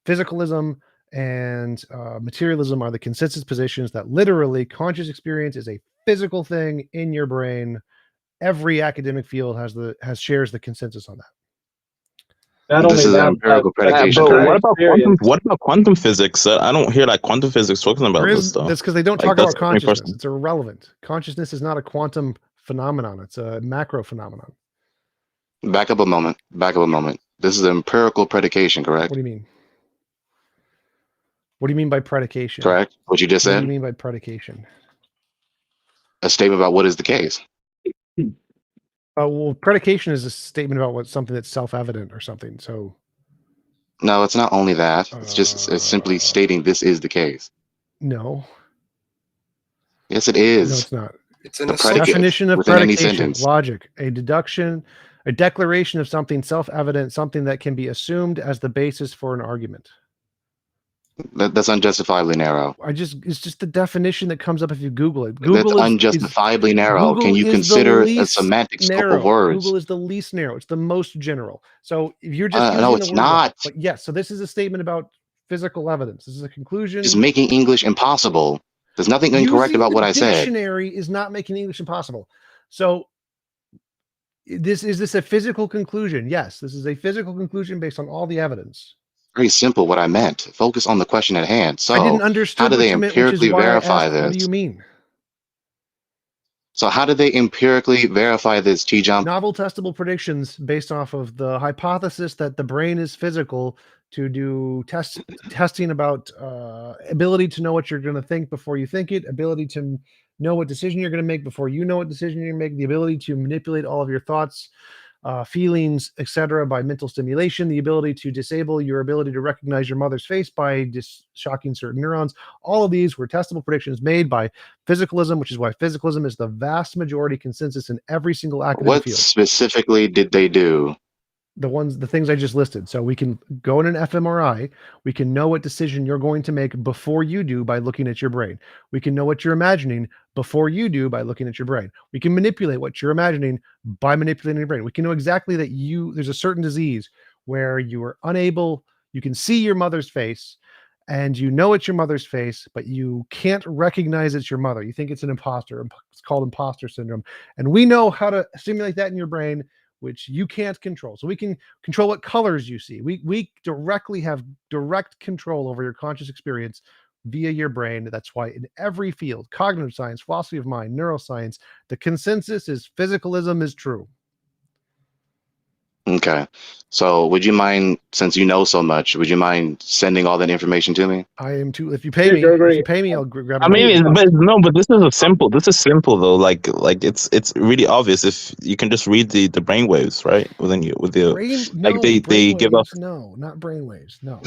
physicalism, and materialism are the consensus positions that literally conscious experience is a physical thing in your brain. Every academic field shares the consensus on that. Not This is an empirical predication. But correct? what about quantum physics? I don't hear like quantum physics talking about this stuff. That's because they don't Like, talk that's about the only consciousness. person. It's irrelevant. Consciousness is not a quantum phenomenon. It's a macro phenomenon. Back up a moment. Back up a moment. This is an empirical predication, correct? What do you mean? What do you mean by predication? Correct. What you just What do said? you mean by predication? A statement about what is the case. Well, predication is a statement about something that's self-evident or something. So No, it's not only that. It's simply stating this is the case. no. Yes, it is. No, it's not. It's an The predicate Definition of within any predication, sentence. logic, a deduction, a declaration of something self-evident, something that can be assumed as the basis for an argument. That's unjustifiably narrow. It's just the definition that comes up if you Google it. That's Google is unjustifiably narrow. Google Can you is the consider a least semantic scope narrow. of words? Google is the least narrow. It's the most general. So if you're just No, using it's the word wrong. not. But yes, so this is a statement about physical evidence. This is a conclusion. Just making English impossible. There's nothing incorrect Using about the what I said. dictionary is not making English impossible. So is this a physical conclusion? Yes, this is a physical conclusion based on all the evidence. Very simple what I meant. Focus on the question at hand. I didn't So, understand how do what they you meant, which is empirically why I verify asked, what do this? you mean? So, how do they empirically verify this, T-Jump? Novel testable predictions based off of the hypothesis that the brain is physical to do testing about ability to know what you're going to think before you think it, ability to know what decision you're going to make before you know what decision you're going to make, the ability to manipulate all of your thoughts, feelings, etc. by mental stimulation, the ability to disable your ability to recognize your mother's face by shocking certain neurons. All of these were testable predictions made by physicalism, which is why physicalism is the vast majority consensus in every single academic What field. specifically did they do? The things I just listed. So we can go in an fMRI. We can know what decision you're going to make before you do by looking at your brain. We can know what you're imagining before you do by looking at your brain. We can manipulate what you're imagining by manipulating your brain. We can know exactly that there's a certain disease where you are unable, you can see your mother's face and you know it's your mother's face, but you can't recognize it's your mother. You think it's an imposter. It's called imposter syndrome. And we know how to simulate that in your brain, which you can't control. So we can control what colors you see. We directly have direct control over your conscious experience via your brain. That's why in every field, cognitive science, philosophy of mind, neuroscience, the consensus is physicalism is true. Okay. So, would you mind, since you know so much, would you mind sending all that information to me? I am too. If you pay me, I'll grab it. I mean, but this is simple. This is simple though. Like it's really obvious if you can just read the brainwaves, right? Within you, with the they give us. No, not brainwaves. No.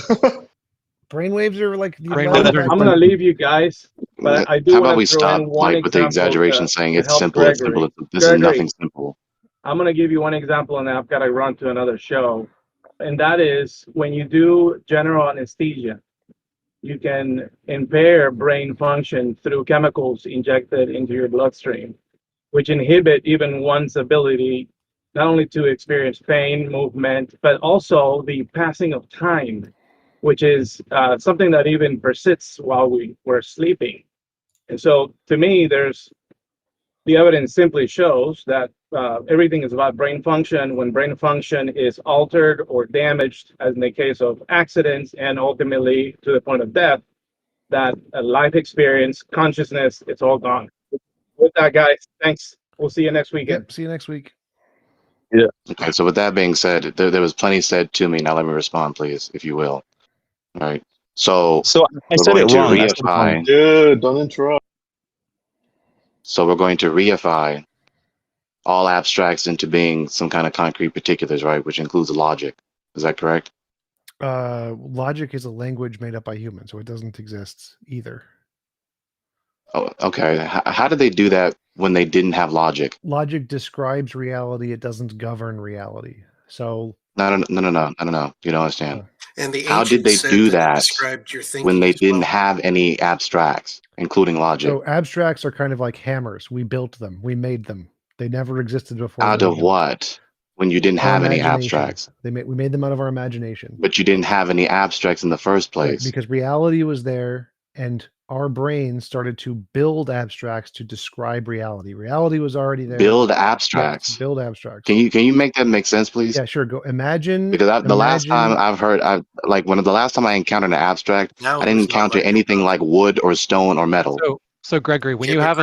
Brainwaves are like the I'm gonna leave you guys, but I do How about want we to throw stop in one with the example exaggeration, to saying it's help simple, it's Gregory. simple. This is Gregory, nothing simple. I'm going to give you one example and then I've got to run to another show. And that is when you do general anesthesia, you can impair brain function through chemicals injected into your bloodstream, which inhibit even one's ability not only to experience pain, movement, but also the passing of time, which is something that even persists while we're sleeping. And so to me, the evidence simply shows that everything is about brain function. When brain function is altered or damaged, as in the case of accidents and ultimately to the point of death, that life experience, consciousness, it's all gone. With that, guys, thanks. We'll see you next weekend. Yep, see you next week. Yeah. Okay, so with that being said, there was plenty said to me. Now let me respond, please, if you will. All right. So I said it wrong. I said it wrong. reify. Dude, don't interrupt. So we're going to reify all abstracts into being some kind of concrete particulars, right? Which includes logic. Is that correct? Logic is a language made up by humans, so it doesn't exist either. Oh, okay. How did they do that when they didn't have logic? Logic describes reality; it doesn't govern reality. So No. You don't understand. And the How did ancients they said do that it that described your when thinking they as didn't well. have any abstracts, including logic? So abstracts are kind of like hammers. We built them. We made them. They never existed before. Out we of made them. what? When you didn't Our have any imagination. abstracts, We made them out of our imagination. but you didn't have any abstracts in the first Right, place. because reality was there, and our brains started to build abstracts to describe reality. Reality was already there. Build Yes, abstracts. build abstracts. Can you make that make sense, please? Yeah, sure. Go imagine. Because the last time I've heard, the last time I encountered an abstract, Now I didn't there's not encounter much. anything like wood or stone or metal. So Gregory, when you have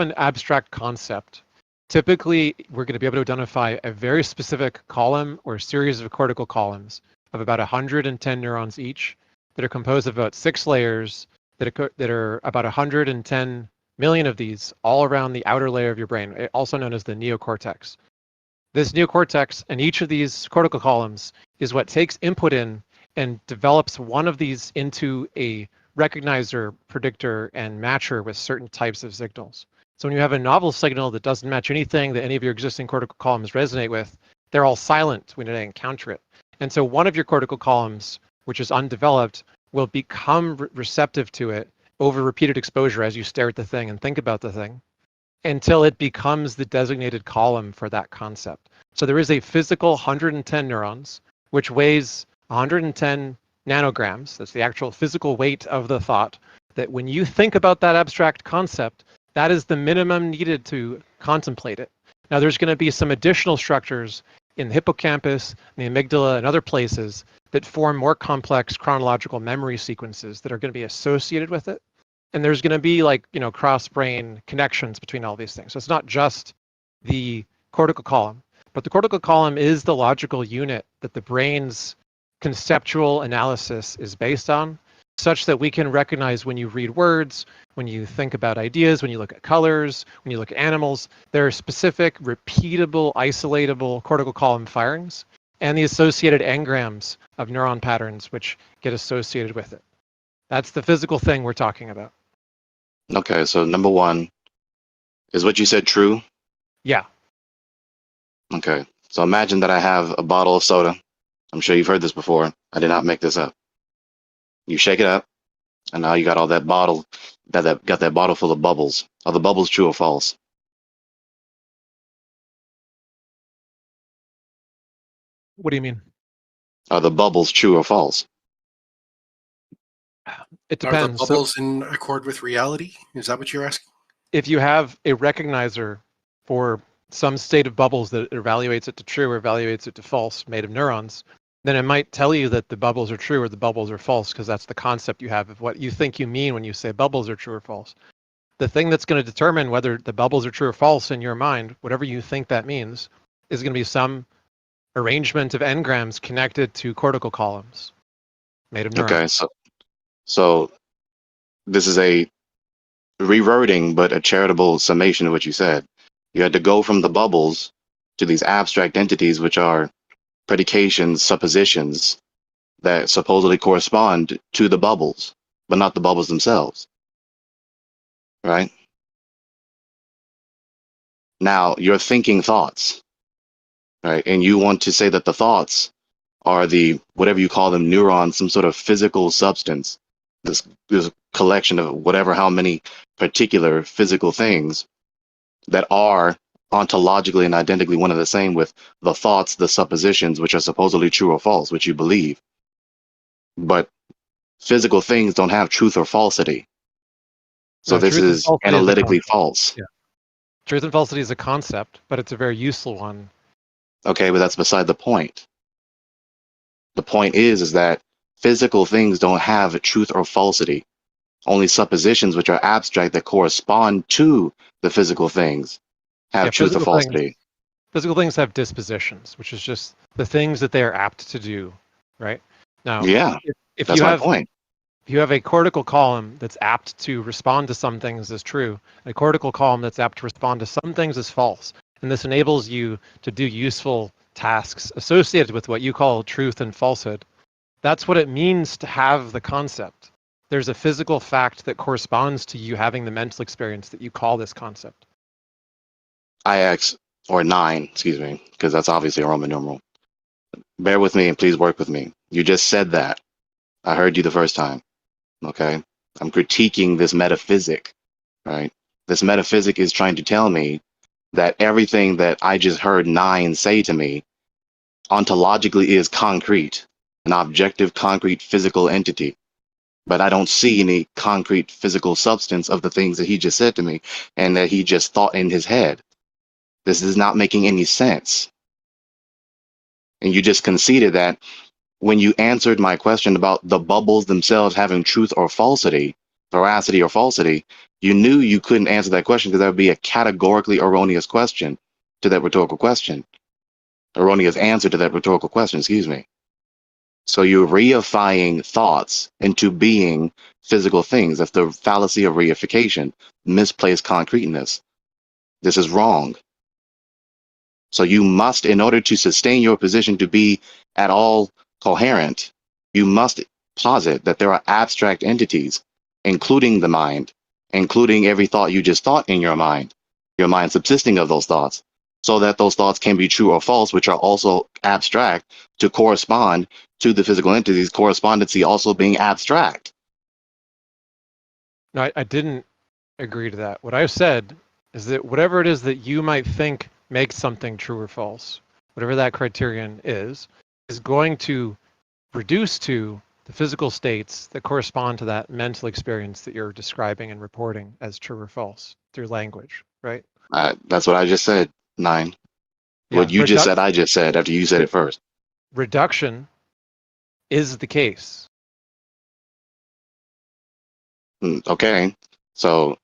an abstract concept, typically we're going to be able to identify a very specific column or series of cortical columns of about 110 neurons each that are composed of about 6 layers that are about 110 million of these all around the outer layer of your brain, also known as the neocortex. This neocortex and each of these cortical columns is what takes input in and develops one of these into a recognizer, predictor, and matcher with certain types of signals. So when you have a novel signal that doesn't match anything that any of your existing cortical columns resonate with, they're all silent when they encounter it. And so one of your cortical columns, which is undeveloped, will become receptive to it over repeated exposure as you stare at the thing and think about the thing, until it becomes the designated column for that concept. So there is a physical 110 neurons, which weighs 110 nanograms. That's the actual physical weight of the thought, that when you think about that abstract concept, that is the minimum needed to contemplate it. Now, there's going to be some additional structures in the hippocampus, the amygdala, and other places that form more complex chronological memory sequences that are going to be associated with it. And there's going to be cross-brain connections between all these things. So it's not just the cortical column, but the cortical column is the logical unit that the brain's conceptual analysis is based on, such that we can recognize when you read words, when you think about ideas, when you look at colors, when you look at animals, there are specific, repeatable, isolatable cortical column firings and the associated engrams of neuron patterns which get associated with it. That's the physical thing we're talking about. Okay, so number one, is what you said true? Yeah. Okay, so imagine that I have a bottle of soda. I'm sure you've heard this before. I did not make this up. You shake it up, and now you got all that bottle, got that bottle full of bubbles. Are the bubbles true or false? What do you mean? Are the bubbles true or false? It Are the depends. bubbles in accord with reality? Is that what you're asking? If you have a recognizer for some state of bubbles that evaluates it to true or evaluates it to false, made of neurons, then it might tell you that the bubbles are true or the bubbles are false, because that's the concept you have of what you think you mean when you say bubbles are true or false. The thing that's going to determine whether the bubbles are true or false in your mind, whatever you think that means, is going to be some arrangement of engrams connected to cortical columns made of neurons. Okay, so this is a rewording, but a charitable summation of what you said. You had to go from the bubbles to these abstract entities, which are predications, suppositions that supposedly correspond to the bubbles, but not the bubbles themselves. Right? Now, you're thinking thoughts, right? And you want to say that the thoughts are the, whatever you call them, neurons, some sort of physical substance, this collection of whatever, how many particular physical things that are ontologically and identically one and the same with the thoughts, the suppositions, which are supposedly true or false, which you believe. But physical things don't have truth or falsity. So No, this truth and is falsity is a analytically concept. false. Yeah. Truth and falsity is a concept, but it's a very useful one. Okay, but that's beside the point. The point is that physical things don't have truth or falsity. Only suppositions, which are abstract that correspond to the physical things, have truth or falsity. Physical things have dispositions, which is just the things that they are apt to do, right? Now, Yeah, if that's you my have point. if you have a cortical column that's apt to respond to some things as true, and a cortical column that's apt to respond to some things as false, and this enables you to do useful tasks associated with what you call truth and falsehood. That's what it means to have the concept. There's a physical fact that corresponds to you having the mental experience that you call this concept. IX, or 9, excuse me, because that's obviously a Roman numeral. Bear with me and please work with me. You just said that. I heard you the first time. Okay? I'm critiquing this metaphysic, right? This metaphysic is trying to tell me that everything that I just heard 9 say to me ontologically is concrete, an objective, concrete, physical entity. But I don't see any concrete physical substance of the things that he just said to me and that he just thought in his head. This is not making any sense. And you just conceded that when you answered my question about the bubbles themselves having truth or falsity, veracity or falsity, you knew you couldn't answer that question because that would be a categorically erroneous question to that rhetorical question. Erroneous answer to that rhetorical question, excuse me. So you're reifying thoughts into being physical things. That's the fallacy of reification, misplaced concreteness. This is wrong. So you must, in order to sustain your position to be at all coherent, you must posit that there are abstract entities, including the mind, including every thought you just thought in your mind subsisting of those thoughts, so that those thoughts can be true or false, which are also abstract to correspond to the physical entities, correspondency also being abstract. No, I didn't agree to that. What I said is that whatever it is that you might think makes something true or false, whatever that criterion is going to reduce to the physical states that correspond to that mental experience that you're describing and reporting as true or false through language, right? That's what I just said, 9. Yeah, what you just said, I just said after you said it first. Reduction is the case. Okay, so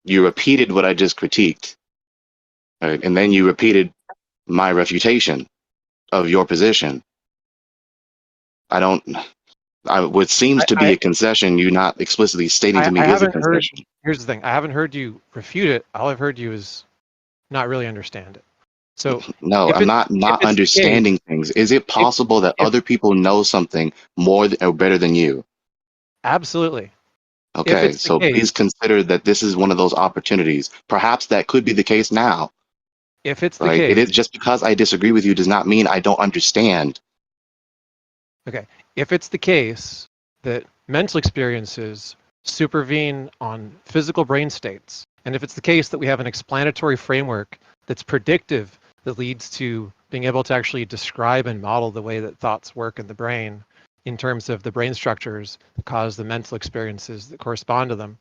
you repeated what I just critiqued, right? And then you repeated my refutation of your position. What seems to be a concession, you not explicitly stating to me is a concession. Here's the thing. I haven't heard you refute it. All I've heard you is not really understand it. So no, I'm not understanding things. Is it possible that other people know something more or better than you? Absolutely. Okay, so please consider that this is one of those opportunities. Perhaps that could be the case now. If it's the case, it is just because I disagree with you does not mean I don't understand. Okay, if it's the case that mental experiences supervene on physical brain states, and if it's the case that we have an explanatory framework that's predictive that leads to being able to actually describe and model the way that thoughts work in the brain in terms of the brain structures that cause the mental experiences that correspond to them,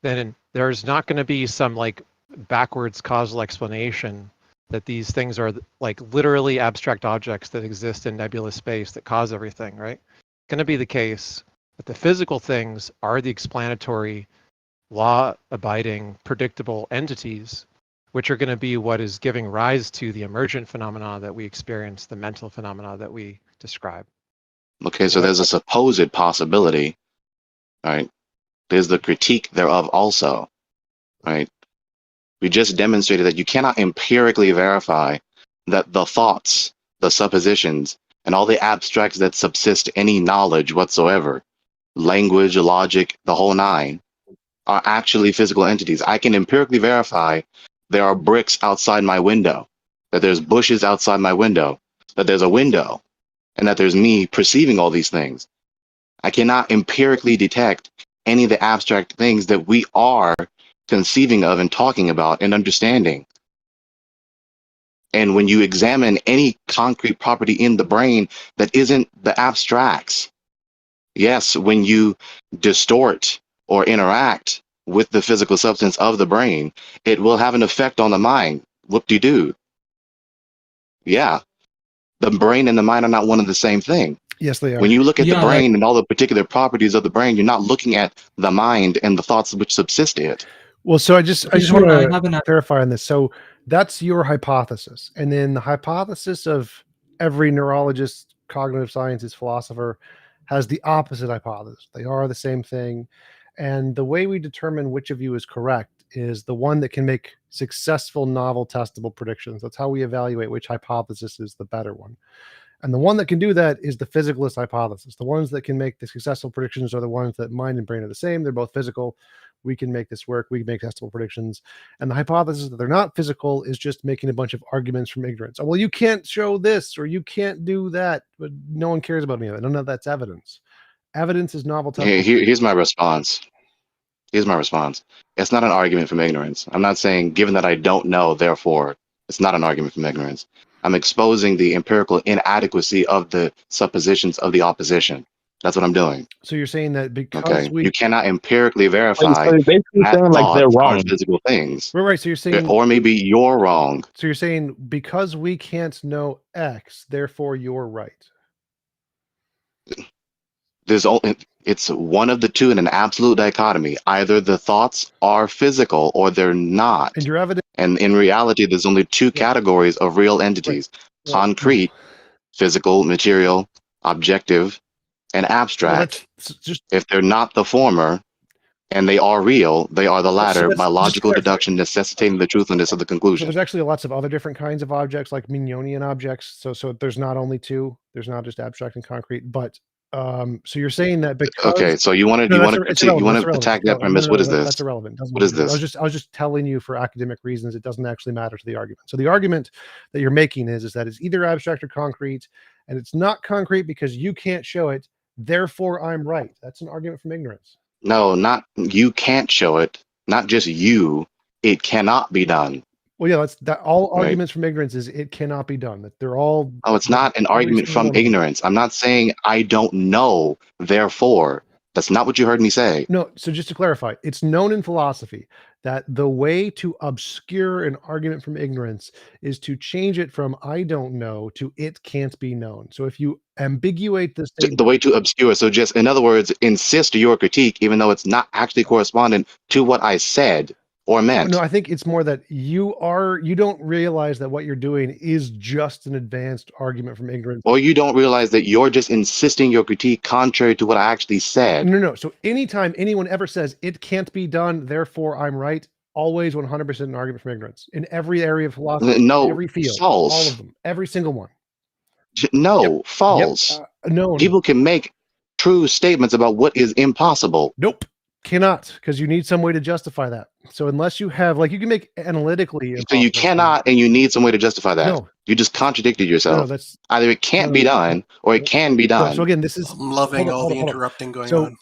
then there's not going to be some like backwards causal explanation that these things are like literally abstract objects that exist in nebulous space that cause everything, right? It's going to be the case that the physical things are the explanatory, law-abiding, predictable entities, which are going to be what is giving rise to the emergent phenomena that we experience, the mental phenomena that we describe. Okay, so there's a supposed possibility, right? There's the critique thereof also, right? We just demonstrated that you cannot empirically verify that the thoughts, the suppositions, and all the abstracts that subsist any knowledge whatsoever, language, logic, the whole 9, are actually physical entities. I can empirically verify there are bricks outside my window, that there's bushes outside my window, that there's a window, and that there's me perceiving all these things. I cannot empirically detect any of the abstract things that we are conceiving of and talking about and understanding. And when you examine any concrete property in the brain that isn't the abstracts, yes, when you distort or interact with the physical substance of the brain, it will have an effect on the mind. Whoop-de-doo. Yeah, the brain and the mind are not one and the same thing. Yes, they are. When you look at the brain and all the particular properties of the brain, you're not looking at the mind and the thoughts which subsist it. Well, so I just want to clarify on this. So that's your hypothesis. And then the hypothesis of every neurologist, cognitive sciences philosopher has the opposite hypothesis. They are the same thing. And the way we determine which of you is correct is the one that can make successful, novel, testable predictions. That's how we evaluate which hypothesis is the better one. And the one that can do that is the physicalist hypothesis. The ones that can make the successful predictions are the ones that mind and brain are the same. They're both physical. We can make this work. We can make testable predictions. And the hypothesis that they're not physical is just making a bunch of arguments from ignorance. Oh, well, you can't show this or you can't do that, but no one cares about any of it. None of that's evidence. Evidence is novel. Here's my response. Here's my response. It's not an argument from ignorance. I'm not saying, given that I don't know, therefore, it's not an argument from ignorance. I'm exposing the empirical inadequacy of the suppositions of the opposition. That's what I'm doing. So you're saying that because you cannot empirically verify so you're basically that saying like they're thoughts wrong. are physical things. Right. So you're saying, or maybe you're wrong. So you're saying because we can't know X, therefore you're right. It's one of the two in an absolute dichotomy. Either the thoughts are physical or they're not. And your evidence. And in reality, there's only two categories of real entities: concrete, physical, material, objective, and abstract. If they're not the former and they are real, they are the latter by logical deduction necessitating the truthfulness of the So conclusion. there's actually lots of other different kinds of objects, like Mignonian objects. So there's not only two. There's not just abstract and concrete, but so you're saying that because Okay, so you want to attack that premise. What is this? That's irrelevant. What is this? I was just telling you for academic reasons. It doesn't actually matter to the argument. So the argument that you're making is that it's either abstract or concrete, and it's not concrete because you can't show it. Therefore, I'm right. That's an argument from ignorance. No, not you can't show it. Not just you. It cannot be done. Well, yeah, that's that. All Right. arguments from ignorance is it cannot be done. That they're all. Oh, it's not an argument from ignorance. I'm not saying I don't know, therefore. That's not what you heard me say. No, so just to clarify, it's known in philosophy that the way to obscure an argument from ignorance is to change it from I don't know to it can't be known. So if you ambiguate this, The way to obscure. So just, in other words, insist your critique, even though it's not actually correspondent to what I said or meant. No, I think it's more that you don't realize that what you're doing is just an advanced argument from ignorance. Or you don't realize that you're just insisting your critique contrary to what I actually said. No. So anytime anyone ever says it can't be done, therefore I'm right, always 100% an argument from ignorance in every area of philosophy, No, every field, false. all of them, every single one. No, false. No. People can make true statements about what is impossible. Nope. Cannot, because you need some way to justify that. So unless you have, like, you can make analytically. So you cannot, and you need some way to justify that. No. You just contradicted yourself. No, that's either it can't be done or it can be done. So again, this is I'm loving hold on, all the hold on. interrupting going So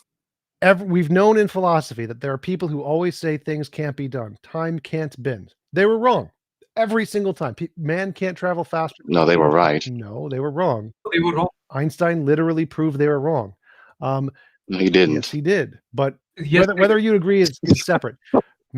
on. we've known in philosophy that there are people who always say things can't be done. Time can't bend. They were wrong every single time. Man can't travel faster. No, they were right. No, they were wrong. They were wrong. Einstein literally proved they were wrong. No, he didn't. Yes, he did. But Yes, whether you agree is separate.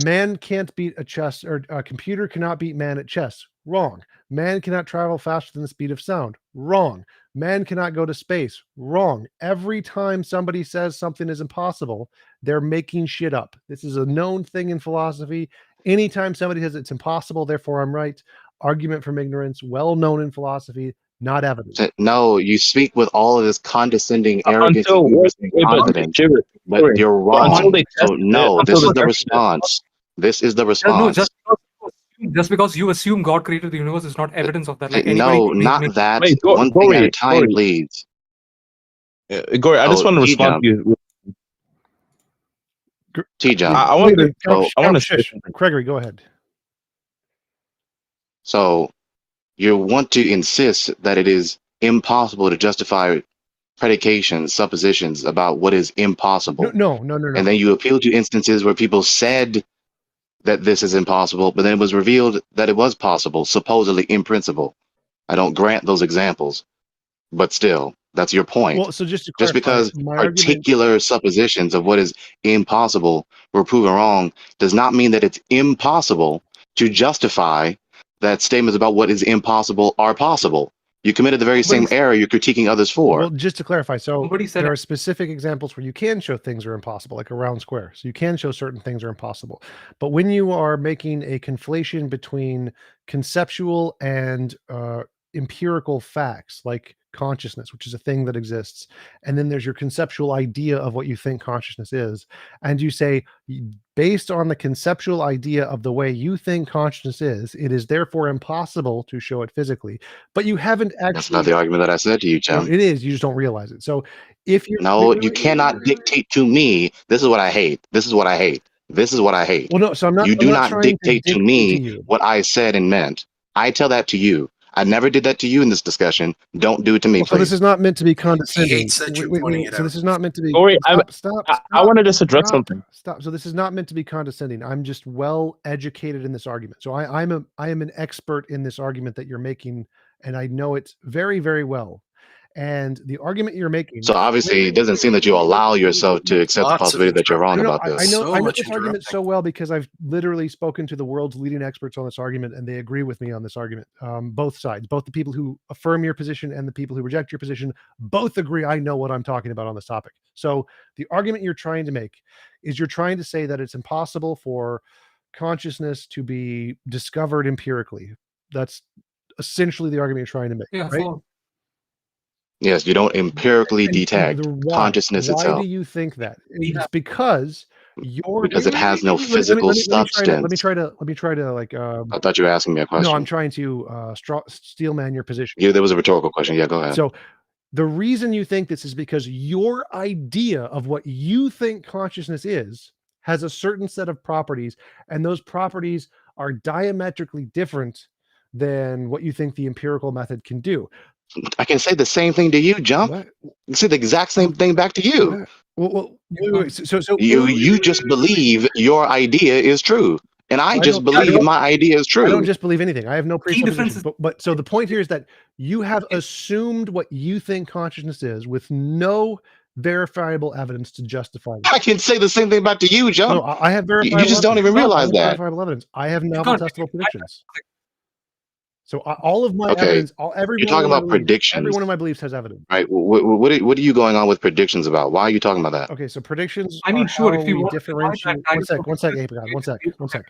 Man can't beat a chess, or a computer cannot beat man at chess. Wrong. Man cannot travel faster than the speed of sound. Wrong. Man cannot go to space. Wrong. Every time somebody says something is impossible, they're making shit up. This is a known thing in philosophy. Anytime somebody says it's impossible, therefore I'm right, argument from ignorance, well known in philosophy, not evidence. No, you speak with all of this condescending arrogance and confidence, but you're wrong. So no, this is the response. This is the response. Just because you assume God created the universe is not evidence of that. Like No, not that. One thing at a time, please. Gory, I just want to respond to you. T-John. I want to. Gregory, go ahead. So you want to insist that it is impossible to justify predications, suppositions about what is impossible. No. And then you appeal to instances where people said that this is impossible, but then it was revealed that it was possible, supposedly in principle. I don't grant those examples, but still, that's your point. Well, so just to Just clarify, because my particular suppositions of what is impossible were proven wrong does not mean that it's impossible to justify that statements about what is impossible are possible. You committed the very same error you're critiquing others for. Well, just to clarify, so Nobody said there it. are specific examples where you can show things are impossible, like a round square. So you can show certain things are impossible. But when you are making a conflation between conceptual and empirical facts, like consciousness, which is a thing that exists, and then there's your conceptual idea of what you think consciousness is, and you say, based on the conceptual idea of the way you think consciousness is, it is therefore impossible to show it physically. But you haven't actually. That's not the argument that I said to you, John. It is. You just don't realize it. So if you're no, you cannot dictate to me. This is what I hate. This is what I hate. This is what I hate. Well, no. So I'm not. You do I'm not not dictate to me you. what I said and meant. I tell that to you. I never did that to you in this discussion. Don't do it to me, So this please. is not meant to be condescending. hates that you're pointing it So out. this is not meant to be. Corey, Stop. I want to just address something. Stop. So this is not meant to be condescending. I'm just well educated in this argument. So I am an expert in this argument that you're making, and I know it very, very well. And the argument you're making. So obviously, it doesn't seem that you allow yourself to accept the possibility that you're wrong about this. I know this argument so well because I've literally spoken to the world's leading experts on this argument, and they agree with me on this argument. Both sides, both the people who affirm your position and the people who reject your position, both agree I know what I'm talking about on this topic. So the argument you're trying to make is you're trying to say that it's impossible for consciousness to be discovered empirically. That's essentially the argument you're trying to make, right? Yes, you don't empirically detect consciousness itself. Why do you think that? It's because because it has no physical substance. Let me try to like. I thought you were asking me a question. No, I'm trying to steel man your position. Yeah, there was a rhetorical question. Yeah, go ahead. So the reason you think this is because your idea of what you think consciousness is has a certain set of properties, and those properties are diametrically different than what you think the empirical method can do. I can say the same thing to you, Jump. Say the exact same thing back to you. Well, wait. So you just believe your idea is true, and I just believe my idea is true. I don't just believe anything. I have no presupposition. But so the point here is that you have assumed what you think consciousness is with no verifiable evidence to justify it. I can say the same thing back to you, Jump. No, I have verifiable. You just don't even realize that. Verifiable evidence. I have novel testable predictions. So all of my evidence, you're talking about predictions. Every one of my beliefs has evidence. Right. What are you going on with predictions about? Why are you talking about that? Okay, so predictions. I mean, sure. If you want differentiate, one sec.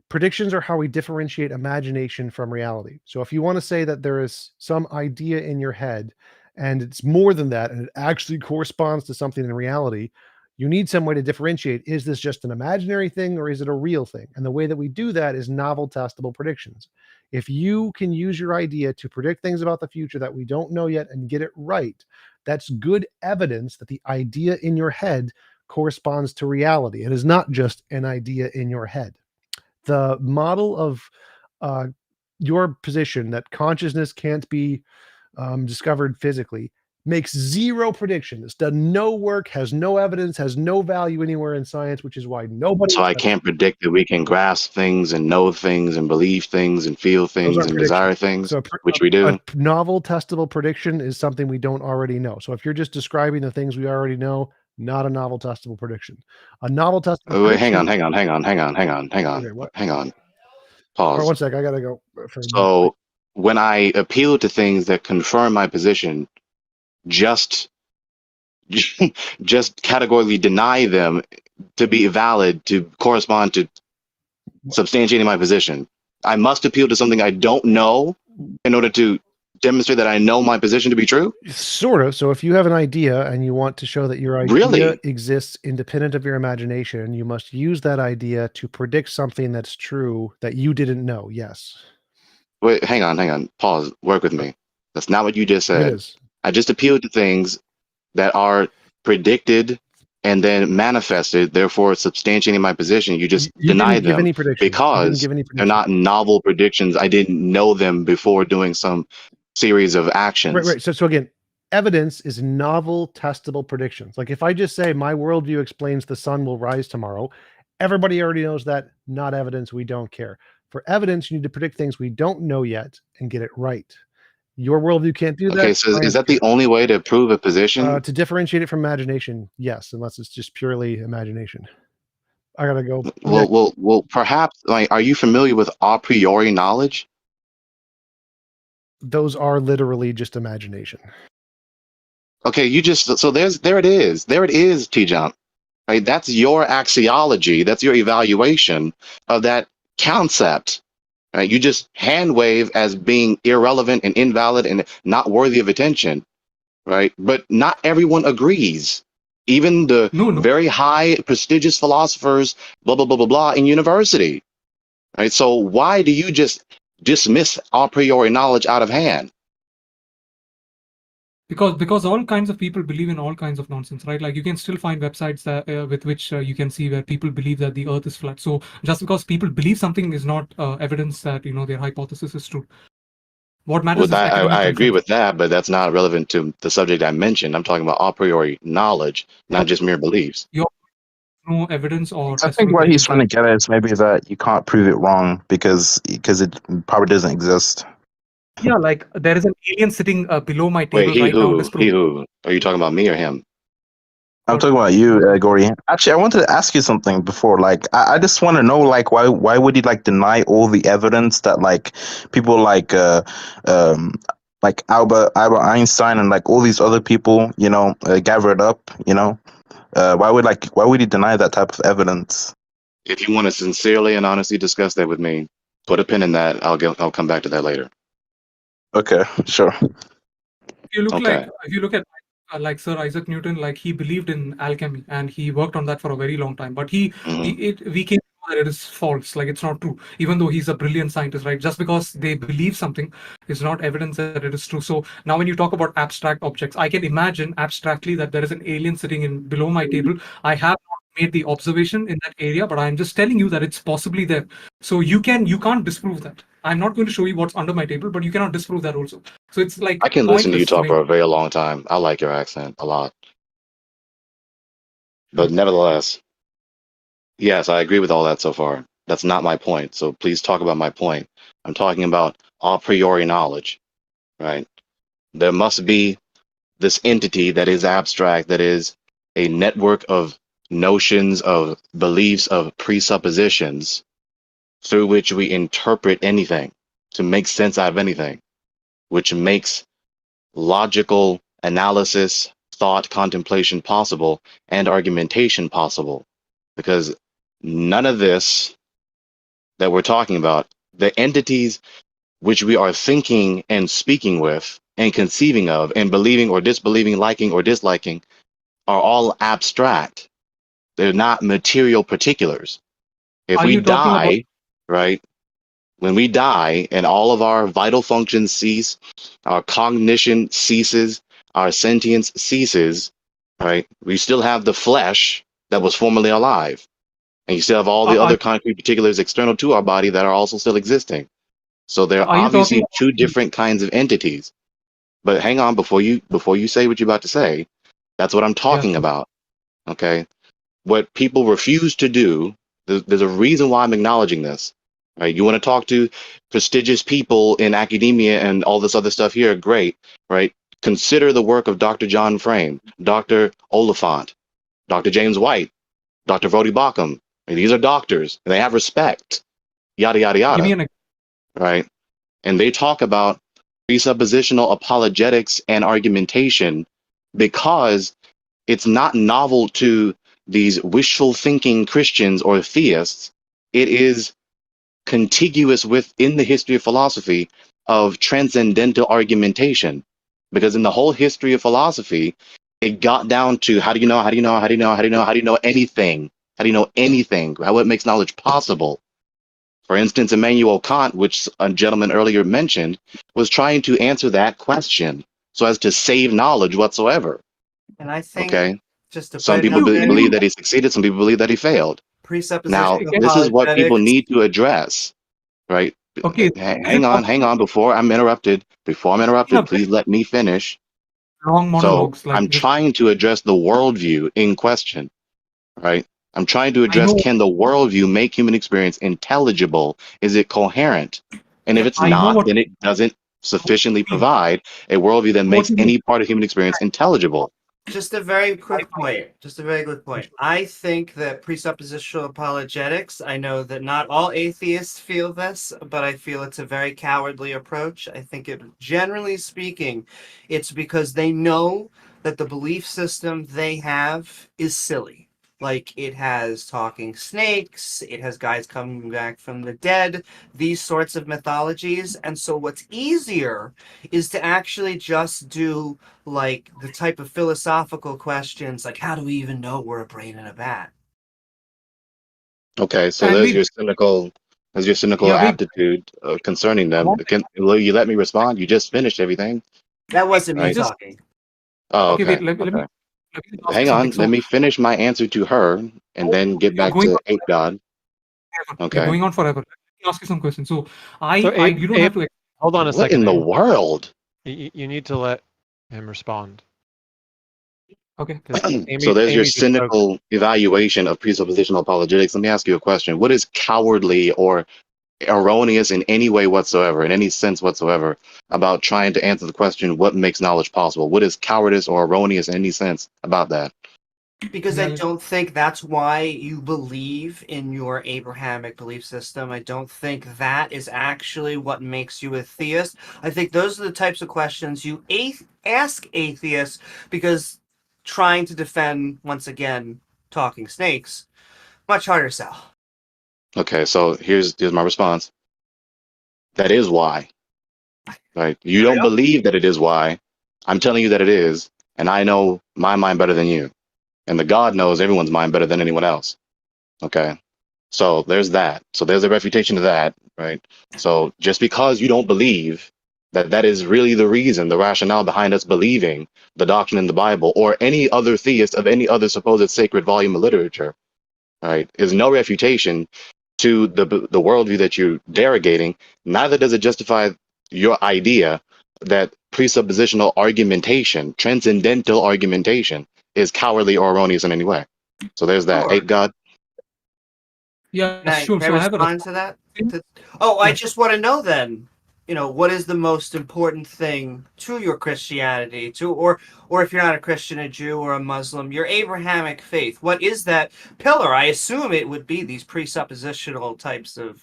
Predictions are how we differentiate imagination from reality. So if you want to say that there is some idea in your head, and it's more than that, and it actually corresponds to something in reality, you need some way to differentiate. Is this just an imaginary thing, or is it a real thing? And the way that we do that is novel testable predictions. If you can use your idea to predict things about the future that we don't know yet and get it right, that's good evidence that the idea in your head corresponds to reality. It is not just an idea in your head. The model of your position that consciousness can't be discovered physically makes zero prediction. It's done no work, has no evidence, has no value anywhere in science, which is why nobody. So I can't predict that we can grasp things and know things and believe things and feel things and desire things, which we do. A novel testable prediction is something we don't already know. So if you're just describing the things we already know, not a novel testable prediction. A novel testable. Wait, hang on. Pause. Right, one sec. I gotta go. So when I appeal to things that confirm my position, just categorically deny them to be valid, to correspond to substantiating my position. I must appeal to something I don't know in order to demonstrate that I know my position to be true? Sort of. So if you have an idea and you want to show that your idea exists independent of your imagination, you must use that idea to predict something that's true that you didn't know. Yes. Wait, hang on. Pause. Work with me. That's not what you just said. It is. I just appealed to things that are predicted and then manifested, therefore substantiating my position. You just deny them because they're not novel predictions. I didn't know them before doing some series of actions. Right. So again, evidence is novel, testable predictions. Like if I just say my worldview explains the sun will rise tomorrow, everybody already knows that. Not evidence. We don't care. For evidence, you need to predict things we don't know yet and get it right. Your worldview can't do that. Okay, so is that the only way to prove a position? To differentiate it from imagination, yes, unless it's just purely imagination. I gotta go. Well, perhaps. Like, are you familiar with a priori knowledge? Those are literally just imagination. Okay, there it is, T-Jump. Right, that's your axiology. That's your evaluation of that concept. Right? You just hand wave as being irrelevant and invalid and not worthy of attention, right? But not everyone agrees. Even the very high prestigious philosophers, blah, blah, blah, blah, blah, in university, right? So why do you just dismiss a priori knowledge out of hand? Because all kinds of people believe in all kinds of nonsense, right? Like you can still find websites that with which you can see where people believe that the earth is flat. So just because people believe something is not evidence that their hypothesis is true. What matters Well, is academic I agree consensus. with that, but that's not relevant to the subject I mentioned. I'm talking about a priori knowledge, not just mere beliefs. No evidence or I think testable what he's evidence trying to get at is maybe that you can't prove it wrong because it probably doesn't exist. Yeah, like there is an alien sitting below my Wait, table right now. Disprove. He who? Are you talking about me or him? I'm talking about you, Gory. Actually, I wanted to ask you something before. Like, I just want to know, like, why would he like deny all the evidence that like people like Albert Einstein and like all these other people, gathered up. Why would he deny that type of evidence? If you want to sincerely and honestly discuss that with me, put a pin in that. I'll come back to that later. Okay, sure. If you look at like Sir Isaac Newton, like he believed in alchemy and he worked on that for a very long time. But we came to know that it is false, like it's not true. Even though he's a brilliant scientist, right? Just because they believe something is not evidence that it is true. So now when you talk about abstract objects, I can imagine abstractly that there is an alien sitting in below my table. I have not made the observation in that area, but I'm just telling you that it's possibly there. So you can't disprove that. I'm not going to show you what's under my table, but you cannot disprove that also. So it's like I can listen to you pointless talk for a very long time. I like your accent a lot. But nevertheless, yes, I agree with all that so far. That's not my point. So please talk about my point. I'm talking about a priori knowledge, right? There must be this entity that is abstract, that is a network of notions, of beliefs, of presuppositions through which we interpret anything to make sense out of anything, which makes logical analysis, thought, contemplation possible, and argumentation possible. Because none of this that we're talking about, the entities which we are thinking and speaking with and conceiving of and believing or disbelieving, liking or disliking, are all abstract. They're not material particulars. If we die, right, when we die and all of our vital functions cease, our cognition ceases, our sentience ceases, right, we still have the flesh that was formerly alive. And you still have all the other concrete particulars external to our body that are also still existing. So there are obviously two different kinds of entities. But hang on, before you say what you're about to say, that's what I'm talking about. Okay? What people refuse to do, there's a reason why I'm acknowledging this. Right? You want to talk to prestigious people in academia and all this other stuff here, great, right? Consider the work of Dr. John Frame, Dr. Oliphant, Dr. James White, Dr. Vodi Bakum. And these are doctors, and they have respect, yada, yada, yada. Right? And they talk about presuppositional apologetics and argumentation because it's not novel to these wishful thinking Christians or theists. It is contiguous within the history of philosophy of transcendental argumentation. Because in the whole history of philosophy, it got down to how do you know anything? How do you know anything? What makes knowledge possible? For instance, Immanuel Kant, which a gentleman earlier mentioned, was trying to answer that question so as to save knowledge whatsoever. And I think just to some people believe that he succeeded, some people believe that he failed. Now, this is what people need to address, right? Okay. Hang on. Before I'm interrupted, please let me finish. Long monologues. So I'm trying to address the worldview in question, right? I'm trying to address, can the worldview make human experience intelligible? Is it coherent? And if it's not, then it doesn't sufficiently provide a worldview that makes any part of human experience intelligible. Just a very quick point. I think that presuppositional apologetics, I know that not all atheists feel this, but I feel it's a very cowardly approach. I think it, generally speaking, it's because they know that the belief system they have is silly. Like, it has talking snakes, it has guys coming back from the dead, these sorts of mythologies. And so what's easier is to actually just do, like, the type of philosophical questions, like, how do we even know we're a brain in a bat? Okay, so And there's we, your cynical, yeah, we, aptitude concerning them. Will you let me respond? You just finished everything, That wasn't me right? just, talking. Oh, okay, okay, wait, let me okay. ask you Hang something. on, let So, me finish my answer to her, and then get you're back going to on Ape God. forever. You're Okay. going on forever. Let me ask you some questions. So, So you don't have to, hold on a What second, in the Abe. world? You need to let him respond. okay. Because So there's your Amy just spoke. cynical evaluation of presuppositional apologetics. Let me ask you a question. What is cowardly or erroneous in any way whatsoever, in any sense whatsoever, about trying to answer the question, what makes knowledge possible? What is cowardice or erroneous in any sense about that? Because I Reality. don't think that's why you believe in your Abrahamic belief system. I don't think that is actually what makes you a theist. I think those are the types of questions you ask atheists because trying to defend, once again, talking snakes, much harder sell. Okay, so here's my response. That is why. Right? You There we don't go. believe that it is why. I'm telling you that it is, and I know my mind better than you. And the God knows everyone's mind better than anyone else. Okay. So there's that. So there's a refutation of that, right? So just because you don't believe that that is really the reason, the rationale behind us believing the doctrine in the Bible or any other theist of any other supposed sacred volume of literature, right, is no refutation to the worldview that you're derogating. Neither does it justify your idea that presuppositional argumentation, transcendental argumentation, is cowardly or erroneous in any way. So there's that. Sure. Ape God. Yeah, Can I sure. So I have a respond to that? Oh, I Yeah. just want to know then, what is the most important thing to your Christianity, or if you're not a Christian, a Jew or a Muslim, your Abrahamic faith? What is that pillar? I assume it would be these presuppositional types of,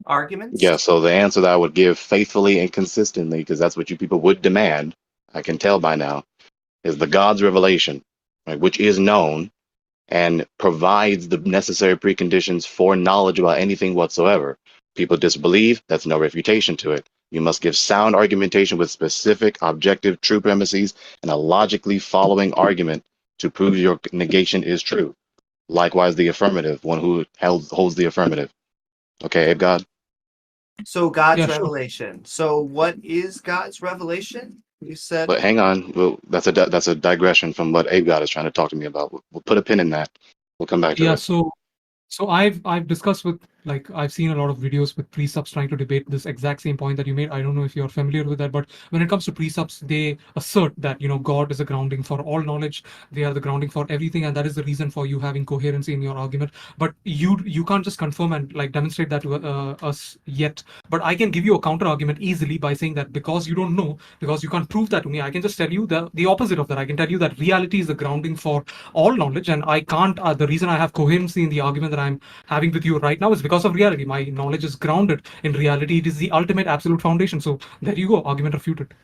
arguments. Yeah, so the answer that I would give faithfully and consistently, because that's what you people would demand, I can tell by now, is the God's revelation, right, which is known and provides the necessary preconditions for knowledge about anything whatsoever. People disbelieve, that's no refutation to it. You must give sound argumentation with specific, objective, true premises and a logically following argument to prove your negation is true. Likewise, the affirmative, one who holds the affirmative. Okay, Abe God? So God's Yeah, sure. revelation. So what is God's revelation? You said. But hang on, well, that's a digression from what Abe God is trying to talk to me about. We'll put a pin in that. We'll come back to Yeah, it. so I've discussed with, like, I've seen a lot of videos with presubs trying to debate this exact same point that you made. I don't know if you're familiar with that, but when it comes to presubs, they assert that God is a grounding for all knowledge. They are the grounding for everything, and that is the reason for you having coherency in your argument. But you can't just confirm and like demonstrate that to us yet. But I can give you a counter argument easily by saying that because you don't know, because you can't prove that to me, I can just tell you the opposite of that. I can tell you that reality is the grounding for all knowledge, and I can't. The reason I have coherency in the argument that I'm having with you right now is because of reality. My knowledge is grounded in reality. It is the ultimate absolute foundation. So there you go, argument refuted.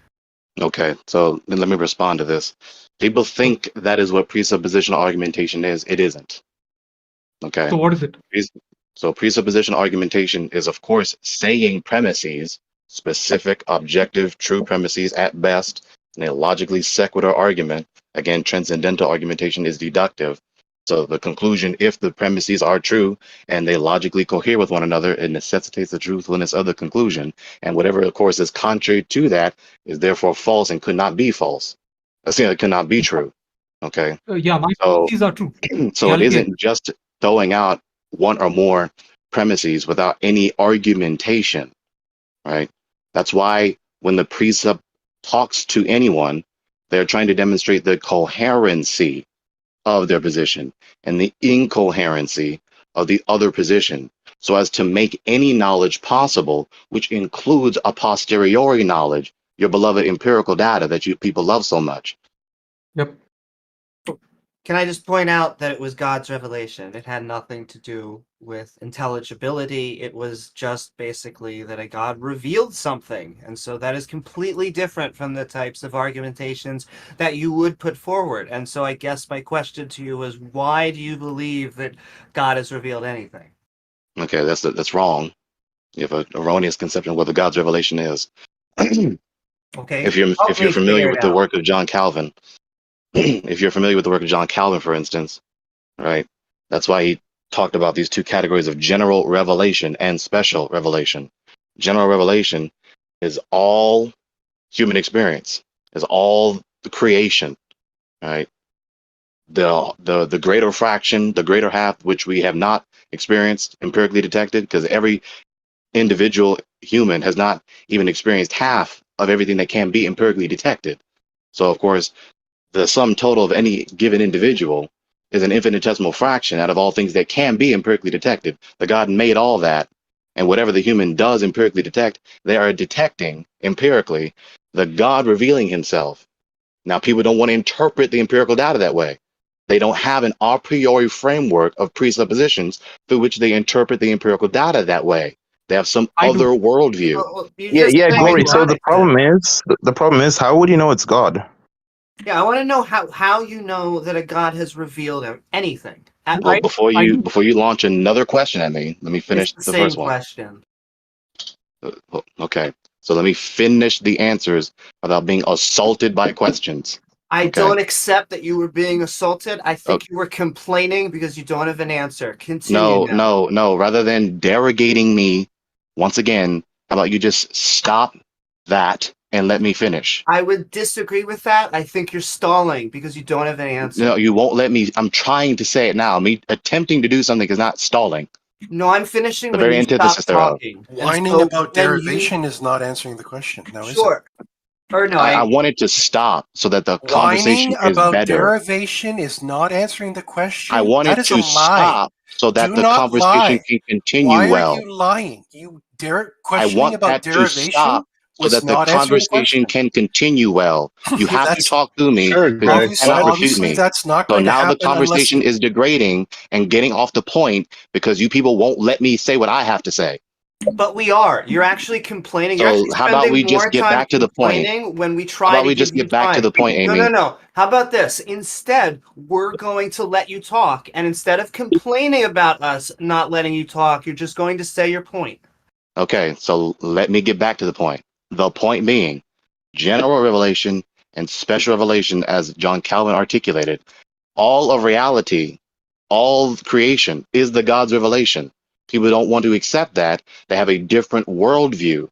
Okay, so then let me respond to this. People think that is what presuppositional argumentation is. It isn't. Okay. So what is it? So presuppositional argumentation is, of course, saying premises, specific, objective, true premises at best, in a logically sequitur argument. Again, transcendental argumentation is deductive. So the conclusion, if the premises are true and they logically cohere with one another, it necessitates the truthfulness of the conclusion. And whatever, of course, is contrary to that is therefore false and could not be false. It could not be true. Okay. Yeah, my So, premises are true. so it Reality isn't just throwing out one or more premises without any argumentation, right? That's why when the precept talks to anyone, they're trying to demonstrate the coherency of their position and the incoherency of the other position, so as to make any knowledge possible, which includes a posteriori knowledge, your beloved empirical data that you people love so much. Yep. Can I just point out that it was God's revelation? It had nothing to do with intelligibility. It was just basically that a God revealed something. And so that is completely different from the types of argumentations that you would put forward. And so I guess my question to you is, why do you believe that God has revealed anything? Okay, that's wrong. You have an erroneous conception of what the God's revelation is. Okay. If you're Help me familiar figure with it the out. work of John Calvin, if you're familiar with the work of John Calvin, for instance, right? That's why he talked about these two categories of general revelation and special revelation. General revelation is all human experience, is all the creation, right? The greater fraction, the greater half, which we have not experienced, empirically detected, because every individual human has not even experienced half of everything that can be empirically detected. So, of course, the sum total of any given individual is an infinitesimal fraction out of all things that can be empirically detected. The God made all that, and whatever the human does empirically detect, they are detecting empirically the God revealing himself. Now, people don't want to interpret the empirical data that way. They don't have an a priori framework of presuppositions through which they interpret the empirical data that way. They have some other worldview. Well, you Yeah, just yeah, said Glory. you So had the it then. problem is, how would you know it's God? Yeah, I want to know how you know that a God has revealed anything at Well, all. before you launch another question at me, let me finish It's the the same first one. question. Okay, so let me finish the answers without being assaulted by questions. I Okay. don't accept that you were being assaulted. I Okay. think you were complaining because you don't have an answer. Continue No, now. no. Rather than derogating me once again, how about you just stop that and let me finish? I would disagree with that. I think you're stalling because you don't have an answer. No, you won't let me. I'm trying to say it now. Me attempting to do something is not stalling. No, I'm finishing The when very you antithesis stop thereof. talking. And Whining so about when derivation is not answering the question, now is it? Sure. Or no, I wanted to stop so that the conversation Whining is about better. derivation is not answering the I question. wanted That is a to lie. stop so that Do the not conversation lie. can continue Why are well. you lying? You I questioning want about that to stop derivation so was that the not answering the conversation question. can continue well. You have to That's talk to me Sure, because you Greg. cannot refute obviously me. that's not So going to now the happen unless conversation you. is degrading and getting off the point because you people won't let me say what I have to say. But we are. You're actually complaining. You're So actually how about we spending more just get time back to the point? complaining when we How try about to we give just you get back to time. the point, No, Amy? no, no. How about this? Instead, we're going to let you talk. And instead of complaining about us not letting you talk, you're just going to say your point. Okay, so let me get back to the point. The point being, general revelation and special revelation, as John Calvin articulated, all of reality, all of creation is the God's revelation. People don't want to accept that. They have a different worldview.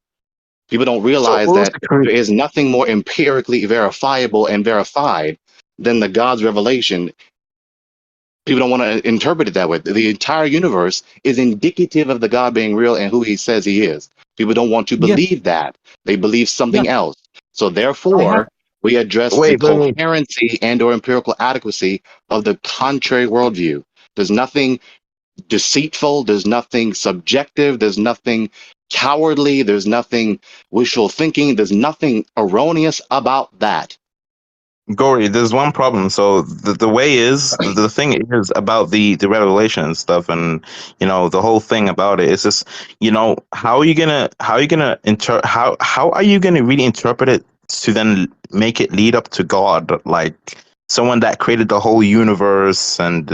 People don't So realize what was that the cre- there is nothing more empirically verifiable and verified than the God's revelation. People don't want to interpret it that way. The entire universe is indicative of the God being real and who he says he is. People don't want to Yes. believe that. They believe something Yeah. else. So I have. therefore, we address the Wait, let me. coherency and or empirical adequacy of the contrary worldview. There's nothing deceitful. There's nothing subjective. There's nothing cowardly. There's nothing wishful thinking. There's nothing erroneous about that. Gory, there's one problem. So the way is the thing is about the revelation and stuff, and the whole thing about it is just how are you gonna how are you gonna really interpret it to then make it lead up to God, like someone that created the whole universe and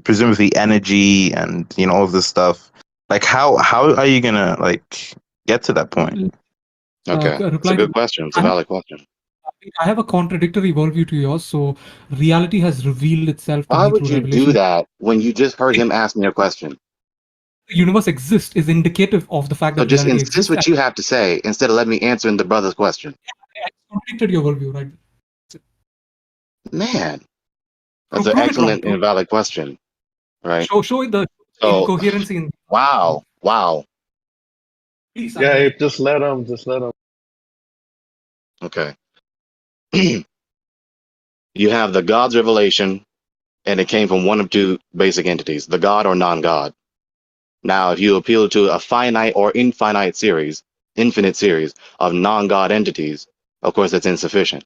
presumably energy and all of this stuff. Like how are you gonna like get to that point? Okay, it's a Reply to good question. It's a I have, valid question. I have a contradictory worldview to yours. So reality has revealed itself to Why me would through you do revelation. that when you just heard him ask me a question? The universe exists is indicative of the fact So that just reality insist exists. what you have to say instead of letting me answer the brother's question. I contradicted your worldview, right? Man, that's an Prove it wrong. excellent and valid question, right? Show the So, incoherency in. wow. Please, Yeah, just let him. Just let him. Okay. You have the God's revelation, and it came from one of two basic entities, the God or non-God. Now, if you appeal to a finite or infinite series of non-God entities, of course, that's insufficient.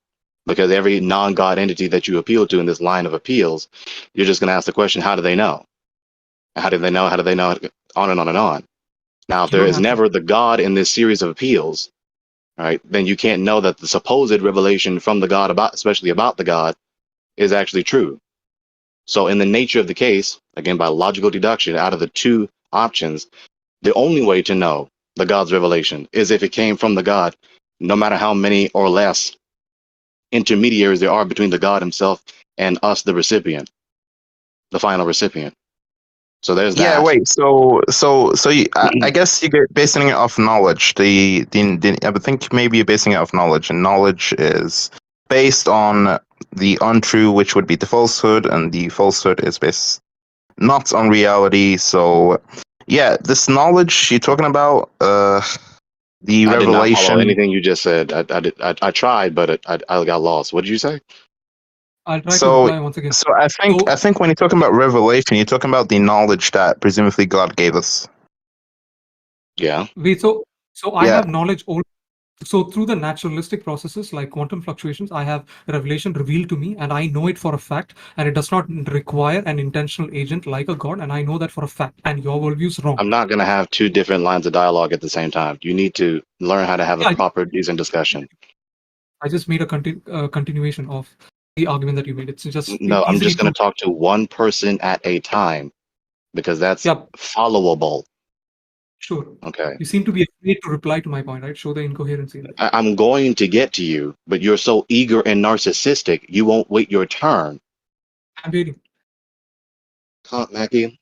because every non-God entity that you appeal to in this line of appeals, you're just going to ask the question, how do they know? How do they know? How do they know? On and on and on. Now, if You there don't is have to. never the God in this series of appeals, right, then you can't know that the supposed revelation from the God, about, especially about the God, is actually true. So in the nature of the case, again, by logical deduction, out of the two options, the only way to know the God's revelation is if it came from the God, no matter how many or less intermediaries there are between the God himself and us, the recipient, the final recipient. So there's Yeah, that. wait. I guess you're basing it off knowledge. I would think maybe you're basing it off knowledge, and knowledge is based on the untrue, which would be the falsehood, and the falsehood is based not on reality. So, yeah, this knowledge you're talking about, the I did not follow revelation. anything you just said. I tried, but I got lost. What did you say? I'll try to So, reply once again. so I think when you're talking about revelation, you're talking about the knowledge that presumably God gave us. Yeah. Wait, so I Yeah. have knowledge all. So through the naturalistic processes like quantum fluctuations, I have revelation revealed to me, and I know it for a fact, and it does not require an intentional agent like a God, and I know that for a fact. And your worldview is wrong. I'm not going to have two different lines of dialogue at the same time. You need to learn how to have a Yeah, proper, decent discussion. I just made a continuation of the argument that you made. It's just No, I'm easily just going proved. to talk to one person at a time because that's followable. Sure. Okay. You seem to be afraid to reply to my point, right? Show the incoherency. I'm going to get to you, but you're so eager and narcissistic, you won't wait your turn. I'm waiting. Mackie,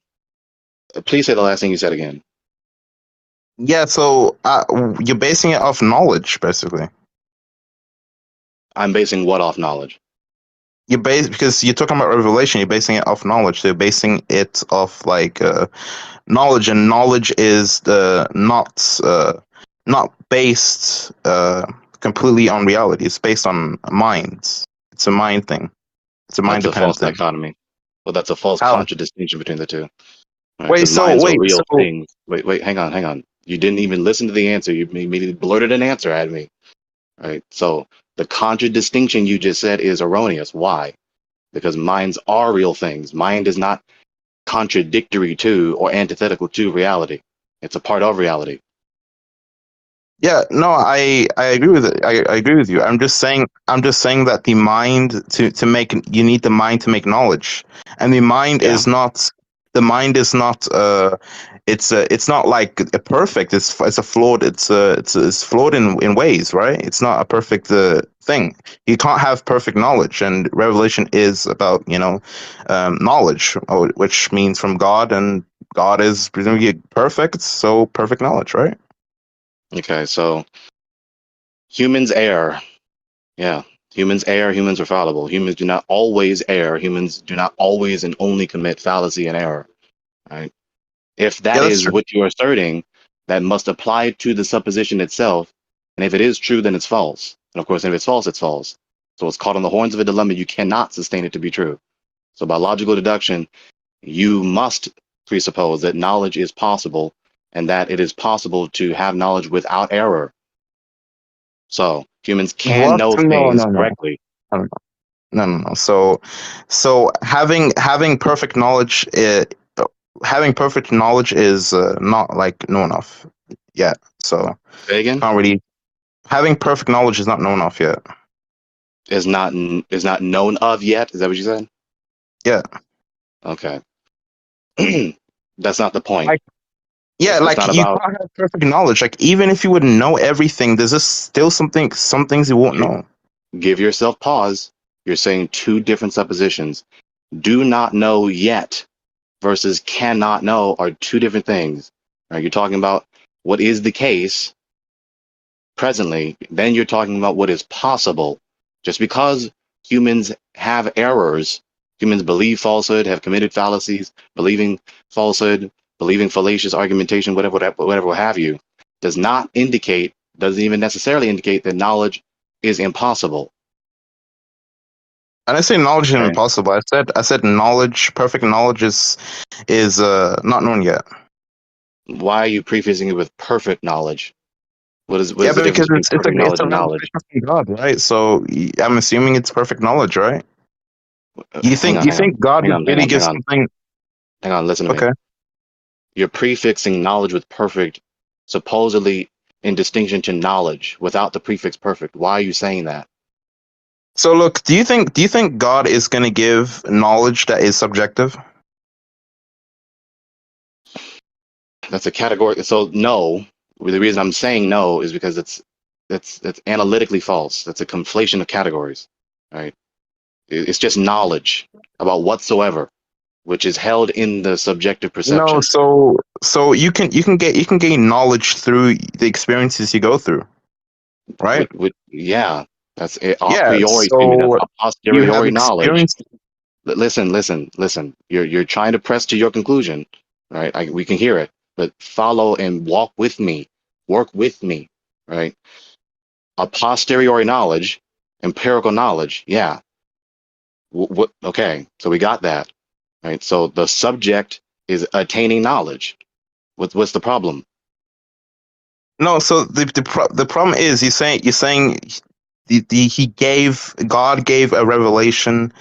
please say the last thing you said again. Yeah, so you're basing it off knowledge, basically. I'm basing what off knowledge? Because you're talking about revelation, you're basing it off knowledge. So you're basing it off like knowledge, and knowledge is not based completely on reality. It's based on minds. It's a mind thing. It's a mind That's a false dependent thing. dichotomy. Well, that's a false How? contradistinction between the two. Right? Wait, 'Cause so minds are wait, real so things. Wait, hang on. You didn't even listen to the answer. You immediately blurted an answer at me. Right? So the contradistinction you just said is erroneous. Why? Because minds are real things. Mind is not contradictory to or antithetical to reality. It's a part of reality. yeah, no, I agree with it. I agree with you. I'm just saying that the mind to make, you need the mind to make knowledge, and the mind is not it's not like a perfect. It's a flawed. It's flawed in ways, right? It's not a perfect thing. You can't have perfect knowledge, and revelation is about knowledge, which means from God, and God is presumably perfect, so perfect knowledge, right? Okay, so humans err. Yeah, humans err. Humans are fallible. Humans do not always err. Humans do not always and only commit fallacy and error. Right? If that Yeah, that's is true. what you are asserting, that must apply to the supposition itself. And if it is true, then it's false. And of course, if it's false, it's false. So it's caught on the horns of a dilemma. You cannot sustain it to be true. So by logical deduction, you must presuppose that knowledge is possible and that it is possible to have knowledge without error. So humans can What? know No, things no, no. correctly. No. So having perfect knowledge, is not like known enough yet. So Say again? can't really having perfect knowledge is not known enough yet. Is not known of yet. Is that what you said? Yeah. Okay. That's not the point. Yeah, It's like not you about. can't have perfect knowledge. Like even if you would know everything, there's just still some things you won't know. Give yourself pause. You're saying two different suppositions. Do not know yet versus cannot know are two different things. Right? You're talking about what is the case presently. Then you're talking about what is possible. Just because humans have errors, humans believe falsehood, have committed fallacies, believing falsehood, believing fallacious argumentation, whatever have you, doesn't even necessarily indicate that knowledge is impossible. I didn't say knowledge is Okay. impossible. I said knowledge, perfect knowledge is not known yet. Why are you prefacing it with perfect knowledge? What is Yeah, the but difference because between perfect knowledge it's a and knowledge? revelation from God, right? So I'm assuming it's perfect knowledge, right? You Hang think on, you hang on, think God hang would on, hang really on, give hang on, something? hang on. Listen to me. Okay. You're prefixing knowledge with perfect, supposedly in distinction to knowledge, without the prefix perfect. Why are you saying that? So look, do you think God is going to give knowledge that is subjective? That's a category. So no. The reason I'm saying no is because it's analytically false. That's a conflation of categories, right? It's just knowledge about whatsoever, which is held in the subjective No, perception. so you can gain knowledge through the experiences you go through, right? Yeah, that's a Yeah. priori statement. That's So a you have posteriori knowledge. experience. Listen. You're trying to press to your conclusion, right? We can hear it, but follow and walk with me, work with me, right? A posteriori knowledge, empirical knowledge. Yeah. What? Okay, so we got that, right? So the subject is attaining knowledge. What's the problem? No, so the problem is you're saying God gave a revelation,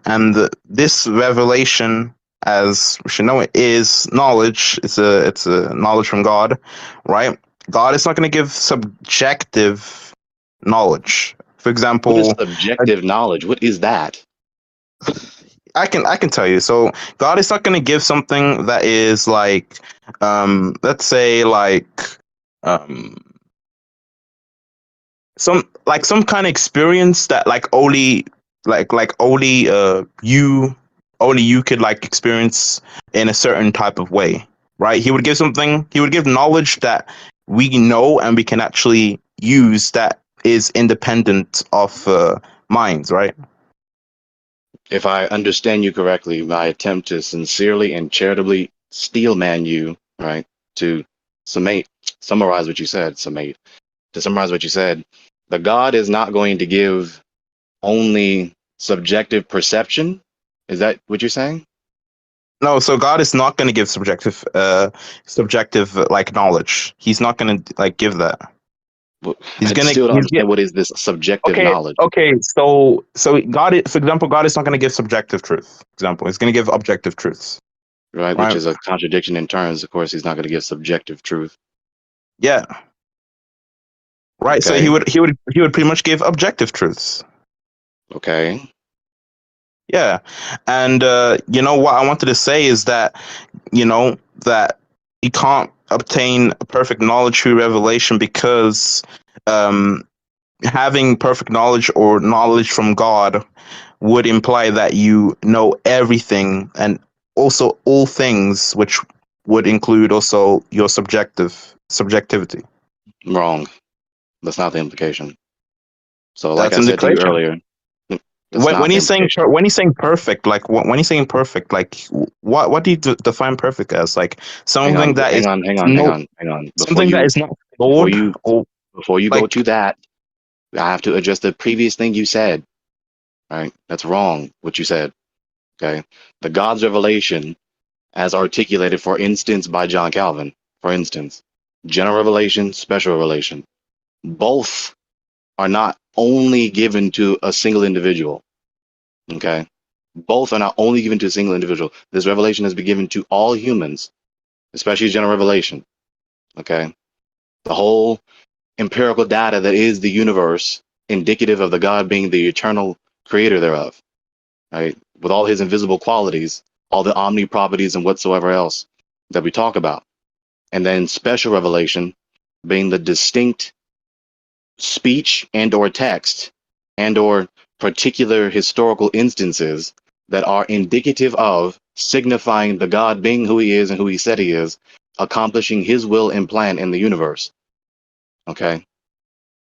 and this revelation, as we should know, it is knowledge. It's a knowledge from God, right? God is not going to give subjective knowledge. For What is example, subjective knowledge? What is that? I can tell you. So God is not going to give something that is like, let's say um some kind of experience that only you could like experience in a certain type of way, right? He would give knowledge that we know and we can actually use, that is independent of minds, right? If I understand you correctly, my attempt to sincerely and charitably steelman you, right, to summarize what you said, to summarize what you said, the God is not going to give only subjective perception. Is that what you're saying? No, so God is not going to give subjective like knowledge. He's not going to like give that. I still don't understand what is this subjective Okay, knowledge. okay. So for example, God is not going to give subjective truth. For example, He's going to give objective truths. Right, which is a contradiction in terms. Of course, he's not going to give subjective truth. Yeah. Right. So Okay. he would pretty much give objective truths. Okay. Yeah. And what I wanted to say is that that you can't obtain perfect knowledge through revelation, because having perfect knowledge or knowledge from God would imply that you know everything, and also all things, which would include also your subjectivity. Wrong. That's not the implication. So, like That's I said to you indication. earlier, that's not When the he's saying implication. when he's saying perfect, like when he's saying perfect, like what do you define perfect as? Like something that is Hang on. something that is not flawed, or Before you go like to that, I have to address the previous thing you said. Right? That's wrong. What you said. Okay. The God's revelation, as articulated, for instance, by John Calvin. For instance, general revelation, special revelation. Both are not only given to a single individual. Okay. Both are not only given to a single individual. This revelation has been given to all humans, especially general revelation. Okay. The whole empirical data that is the universe, indicative of the God being the eternal creator thereof, right? With all his invisible qualities, all the omni properties and whatsoever else that we talk about. And then special revelation being the distinct speech and or text and or particular historical instances that are indicative of signifying the God being who he is and who he said he is, accomplishing his will and plan in the universe. Okay.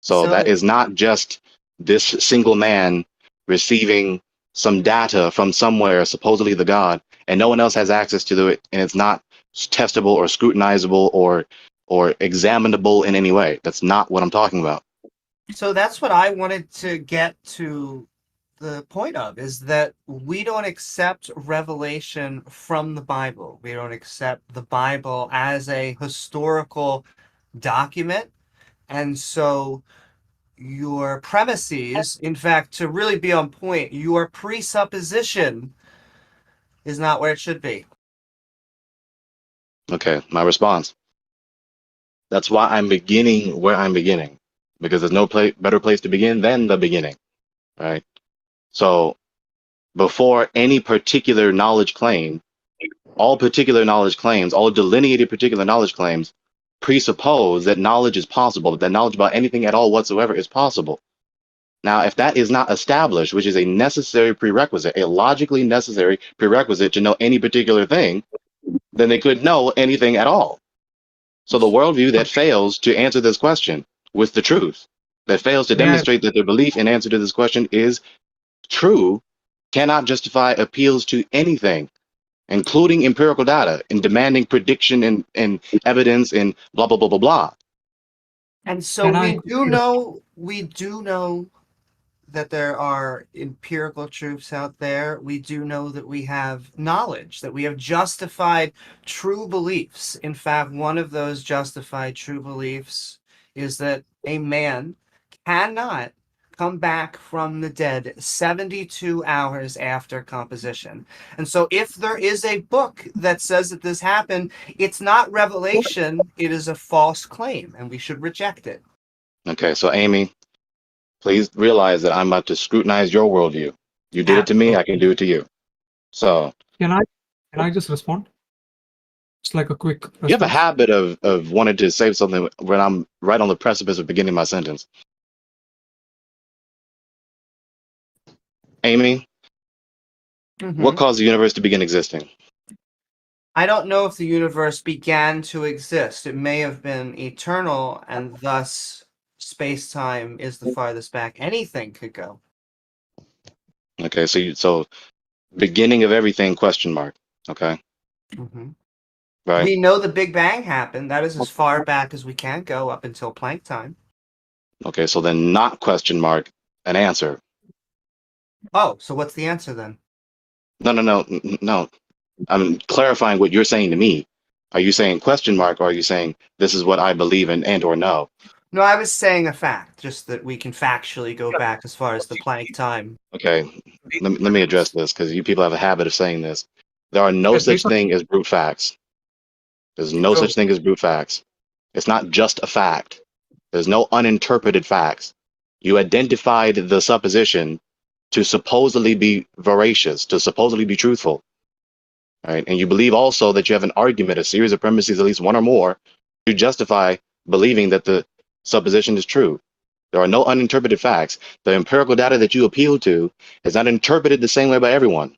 So that is not just this single man receiving some data from somewhere, supposedly the God, and no one else has access to it, and it's not testable or scrutinizable or examinable in any way. That's not what I'm talking about. So that's what I wanted to get to the point of, is that we don't accept revelation from the Bible. We don't accept the Bible as a historical document And so your premises, in fact, to really be on point, your presupposition is not where it should be. Okay, my response. That's why I'm beginning where I'm beginning, because there's no better place to begin than the beginning, right? So before any particular knowledge claim, all particular knowledge claims, all delineated particular knowledge claims presuppose that knowledge is possible, that knowledge about anything at all whatsoever is possible. Now, if that is not established, which is a necessary prerequisite, a logically necessary prerequisite to know any particular thing, then they couldn't know anything at all. So the worldview that fails to answer this question with the truth, that fails to demonstrate that their belief in answer to this question is true, cannot justify appeals to anything, including empirical data, in demanding prediction and evidence and blah, blah, blah, blah, blah. And so we do know that there are empirical truths out there. We do know that we have knowledge, that we have justified true beliefs. In fact, one of those justified true beliefs is that a man cannot come back from the dead 72 hours after composition. And so if there is a book that says that this happened, it's not revelation, it is a false claim, and we should reject it. Okay, so Amy, please realize that I'm about to scrutinize your worldview. You did it to me, I can do it to you. So Can I just respond? It's like a quick response. you have a habit of wanting to say something when I'm right on the precipice of beginning my sentence. Amy, what caused the universe to begin existing? I don't know if the universe began to exist. It may have been eternal, and thus space-time is the farthest back anything could go. Okay, so beginning of everything, question mark. Okay. Right. We know the Big Bang happened. That is as far back as we can go, up until Planck time. Okay, so then not question mark, an answer. Oh, so what's the answer then? No. I'm clarifying what you're saying to me. Are you saying question mark, or are you saying this is what I believe in and or no? No, I was saying a fact, just that we can factually go back as far as the Planck time. Okay, let me address this, because you people have a habit of saying this. There are no such thing as brute facts. There's no such thing as brute facts. It's not just a fact. There's no uninterpreted facts. You identified the supposition to supposedly be veracious, to supposedly be truthful. Right? And you believe also that you have an argument, a series of premises, at least one or more, to justify believing that the supposition is true. There are no uninterpreted facts. The empirical data that you appeal to is not interpreted the same way by everyone.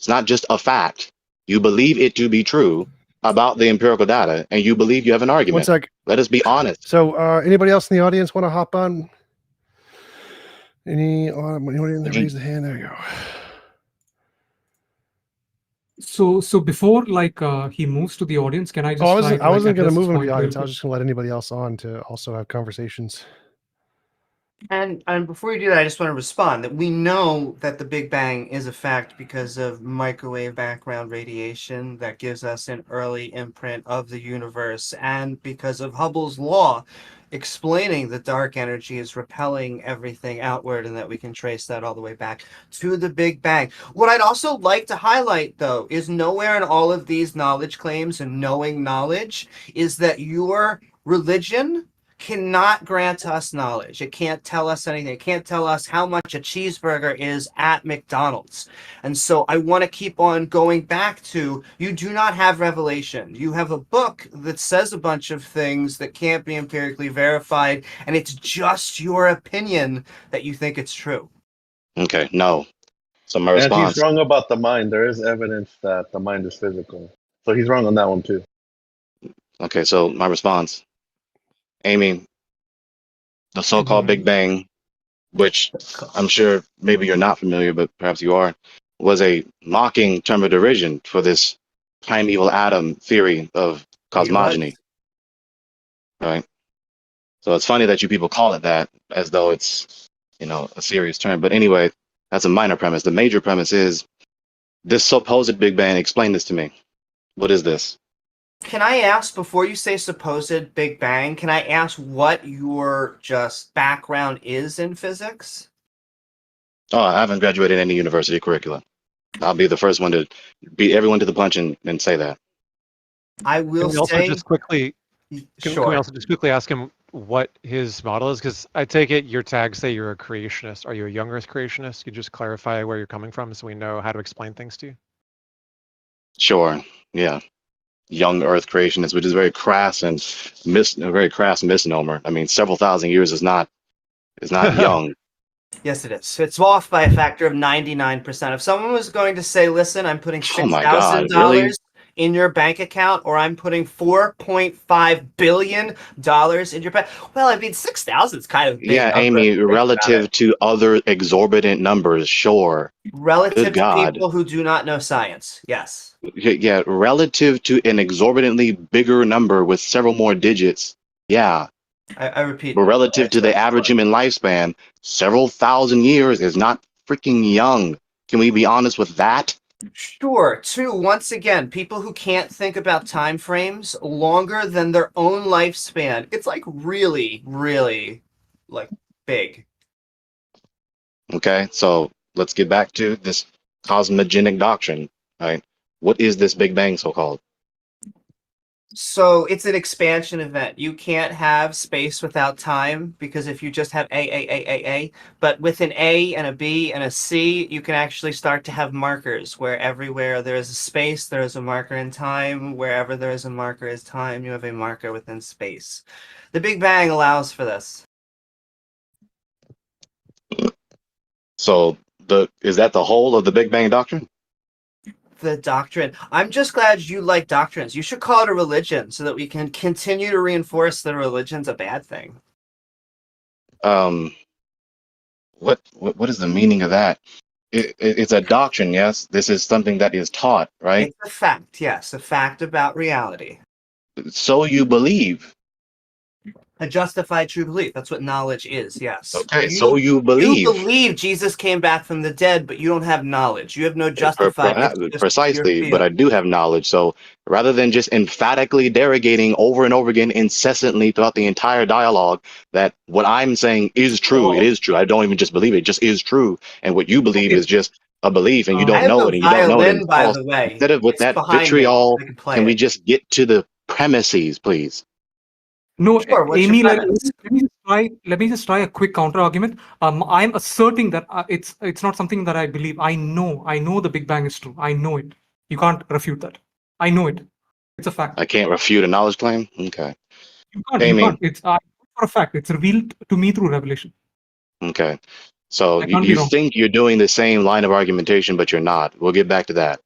It's not just a fact. You believe it to be true about the empirical data, and you believe you have an argument. 1 sec. Let us be honest. So anybody else in the audience want to hop on? Anybody in there? Raise the hand. There you go. So before he moves to the audience, can I just? I wasn't going to move him to the audience. I was just going to let anybody else on to also have conversations. And before you do that, I just want to respond that we know that the Big Bang is a fact because of microwave background radiation that gives us an early imprint of the universe, and because of Hubble's law explaining that dark energy is repelling everything outward and that we can trace that all the way back to the Big Bang. What I'd also like to highlight, though, is nowhere in all of these knowledge claims and knowing knowledge is that your religion cannot grant us knowledge. It can't tell us anything. It can't tell us how much a cheeseburger is at McDonald's. And so I want to keep on going back to, you do not have revelation. You have a book that says a bunch of things that can't be empirically verified, and it's just your opinion that you think it's true. Okay, no. So my And response. he's wrong about the mind. There is evidence that the mind is physical. So he's wrong on that one too. Okay, so my response. Amy, the so-called Big Bang, which I'm sure maybe you're not familiar, but perhaps you are, was a mocking term of derision for this primeval atom theory of cosmogony. Right? So it's funny that you people call it that as though it's, a serious term. But anyway, that's a minor premise. The major premise is this supposed Big Bang. Explain this to me. What is this? Can I ask, before you say supposed Big Bang, can I ask what your just background is in physics? Oh, I haven't graduated any university curricula. I'll be the first one to beat everyone to the punch and say that. I will Can we also say, just quickly can we sure. also just quickly ask him what his model is? Because I take it your tags say you're a creationist. Are you a young Earth creationist? Could you just clarify where you're coming from so we know how to explain things to you? Sure, yeah. Young Earth creationist, which is very crass and a very crass misnomer. I mean, several thousand years is not young. Yes, it is. It's off by a factor of 99%. If someone was going to say, listen, I'm putting Oh my God, really? $6,000 in your bank account, or I'm putting $4.5 billion in your bank, well, I mean, 6,000 is kind of a big Yeah, number if Amy, you think about relative it. to other exorbitant numbers, sure. Relative Good to God. people who do not know science, yes. Yeah, relative to an exorbitantly bigger number with several more digits, yeah. I repeat. But relative to the average human lifespan, several thousand years is not freaking young. Can we be honest with that? Sure. Two, once again, people who can't think about time frames longer than their own lifespan, it's like really, really like big. Okay, so let's get back to this cosmogenic doctrine, right? What is this Big Bang so-called? So it's an expansion event. You can't have space without time, because if you just have A, but with an A and a B and a C, you can actually start to have markers where everywhere there is a space, there is a marker in time. Wherever there is a marker is time, you have a marker within space. The Big Bang allows for this. So is that the whole of the Big Bang doctrine? The doctrine. I'm just glad you like doctrines. You should call it a religion so that we can continue to reinforce that religion's a bad thing. What is the meaning of that? It's a doctrine, yes. This is something that is taught, right? It's a fact, yes, a fact about reality. So you believe. A justified true belief. That's what knowledge is, yes. Okay, so you believe. You believe Jesus came back from the dead, but you don't have knowledge. You have no justified. Precisely, but I do have knowledge. So rather than just emphatically derogating over and over again incessantly throughout the entire dialogue that what I'm saying is true, it is true. I don't even just believe it, just is true. And what you believe is just a belief and you don't know it and you don't know it. And by the way. Instead of with that vitriol, can we just get to the premises, please? No, Sure, Amy, let me just try a quick counter argument. I'm asserting that it's not something that I believe. I know the Big Bang is true. I know it. You can't refute that. I know it. It's a fact. I can't refute a knowledge claim? Okay. You can't. Amy. You can't. It's for a fact. It's revealed to me through revelation. Okay. So I can't be you wrong. think you're doing the same line of argumentation, but you're not. We'll get back to that.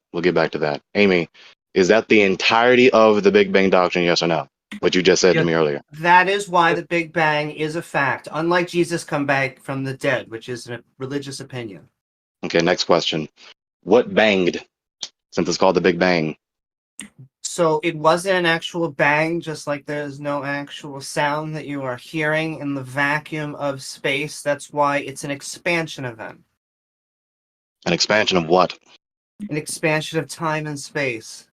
Amy, is that the entirety of the Big Bang doctrine, yes or no? What you just said to me earlier. That is why the Big Bang is a fact, unlike Jesus come back from the dead, which is a religious opinion. Okay, next question. What banged, since it's called the Big Bang? So it wasn't an actual bang, just like there's no actual sound that you are hearing in the vacuum of space. That's why it's an expansion event. An expansion of what? An expansion of time and space.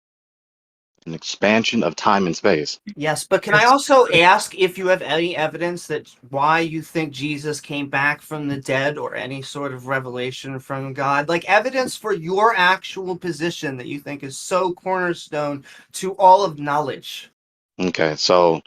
An expansion of time and space. Yes, but can I also ask if you have any evidence that why you think Jesus came back from the dead or any sort of revelation from God? Like evidence for your actual position that you think is so cornerstone to all of knowledge. Okay, so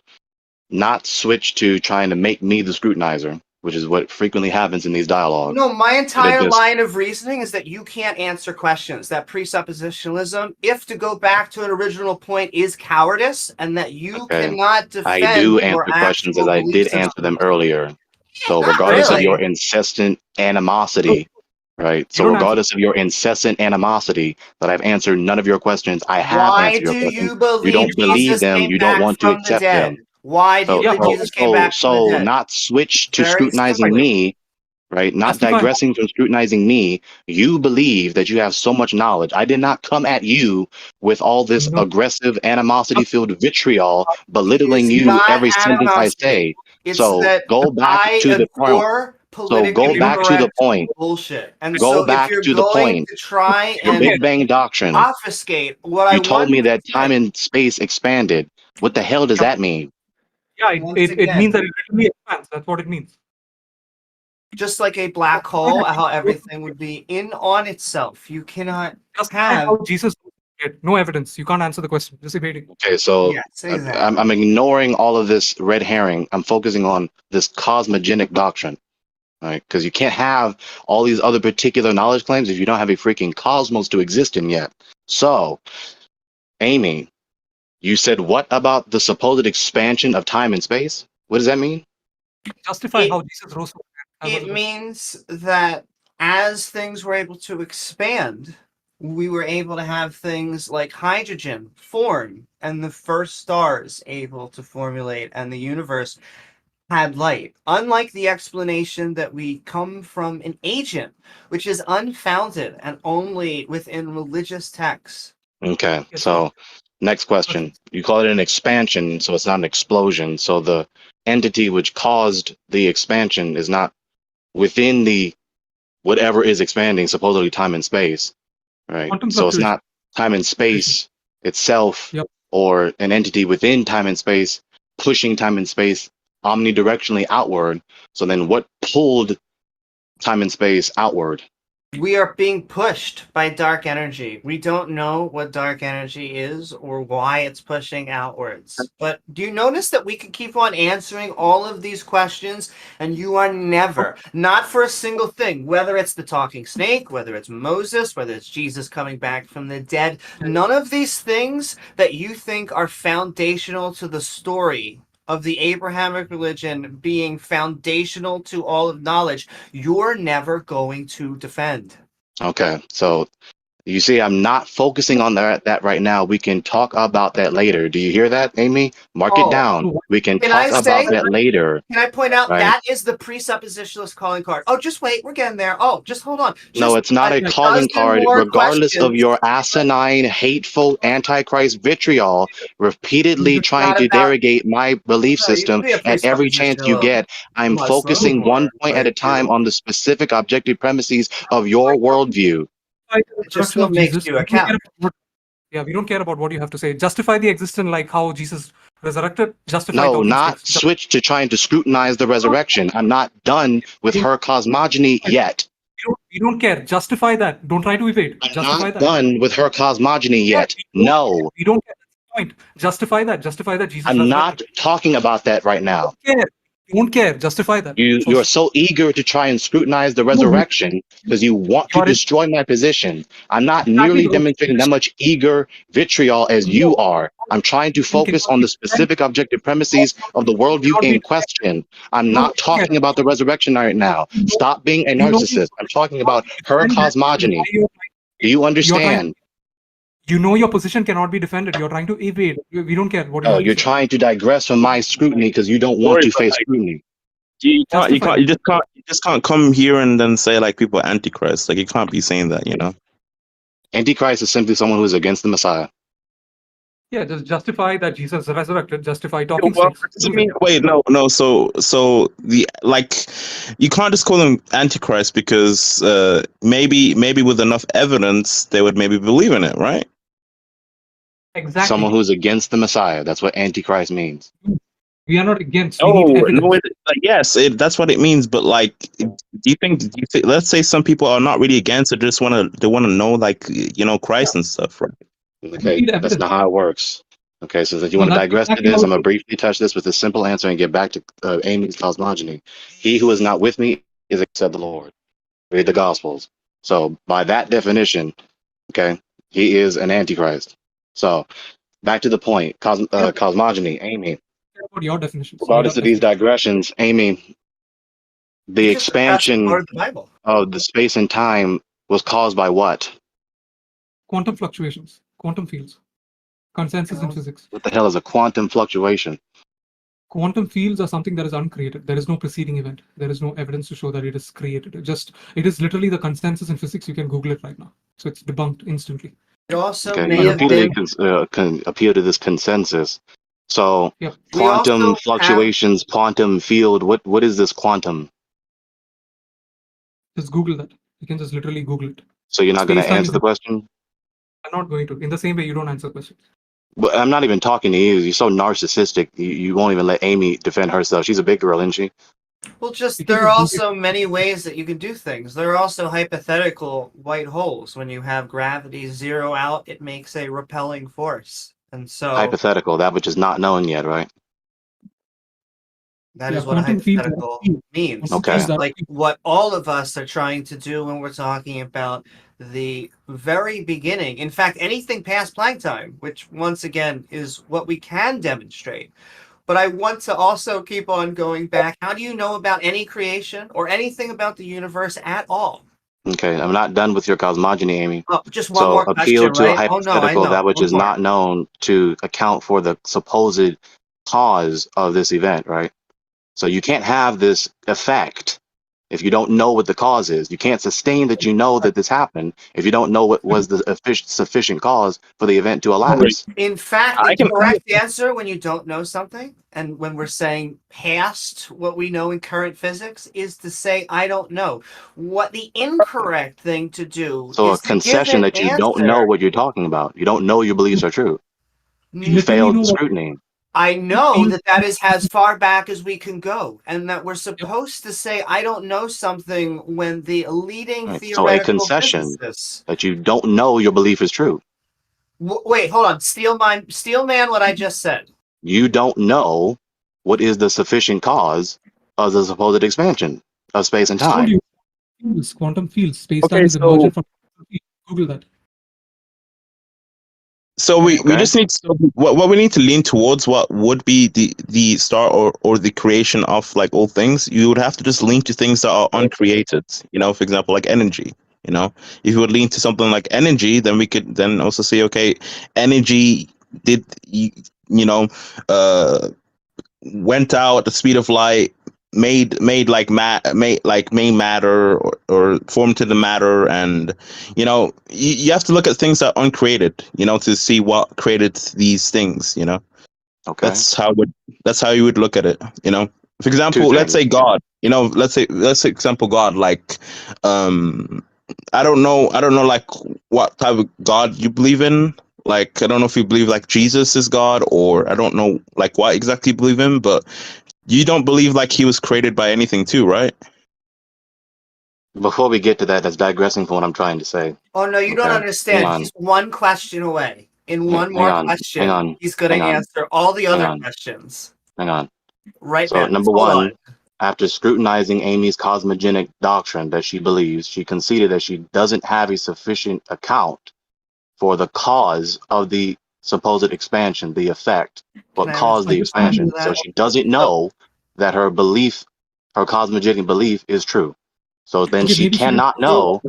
not switch to trying to make me the scrutinizer, which is what frequently happens in these dialogues. No, my entire line of reasoning is that you can't answer questions. That presuppositionalism, if to go back to an original point, is cowardice, and that you cannot defend. I do answer questions as I did answer them earlier. So regardless of your incessant animosity, right? So regardless of your incessant animosity that I've answered none of your questions, I have answered your questions. You don't believe them. You don't want to accept them. Why do you think Jesus came back from the dead? Not switch to scrutinizing me, right? Not digressing from scrutinizing me. You believe that you have so much knowledge. I did not come at you with all this aggressive, animosity-filled vitriol, belittling you every sentence I say. So go back to the point. politically go back to the correct point. bullshit. And Go so if back you're to the going point. to try Your and Big Bang doctrine. obfuscate what I You told want me you that to time say, and space expanded. What the hell does that mean? Yeah, once it again, means that it literally expands. That's what it means. just like a black hole, how everything would be in on itself. You cannot have. How Jesus did. No evidence. You can't answer the question. Just evading. Okay, so Yes, I'm exactly. ignoring all of this red herring. I'm focusing on this cosmogenic doctrine. Right? Because you can't have all these other particular knowledge claims if you don't have a freaking cosmos to exist in yet. So, Amy, you said what about the supposed expansion of time and space? What does that mean? Justify how Jesus rose from the dead. It means that as things were able to expand, we were able to have things like hydrogen form and the first stars able to formulate and the universe had light. Unlike the explanation that we come from an agent, which is unfounded and only within religious texts. Okay, so next question. You call it an expansion, so it's not an explosion. So the entity which caused the expansion is not within the whatever is expanding, supposedly time and space, right? Quantum So it's fluctuation. not time and space itself or an entity within time and space pushing time and space omnidirectionally outward. So then what pulled time and space outward? We are being pushed by dark energy. We don't know what dark energy is or why it's pushing outwards. But do you notice that we can keep on answering all of these questions and you are never, not for a single thing, whether it's the talking snake, whether it's Moses, whether it's Jesus coming back from the dead, none of these things that you think are foundational to the story of the Abrahamic religion being foundational to all of knowledge, you're never going to defend. Okay, so you see, I'm not focusing on that right now. We can talk about that later. Do you hear that, Amy? Mark it down. We can talk about that later. Can I point out right? that is the presuppositionalist calling card? Oh, just wait, we're getting there. Oh, just hold on. No, it's not a calling card. more Regardless of questions. your asinine, hateful, antichrist vitriol, repeatedly trying not to about- derogate my belief No, you system can be a at every chance you presuppositional get. I'm Muslim focusing one point at a time on the specific objective premises of your worldview. It just still makes you a count. Yeah, we don't care about what you have to say. Justify the existence, like how Jesus resurrected. Justify No, talking not snakes. switch to trying to scrutinize the resurrection. I'm not done with her cosmogony yet. We don't care. Justify that. Don't try to evade. I'm Justify not that. done with her cosmogony yet. No, We don't care. That's the point. Justify that. Justify that Jesus I'm not resurrected. talking about that right now. Don't care. Justify that. You're so eager to try and scrutinize the resurrection because you want to destroy my position. I'm not nearly demonstrating that much eager vitriol as you are. I'm trying to focus on the specific objective premises of the worldview in question. I'm not talking about the resurrection right now. Stop being a narcissist. I'm talking about her cosmogony. Do you understand? You know your position cannot be defended. You're trying to evade. We don't care what you Oh, have to you're say. trying to digress from my scrutiny because you don't want to face scrutiny. You just can't come here and then say like people are antichrist. Like you can't be saying that, you know. Antichrist is simply someone who is against the Messiah. Yeah, just justify that Jesus resurrected. Justify talking snakes. Wait, no. So the like, you can't just call them antichrist because maybe with enough evidence they would maybe believe in it, right? Exactly. Someone who's against the Messiah. That's what antichrist means. We are not against. Yes, that's what it means. But like, do you think? Let's say some people are not really against it; just want to know, like, you know, Christ and stuff, right? Okay, that's not how it works. Okay, so if you want to digress to this, I'm gonna briefly touch this with a simple answer and get back to Amy's cosmogony. He who is not with me is except the Lord. Read the Gospels. So by that definition, okay, he is an antichrist. So back to the point, cosmogony, Amy. What your definition? Regardless of these digressions, Amy, the expansion of the space and time was caused by what? Quantum fluctuations, quantum fields, consensus in physics. What the hell is a quantum fluctuation? Quantum fields are something that is uncreated. There is no preceding event. There is no evidence to show that it is created. It is literally the consensus in physics. You can Google it right now. So it's debunked instantly. It also Okay, may you have been. repeatedly can appeal to this consensus. So Yep. quantum fluctuations, quantum field. What is this quantum? Just Google that. You can just literally Google it. So you're not going to Space-time answer is the question? I'm not going to. In the same way, you don't answer questions. But I'm not even talking to you. You're so narcissistic. You won't even let Amy defend herself. She's a big girl, isn't she? Well, just Because there are it's also many ways that you can do things. There are also hypothetical white holes. When you have gravity zero out, it makes a repelling force. And so Hypothetical, that which is not known yet, right? that Yeah, is what a quantum field hypothetical means. Okay. Just like what all of us are trying to do when we're talking about the very beginning. In fact, anything past Planck time, which once again is what we can demonstrate. But I want to also keep on going back. How do you know about any creation or anything about the universe at all? Okay, I'm not done with your cosmogony, Amy. Oh, just one So more appeal question, to a right? Oh, no, I hypothetical, know. that which One is more. not known, to account for the supposed cause of this event, right? So you can't have this effect if you don't know what the cause is. You can't sustain that you know that this happened if you don't know what was the sufficient cause for the event to elapse. In fact, I the can- correct answer when you don't know something, and when we're saying past what we know in current physics, is to say, I don't know. What the incorrect thing to do So a is to give concession an that you don't know answer. what you're talking about. You don't know your beliefs are true. You Literally failed know what- scrutiny. I know that is as far back as we can go, and that we're supposed to say, I don't know something when the leading Right. So a theoretical concession physicists. that you don't know your belief is true. Wait, hold on. Steel man, what I just said. You don't know what is the sufficient cause of the supposed expansion of space and I told time. you. Fields, quantum fields. Space-time Okay, is emergent from quantum field. Google that. So we Okay. just need to, what we need to lean towards what would be the start or the creation of like all things. You would have to just lean to things that are uncreated. You know, for example, like energy. You know, if you would lean to something like energy, then we could then also say, okay, energy did went out at the speed of light, made like main matter or formed to the matter, and you have to look at things that are uncreated, to see what created these things. Okay. That's how you would look at it. For Two example, let's say things. God. Let's say example God, like I don't know like what type of God you believe in. Like, I don't know if you believe like Jesus is God, or I don't know like what exactly you believe in, but you don't believe like he was created by anything too, right? Before we get to that, that's digressing from what I'm trying to say. Oh no, you don't Okay. understand. Hang on. He's one question away. In one Hang more on. question, Hang on. he's going to Hang on. answer all the Hang other on. questions. Hang on. Right So now. number Hold one, on. after scrutinizing Amy's cosmogenic doctrine that she believes, she conceded that she doesn't have a sufficient account for the cause of the supposed expansion, the effect, what Can I caused the respond to expansion. So that? she doesn't know that her belief, her cosmogenic belief, is true. So then Okay, she maybe she cannot know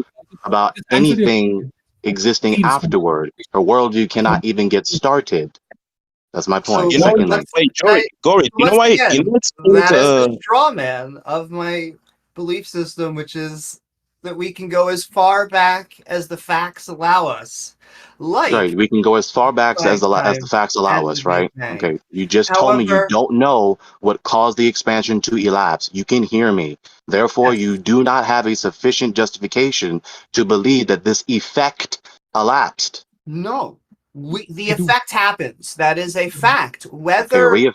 about Just answer your anything existing fields. afterward. Her worldview cannot even get started. That's my point. So Secondly, Wait, Gory, you know once why? again, You know what's that is called, the straw man of my belief system, which is that we can go as far back as the facts allow us. Like, right, we can go as far back as the time facts allow and us, the right? Big Bang. Okay, you just told me you However, don't know what caused the expansion to elapse. You can hear me. Therefore, you do not have a sufficient justification to believe that this effect elapsed. no. The effect happens. That is a fact. Okay, Whether you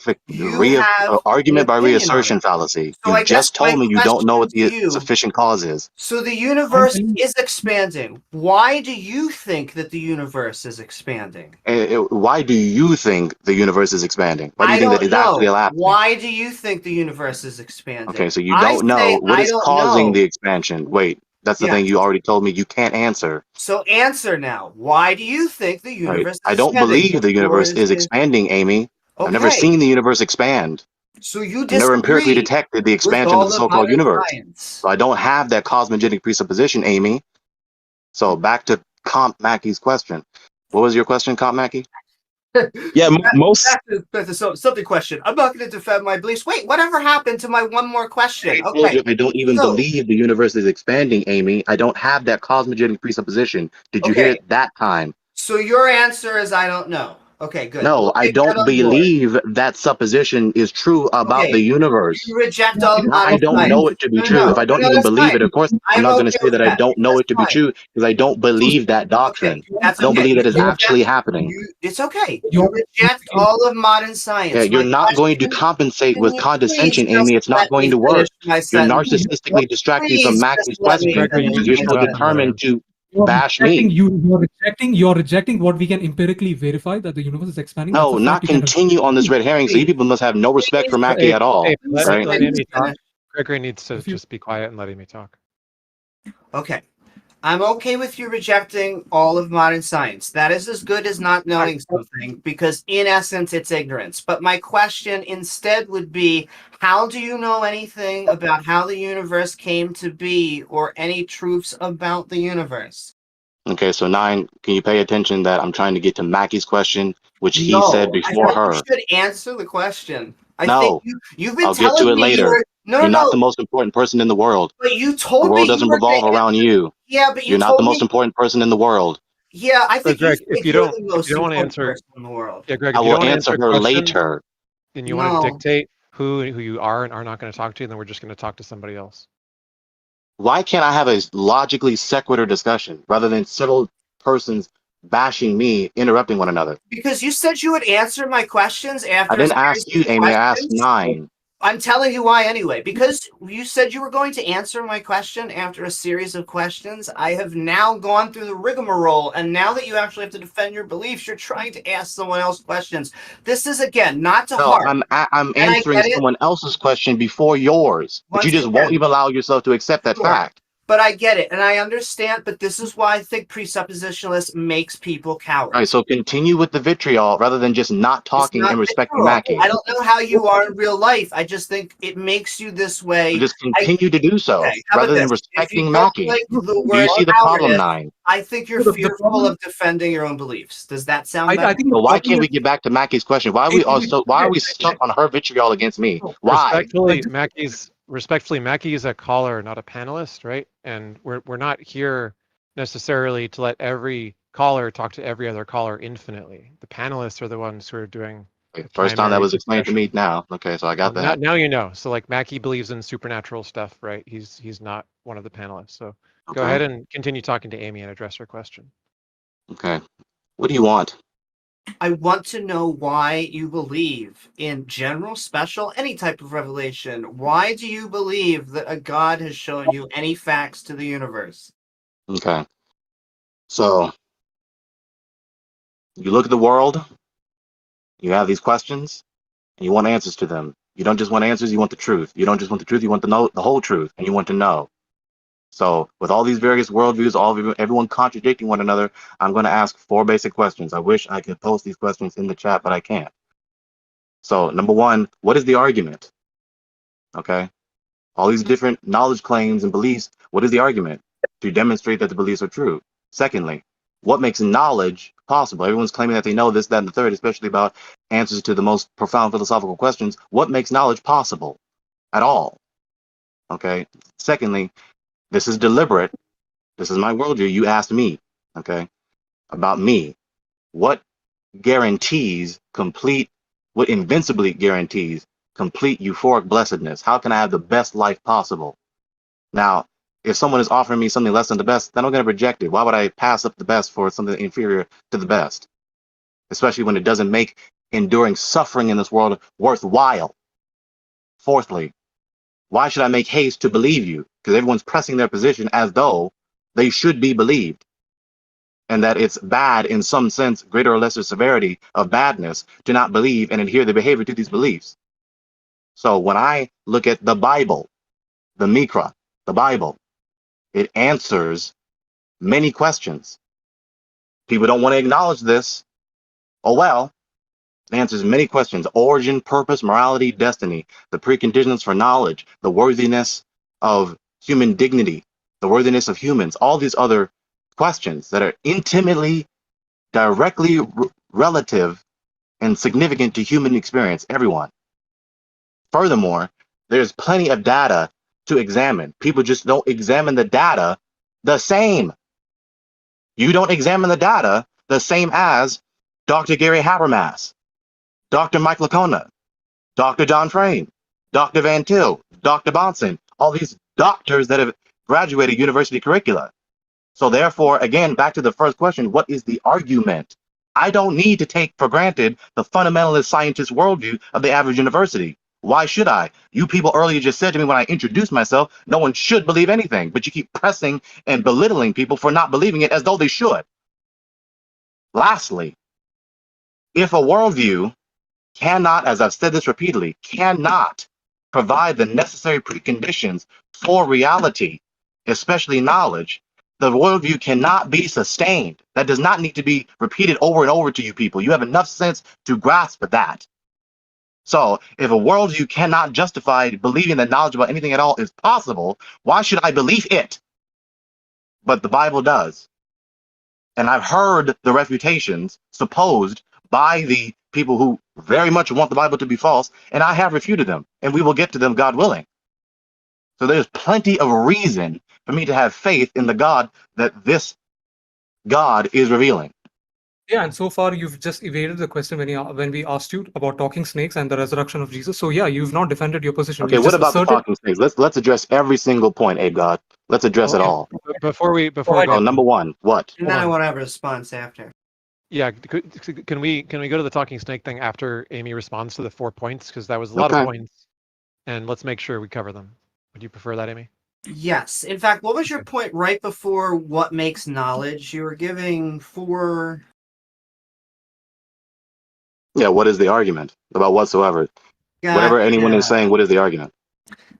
have argument an by opinion on reassertion it. fallacy. So You I guess just told my me you don't know what question the to you. sufficient cause is. So the universe is expanding. Why do you think that the universe is expanding? Why do you think the universe is expanding? Why do you I think that don't it's actually know. elapsing? Why do you think the universe is expanding? Okay, so you I don't know say what I is don't causing know. the expansion. Wait, that's the Yes. thing you already told me you can't answer. So answer now. Why do you think the Right. universe is I don't expanding? believe the universe is expanding, Amy. I've never Okay. seen the universe expand. So you I've never empirically disagree detected the with expansion all of the of so-called modern universe. science. So I don't have that cosmogenic presupposition, Amy. So back to Comp Mackey's question. What was your question, Comp Mackey? Yeah, most. That's a something question. I'm not going to defend my beliefs. Wait, whatever happened to my one more question? I told Okay. you I don't even So- believe the universe is expanding, Amy. I don't have that cosmogenic presupposition. Did you hear Okay. it that time? So your answer is I don't know. Okay, good. No, We'll I take that don't on board. believe that supposition is true about Okay, the universe. you reject all I modern don't science. know it to be No, true. no, If I don't no, even that's believe fine. it, of course, I'm I'm not going to okay say with that I that. don't know That's it to be fine. true because I don't believe that doctrine. That's I don't okay. believe that is You actually reject, happening. it's okay. You reject all of modern science. Yeah, you're My not going to question, compensate can with you please condescension, just Amy. It's not let going me to finish work. my You're sentence? narcissistically distracting from Please Mackey's just let me question Gregory, you finish need because to you're my so shut up and let sentence. determined him. to You're bash rejecting me. you're rejecting what we can empirically verify that the universe is expanding. That's No, a not fact you can continue on this red herring. So you people must have no respect for Mackey Hey, at all, hey, Please let right? let me Amy talk. finish. Gregory needs to just be quiet and let Amy talk. Okay. I'm okay with you rejecting all of modern science. That is as good as not knowing something because, in essence, it's ignorance. But my question instead would be, how do you know anything about how the universe came to be or any truths about the universe? Okay, so 9, can you pay attention that I'm trying to get to Mackey's question, which he said No, I before thought you her? should answer the question. I think No, you've been I'll get to telling it me you later. were no, You're not no. the most important person in the world. But you The told me world you doesn't were going revolve to around answer. you. Yeah, but you You're not the told most me. important person in the world. Yeah, I think you Greg, think you're the most don't want to important answer, person in the world. yeah, Greg, I if you will don't want to answer answer a her question, later. then you want to No. dictate who you are and are not going to talk to, and then we're just going to talk to somebody else. Why can't I have a logically sequitur discussion rather than several persons bashing me, interrupting one another? Because you said you would answer my questions I after a didn't series ask you, of Amy. I asked questions. 9. I'm telling you why anyway. Because you said you were going to answer my question after a series of questions. I have now gone through the rigmarole, and now that you actually have to defend your beliefs, you're trying to ask someone else questions. This is again not to No, harm. I'm And I answering get it. someone else's question before yours, but you Once just won't again, even allow yourself to accept that sure. fact. But I get it, and I understand. But this is why I think presuppositionalist makes people cowards. All right, so continue with the vitriol rather than just not It's talking not and respecting literal. Mackey. I don't know how you are in real life. I just think it makes you this way. Just continue to do so Okay, how rather about than this? If you respecting don't Mackey. like the Do word you see the problem, cowardice, 9? I think you're The fearful problem, of defending your own beliefs. Does that sound I better? think the So why problem can't we is, get back to Mackey's question? Why are we also why are we stuck on her vitriol against me? Why? Respectfully, Mackie is a caller, not a panelist, right? And we're not here necessarily to let every caller talk to every other caller infinitely. The panelists are the ones who are doing the First time that primary was explained to me discussion. now. Okay, so I got Well, that. now you know. So like Mackie believes in supernatural stuff, right? He's not one of the panelists. So go Okay. ahead and continue talking to Amy and address her question. Okay. What do you want? I want to know why you believe in general, special, any type of revelation. Why do you believe that a God has shown you any facts to the universe? Okay. So you look at the world, you have these questions, and you want answers to them. You don't just want answers, you want the truth. You don't just want the truth, you want to know the whole truth, and you want to know. So with all these various worldviews, everyone contradicting one another, I'm going to ask 4 basic questions. I wish I could post these questions in the chat, but I can't. So number 1, what is the argument? Okay. All these different knowledge claims and beliefs, what is the argument? To demonstrate that the beliefs are true. Secondly, what makes knowledge possible? Everyone's claiming that they know this, that, and the third, especially about answers to the most profound philosophical questions. What makes knowledge possible at all? Okay. Secondly, this is deliberate. This is my worldview. You asked me, okay, about me. What guarantees what invincibly guarantees complete euphoric blessedness? How can I have the best life possible? Now, if someone is offering me something less than the best, then I'm going to reject it. Why would I pass up the best for something inferior to the best? Especially when it doesn't make enduring suffering in this world worthwhile. Fourthly, why should I make haste to believe you? Because everyone's pressing their position as though they should be believed. And that it's bad in some sense, greater or lesser severity of badness, to not believe and adhere their behavior to these beliefs. So when I look at the Bible, the Mikra, the Bible, it answers many questions. People don't want to acknowledge this. Oh well, it answers many questions. Origin, purpose, morality, destiny, the preconditions for knowledge, the worthiness of human dignity, the worthiness of humans, all these other questions that are intimately, directly relative and significant to human experience, everyone. Furthermore, there's plenty of data to examine. People just don't examine the data the same. You don't examine the data the same as Dr. Gary Habermas, Dr. Mike Lacona, Dr. John Frame, Dr. Van Til, Dr. Bonson, all these doctors that have graduated university curricula. So therefore, again, back to the first question, what is the argument? I don't need to take for granted the fundamentalist scientist worldview of the average university. Why should I? You people earlier just said to me when I introduced myself, no one should believe anything, but you keep pressing and belittling people for not believing it as though they should. Lastly, if a worldview cannot, as I've said this repeatedly, cannot provide the necessary preconditions for reality, especially knowledge, the worldview cannot be sustained. That does not need to be repeated over and over to you people. You have enough sense to grasp that. So if a worldview cannot justify believing that knowledge about anything at all is possible, why should I believe it? But the Bible does. And I've heard the refutations supposed by the people who very much want the Bible to be false, and I have refuted them, and we will get to them, God willing. So there's plenty of reason for me to have faith in the God that this God is revealing. Yeah, and so far you've just evaded the question when we asked you about talking snakes and the resurrection of Jesus. So yeah, you've not defended your position. Okay, You've what just about the asserted. talking snakes? Let's address every single point, Abe God. Let's address it Okay, all. Before we Oh, number one, what? And then I want to have a response after. Yeah, can we go to the talking snake thing after Amy responds to the 4 points, because that was a lot of points, and let's make sure we cover them. Would you prefer that, Amy? Yes. In fact, what was your point right before what makes knowledge? You were giving 4. Yeah, what is the argument about whatsoever? Whatever anyone is saying, what is the argument?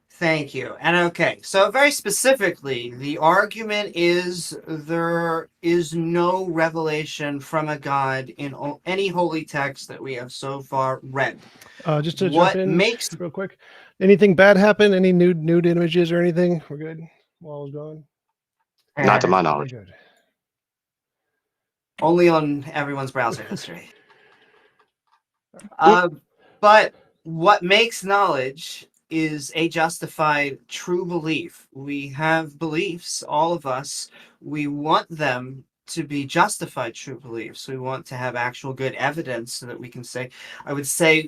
Thank you. And okay, so very specifically, the argument is there is no revelation from a God in any holy text that we have so far read. Just to What jump in makes real quick, anything bad happen? Any nude images or anything? We're good while it's going. Not to my knowledge. Good. Only on everyone's browser history. But what makes knowledge is a justified true belief. We have beliefs, all of us. We want them to be justified true beliefs. We want to have actual good evidence so that we can say, I would say,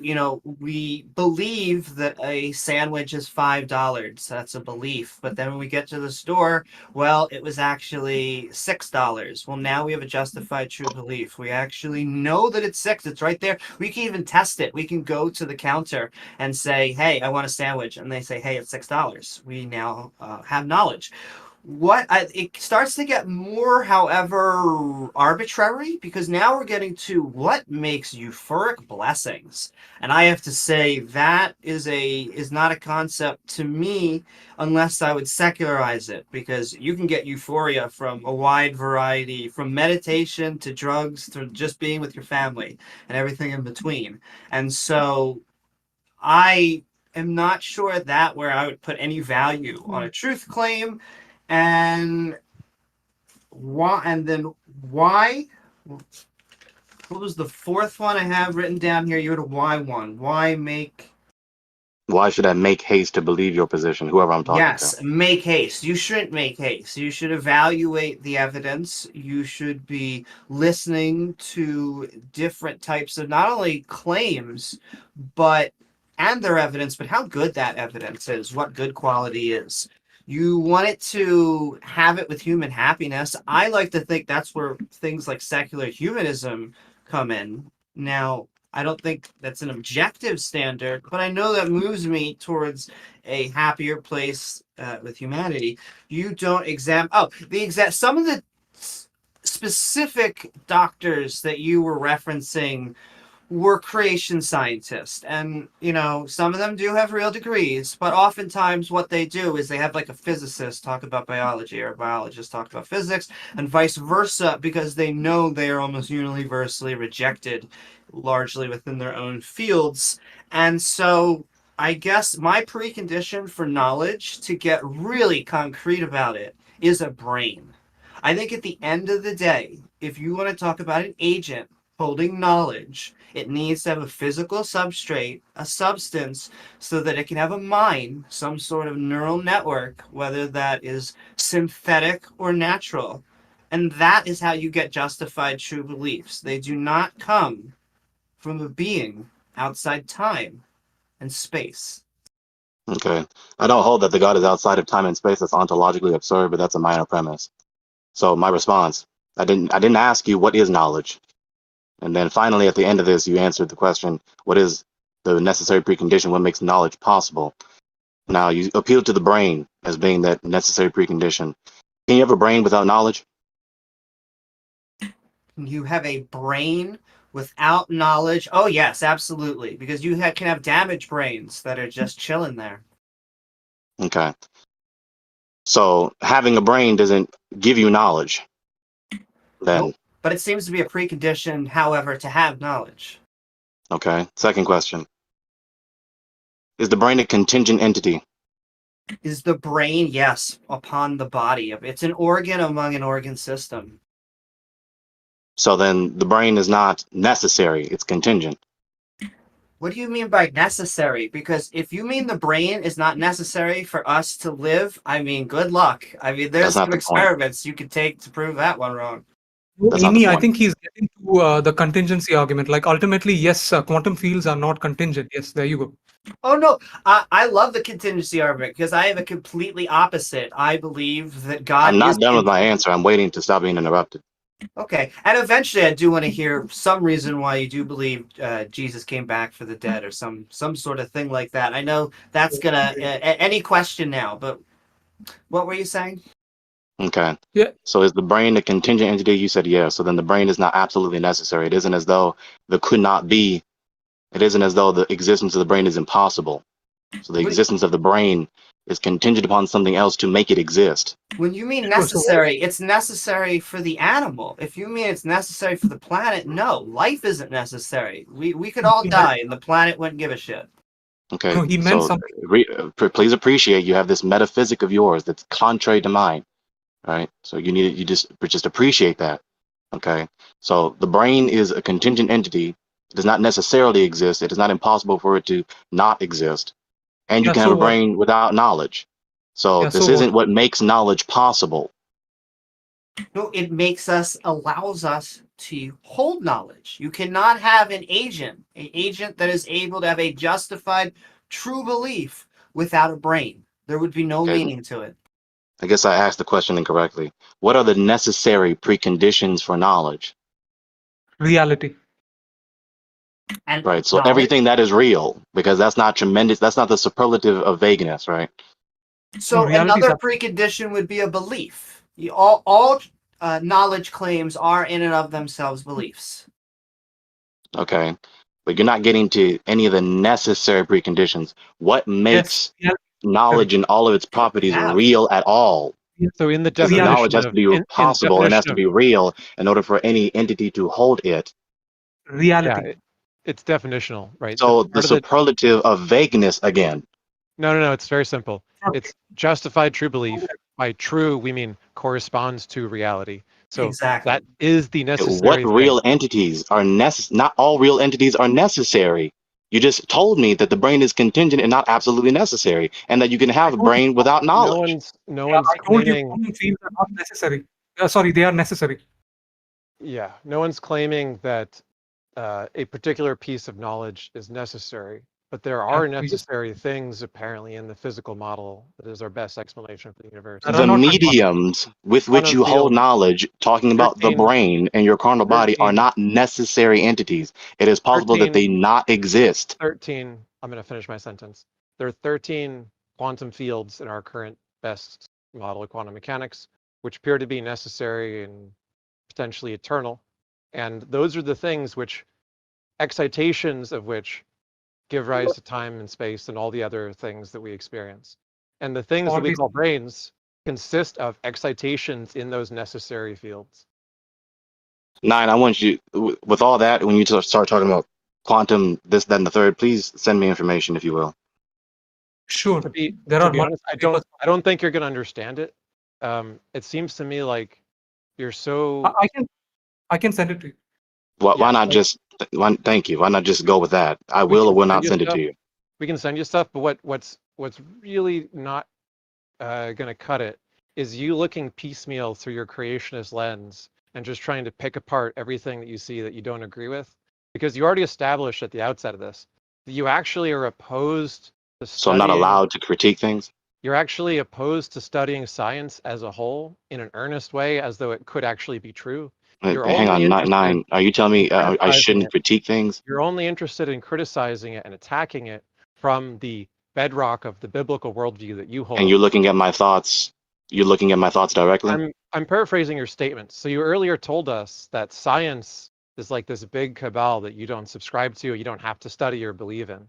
we believe that a sandwich is $5. That's a belief. But then when we get to the store, well, it was actually $6. Well, now we have a justified true belief. We actually know that it's 6. It's right there. We can even test it. We can go to the counter and say, hey, I want a sandwich. And they say, hey, it's $6. We now have knowledge. It starts to get more, however, arbitrary, because now we're getting to what makes euphoric blessings, and I have to say that is not a concept to me unless I would secularize it, because you can get euphoria from a wide variety, from meditation to drugs to just being with your family and everything in between. And so I am not sure that where I would put any value on a truth claim. And why? And then why? What was the fourth one I have written down here? You had a why one. Why should I make haste to believe your position, whoever I'm talking to? Yes, make haste. You shouldn't make haste. You should evaluate the evidence. You should be listening to different types of not only claims, and their evidence, but how good that evidence is, what good quality is. You want it to have it with human happiness. I like to think that's where things like secular humanism come in. Now, I don't think that's an objective standard, but I know that moves me towards a happier place with humanity. You don't some of the specific doctors that you were referencing were creation scientists, and some of them do have real degrees, but oftentimes what they do is they have like a physicist talk about biology or a biologist talk about physics and vice versa, because they know they are almost universally rejected largely within their own fields. And so I guess my precondition for knowledge, to get really concrete about it, is a brain. I think at the end of the day, if you want to talk about an agent holding knowledge, it needs to have a physical substrate, a substance, so that it can have a mind, some sort of neural network, whether that is synthetic or natural. And that is how you get justified true beliefs. They do not come from a being outside time and space. Okay. I don't hold that the God is outside of time and space. That's ontologically absurd, but that's a minor premise. So my response, I didn't ask you what is knowledge. And then finally at the end of this, you answered the question, what is the necessary precondition? What makes knowledge possible? Now you appeal to the brain as being that necessary precondition. Can you have a brain without knowledge? You have a brain without knowledge? Oh yes, absolutely. Because you can have damaged brains that are just chilling there. Okay. So having a brain doesn't give you knowledge. Then, Nope. But it seems to be a precondition, however, to have knowledge. okay. Second question. Is the brain a contingent entity? Is the brain, yes, upon the body. It's an organ among an organ system. So then the brain is not necessary. It's contingent. What do you mean by necessary? Because if you mean the brain is not necessary for us to live, I mean, good luck. I mean, there's That's not some the point. experiments you could take to prove that one wrong. That's not the Amy, I point. think he's getting to the contingency argument. Like ultimately, yes, quantum fields are not contingent. Yes, there you go. Oh no, I love the contingency argument because I have a completely opposite. I believe that God I'm not is done with my answer. I'm waiting to stop being interrupted. Okay, and eventually I do want to hear some reason why you do believe Jesus came back for the dead or some sort of thing like that. I know that's gonna any question now, but what were you saying? Okay. Yeah. So is the brain a contingent entity? You said yes. So then the brain is not absolutely necessary. It isn't as though there could not be. It isn't as though the existence of the brain is impossible. So the existence of the brain is contingent upon something else to make it exist. When you mean necessary, it's necessary for the animal. If you mean it's necessary for the planet, no, life isn't necessary. We could all die and the planet wouldn't give a shit. Okay. No, he meant So something. please appreciate you have this metaphysic of yours that's contrary to mine. Right. So you just appreciate that. Okay. So the brain is a contingent entity. It does not necessarily exist. It is not impossible for it to not exist. And you Yeah, can so have a what? brain without knowledge. So Yeah, this so isn't what makes knowledge possible. No, it allows us to hold knowledge. You cannot have an agent that is able to have a justified true belief without a brain. There would be no Okay. meaning to it. I guess I asked the question incorrectly. What are the necessary preconditions for knowledge? Reality. And Right. So knowledge? everything that is real, because that's not tremendous. That's not the superlative of vagueness, right? So reality is another precondition would be a belief. All knowledge claims are in and of themselves beliefs. Okay. But you're not getting to any of the necessary preconditions. What makes knowledge and all of its properties real at all? So in the Because the knowledge has to be in possible and it has definition to of be real in order for any entity to hold it. Reality. Yeah, it's definitional, right? So the part of the superlative of vagueness again. no, it's very simple. It's justified true belief. By true, we mean corresponds to reality. So Exactly. that is the What necessary thing. real entities are necessary? Not all real entities are necessary. You just told me that the brain is contingent and not absolutely necessary, and that you can have a brain without knowledge. No one's I told you claiming. quantum fields are not necessary. Sorry, they are necessary. Yeah, no one's claiming that a particular piece of knowledge is necessary, but there are necessary things apparently in the physical model that is our best explanation for the universe. The mediums with which you hold knowledge, talking about the 13 brain and your carnal body, are not necessary entities. It is possible that they not exist. 13, I'm going to finish my sentence. There are 13 quantum fields in our current best model of quantum mechanics, which appear to be necessary and potentially eternal. And those are the things which, excitations of which give rise to time and space and all the other things that we experience. And the things that we call brains consist of excitations in those necessary fields. 9, I want you, with all that, when you start talking about quantum, this, that, and the third, please send me information, if you will. Sure. To be are honest, I don't think you're going to understand it. It seems to me like you're so. I can send it to you. Why not just? Thank you. Why not just go with that? I will or will not send it to you. We can send you stuff, but what's really not going to cut it is you looking piecemeal through your creationist lens and just trying to pick apart everything that you see that you don't agree with. Because you already established at the outset of this that you actually are opposed to So I'm not studying. allowed to critique things. You're actually opposed to studying science as a whole in an earnest way, as though it could actually be true. You're Hang only on, interested nine. Are you telling me in I criticizing shouldn't it. critique things? You're only interested in criticizing it and attacking it from the bedrock of the biblical worldview that you hold. And you're looking at my thoughts. You're looking at my thoughts directly. I'm paraphrasing your statements. So you earlier told us that science is like this big cabal that you don't subscribe to, you don't have to study or believe in.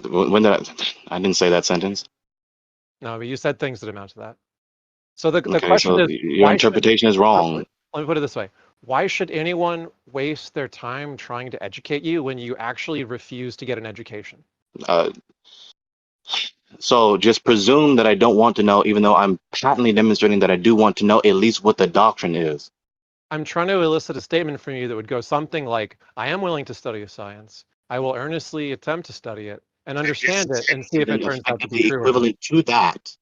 When did I didn't say that sentence. No, but you said things that amount to that. So the Okay, question so is, your interpretation is wrong. Let me put it this way. Why should anyone waste their time trying to educate you when you actually refuse to get an education? So just presume that I don't want to know, even though I'm patently demonstrating that I do want to know at least what the doctrine is. I'm trying to elicit a statement from you that would go something like, I am willing to study science. I will earnestly attempt to study it and understand it and see if it turns out to be true. Equivalent to that,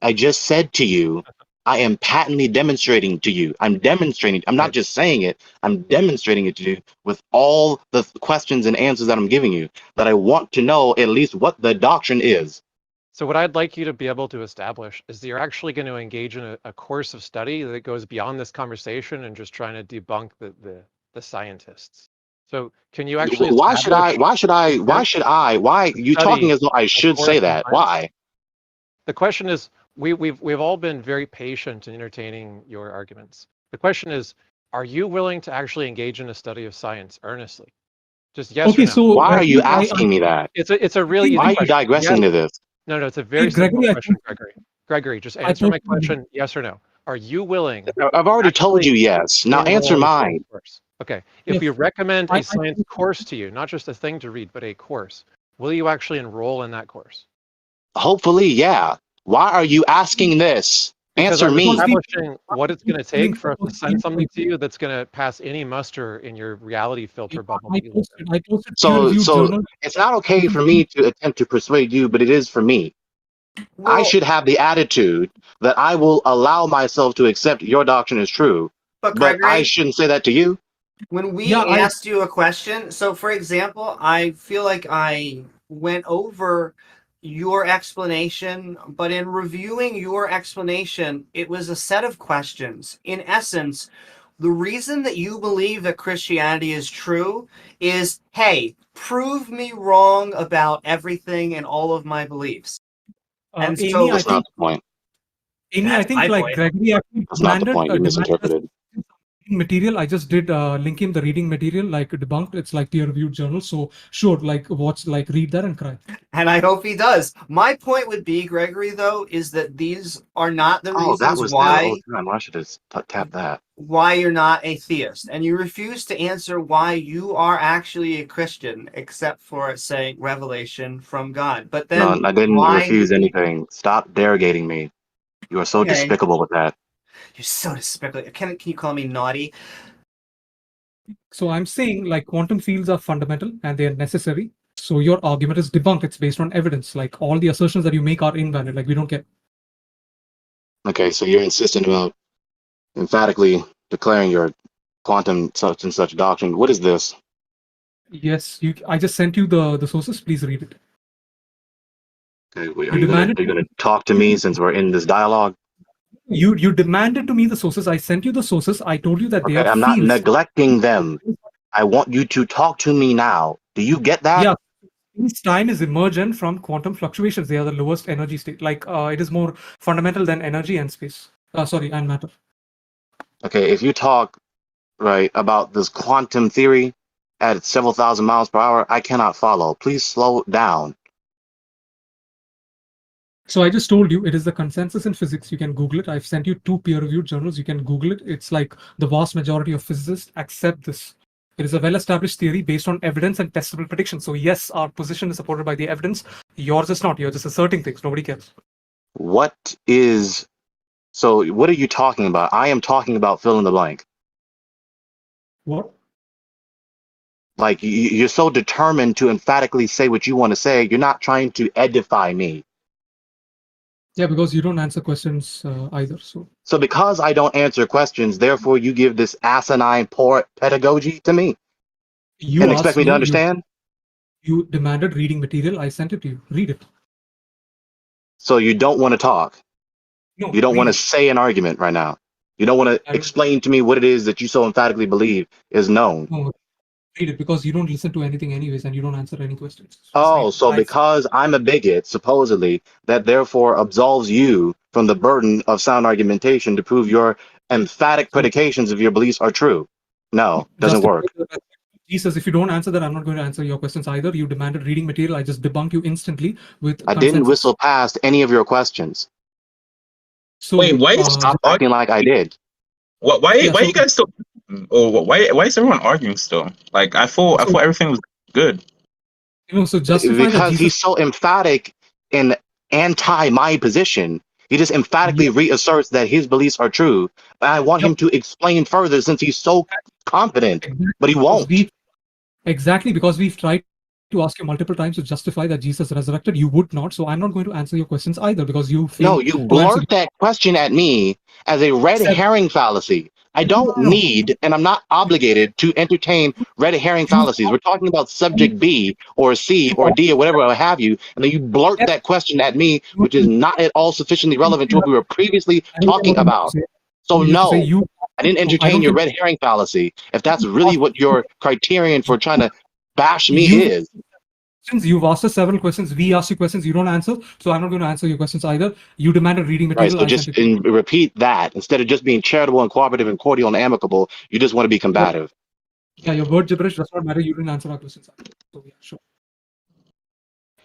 I just said to you, I am patently demonstrating to you. I'm demonstrating. I'm not just saying it. I'm demonstrating it to you with all the questions and answers that I'm giving you, that I want to know at least what the doctrine is. So what I'd like you to be able to establish is that you're actually going to engage in a course of study that goes beyond this conversation and just trying to debunk the scientists. So can you actually? Why you talking as though I should say that? Why? The question is, we've all been very patient in entertaining your arguments. The question is, are you willing to actually engage in a study of science earnestly? Just yes or no. So why are you asking me that? It's a really easy why are you question. digressing Yes. to this? No, it's a very simple question, Gregory. Gregory, just answer my think- question, yes or no. Are you willing? I've already told you yes. Now answer mine. Okay. If we recommend a science course to you, not just a thing to read, but a course, will you actually enroll in that course? Hopefully, yeah. Why are you asking this? Because Answer I'm me. establishing what it's going to take for us to send something to you that's going to pass any muster in your reality filter bubble. I posted So peer-reviewed journal. it's not okay for me to attempt to persuade you, but it is for me. I should have the attitude that I will allow myself to accept your doctrine as true, But but I Gregory, shouldn't say that to you. when we asked you a question, so for example, I feel like I went over your explanation, but in reviewing your explanation, it was a set of questions. In essence, the reason that you believe that Christianity is true is, hey, prove me wrong about everything and all of my beliefs. And Amy, so That's not the point. Amy, I That's think my like point. Gregory actually That's not the demanded, point. You demanded us misinterpreted. reading material. I just did link him the reading material, like debunked. It's like peer-reviewed journal. So sure, like watch, like read that and cry. And I hope he does. My point would be, Gregory, though, is that these are not the Oh, that reasons was there the why whole time. I should have tapped that. why you're not a theist, and you refuse to answer why you are actually a Christian, except for saying revelation from God. But then No, I didn't why refuse anything. Stop derogating me. You are so Okay. despicable with that. You're so despicable. Can you call me naughty? So I'm saying like quantum fields are fundamental and they are necessary. So your argument is debunked. It's based on evidence. Like all the assertions that you make are invalid. Like we don't care. Okay, so you're insistent about emphatically declaring your quantum such and such doctrine. What is this? Yes, I just sent you the sources. Please read it. Okay, are you gonna talk to me since we're in this dialogue? You demanded to me the sources. I sent you the sources. I told you that they Okay, are I'm not fields. neglecting them. I want you to talk to me now. Do you get that? Yeah. Time is emergent from quantum fluctuations. They are the lowest energy state. Like it is more fundamental than energy and space. And matter. Okay, if you talk right about this quantum theory at several thousand miles per hour, I cannot follow. Please slow down. So I just told you it is the consensus in physics. You can Google it. I've sent you 2 peer-reviewed journals. You can Google it. It's like the vast majority of physicists accept this. It is a well-established theory based on evidence and testable predictions. So yes, our position is supported by the evidence. Yours is not. You're just asserting things. Nobody cares. What are you talking about? I am talking about fill in the blank. What? Like you're so determined to emphatically say what you want to say. You're not trying to edify me. Yeah, because you don't answer questions either. So because I don't answer questions, therefore you give this asinine poor pedagogy to me You and expect asked, me to no, understand? you demanded reading material. I sent it to you. Read it. So you don't want to talk. No, You don't read want to it. say an argument right now. You don't want to explain to me what it is that you so emphatically believe is known. No, read it because you don't listen to anything anyways, and you don't answer any questions. Oh, so because I'm a bigot, supposedly, that therefore absolves you from the burden of sound argumentation to prove your emphatic predications of your beliefs are true. No, doesn't work. Jesus, if you don't answer that, I'm not going to answer your questions either. You demanded reading material. I just debunk you instantly with I didn't consensus. whistle past any of your questions. So, wait, why is Stop acting like I did. why you guys still? Or why is everyone arguing still? Like I thought everything was good. So justify that Because Jesus. he's so emphatic in anti my position. He just emphatically reasserts that his beliefs are true. And I want him to explain further since he's so confident, but he won't. Exactly, because we've tried to ask you multiple times to justify that Jesus resurrected. You would not. So I'm not going to answer your questions either because you No, failed you to answer. blurt that question at me as a red herring fallacy. I don't need and I'm not obligated to entertain red herring fallacies. We're talking about subject B or C or D or whatever I have you, and then you blurt that question at me, which is not at all sufficiently relevant to what we were previously talking about. So no, I didn't entertain your red herring fallacy. If that's really what your criterion for trying to bash me is. Since you've asked us several questions, we asked you questions you don't answer, so I'm not going to answer your questions either. You demanded reading Right, material. so I just sent it. repeat that. Instead of just being charitable and cooperative and cordial and amicable, you just want to be combative. Yeah, your word gibberish does not matter. You didn't answer our questions. So yeah, sure.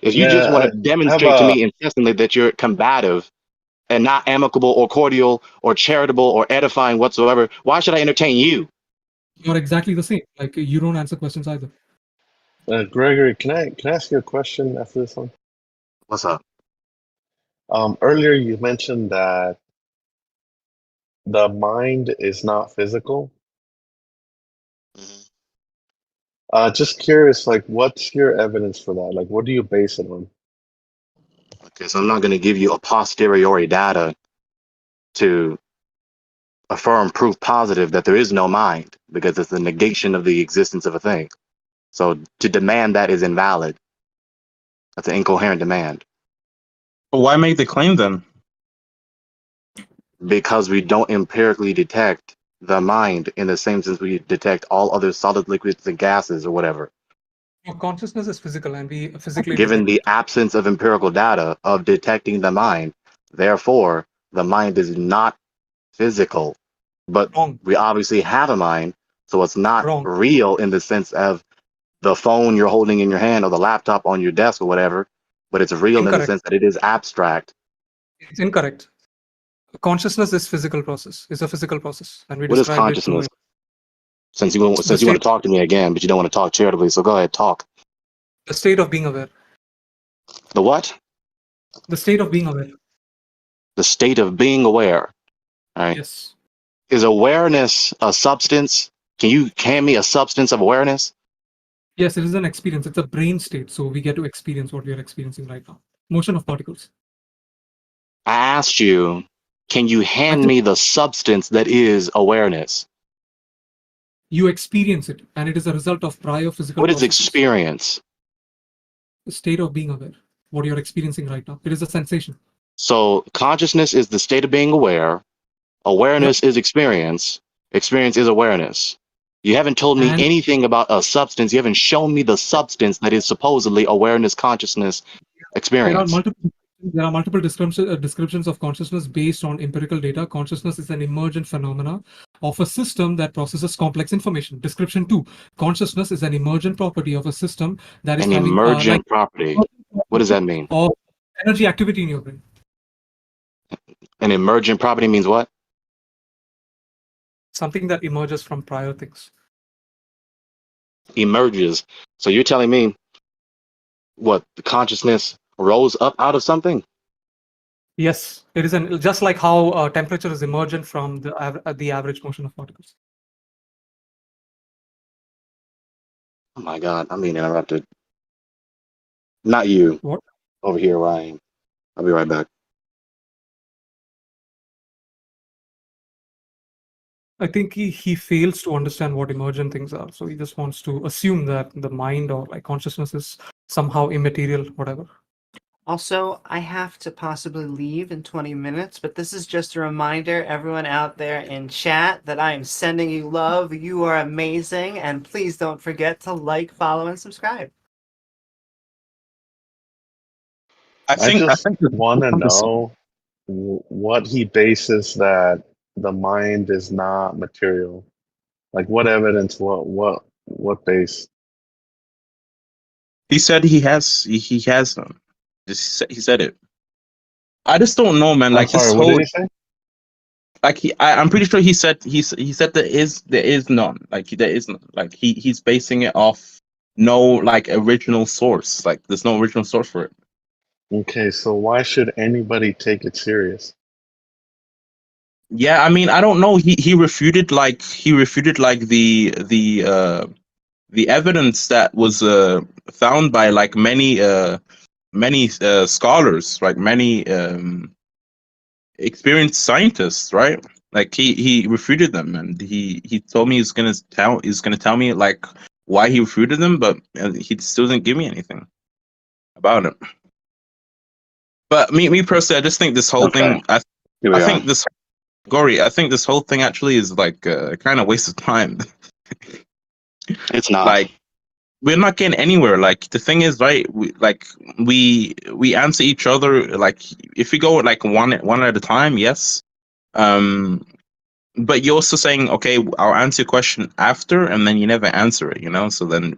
If you just want to demonstrate to me incessantly that you're combative and not amicable or cordial or charitable or edifying whatsoever, why should I entertain you? You're exactly the same. Like you don't answer questions either. Gregory, can I ask you a question after this one? What's up? Earlier you mentioned that the mind is not physical. Just curious, like, what's your evidence for that? Like, what do you base it on? Okay, so I'm not going to give you a posteriori data to affirm proof positive that there is no mind because it's the negation of the existence of a thing. So to demand that is invalid. That's an incoherent demand. But why make the claim then? Because we don't empirically detect the mind in the same sense we detect all other solid liquids and gases or whatever. Your consciousness is physical, and we physically Given detect the absence of empirical data of detecting the mind, therefore, the mind is not physical. But we obviously have a mind, so it's not real in the sense of the phone you're holding in your hand or the laptop on your desk or whatever, but it's real in the Incorrect. sense that it is abstract. It's incorrect. Consciousness is physical process. It's a physical process, and we What is described consciousness? it Since you want to talk to me again, but you don't want to talk charitably, so go ahead, talk. the state of being aware. The what? The state of being aware. The state of being aware. All right. Yes. Is awareness a substance? Can you hand me a substance of awareness? Yes, it is an experience. It's a brain state, so we get to experience what we are experiencing right now. Motion of particles. I asked you, can you hand me the substance that is awareness? You experience it, and it is a result of prior physical What is processes. experience? The state of being aware. What you're experiencing right now. It is a sensation. So consciousness is the state of being aware. Awareness is experience. Experience is awareness. You haven't told me anything about a substance. You haven't shown me the substance that is supposedly awareness, consciousness, experience. There are multiple descriptions of consciousness based on empirical data. Consciousness is an emergent phenomena of a system that processes complex information. Description 2. Consciousness is an emergent property of a system that is An having emergent property. What does that mean? Of energy activity in your brain. An emergent property means what? Something that emerges from prior things. Emerges. So you're telling me what, the consciousness rose up out of something? Yes, it is just like how temperature is emergent from the average motion of particles. Oh my God, I'm being interrupted. Not you. What? Over here where I am. I'll be right back. I think he fails to understand what emergent things are. So he just wants to assume that the mind or like consciousness is somehow immaterial, whatever. Also, I have to possibly leave in 20 minutes, but this is just a reminder, everyone out there in chat, that I am sending you love. You are amazing, and please don't forget to like, follow, and subscribe. I just want to know what he bases that the mind is not material. Like what evidence? What base? He said he has them. He said it. I just don't know, man. I'm Like sorry, this what whole, did he say? like I'm pretty sure he said there is none. Like there is none. Like he's basing it off no like original source. Like there's no original source for it. Okay, so why should anybody take it serious? Yeah, I mean, I don't know. He refuted like the evidence that was found by like many scholars, like many experienced scientists, right? Like he refuted them, and he told me he's gonna tell me like why he refuted them, but he still didn't give me anything about it. But me personally, I just think this whole thing. I think this Gory. I think this whole thing actually is like kind of waste of time. It's not. Like we're not getting anywhere. Like the thing is, right? We answer each other. Like if we go like one at a time, yes. But you're also saying, okay, I'll answer your question after, and then you never answer it. So then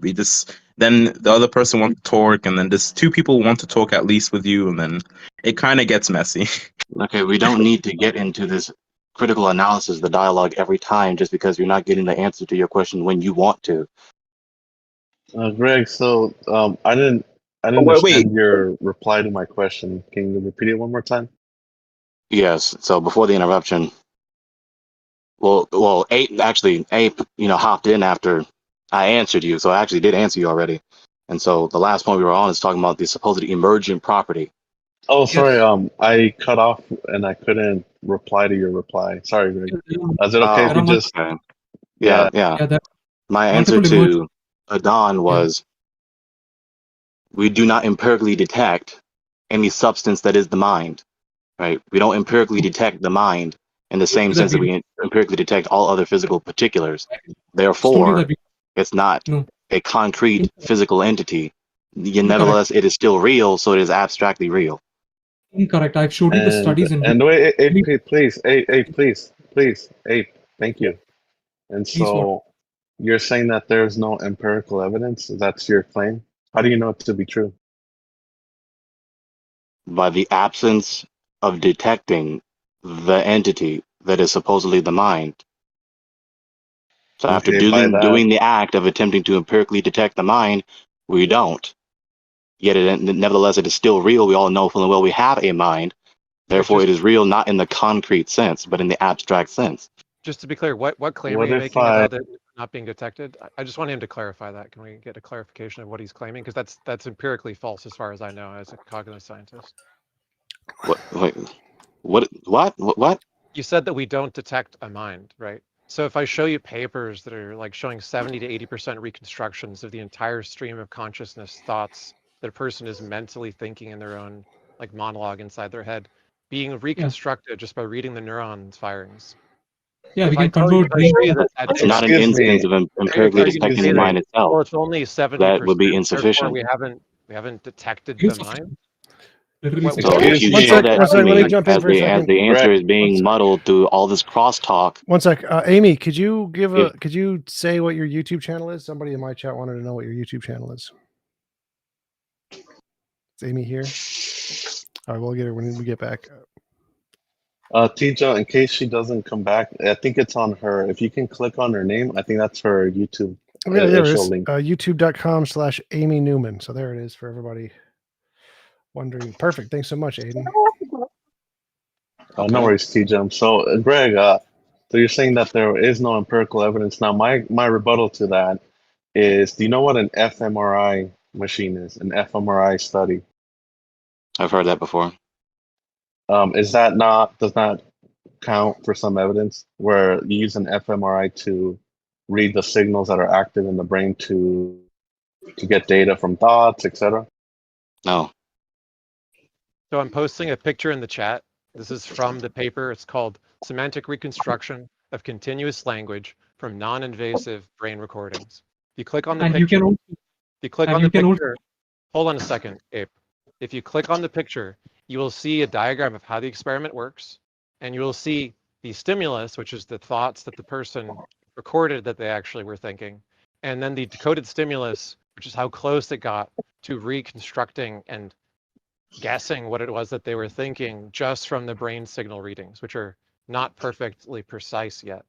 then the other person wants to talk, and then there's two people want to talk at least with you, and then it kind of gets messy. Okay, we don't need to get into this critical analysis, the dialogue every time, just because you're not getting the answer to your question when you want to. Greg, so I didn't understand your reply to my question. Can you repeat it one more time? Yes. So before the interruption, well, Ape hopped in after I answered you, so I actually did answer you already. And so the last point we were on is talking about the supposed emergent property. Oh, sorry. I cut off and I couldn't reply to your reply. Sorry, Greg. Is it okay if you just? Okay. Yeah. My answer to Adon was, we do not empirically detect any substance that is the mind, right? We don't empirically detect the mind in the same sense that we empirically detect all other physical particulars. Therefore, it's not a concrete physical entity. Nevertheless, it is still real, so it is abstractly real. Incorrect. I've showed you the studies in. And wait, please, please, thank you. And so you're saying that there's no empirical evidence? That's your claim? How do you know it to be true? By the absence of detecting the entity that is supposedly the mind. So after doing the act of attempting to empirically detect the mind, we don't. Yet nevertheless, it is still real. We all know full and well we have a mind. Therefore, it is real not in the concrete sense, but in the abstract sense. Just to be clear, what claim are you making about it not being detected? I just want him to clarify that. Can we get a clarification of what he's claiming? Because that's empirically false as far as I know as a cognitive scientist. What? You said that we don't detect a mind, right? So if I show you papers that are like showing 70 to 80% reconstructions of the entire stream of consciousness thoughts that a person is mentally thinking in their own like monologue inside their head, being reconstructed just by reading the neurons firings. Yeah, we can convert. It's not an instance of empirically detecting the mind itself. Well, it's only 70%. That would be insufficient. We haven't detected the mind. So if you show that to me as the answer is being muddled through all this crosstalk. One sec, Amy, could you say what your YouTube channel is? Somebody in my chat wanted to know what your YouTube channel is. Is Amy here? All right, we'll get her when we get back. Tija, in case she doesn't come back, I think it's on her. If you can click on her name, I think that's her YouTube. Yeah, there it is. YouTube.com/Amy Newman. So there it is for everybody wondering. Perfect. Thanks so much, Aiden. No worries, Tija. So, Greg, so you're saying that there is no empirical evidence. Now, my rebuttal to that is, do you know what an fMRI machine is? An fMRI study? I've heard that before. Does not count for some evidence where you use an fMRI to read the signals that are active in the brain to get data from thoughts, etc.? No. So I'm posting a picture in the chat. This is from the paper. It's called Semantic Reconstruction of Continuous Language from Non-Invasive Brain Recordings. If you click on the And picture, you can also, if you click and on you the can also, picture, hold on a second, Abe. If you click on the picture, you will see a diagram of how the experiment works, and you will see the stimulus, which is the thoughts that the person recorded that they actually were thinking, and then the decoded stimulus, which is how close it got to reconstructing and guessing what it was that they were thinking just from the brain signal readings, which are not perfectly precise yet.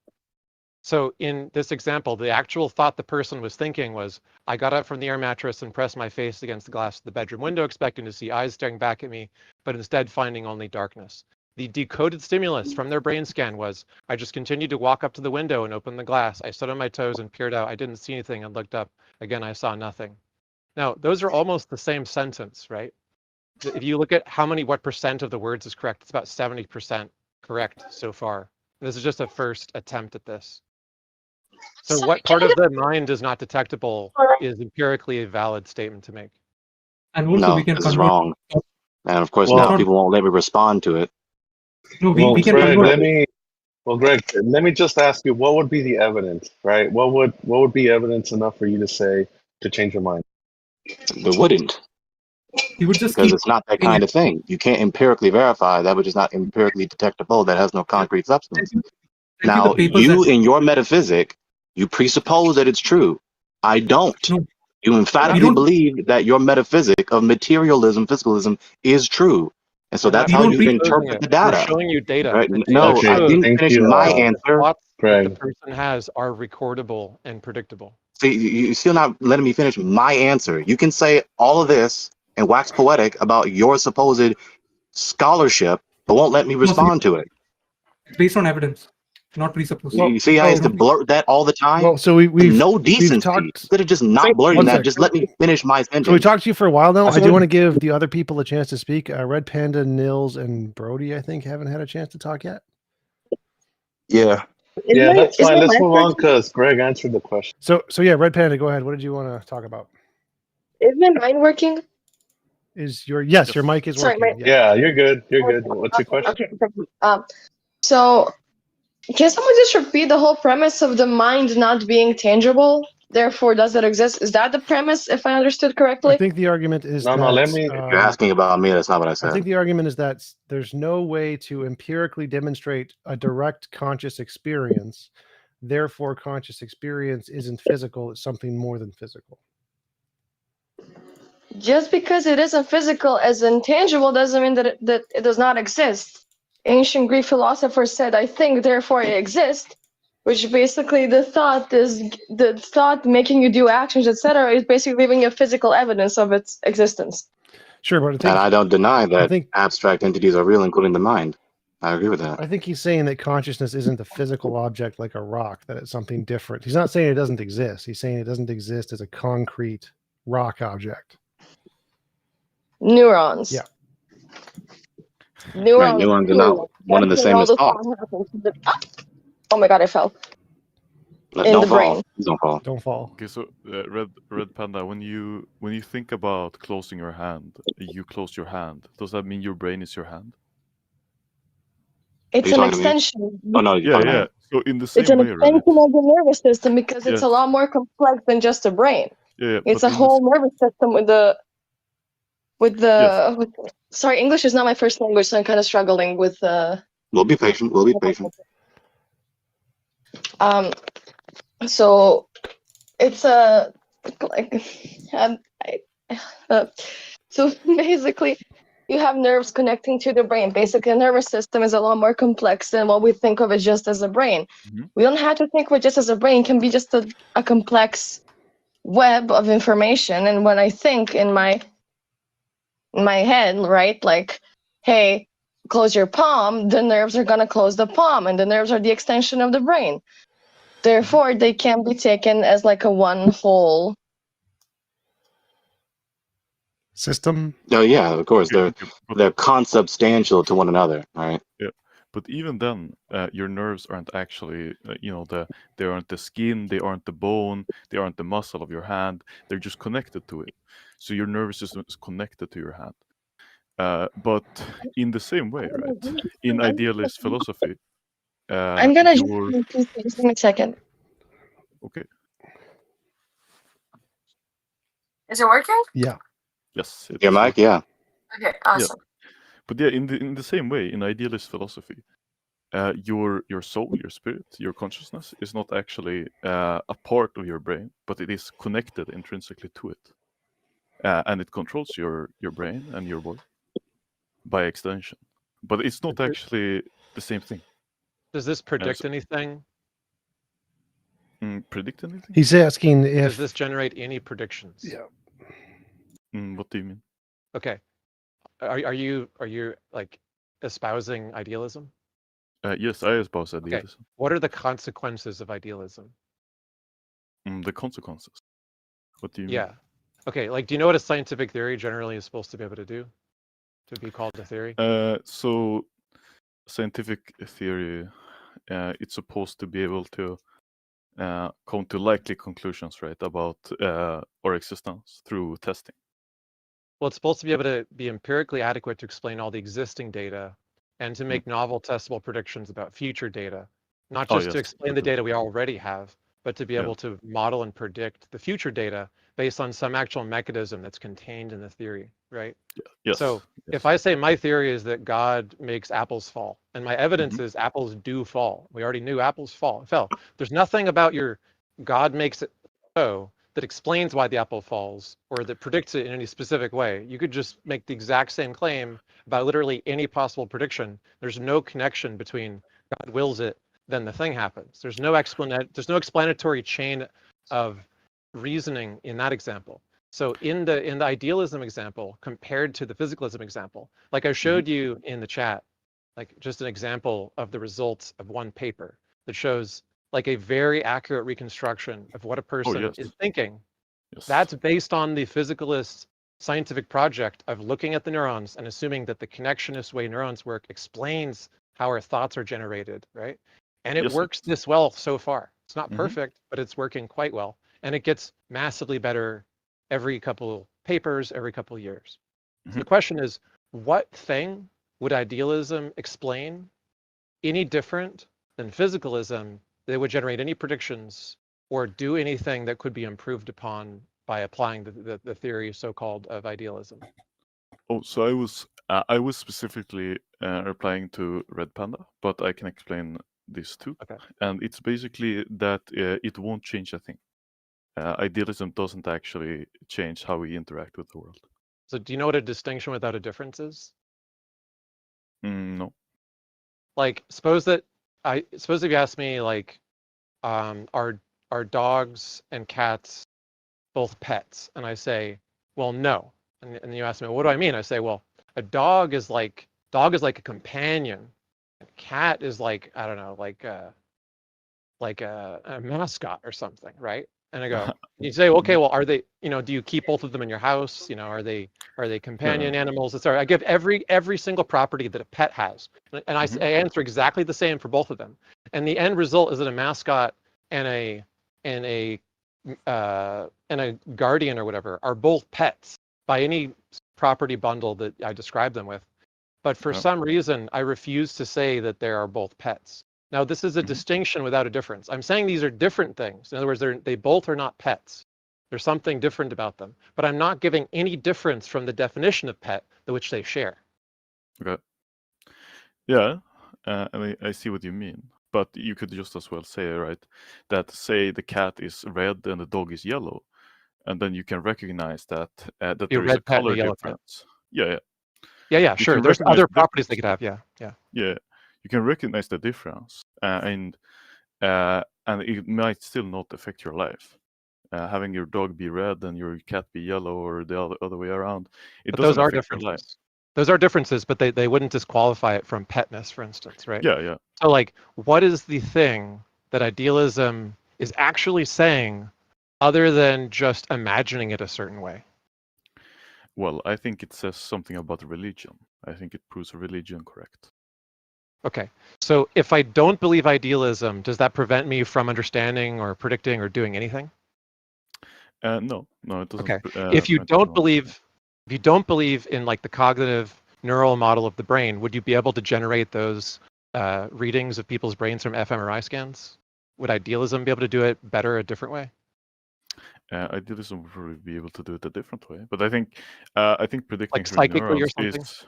So in this example, the actual thought the person was thinking was, I got up from the air mattress and pressed my face against the glass of the bedroom window, expecting to see eyes staring back at me, but instead finding only darkness. The decoded stimulus from their brain scan was, I just continued to walk up to the window and open the glass. I stood on my toes and peered out. I didn't see anything and looked up. Again, I saw nothing. Now, those are almost the same sentence, right? If you look at what percent of the words is correct, it's about 70% correct so far. This is just a first attempt at this. So what part of the mind is not detectable is empirically a valid statement to make. and also No, we can this is convert. wrong. And of course, Well, now people won't let me respond to it. No, well, we can Greg, convert. Greg, let me just ask you, what would be the evidence, right? What would be evidence enough for you to say to change your mind? It wouldn't. You would just Because keep it's not that doing kind it. of thing. You can't empirically verify that which is not empirically detectable, that has no concrete substance. Send you the Now, papers you that in your metaphysic, you presuppose that it's true. I don't. no, You we emphatically don't believe that your metaphysic of materialism, physicalism is true. And so We're that's not how you presupposing interpret it. the We're data. showing you data. Right? The data No, I Okay, shows didn't thank finish you, my the answer. thoughts that the Greg. person has are recordable and predictable. See, you're still not letting me finish my answer. You can say all of this and wax poetic about your supposed scholarship, but won't let me respond to it. based on evidence, not presuppose. Well, You see how I have to blurt that all the time? Well, so we've No decency. talked. Instead of just not blurting One that, sec. just let me finish my So we sentence. talked to you for a while now. That's I do what- want to give the other people a chance to speak. Red Panda, Nils, and Brody, I think, haven't had a chance to talk yet. Yeah. Yeah, that's fine. Isn't Let's my move on question- because Greg answered the question. So yeah, Red Panda, go ahead. What did you want to talk about? Is my mind working? Is your your mic is Sorry, working? Yeah, you're good. You're good. What's your question? Okay. So can someone just repeat the whole premise of the mind not being tangible? Therefore, does it exist? Is that the premise, if I understood correctly? I think the argument is No, that let me. If you're asking about me, that's not what I I said. think the argument is that there's no way to empirically demonstrate a direct conscious experience. Therefore, conscious experience isn't physical. It's something more than physical. Just because it isn't physical as intangible doesn't mean that it does not exist. Ancient Greek philosophers said, I think, therefore I exist, which basically the thought making you do actions, etc., is basically giving you physical evidence of its existence. Sure, but I think, And I don't deny that think- abstract entities are real, including the mind. I agree with that. I think he's saying that consciousness isn't a physical object like a rock, that it's something different. He's not saying it doesn't exist. He's saying it doesn't exist as a concrete rock object. Neurons. Yeah. Right, neurons are not one and the same as thought. Oh my god, I fell. In Don't the fall. brain. Please don't fall. Don't fall. Okay, so Red Panda, when you think about closing your hand, you close your hand. Does that mean your brain is your hand? It's an extension. Oh no, Yeah. So in the same It's an way, right? extension of the nervous system because it's Yeah. a lot more complex than just a brain. Yeah. It's but a in whole nervous system with sorry, English is not my first language, so I'm kind of struggling with We'll be patient. We'll be patient. So it's a so basically you have nerves connecting to the brain. Basically, the nervous system is a lot more complex than what we think of it just as a brain. We don't have to think of it just as a brain. It can be just a complex web of information. And when I think in my head, right, like, hey, close your palm, the nerves are going to close the palm, and the nerves are the extension of the brain. Therefore, they can be taken as like a one whole system. Oh yeah, of course. They're consubstantial to one another, right? Yeah. But even then, your nerves aren't actually, they aren't the skin, they aren't the bone, they aren't the muscle of your hand. They're just connected to it. So your nervous system is connected to your hand. But in the same way, right? In idealist philosophy, I'm gonna your just give me a second. okay, Is it working? Yeah. yes, it's Your mic, yeah. Okay, yeah. awesome. But yeah, in the same way, in idealist philosophy, your soul, your spirit, your consciousness is not actually a part of your brain, but it is connected intrinsically to it, and it controls your brain and your body by extension. But it's not actually the same thing. Does this predict anything? Predict anything? He's asking Does if this generate any predictions? Yeah. What do you mean? Okay. Are you like espousing idealism? Yes, I espouse Okay. idealism. What are the consequences of idealism? The consequences. What do you Yeah. Okay. Like, do you know what a scientific theory generally is supposed to be able to do? To be called a theory? mean? So scientific theory, it's supposed to be able to come to likely conclusions, right, about our existence through testing. Well, it's supposed to be able to be empirically adequate to explain all the existing data and to make novel testable predictions about future data, not Oh, just yes, to explain the data we already have, but to be Yeah. able to model and predict the future data based on some actual mechanism that's contained in the theory, right? Yes. So if I say my theory is that God makes apples fall, and my evidence Mhm. is apples do fall, we already knew apples fell. There's nothing about your God makes it so that explains why the apple falls or that predicts it in any specific way. You could just make the exact same claim about literally any possible prediction. There's no connection between God wills it, then the thing happens. There's no explanatory chain of reasoning in that example. So in the idealism example compared to the physicalism example, like I showed you in the chat, like just an example of the results of one paper that shows like a very accurate reconstruction of what a person yes. is thinking. Yes. That's based on the physicalist scientific project of looking at the neurons and assuming that the connectionist way neurons work explains how our thoughts are generated, right? And it Yes, works this well so far. It's not Mhm. perfect, but it's working quite well. And it gets massively better every couple papers, every couple years. So the question is, what thing would idealism explain any different than physicalism that would generate any predictions or do anything that could be improved upon by applying the theory so-called of idealism? Oh, so I was specifically replying to Red Panda, but I can explain this too. Okay. And it's basically that it won't change a thing. Idealism doesn't actually change how we interact with the world. So do you know what a distinction without a difference is? No. Like suppose if you ask me like, are dogs and cats both pets? And I say, well, no. And you ask me, what do I mean? I say, well, a dog is like a companion. A cat is like, I don't know, like a mascot or something, right? And I go, you say, okay, well, are they, do you keep both of them in your house? Are they companion animals? Etc. I give every single property that a pet has, and I answer exactly the same for both of them. And the end result is that a mascot and a guardian or whatever are both pets by any property bundle that I describe them with. But for some reason, I refuse to say that they are both pets. Now, this is a distinction without a difference. I'm saying these are different things. In other words, they both are not pets. There's something different about them. But I'm not giving any difference from the definition of pet, which they share. Okay. Yeah, I see what you mean. But you could just as well say, right, that say the cat is red and the dog is yellow, and then you can recognize that that there is a color difference. Yeah. Yeah, sure. There's other properties they could have. Yeah. Yeah, you can recognize the difference, and it might still not affect your life. Having your dog be red and your cat be yellow, or the other way around, it But doesn't those are affect your life. differences. Those are differences, but they wouldn't disqualify it from petness, for instance, right? Yeah. So, like, what is the thing that idealism is actually saying, other than just imagining it a certain way? Well, I think it says something about religion. I think it proves religion correct. Okay. So if I don't believe idealism, does that prevent me from understanding or predicting or doing anything? No, it doesn't. Okay. If you don't believe in like the cognitive neural model of the brain, would you be able to generate those readings of people's brains from fMRI scans? Would idealism be able to do it better a different way? Idealism would probably be able to do it a different way, but I think predicting Like through psychically or neurons something? is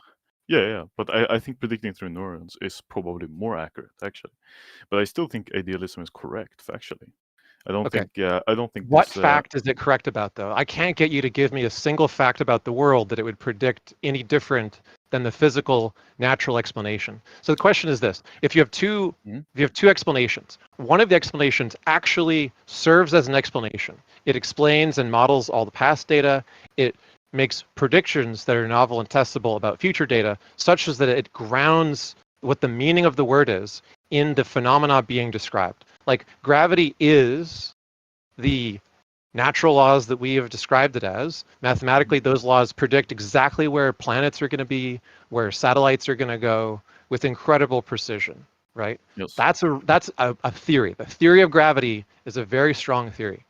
yeah. But I think predicting through neurons is probably more accurate actually. But I still think idealism is correct factually. I don't Okay. think What this. fact is it correct about, though? I can't get you to give me a single fact about the world that it would predict any different than the physical, natural explanation. So the question is this: if you have two explanations, one of the explanations actually serves as an explanation. It explains and models all the past data. It makes predictions that are novel and testable about future data, such as that it grounds what the meaning of the word is in the phenomena being described. Like gravity is the natural laws that we have described it as. Mathematically, those laws predict exactly where planets are going to be, where satellites are going to go, with incredible precision, right? Yes. That's a theory. The theory of gravity is a very strong theory.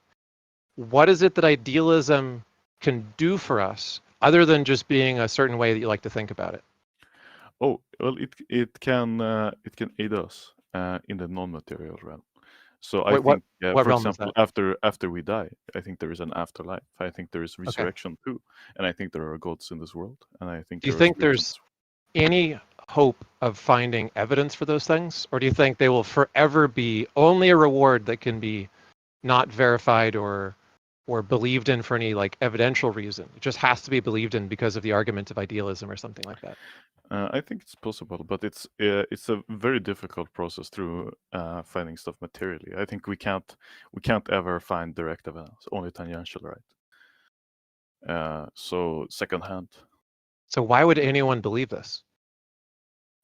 What is it that idealism can do for us, other than just being a certain way that you like to think about it? Oh well, it can aid us in the non-material realm. So I Wait, think, what for realm is example, that? after we die, I think there is an afterlife. I think there is resurrection too, and I think there are gods in this world, and I think Do you there are think spirits. there's any hope of finding evidence for those things, or do you think they will forever be only a reward that can be not verified or believed in for any like evidential reason? It just has to be believed in because of the argument of idealism or something like that. I think it's possible, but it's a very difficult process through finding stuff materially. I think we can't ever find direct evidence, only tangential, right? So secondhand. So why would anyone believe this?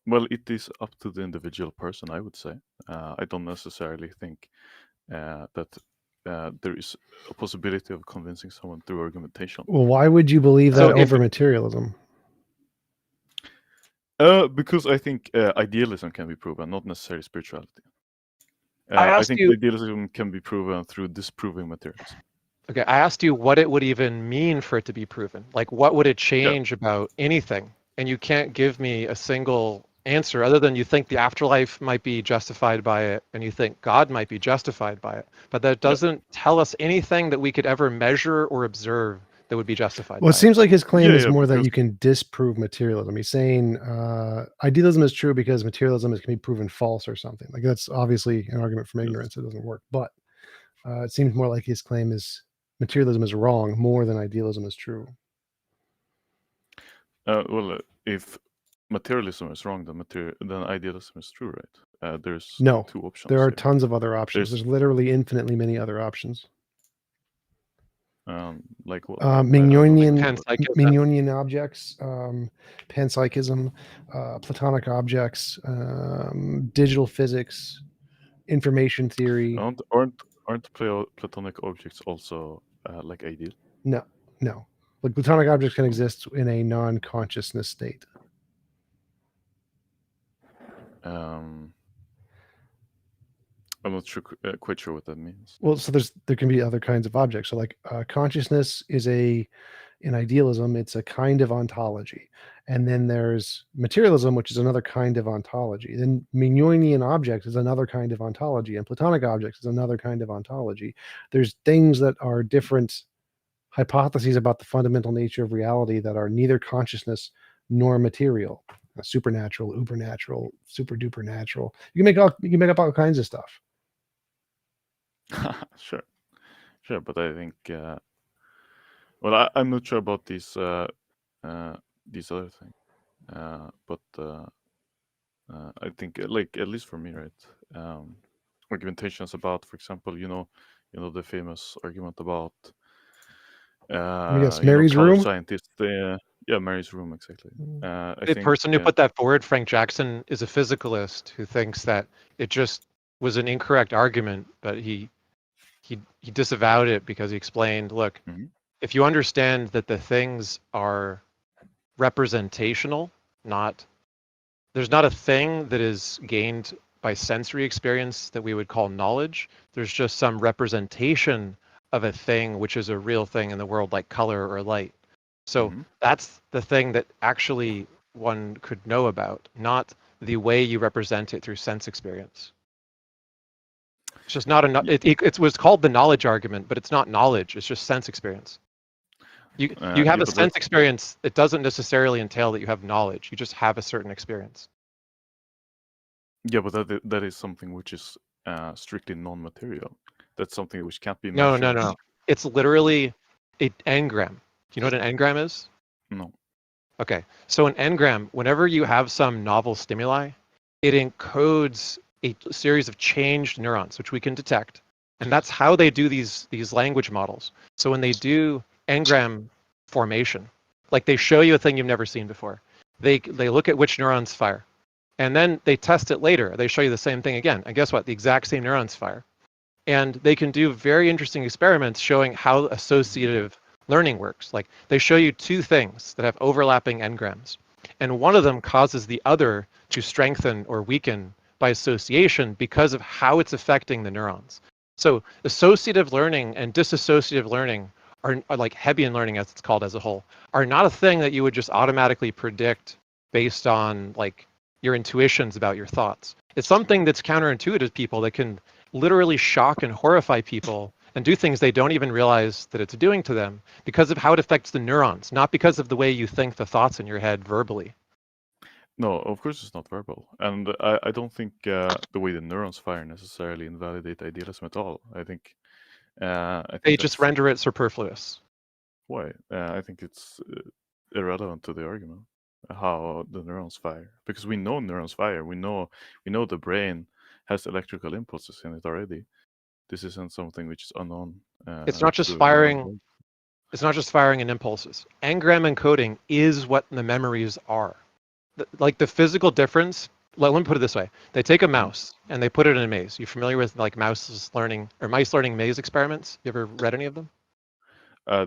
Well, it is up to the individual person, I would say. I don't necessarily think that there is a possibility of convincing someone through argumentation. Well, why would you believe that over materialism? Because I think idealism can be proven, not necessarily spirituality. I I think idealism can be proven through disproving materialism. Okay, I asked you what it would even mean for it to be proven. Like, what would it change about anything? And you can't give me a single answer other than you think the afterlife might be justified by it, and you think God might be justified by it. But that doesn't tell us anything that we could ever measure or observe that would be justified. Well, it by seems like his claim is more because that you can disprove materialism. He's saying idealism is true because materialism can be proven false or something. Like that's obviously an argument from ignorance. It doesn't work. But it seems more like his claim is materialism is wrong more than idealism is true. Well, if materialism is wrong, then idealism is true, right? There's No, two options. there are here. tons of other options. There's literally infinitely many other options. Like what? Mignonian objects, panpsychism, platonic objects, digital physics, information theory. Aren't platonic objects also like ideal? No. Like platonic objects can exist in a non-consciousness state. I'm not quite sure what that means. Well, so there can be other kinds of objects. So like consciousness is in idealism, it's a kind of ontology. And then there's materialism, which is another kind of ontology. Then Mignonian objects is another kind of ontology, and platonic objects is another kind of ontology. There's things that are different hypotheses about the fundamental nature of reality that are neither consciousness nor material. Supernatural, supernatural, super duper natural. You can make up all kinds of stuff. Sure, but I think well, I'm not sure about these other things, but I think like at least for me, right? Argumentations about, for example, the famous argument about yes, Mary's color room. Scientist, yeah, Mary's room, exactly. The person who put that forward, Frank Jackson, is a physicalist who thinks that it just was an incorrect argument, but he disavowed it because he explained, look, if you understand that the things are representational, not there's not a thing that is gained by sensory experience that we would call knowledge. There's just some representation of a thing which is a real thing in the world, like color or light. So that's the thing that actually one could know about, not the way you represent it through sense experience. It's just not a. It was called the knowledge argument, but it's not knowledge. It's just sense experience. You have a sense experience. It doesn't necessarily entail that you have knowledge. You just have a certain experience. Yeah, but that is something which is strictly non-material. That's something which can't be No, measured. no. It's literally an engram. Do you know what an engram is? No. Okay, so an engram, whenever you have some novel stimuli, it encodes a series of changed neurons, which we can detect. And that's how they do these language models. So when they do engram formation, like they show you a thing you've never seen before, they look at which neurons fire. And then they test it later. They show you the same thing again. And guess what? The exact same neurons fire. And they can do very interesting experiments showing how associative learning works. Like they show you two things that have overlapping engrams. And one of them causes the other to strengthen or weaken by association because of how it's affecting the neurons. So associative learning and dissociative learning are like Hebbian learning, as it's called as a whole, are not a thing that you would just automatically predict based on like your intuitions about your thoughts. It's something that's counterintuitive to people that can literally shock and horrify people and do things they don't even realize that it's doing to them because of how it affects the neurons, not because of the way you think the thoughts in your head verbally. No, of course it's not verbal. And I don't think the way the neurons fire necessarily invalidate idealism at all. I think they just render it superfluous. Why? I think it's irrelevant to the argument how the neurons fire, because we know neurons fire. We know the brain has electrical impulses in it already. This isn't something which is unknown. It's not just firing. It's not just firing and impulses. Engram encoding is what the memories are. Like the physical difference. Let me put it this way: they take a mouse and they put it in a maze. You familiar with like mice learning maze experiments? You ever read any of them? No,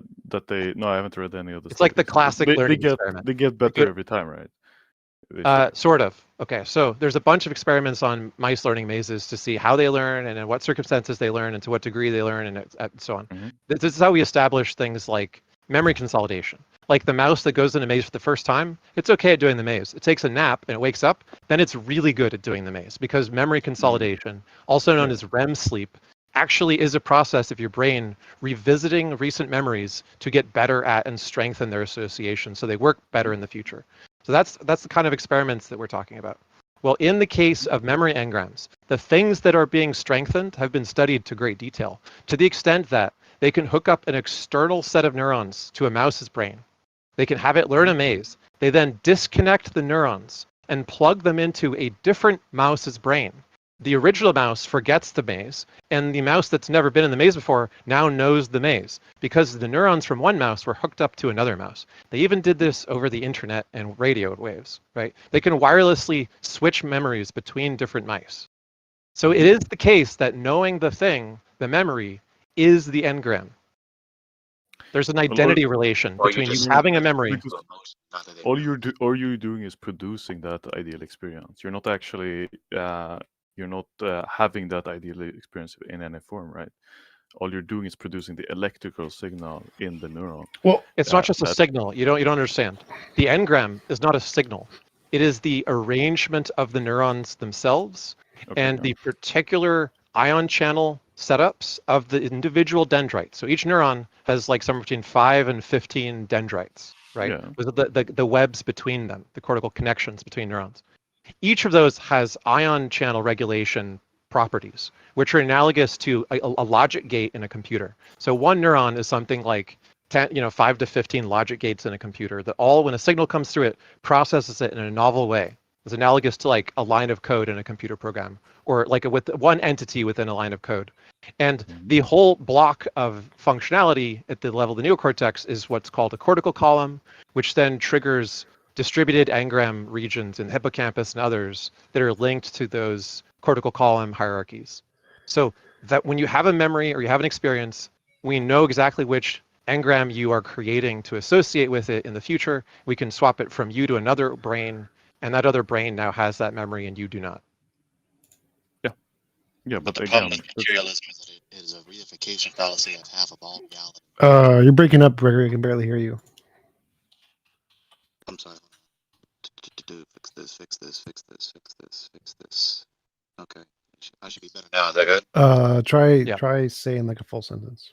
I haven't read any of the. It's like the classic learning experiment. They get better every time, right? Sort of. Okay, so there's a bunch of experiments on mice learning mazes to see how they learn and in what circumstances they learn and to what degree they learn and so on. This is how we establish things like memory consolidation. Like the mouse that goes in a maze for the first time, it's okay at doing the maze. It takes a nap and it wakes up, then it's really good at doing the maze because memory consolidation, also known as REM sleep, actually is a process of your brain revisiting recent memories to get better at and strengthen their association so they work better in the future. So that's the kind of experiments that we're talking about. Well, in the case of memory engrams, the things that are being strengthened have been studied to great detail, to the extent that they can hook up an external set of neurons to a mouse's brain. They can have it learn a maze. They then disconnect the neurons and plug them into a different mouse's brain. The original mouse forgets the maze, and the mouse that's never been in the maze before now knows the maze because the neurons from one mouse were hooked up to another mouse. They even did this over the internet and radio waves, right? They can wirelessly switch memories between different mice. So it is the case that knowing the thing, the memory, is the engram. There's an identity relation between you having a memory. All you're doing is producing that ideal experience. You're not actually having that ideal experience in any form, right? All you're doing is producing the electrical signal in the neuron. Well, it's not just a signal. You don't understand. The engram is not a signal. It is the arrangement of the neurons themselves and the particular ion channel setups of the individual dendrites. So each neuron has like somewhere between 5 and 15 dendrites, right? Yeah. Those are the webs between them, the cortical connections between neurons. Each of those has ion channel regulation properties, which are analogous to a logic gate in a computer. So one neuron is something like 5 to 15 logic gates in a computer that all, when a signal comes through it, processes it in a novel way. It's analogous to like a line of code in a computer program, or like with one entity within a line of code. And the whole block of functionality at the level of the neocortex is what's called a cortical column, which then triggers distributed engram regions in the hippocampus and others that are linked to those cortical column hierarchies. So that when you have a memory or you have an experience, we know exactly which engram you are creating to associate with it in the future. We can swap it from you to another brain and that other brain now has that memory and you do not. Yeah, But the again, problem with materialism is that it is a reification fallacy of half of all reality. You're breaking up, Gregory. I can barely hear you. I'm sorry. Fix this, fix this, fix this, fix this, fix this. Okay. I should be better now. Is that good? Try saying like a full sentence.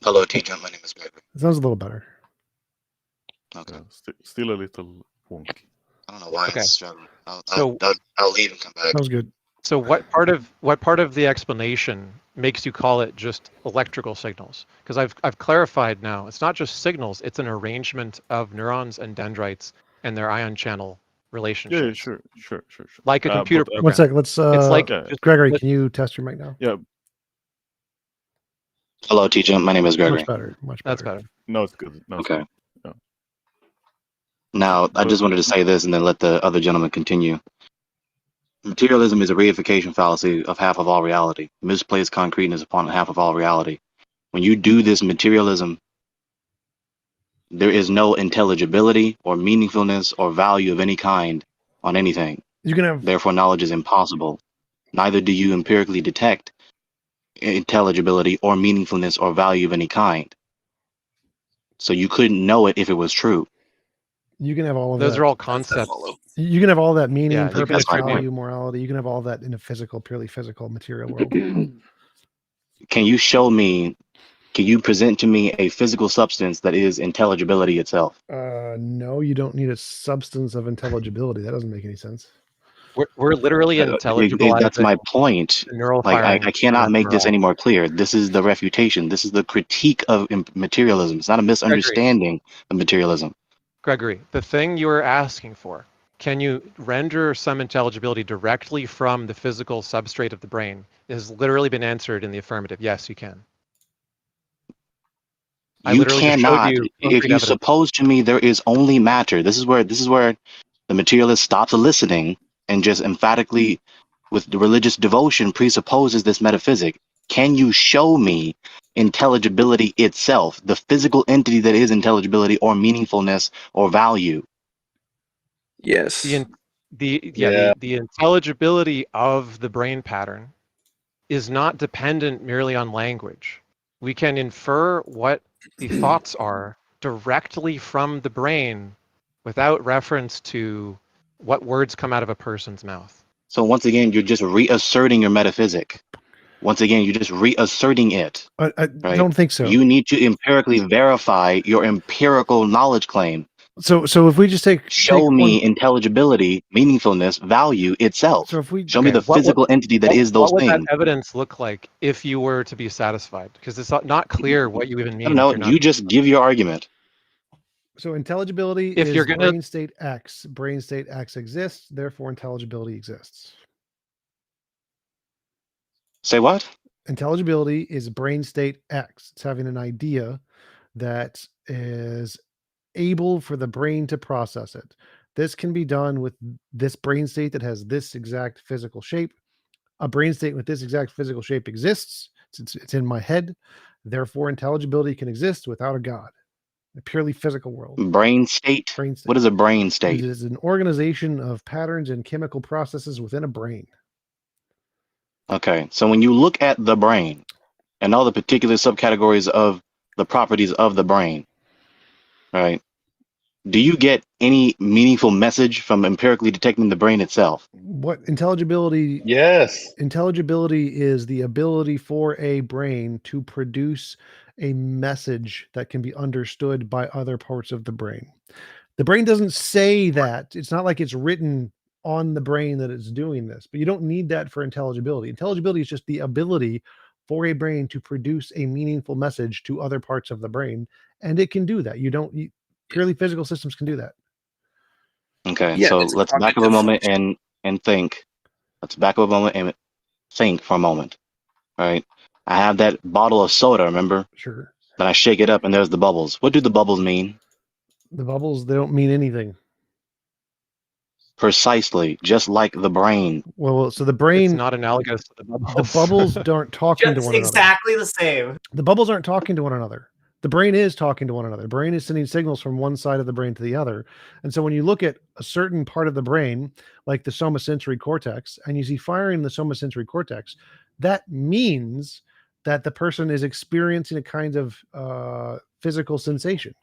Hello, teacher. My name is Gregory. It sounds a little better. Okay. Still a little wonky. I don't know why Okay. it's struggling. So- I'll leave and come back. That was good. So what part of the explanation makes you call it just electrical signals? Because I've clarified now, it's not just signals, it's an arrangement of neurons and dendrites and their ion channel relationships. Yeah, sure. Like a computer program. One sec. Let's. It's like Gregory, can you test your mic now? Yeah. Hello, teacher. My name is Gregory. Much better. That's better. No, it's good. No, it's Okay. good. Yeah. Now, I just wanted to say this and then let the other gentleman continue. Materialism is a reification fallacy of half of all reality. Misplaced concreteness upon half of all reality. When you do this materialism, there is no intelligibility or meaningfulness or value of any kind on anything. You can have. Therefore, knowledge is impossible. Neither do you empirically detect intelligibility or meaningfulness or value of any kind. So you couldn't know it if it was true. You can have all of Those that. are all concepts. You can have all that meaning, Yeah, purpose, that's my point. value, morality. You can have all that in a purely physical, material world. Can you show me, can you present to me a physical substance that is intelligibility itself? No, you don't need a substance of intelligibility. That doesn't make any sense. We're literally intelligible. That's my point. Neural Like firing. I cannot make this any more clear. This is the refutation. This is the critique of materialism. It's not a misunderstanding of materialism. Gregory, the thing you were asking for, can you render some intelligibility directly from the physical substrate of the brain, has literally been answered in the affirmative. Yes, you can. I You literally just showed cannot. you If concrete you evidence. suppose to me there is only matter, this is where the materialist stops listening and just emphatically, with the religious devotion, presupposes this metaphysic. Can you show me intelligibility itself, the physical entity that is intelligibility or meaningfulness or value? Yes. The intelligibility of the brain pattern is not dependent merely on language. We can infer what the thoughts are directly from the brain without reference to what words come out of a person's mouth. So once again, you're just reasserting your metaphysic. Once again, you're just reasserting it. I right? don't think so. You need to empirically verify your empirical knowledge claim. So if we just show me intelligibility, meaningfulness, value itself. So if we show me the physical entity that is those what would things. that evidence look like if you were to be satisfied? Because it's not clear what you even I mean. don't know. if you're not- You just give your argument. So intelligibility If is you're gonna- brain state X. Brain state X exists, therefore intelligibility exists. Say what? Intelligibility is brain state X. It's having an idea that is able for the brain to process it. This can be done with this brain state that has this exact physical shape. A brain state with this exact physical shape exists. It's in my head. Therefore, intelligibility can exist without a God. A purely physical world. Brain state. Brain state. What is a brain state? It is an organization of patterns and chemical processes within a brain. Okay, so when you look at the brain and all the particular subcategories of the properties of the brain, right? Do you get any meaningful message from empirically detecting the brain itself? What intelligibility? Yes. Intelligibility is the ability for a brain to produce a message that can be understood by other parts of the brain. The brain doesn't say that. It's not like it's written on the brain that it's doing this, but you don't need that for intelligibility. Intelligibility is just the ability for a brain to produce a meaningful message to other parts of the brain, and it can do that. Purely physical systems can do that. Okay, Yeah, so it's let's back up a cognitive moment and think. Let's back up a moment and think for a moment. Right? I have that bottle of soda, remember? Sure. Then I shake it up and there's the bubbles. What do the bubbles mean? The bubbles, they don't mean anything. Precisely, just like the brain. Well, so the brain, It's not analogous to the bubbles. the bubbles aren't talking to Just one another. exactly the same. The bubbles aren't talking to one another. The brain is talking to one another. The brain is sending signals from one side of the brain to the other. And so when you look at a certain part of the brain, like the somasensory cortex, and you see firing in the somasensory cortex, that means that the person is experiencing a kind of physical sensation.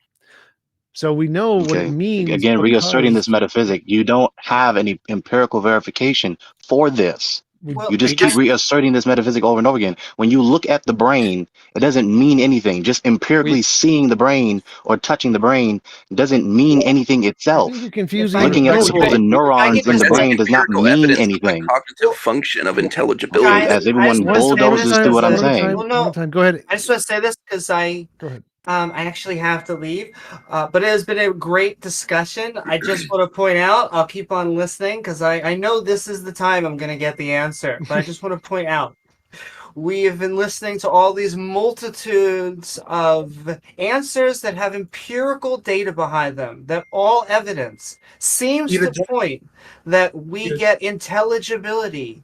So we know what it means. Again, reasserting this metaphysic, you don't have any empirical verification for this. Well, You just keep reasserting this metaphysic over and over again. When you look at the brain, it doesn't mean anything. Just empirically seeing the brain or touching the brain doesn't mean anything itself. You're confusing. Looking at supposed neurons in the brain does not mean anything. Cognitive function of intelligibility. As everyone bulldozes through what I'm saying. Well, no, Go ahead. I just want to say this because Go ahead. I actually have to leave, but it has been a great discussion. I just want to point out, I'll keep on listening because I know this is the time I'm going to get the answer, but I just want to point out, we have been listening to all these multitudes of answers that have empirical data behind them, that all evidence seems to point that we get intelligibility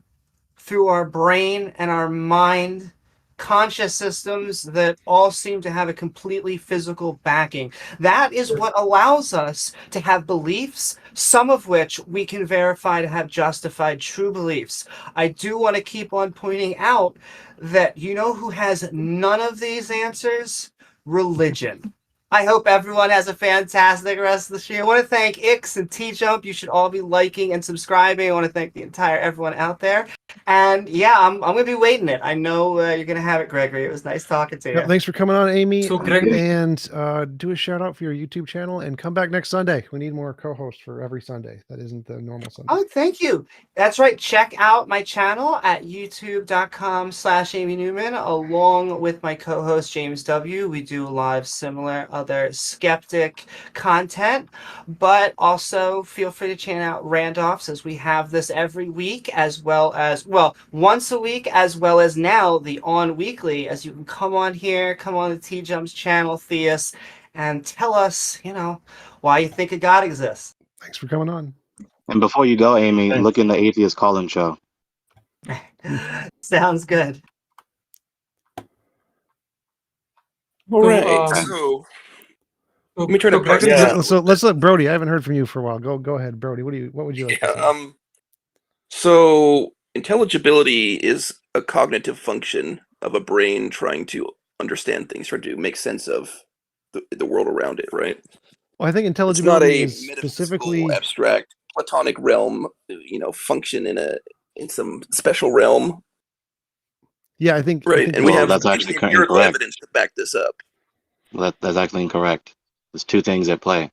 through our brain and our mind, conscious systems that all seem to have a completely physical backing. That is what allows us to have beliefs, some of which we can verify to have justified true beliefs. I do want to keep on pointing out that you know who has none of these answers? Religion. I hope everyone has a fantastic rest of the year. I want to thank Ix and T-Jump. You should all be liking and subscribing. I want to thank the entire everyone out there. And yeah, I'm going to be waiting it. I know you're going to have it, Gregory. It was nice talking to you. Yeah, thanks for coming on, Amy. So, Gregory. And do a shout out for your YouTube channel and come back next Sunday. We need more co-hosts for every Sunday. That isn't the normal Sunday. Oh, thank you. That's right. Check out my channel at youtube.com/Amy Newman, along with my co-host James W. We do a lot of similar other skeptic content, but also feel free to check out Randolph's, as we have this every week, as well as, well, once a week, as well as now the On Weekly, as you can come on here, come on the T-Jump's channel, Theist, and tell us, you know, why you think a God exists. Thanks for coming on. And before you go, Amy, look in the Atheist Call-In Show. Sounds good. All right. So, Let me try to parse this out. So let's let Brody. I haven't heard from you for a while. Go ahead, Brody. What would you like to say? So intelligibility is a cognitive function of a brain trying to understand things, trying to make sense of the world around it, right? Well, I think It's not intelligibility a is metaphysical, specifically abstract, platonic realm, function in some special realm. Yeah, I think Right, and we Well, have that's actually empirical incorrect. evidence to back this up. That's actually incorrect. There's two things at play.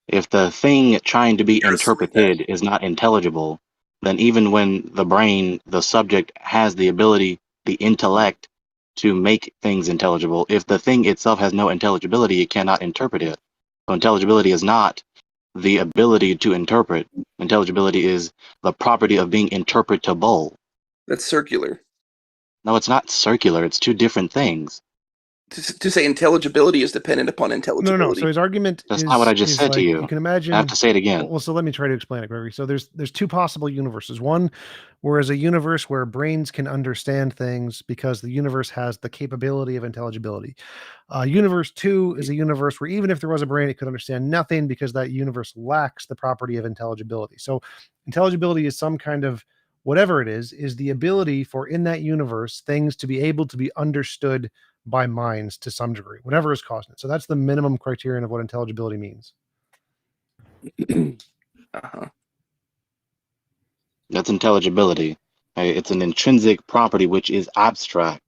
If the thing trying to be interpreted is not intelligible, then even when the brain, the subject, has the ability, the intellect to make things intelligible, if the thing itself has no intelligibility, it cannot interpret it. So intelligibility is not the ability to interpret. Intelligibility is the property of being interpretable. That's circular. No, it's not circular. It's two different things. To say intelligibility is dependent upon intelligibility. no. So his argument That's is not what I just is said to like, you. You can imagine. I have to say it again. Well, so let me try to explain it, Gregory. So there's two possible universes. One, whereas a universe where brains can understand things because the universe has the capability of intelligibility. Universe 2 is a universe where even if there was a brain, it could understand nothing because that universe lacks the property of intelligibility. So intelligibility is some kind of, whatever it is the ability for, in that universe, things to be able to be understood by minds to some degree, whatever is causing it. So that's the minimum criterion of what intelligibility means. That's intelligibility. It's an intrinsic property which is abstract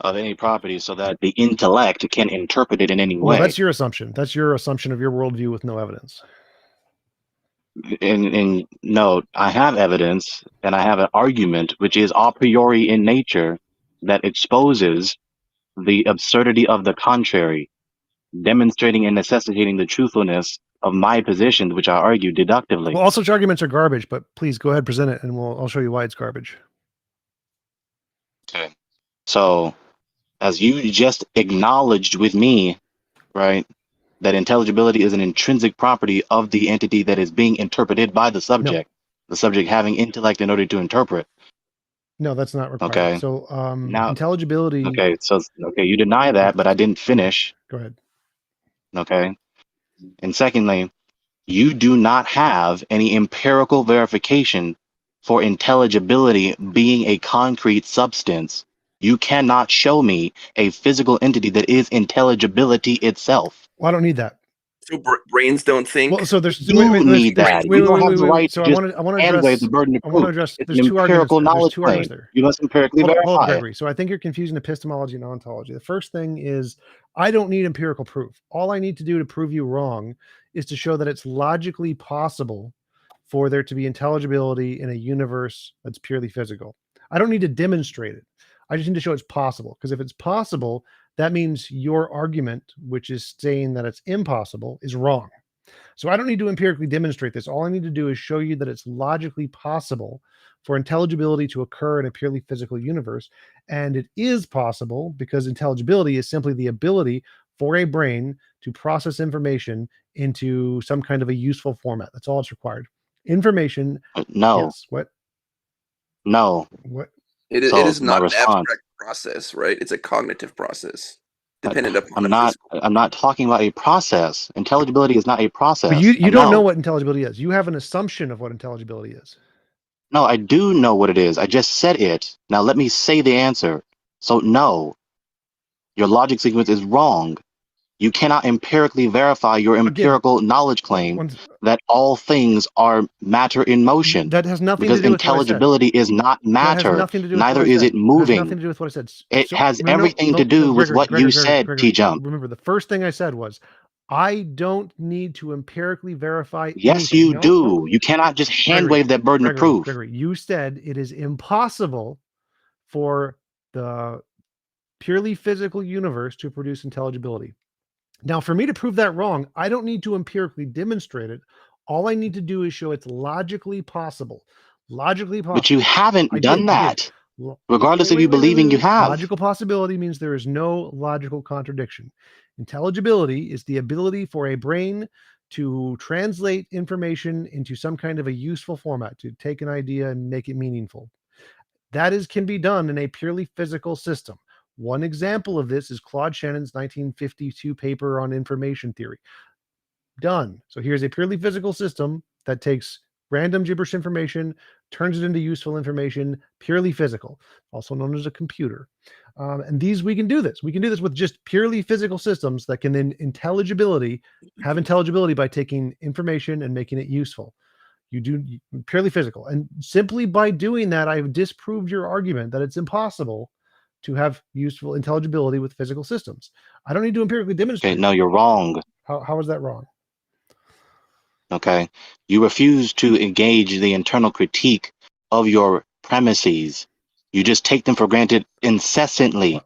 of any property so that the intellect can interpret it in any way. Well, that's your assumption. That's your assumption of your worldview with no evidence. And no, I have evidence and I have an argument which is a priori in nature that exposes the absurdity of the contrary, demonstrating and necessitating the truthfulness of my position, which I argue deductively. Well, all such arguments are garbage, but please go ahead, present it, and I'll show you why it's garbage. Okay. So, as you just acknowledged with me, right, that intelligibility is an intrinsic property of the entity that is being interpreted by the subject, the subject having intellect in order to interpret. No, that's not required. Okay. So Now, intelligibility. okay, so okay, you deny that, but I didn't finish. Go ahead. Okay. And secondly, you do not have any empirical verification for intelligibility being a concrete substance. You cannot show me a physical entity that is intelligibility itself. Well, I don't need that. So brains don't think. Well, so there's You need that. You don't have the right So to just I want to hand wave address. the burden of I want to proof. address. It's There's an two arguments. empirical There's knowledge two arguments claim. there. You must empirically Hold verify up, it. Gregory. So I think you're confusing epistemology and ontology. The first thing is I don't need empirical proof. All I need to do to prove you wrong is to show that it's logically possible for there to be intelligibility in a universe that's purely physical. I don't need to demonstrate it. I just need to show it's possible. Because if it's possible, that means your argument, which is saying that it's impossible, is wrong. So I don't need to empirically demonstrate this. All I need to do is show you that it's logically possible for intelligibility to occur in a purely physical universe. And it is possible because intelligibility is simply the ability for a brain to process information into some kind of a useful format. That's all it's required. Information. No. Yes. What? No. What? It is my not an response. abstract process, right? It's a cognitive process dependent upon. I'm not talking about a process. Intelligibility is not a process. But you And don't no. know what intelligibility is. You have an assumption of what intelligibility is. No, I do know what it is. I just said it. Now let me say the answer. So no, your logic sequence is wrong. You cannot empirically verify your empirical knowledge claim that all things are matter in motion. That has nothing because to do with what I said. intelligibility is not matter. That has nothing to do with Neither what I is said. it moving. It has nothing to do with what I said. It So- has no, no, everything no, to do no, with what you Gregory, said, Gregory, T-Jump. Remember, the first thing I said was, I don't need to empirically verify Yes, anything. you No, do. no. You cannot just hand Gregory, wave that burden of Gregory, proof. Gregory, you said it is impossible for the purely physical universe to produce intelligibility. Now, for me to prove that wrong, I don't need to empirically demonstrate it. All I need to do is show it's logically possible. Logically possible. But you haven't I done did, I did. that. Regardless of you believing you have. Logical possibility means there is no logical contradiction. Intelligibility is the ability for a brain to translate information into some kind of a useful format, to take an idea and make it meaningful. That can be done in a purely physical system. One example of this is Claude Shannon's 1952 paper on information theory. Done. So here's a purely physical system that takes random gibberish information, turns it into useful information, purely physical, also known as a computer. And we can do this. We can do this with just purely physical systems that can then have intelligibility by taking information and making it useful. You do purely physical. And simply by doing that, I've disproved your argument that it's impossible to have useful intelligibility with physical systems. I don't need to empirically demonstrate. Okay, no, you're wrong. How is that wrong? Okay. You refuse to engage the internal critique of your premises. You just take them for granted incessantly.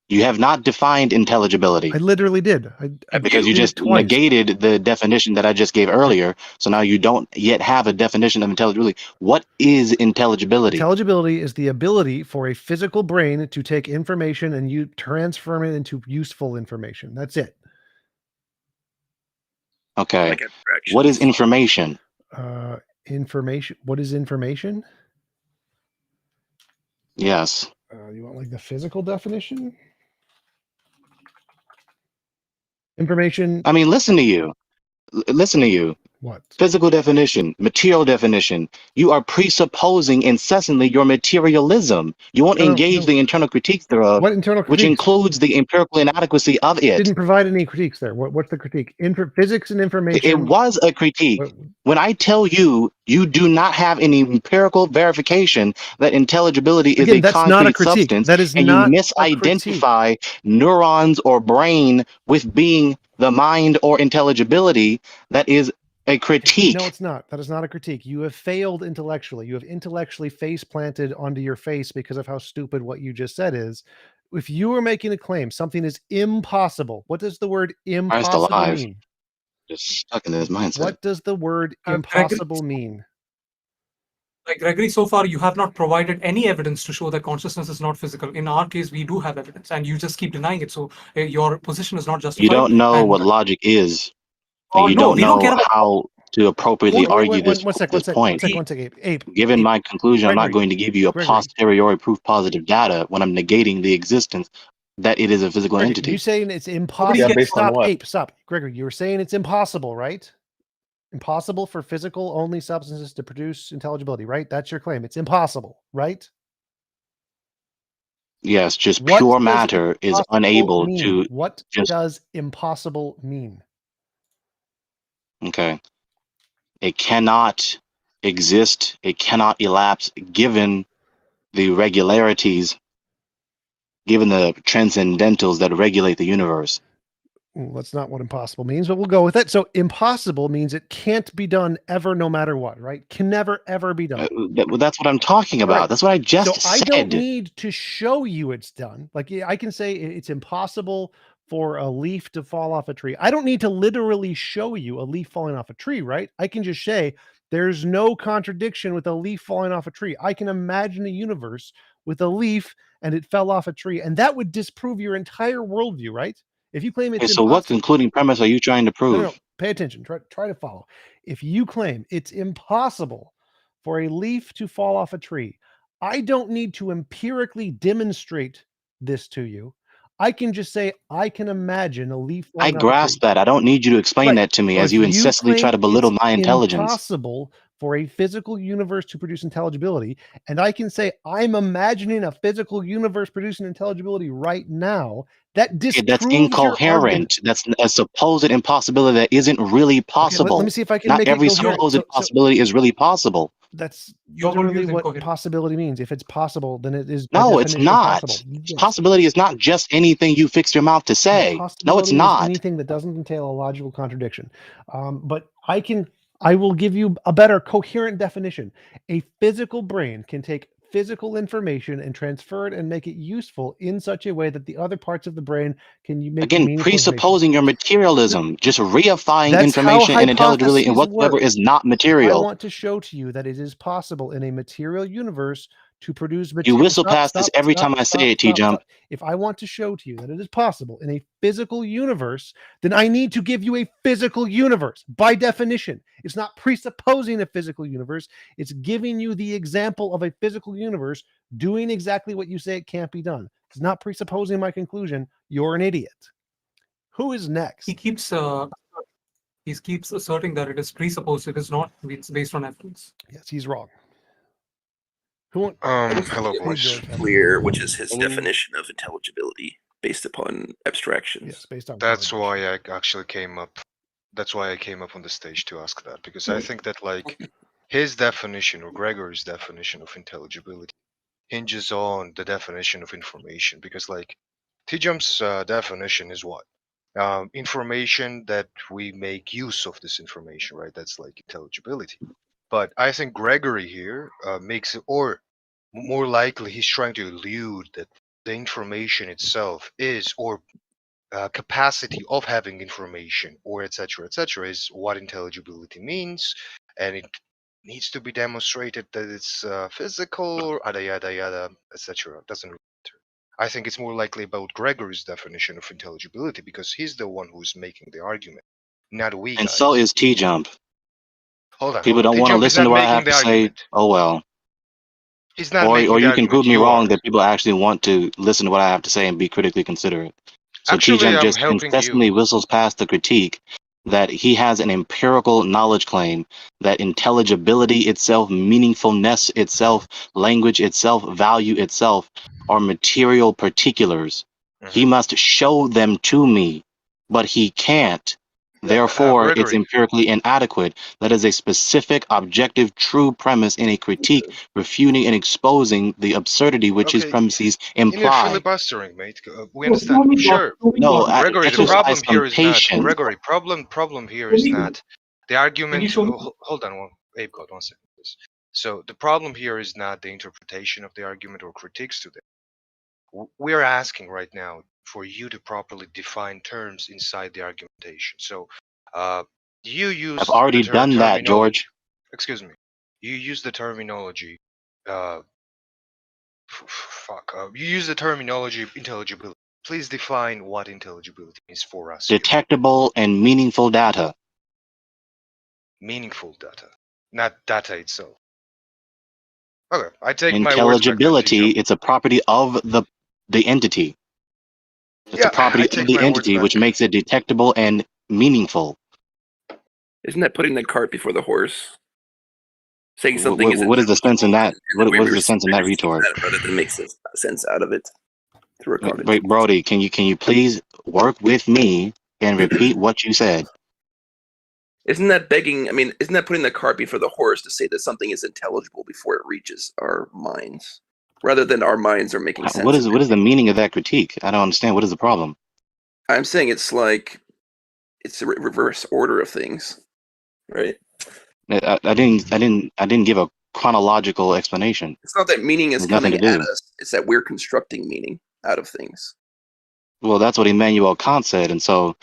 You have not defined intelligibility. I literally did. Because you just negated the definition that I just gave earlier. So now you don't yet have a definition of intelligibility. What is intelligibility? Intelligibility is the ability for a physical brain to take information and you transform it into useful information. That's it. Okay. What is information? Information. What is information? Yes. You want like the physical definition? Information. I mean, listen to you. Listen to you. What? Physical definition, material definition. You are presupposing incessantly your materialism. You won't engage the internal critiques thereof, what internal critiques? which includes the empirical inadequacy of it. Didn't provide any critiques there. What's the critique? Physics and information. It was a critique. When I tell you, you do not have any empirical verification that intelligibility is a that's concrete not a critique. substance, That is and not you a misidentify neurons or brain with being the mind or intelligibility, that is a critique. No, it's not. That is not a critique. You have failed intellectually. You have intellectually face planted onto your face because of how stupid what you just said is. If you are making a claim, something is impossible. What does the word impossible mean? Just stuck in this mindset. What does the word impossible mean? Like Gregory, so far you have not provided any evidence to show that consciousness is not physical. In our case, we do have evidence, and you just keep denying it. So your position is not justified. You don't know what logic is. And you no, don't we don't care know about how to appropriately argue this One sec, point. Ape. Given my conclusion, I'm not Gregory, going to give you a posteriori proof positive data when I'm negating the existence that it is a physical entity. You saying it's impossible? Yeah, based on what? Ape, stop. Gregory, you were saying it's impossible, right? Impossible for physical only substances to produce intelligibility, right? That's your claim. It's impossible, right? Yes, just What pure does matter is impossible unable mean? to What just does impossible mean? okay. It cannot exist. It cannot elapse given the regularities, given the transcendentals that regulate the universe. Well, that's not what impossible means, but we'll go with it. So impossible means it can't be done ever, no matter what, right? Can never, ever be done. That's what I'm talking about. Right. That's what I just So said. I don't need to show you it's done. Like I can say it's impossible for a leaf to fall off a tree. I don't need to literally show you a leaf falling off a tree, right? I can just say there's no contradiction with a leaf falling off a tree. I can imagine a universe with a leaf and it fell off a tree, and that would disprove your entire worldview, right? If you claim it's Okay, so what impossible, concluding premise are you trying to prove? no, pay attention. Try to follow. If you claim it's impossible for a leaf to fall off a tree, I don't need to empirically demonstrate this to you. I can just say I can imagine a leaf I falling off a tree. grasp that. I don't need you to explain that to me So as if you incessantly try claim to belittle it's my intelligence. impossible for a physical universe to produce intelligibility, and I can say I'm imagining a physical universe producing intelligibility right now, that disproves That's your argument. incoherent. That's a supposed impossibility that isn't really possible. let me see if I can Not make it every coherent. supposed So- possibility is really possible. That's Your worldview literally is what incoherent. possibility means. If it's possible, then it is by No, it's definition not. possible. Yes. Possibility is not just anything you fix your mouth to say. No, it's Possibility is not. anything that doesn't entail a logical contradiction. But I will give you a better coherent definition. A physical brain can take physical information and transfer it and make it useful in such a way that the other parts of the brain can make Again, meaningful information. presupposing your materialism, just reifying That's information how and intelligibility and hypotheses whatever work. is not I material. want to show to you that it is possible in a material universe to produce You material. whistle past this every time I say it, T-Jump. If I want to show to you that it is possible in a physical universe, then I need to give you a physical universe. By definition, it's not presupposing a physical universe. It's giving you the example of a physical universe doing exactly what you say it can't be done. It's not presupposing my conclusion. You're an idiot. Who is next? He keeps asserting that it is presupposed. It is not. It's based on evidence. Yes, he's wrong. Who? Hello, clear, which is his definition of intelligibility based upon abstractions. Yes, based on. That's why I actually came up. That's why I came up on the stage to ask that, because I think that like his definition or Gregory's definition of intelligibility hinges on the definition of information. Because like T-Jump's definition is what? Information that we make use of this information, right? That's like intelligibility. But I think Gregory here makes it, or more likely, he's trying to allude that the information itself is, or capacity of having information, or etc., is what intelligibility means, and it needs to be demonstrated that it's physical, or yada yada, etc. Doesn't matter. I think it's more likely about Gregory's definition of intelligibility because he's the one who's making the argument, not we And guys. so is T-Jump. Hold on. People don't want to T-Jump is listen not to what I making have the to say. argument. Oh well. He's not Or making the you can argument, prove me you wrong are. that people actually want to listen to what I have to say and be critically considerate. So Actually, T-Jump I'm just helping incessantly you. whistles past the critique that he has an empirical knowledge claim that intelligibility itself, meaningfulness itself, language itself, value itself are material particulars. He must show them to me, but he can't. Therefore, it's Gregory. empirically inadequate. That is a specific, objective, true premise in a critique, refuting and exposing the absurdity which his premises In your imply. filibustering, mate. We understand. Sure. No, Gregory, the exercise problem some here is not. patience. Gregory, problem here is not the argument. show me? Hold on, Abe God, 1 second, please. So the problem here is not the interpretation of the argument or critiques to them. We're asking right now for you to properly define terms inside the argumentation. So, you use I've already the done that, George. Excuse me. You use the terminology. You use the terminology intelligibility. Please define what intelligibility means for us. Detectable and meaningful data. meaningful data, not data itself. Okay, I take my words back. Intelligibility, it's a property of the entity. It's a property of the entity which makes it detectable and meaningful. Isn't that putting the cart before the horse? Saying something is what is the sense in that? What is the sense in that retort? Rather than make sense out of it through a cognitive. Wait, Brody, can you please work with me and repeat what you said? Isn't that begging? I mean, isn't that putting the cart before the horse to say that something is intelligible before it reaches our minds, rather than our minds are making sense? What is the meaning of that critique? I don't understand. What is the problem? I'm saying it's like it's a reverse order of things, right? I didn't give a chronological explanation. It's not that meaning is There's nothing coming to at do. us; it's that we're constructing meaning out of things. Well, that's what Immanuel Kant said, and so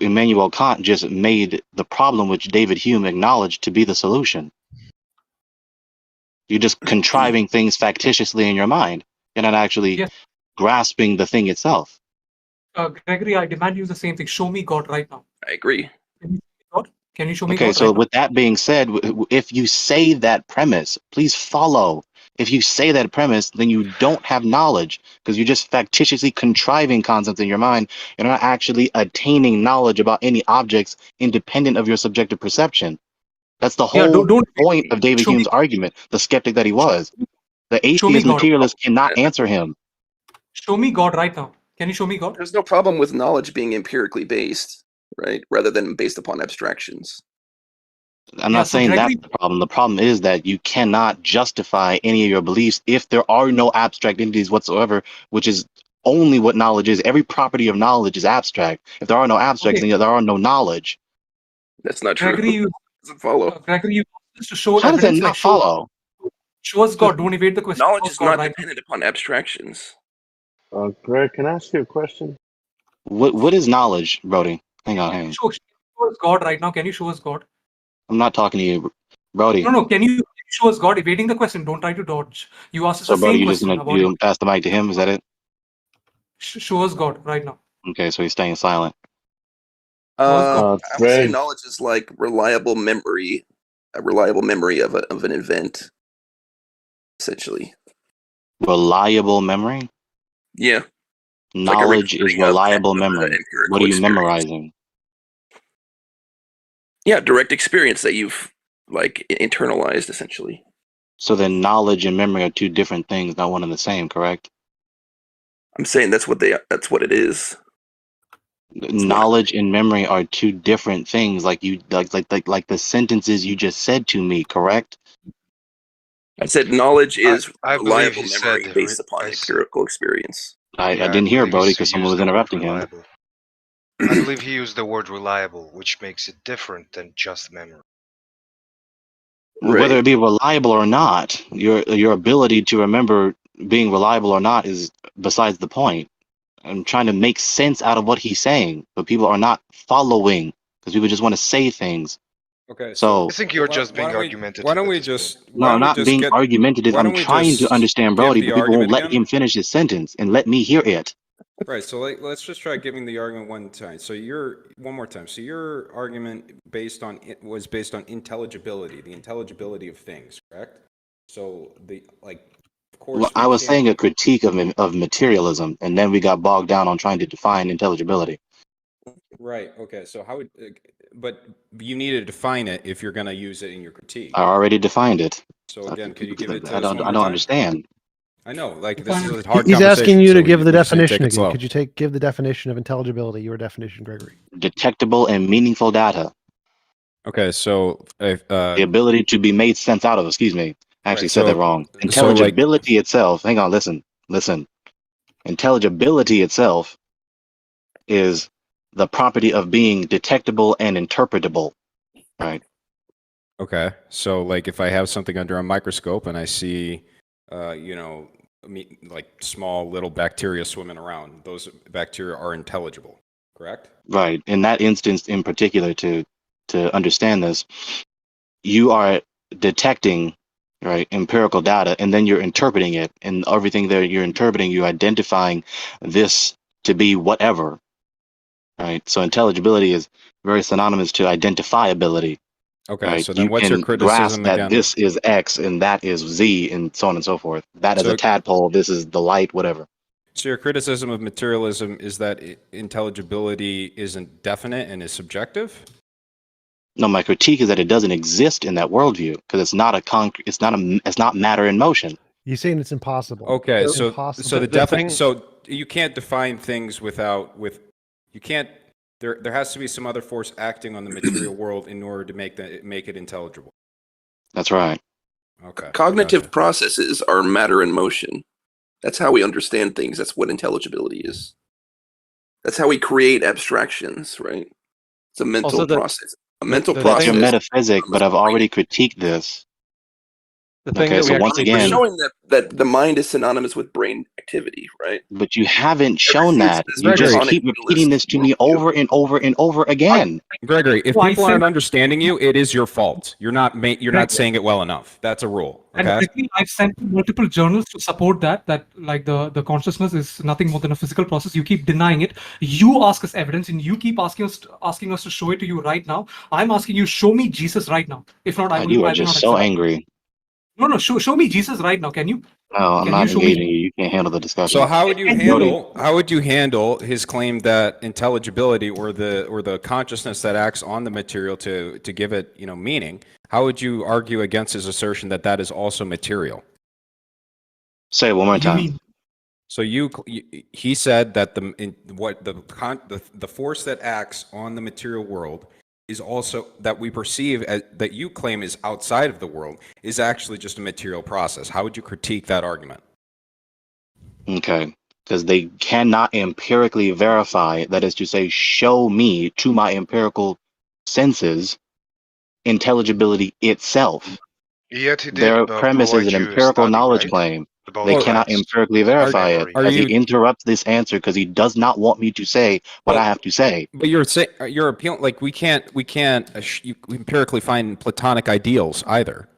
Immanuel Kant just made the problem which David Hume acknowledged to be the solution. You're just contriving things factitiously in your mind. You're not actually grasping the thing itself. Gregory, I demand you the same thing. Show me God right now. I agree. Can you show me Okay, God so right with that being said, if you say that premise, please follow. If you say that premise, then you don't have knowledge because you're just factitiously contriving concepts in your mind. You're not actually attaining knowledge about any objects independent of your subjective perception. That's the whole point of David Hume's argument, the skeptic that he was. The atheist materialist cannot answer him. Show me God right now. Can you show me God? There's no problem with knowledge being empirically based, right? Rather than based upon abstractions. I'm not saying that's the problem. The problem is that you cannot justify any of your beliefs if there are no abstract entities whatsoever, which is only what knowledge is. Every property of knowledge is abstract. If there are no abstracts, then there are no knowledge. That's not true. Gregory, you doesn't follow. Gregory, you want us to show How does that evidence not like follow? Show us God. Don't evade the question. Knowledge Show us is God not right dependent upon abstractions. Greg, can I ask you a question? What is knowledge, Brody? Hang on. Show us God right now. Can you show us God? I'm not talking to you, Brody. No. Can you show us God? Evading the question. Don't try to dodge. You asked us So, the Brody, same you're just question. gonna pass the mic to him? Is that it? Show us God right now. Okay, so he's staying silent. I would say knowledge is like reliable memory, a reliable memory of an event, essentially. Reliable memory? Yeah. Knowledge is reliable memory. What are you memorizing? Yeah, direct experience that you've like internalized, essentially. So then knowledge and memory are two different things, not one and the same, correct? I'm saying that's what it is. Knowledge and memory are two different things, like the sentences you just said to me, correct? I said knowledge is I reliable believe he memory said based upon empirical experience. I didn't hear Brody because someone was interrupting him. I believe he used the word reliable, which makes it different than just memory. Whether it be reliable or not, your ability to remember being reliable or not is besides the point. I'm trying to make sense out of what he's saying, but people are not following because people just want to say things. Okay, so I think you're just being argumentative. Why don't we just? No, I'm not being argumentative. I'm trying to understand Brody, but people won't let him finish his sentence and let me hear it. Right. So let's just try giving the argument one time. So one more time. So your argument was based on intelligibility, the intelligibility of things, correct? So of course. Well, I was saying a critique of materialism, and then we got bogged down on trying to define intelligibility. Right. Okay. So how would, but you need to define it if you're going to use it in your critique. I already defined it. So again, could you give it to I us don't one more time? understand. I know, like this is a hard He's asking you to so give the we just need to take definition it again. slow. Could you give the definition of intelligibility? Your definition, Gregory. Detectable and meaningful data. Okay, so the ability to be made sense out of. Excuse me, I actually said so- that wrong. so, Intelligibility itself. Hang on, listen. Intelligibility itself is the property of being detectable and interpretable. Right. Okay, so like if I have something under a microscope and I see, like small little bacteria swimming around, those bacteria are intelligible, correct? Right. In that instance, in particular, to understand this, you are detecting, right, empirical data, and then you're interpreting it, and everything that you're interpreting, you're identifying this to be whatever. Right. So intelligibility is very synonymous to identifiability. Okay, Right? so then You what's your can criticism grasp that again? this is X and that is Z and so on and so forth. That is So- a tadpole. This is the light, whatever. So your criticism of materialism is that intelligibility isn't definite and is subjective? No, my critique is that it doesn't exist in that worldview because it's not a concrete. It's not matter in motion. You're saying it's impossible. Okay, It's so impossible. so so you can't define things you can't there has to be some other force acting on the material world in order to make it intelligible. That's right. Okay. Cognitive processes are matter in motion. That's how we understand things. That's what intelligibility is. That's how we create abstractions, right? It's a mental Also, process. A mental That's process. your metaphysic, but I've already critiqued this. The thing Okay, that so we once actually We're again, showing that the mind is synonymous with brain activity, right? but you haven't shown Everything's that. this You just platonic keep repeating this to me over and over and over again. Gregory, if Well, I people aren't think- understanding you, it is your fault. You're not saying it well enough. That's a rule. And Okay. quickly, I've sent multiple journals to support that like the consciousness is nothing more than a physical process. You keep denying it. You ask us evidence, and you keep asking us to show it to you right now. I'm asking you, show me Jesus right now. If not, I God, will. you I are will just not so accept. angry. No, show me Jesus right now. Can you? No, I'm Can not you show me- engaging you. You can't handle the discussion. So how would you And handle his claim that intelligibility or the consciousness that acts on the material to give it meaning? How would you argue against his assertion that that is also material? Say it one more time. So he said that the force that acts on the material world is also that we perceive as, that you claim is outside of the world is actually just a material process. How would you critique that argument? Okay. Because they cannot empirically verify, that is to say, show me to my empirical senses intelligibility itself. Yet he did Their premise is provide an you a empirical study, knowledge right? claim. About They the cannot past. empirically verify it. Are As he you- interrupts this answer because he does not want me to say what I have to say. But you're appealing like we can't empirically find Platonic ideals either,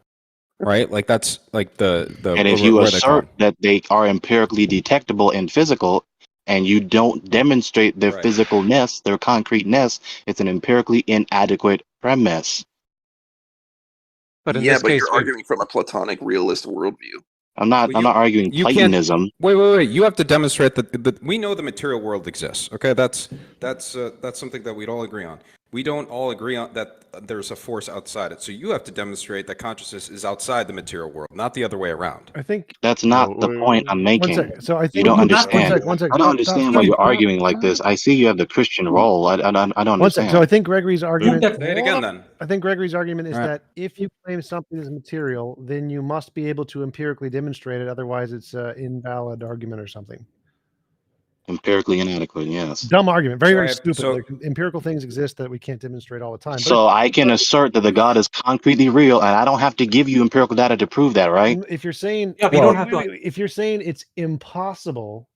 right? Like that's like the And if you assert that they are empirically detectable and physical, and you don't demonstrate their Right. physicalness, their concreteness, it's an empirically inadequate premise. But in Yeah, this but case, you're arguing from a Platonic realist worldview. I'm not arguing you can't- Platonism. Wait. You have to demonstrate that we know the material world exists. Okay, that's something that we'd all agree on. We don't all agree on that there's a force outside it. So you have to demonstrate that consciousness is outside the material world, not the other way around. I think That's not the point I'm making. One sec. So I think You don't One sec, understand. one sec. I don't Stop, understand stop, why you're stop. arguing like this. I see you have the Christian role. I don't One sec. understand. So I think Gregory's argument. Say it again then. I think Gregory's argument is All right. that if you claim something is material, then you must be able to empirically demonstrate it. Otherwise, it's an invalid argument or something. Empirically inadequate, yes. Dumb argument. Very, So I very have- stupid. so- Like, empirical things exist that we can't demonstrate all the time. But So I can assert that the God is concretely real, and I don't have to give you empirical data to prove that, right? if you're saying, Yeah, we don't have to. if you're saying it's impossible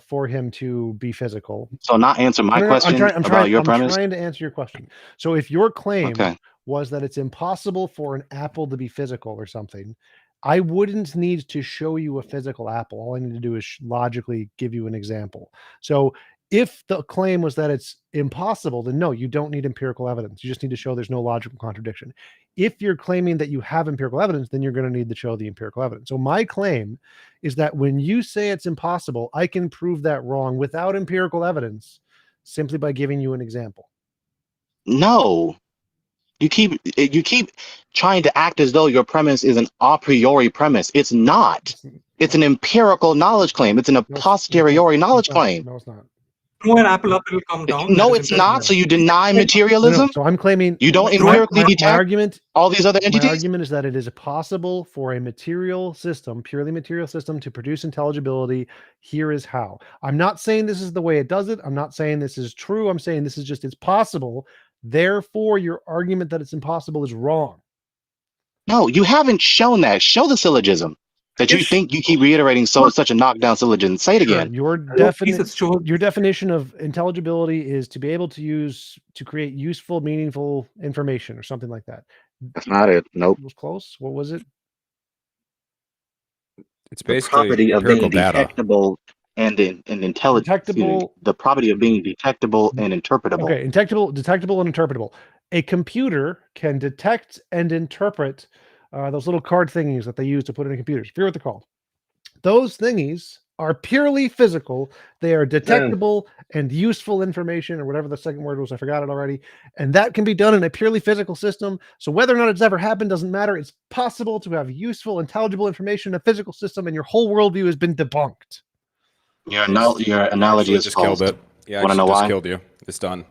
for him to be physical. So not answer my question about your premise. I'm trying to answer your question. So if your claim Okay. was that it's impossible for an apple to be physical or something, I wouldn't need to show you a physical apple. All I need to do is logically give you an example. So if the claim was that it's impossible, then no, you don't need empirical evidence. You just need to show there's no logical contradiction. If you're claiming that you have empirical evidence, then you're going to need to show the empirical evidence. So my claim is that when you say it's impossible, I can prove that wrong without empirical evidence simply by giving you an example. No. You keep trying to act as though your premise is an a priori premise. It's not. It's an empirical knowledge claim. It's an a posteriori knowledge claim. No, it's not. Throw an apple up, it'll come down. No, That is it's empirical. not. So you deny No, materialism? so I'm claiming You don't my empirically detect argument. all these other My entities? argument is that it is possible for a material system, purely material system, to produce intelligibility. Here is how. I'm not saying this is the way it does it. I'm not saying this is true. I'm saying this is just it's possible. Therefore, your argument that it's impossible is wrong. No, you haven't shown that. Show the syllogism that you think you keep reiterating such a knockdown syllogism. Say it again. Your definition of intelligibility is to be able to create useful, meaningful information or something like that. That's not it. Nope. It was close. What was it? It's The basically property of being empirical data. detectable and intelligent. Detectable. The property of being detectable and interpretable. Okay, detectable and interpretable. A computer can detect and interpret those little card thingies that they use to put in computers. Forget what they're called. Those thingies are purely physical. They are detectable and useful information, or whatever the second word was. I forgot it already. And that can be done in a purely physical system. So whether or not it's ever happened doesn't matter. It's possible to have useful, intelligible information in a physical system, and your whole worldview has been debunked. Your analogy is just false. killed it. Yeah, Want to know actually just why? killed you. It's done.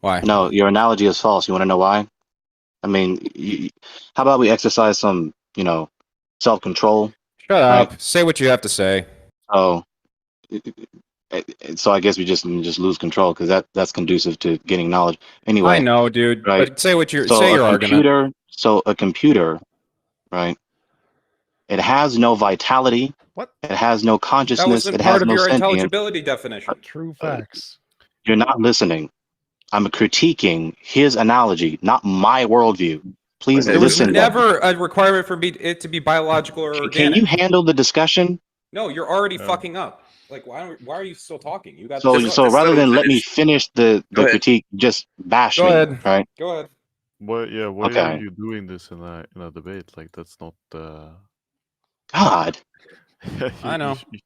Why? No, your analogy is false. You want to know why? I mean, how about we exercise some, self-control? Shut up. Say what you have to say. Oh, so I guess we just lose control because that's conducive to getting knowledge. Anyway, I know, dude. right? But say what So your a argument. computer, a computer, right? It has no vitality. What? It has no That consciousness. wasn't It part has of no your sentience. intelligibility definition. True facts. You're not listening. I'm critiquing his analogy, not my worldview. Please There was listen. never a requirement for it to be biological or organic. Can you handle the discussion? No, you're already fucking up. Like, why are you still talking? You got So rather than let me finish the critique, just bash Go me. ahead. Right? Go ahead. Why are Okay. you doing this in a debate? Like that's not. God. I know. You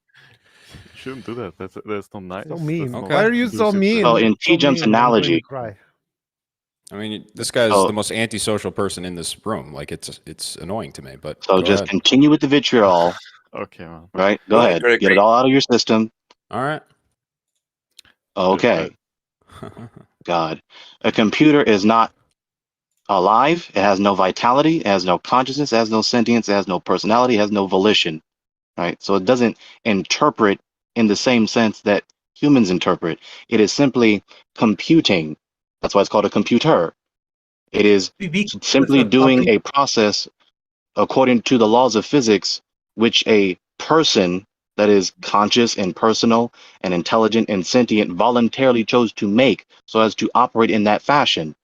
shouldn't do that. That's not nice. So mean. That's not Why are you so conducive to- mean? So in So T-Jump's mean, I'm going to analogy, cry. I mean, this guy's So- the most antisocial person in this room. Like, it's annoying to me. But so go just ahead. continue with the vitriol. Okay, man. Right? Go ahead. Great, Get it all out of your system. All right. Okay. God. A computer is not alive. It has no vitality. It has no consciousness. It has no sentience. It has no personality. It has no volition. Right? So it doesn't interpret in the same sense that humans interpret. It is simply computing. That's why it's called a computer. It is simply doing a process according to the laws of physics, which a person that is conscious and personal and intelligent and sentient voluntarily chose to make so as to operate in that fashion.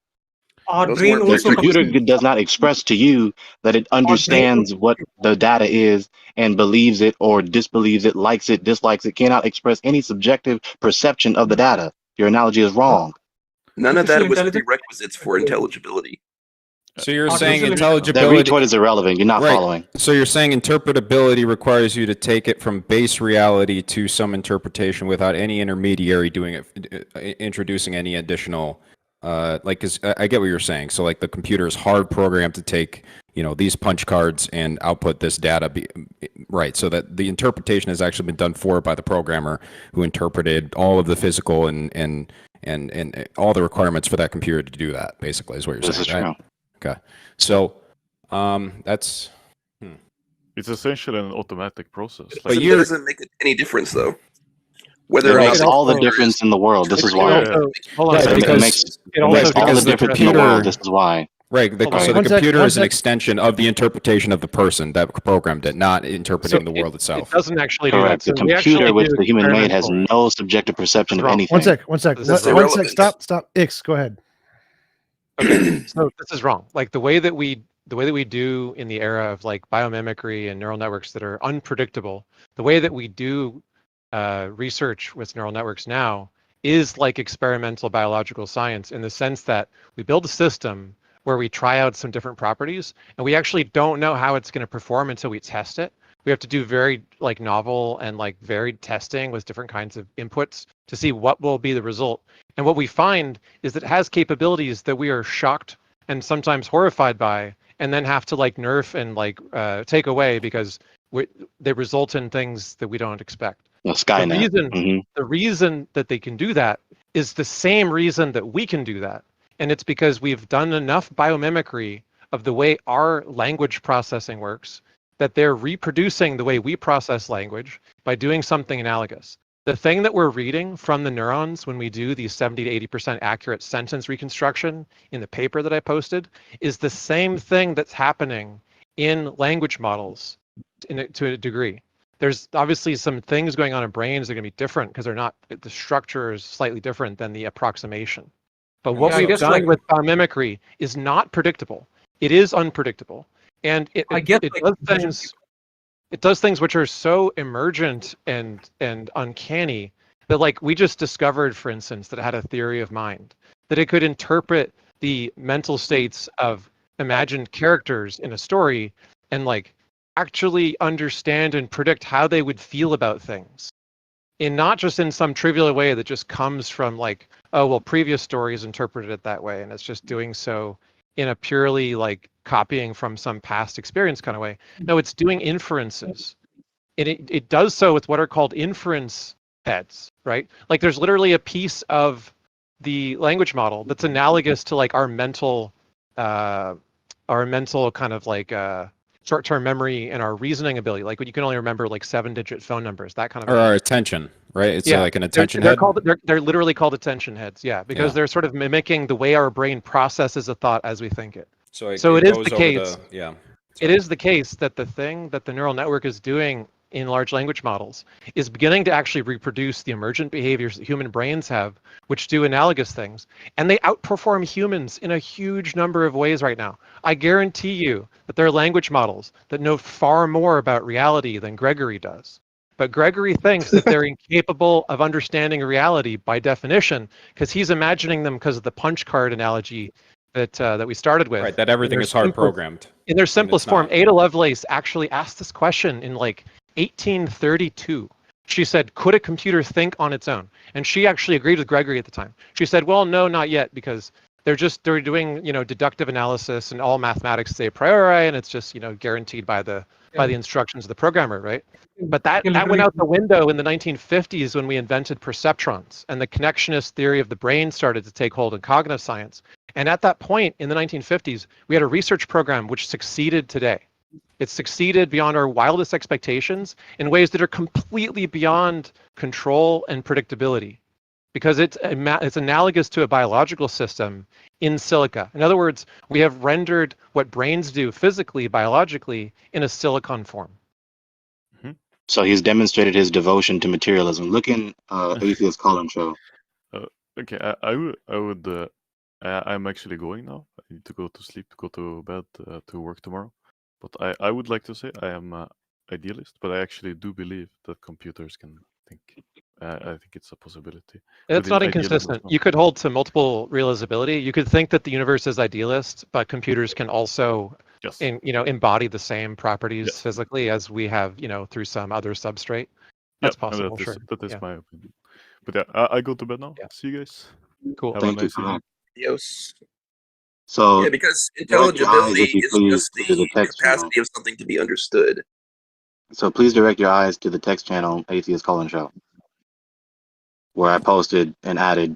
Our brain The also computer does not express to you that it understands what the data is and believes it or disbelieves it, likes it, dislikes it, cannot express any subjective perception of the data. Your analogy is wrong. None of that was Artificial prerequisites for intelligibility. So you're saying Artificial intelligibility. That retort is irrelevant. You're not Right. following. So you're saying interpretability requires you to take it from base reality to some interpretation without any intermediary doing it, introducing any additional, because I get what you're saying. So like the computer is hard programmed to take, these punch cards and output this data, right? So that the interpretation has actually been done for it by the programmer who interpreted all of the physical and all the requirements for that computer to do that. Basically, is what you're This saying, is right? true. Okay. So, that's. It's essentially an automatic process. But it doesn't make any difference, though. It Whether or not makes all the difference in the world. This is why. Hold on. Right, It because makes it also all the the difference in the computer- world. This is why. Right. So the One sec, computer one is an sec. extension of the interpretation of the person that programmed it, not interpreting the world It itself. doesn't actually do Correct. that. The So we actually computer, which do the human made, has experimental- no subjective perception of wrong. anything. One sec. This is One sec. irrelevant. Stop. Ix, go ahead. Okay, so this is wrong. Like the way that we do in the era of like biomimicry and neural networks that are unpredictable, the way that we do research with neural networks now is like experimental biological science in the sense that we build a system where we try out some different properties and we actually don't know how it's going to perform until we test it. We have to do very like novel and like varied testing with different kinds of inputs to see what will be the result. And what we find is that it has capabilities that we are shocked and sometimes horrified by, and then have to like nerf and like take away because they result in things that we don't expect. Skynet. The reason that they can do that is the same reason that we can do that. And it's because we've done enough biomimicry of the way our language processing works that they're reproducing the way we process language by doing something analogous. The thing that we're reading from the neurons when we do the 70 to 80% accurate sentence reconstruction in the paper that I posted is the same thing that's happening in language models to a degree. There's obviously some things going on in brains that are going to be different because the structure is slightly different than the approximation. But what we've done with biomimicry is not predictable. It is unpredictable. And it does things which are so emergent and uncanny that like we just discovered, for instance, that it had a theory of mind, that it could interpret the mental states of imagined characters in a story and like actually understand and predict how they would feel about things. And not just in some trivial way that just comes from like, oh, well, previous stories interpreted it that way, and it's just doing so in a purely like copying from some past experience kind of way. No, it's doing inferences. And it does so with what are called inference heads, right? Like there's literally a piece of the language model that's analogous to like our mental kind of like short-term memory and our reasoning ability. Like when you can only remember like 7-digit phone numbers, that kind of Or thing. our attention, right? It's like an attention they're head. called they're literally called attention heads, yeah, because they're sort of mimicking the way our brain processes a thought as we think it. So it is goes the over case. It Sorry. is the case that the thing that the neural network is doing in large language models is beginning to actually reproduce the emergent behaviors that human brains have, which do analogous things. And they outperform humans in a huge number of ways right now. I guarantee you that there are language models that know far more about reality than Gregory does. But Gregory thinks that they're incapable of understanding reality by definition because he's imagining them because of the punch card analogy that we started with. Right, that everything is hard programmed. In their simplest form, Ada Lovelace actually asked this question in like 1832. She said, could a computer think on its own? And she actually agreed with Gregory at the time. She said, well, no, not yet, because they're doing, deductive analysis and all mathematics a priori, and it's just, guaranteed by the instructions of the programmer, right? But that went out the window in the 1950s when we invented perceptrons and the connectionist theory of the brain started to take hold in cognitive science. And at that point in the 1950s, we had a research program which succeeded today. It succeeded beyond our wildest expectations in ways that are completely beyond control and predictability, because it's analogous to a biological system in silica. In other words, we have rendered what brains do physically, biologically, in a silicon form. So he's demonstrated his devotion to materialism. Look in Atheist Colin show. Okay, I'm actually going now. I need to go to sleep, to go to bed, to work tomorrow. But I would like to say I am an idealist, but I actually do believe that computers can think. I think it's a possibility. It's not inconsistent. You could hold to multiple realizability. You could think that the universe is idealist, but computers can also embody the same properties physically as we have, through some other substrate. That's possible, sure. That is my opinion. But yeah, I go to bed now. See you guys. Cool. Have a nice evening. Yes. So because intelligibility is just the capacity of something to be understood. So please direct your eyes to the text channel Atheist Colin Show, where I posted and added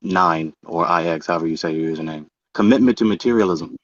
9 or IX, however you say your username. Commitment to materialism.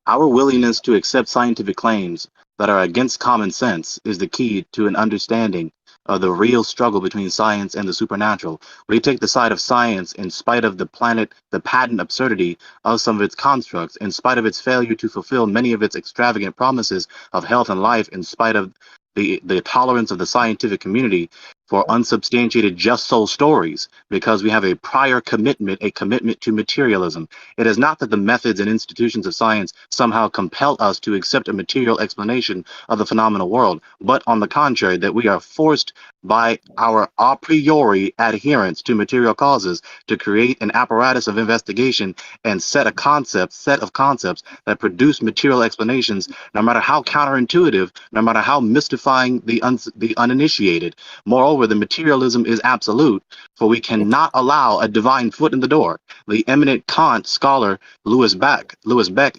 Our willingness to accept scientific claims that are against common sense is the key to an understanding of the real struggle between science and the supernatural. We take the side of science in spite of the patent absurdity of some of its constructs, in spite of its failure to fulfill many of its extravagant promises of health and life, in spite of the tolerance of the scientific community for unsubstantiated just so stories, because we have a prior commitment, a commitment to materialism. It is not that the methods and institutions of science somehow compel us to accept a material explanation of the phenomenal world, but on the contrary, that we are forced by our a priori adherence to material causes to create an apparatus of investigation and set of concepts that produce material explanations, no matter how counterintuitive, no matter how mystifying the uninitiated. Moreover, the materialism is absolute, for we cannot allow a divine foot in the door. The eminent Kant scholar Louis Beck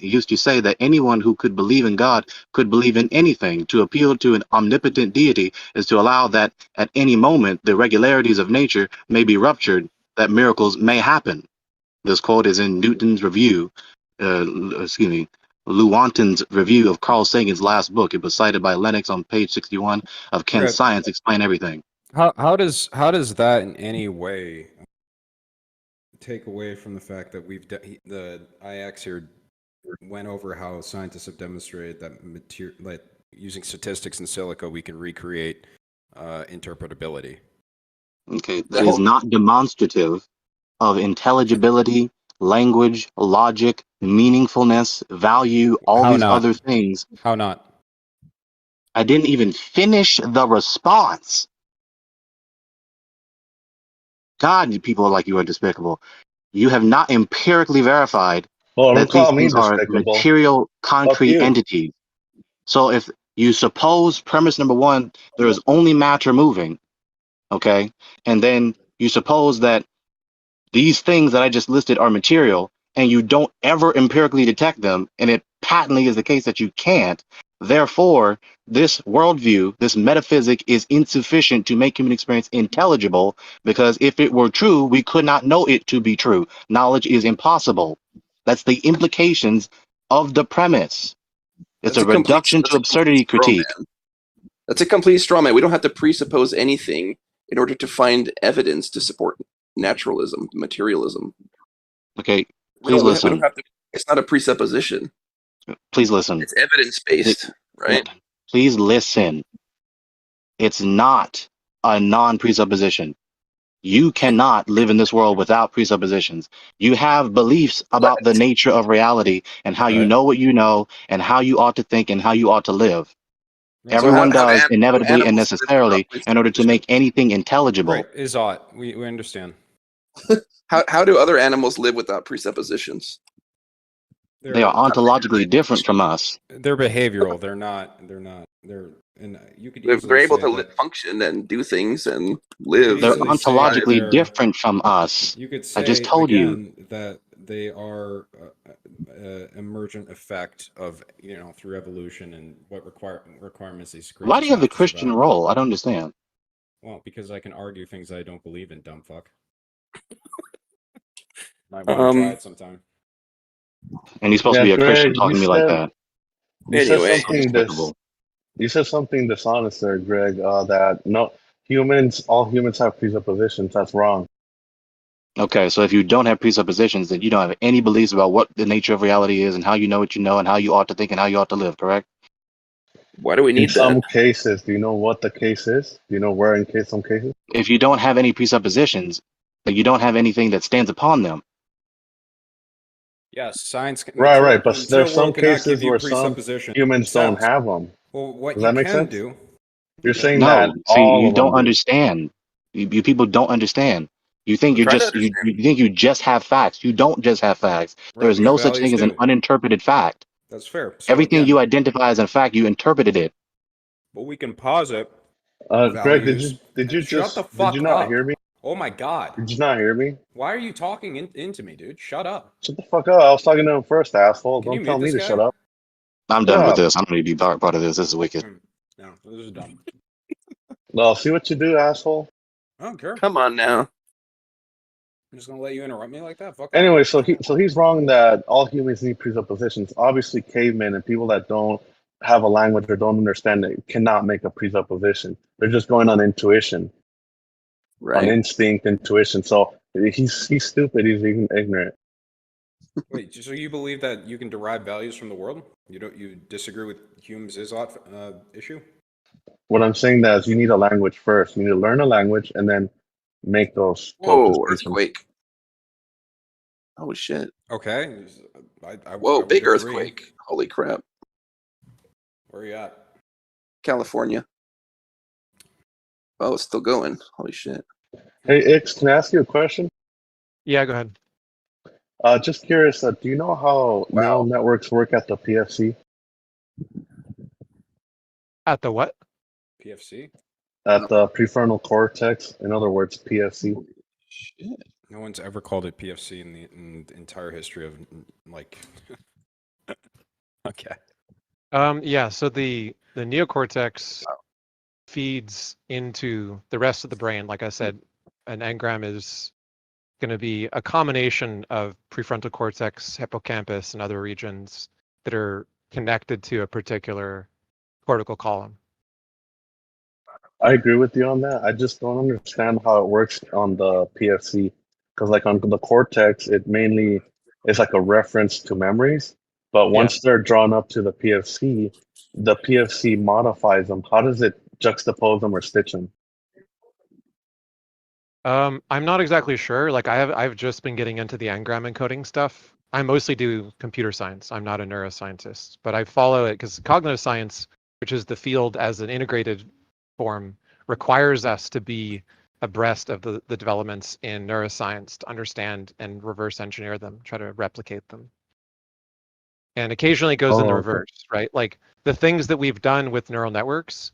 used to say that anyone who could believe in God could believe in anything. To appeal to an omnipotent deity is to allow that at any moment the regularities of nature may be ruptured, that miracles may happen. This quote is in Newton's review, Lewontin's review of Carl Sagan's last book. It was cited by Lennox on page 61 of Can Science Explain Everything? How does that in any way take away from the fact that the IX here went over how scientists have demonstrated that like using statistics in silico we can recreate interpretability? Okay, that is not demonstrative of intelligibility, language, logic, meaningfulness, value, all these other things. How not? I didn't even finish the response. God, people like you are despicable. You have not empirically verified Well, don't that these call me things are despicable. material, Fuck concrete you. entities. So if you suppose premise number one, there is only matter moving, okay, and then you suppose that these things that I just listed are material, and you don't ever empirically detect them, and it patently is the case that you can't. Therefore, this worldview, this metaphysic, is insufficient to make human experience intelligible, because if it were true, we could not know it to be true. Knowledge is impossible. That's the implications of the premise. It's a reduction to absurdity critique. That's a complete straw man. We don't have to presuppose anything in order to find evidence to support naturalism, materialism. Okay, We please don't listen. have to. It's not a presupposition. Please listen. It's evidence based, right? Please listen. It's not a non-presupposition. You cannot live in this world without presuppositions. You have beliefs about the nature of reality and how you know what you know and how you ought to think and how you ought to live. Everyone does inevitably and necessarily in order to make anything intelligible. Right, is ought. We understand. How do other animals live without presuppositions? They are ontologically different from us. They're behavioral. They're not. And you could They're easily able say to that- function and do things and live. They're easily say that ontologically they're- different from us. You could say I just told you. that they are emergent effect of through evolution and what requirements these creatures Why do you have the to Christian survive. role? I don't understand. Well, because I can argue things I don't believe in, dumb fuck. Might want to try it sometime. And you're supposed to be a Christian talking to me like that. You said Anyway. something you said something dishonest there, Greg. That all humans have presuppositions. That's wrong. Okay, so if you don't have presuppositions, then you don't have any beliefs about what the nature of reality is and how you know what you know and how you ought to think and how you ought to live, correct? Why do we In need some that? cases, do you know what the case is? Do you know where in some cases? If you don't have any presuppositions, then you don't have anything that stands upon them. Yes, science. Right. But there's some world cannot give cases you where some presuppositions humans don't themselves. have them. Well, what Does you that make can sense? do. You're saying No, that see, all you of them don't do. understand. You people don't understand. You think I'm trying to you think you just have facts. You don't just have facts. There Right, is we no have such thing values as an too. uninterpreted fact. That's fair. So Everything again, you identify as a fact, you interpreted it. but we can posit Greg, values. did you fuck not up. hear me? Oh my god. Did you not hear me? Why are you talking into me, dude? Shut up. Shut the fuck up! I was talking to him first, asshole. Can you Don't tell mute me this to guy? shut up. I'm Shut done with up. this. I don't need to be part of this. This is wicked. No, this is dumb. No, see what you do, asshole. I don't care. Come on now. I'm just gonna let you interrupt me like that. Fuck off. Anyway, so he's wrong that all humans need presuppositions. Obviously, cavemen and people that don't have a language or don't understand it cannot make a presupposition. They're just going on intuition, on instinct, intuition. So he's stupid. He's even ignorant. Wait, so you believe that you can derive values from the world? You disagree with Hume's is-ought issue? What I'm saying that is you need a language first. You need to learn a language and then make those. Whoa, earthquake. Oh shit. Okay. Whoa, big agree. earthquake. Holy crap. Where are you at? California. Oh, it's still going. Holy shit. Hey, Ix, can I ask you a question? Yeah, go ahead. Just curious, do you know how neural networks work at the PFC? At the what? PFC? At the prefrontal cortex, in other words, PFC. Shit. No one's ever called it PFC in the entire history of like. Okay. Yeah. So the neocortex feeds into the rest of the brain. Like I said, an engram is going to be a combination of prefrontal cortex, hippocampus, and other regions that are connected to a particular cortical column. I agree with you on that. I just don't understand how it works on the PFC. Because like on the cortex, it mainly is like a reference to memories. But once they're drawn up to the PFC modifies them. How does it juxtapose them or stitch them? I'm not exactly sure. Like I've just been getting into the engram encoding stuff. I mostly do computer science. I'm not a neuroscientist, but I follow it because cognitive science, which is the field as an integrated form, requires us to be abreast of the developments in neuroscience to understand and reverse engineer them, try to replicate them. And occasionally it goes in the reverse, right? Like the things that we've done with neural networks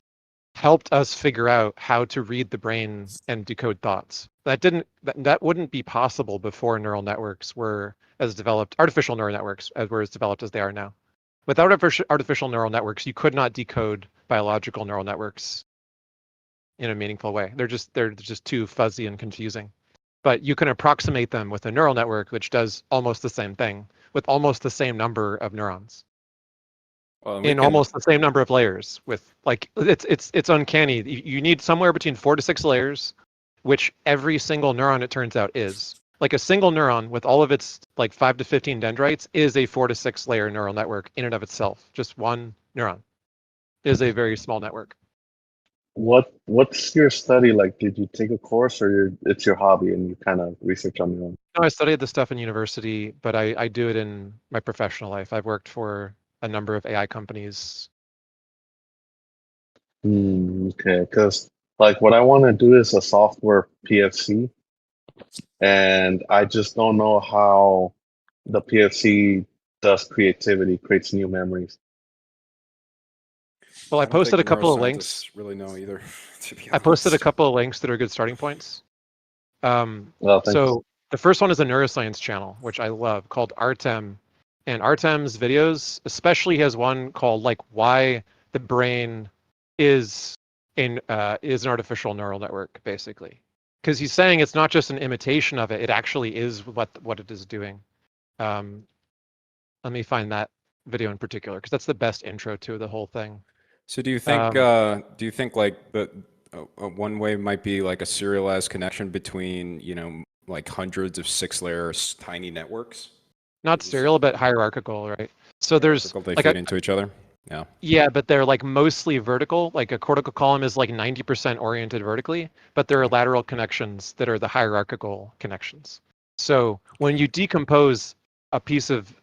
helped us figure out how to read the brain and decode thoughts. That wouldn't be possible before neural networks were as developed, artificial neural networks were as developed as they are now. Without artificial neural networks, you could not decode biological neural networks in a meaningful way. They're just too fuzzy and confusing. But you can approximate them with a neural network, which does almost the same thing with almost the same number of neurons. In almost the same number of layers. With like it's uncanny. You need somewhere between 4 to 6 layers, which every single neuron, it turns out, is. Like a single neuron with all of its like 5 to 15 dendrites is a 4 to 6 layer neural network in and of itself. Just one neuron is a very small network. What's your study like? Did you take a course, or it's your hobby and you kind of research on your own? No, I studied this stuff in university, but I do it in my professional life. I've worked for a number of AI companies. Okay, because like what I want to do is a software PFC, and I just don't know how the PFC does creativity, creates new memories. Well, I don't posted a think couple of neuroscientists links. really know either, to be I posted a honest. couple of links that are good starting points. Well, thanks. So the first one is a neuroscience channel, which I love, called Artem. And Artem's videos, especially has one called like why the brain is an artificial neural network, basically. Because he's saying it's not just an imitation of it; it actually is what it is doing. Let me find that video in particular, because that's the best intro to the whole thing. So do you think like the one way might be like a serialized connection between, you know, like hundreds of 6-layer tiny networks? Not serial, but hierarchical, right? So there's They like feed into each other. Yeah. Yeah, but they're like mostly vertical. Like a cortical column is like 90% oriented vertically, but there are lateral connections that are the hierarchical connections. So when you decompose a piece of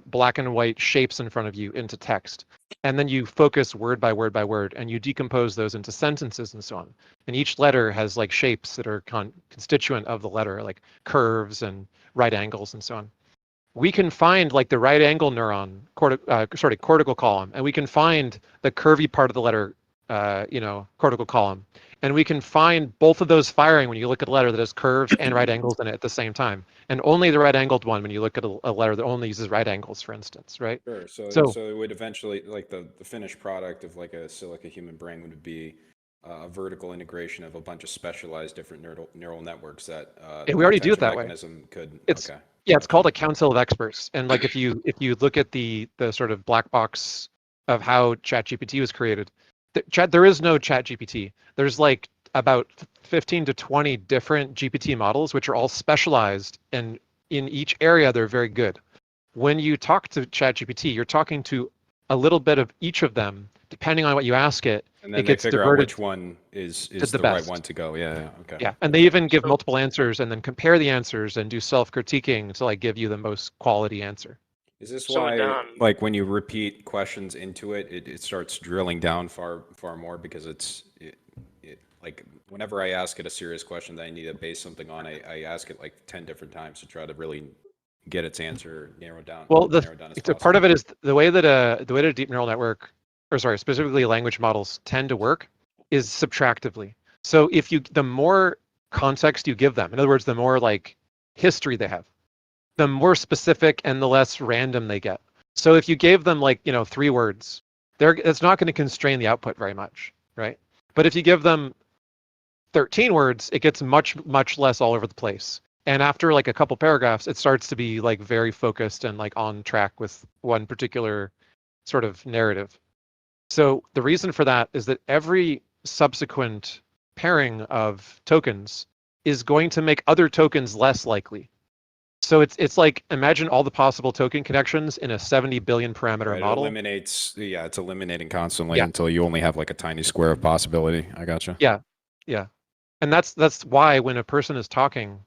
black and white shapes in front of you into text, and then you focus word by word by word, and you decompose those into sentences and so on. And each letter has like shapes that are constituent of the letter, like curves and right angles and so on. We can find like the right angle neuron, cortical column, and we can find the curvy part of the letter, cortical column. And we can find both of those firing when you look at a letter that has curves and right angles in it at the same time. And only the right angled one when you look at a letter that only uses right angles, for instance, right? Sure. So it would eventually, like the finished product of like a silica human brain would be a vertical integration of a bunch of specialized different neural networks that we already do it that way. Could. Yeah, it's called a council of experts. And like if you look at the sort of black box of how ChatGPT was created, there is no ChatGPT. There's like about 15 to 20 different GPT models, which are all specialized, and in each area they're very good. When you talk to ChatGPT, you're talking to a little bit of each of them, depending on what you ask it. And then it gets they figure out diverted which one is the right best one to go. Yeah. Okay. Yeah, and they even give multiple answers and then compare the answers and do self-critiquing to like give you the most quality answer. Is this why, like, when you repeat questions into it, it starts drilling down far more because it like whenever I ask it a serious question that I need to base something on, I ask it like 10 different times to try to really get its answer narrowed down. Well, part of it is the way that a deep neural network, specifically language models tend to work is subtractively. So the more context you give them, in other words, the more like history they have, the more specific and the less random they get. So if you gave them like, 3 words, it's not going to constrain the output very much, right? But if you give them 13 words, it gets much, much less all over the place. And after like a couple paragraphs, it starts to be like very focused and like on track with one particular sort of narrative. So the reason for that is that every subsequent pairing of tokens is going to make other tokens less likely. So it's like, imagine all the possible token connections in a 70 billion parameter model. It's eliminating constantly until you only have like a tiny square of possibility. I gotcha. Yeah. And that's why when a person is talking,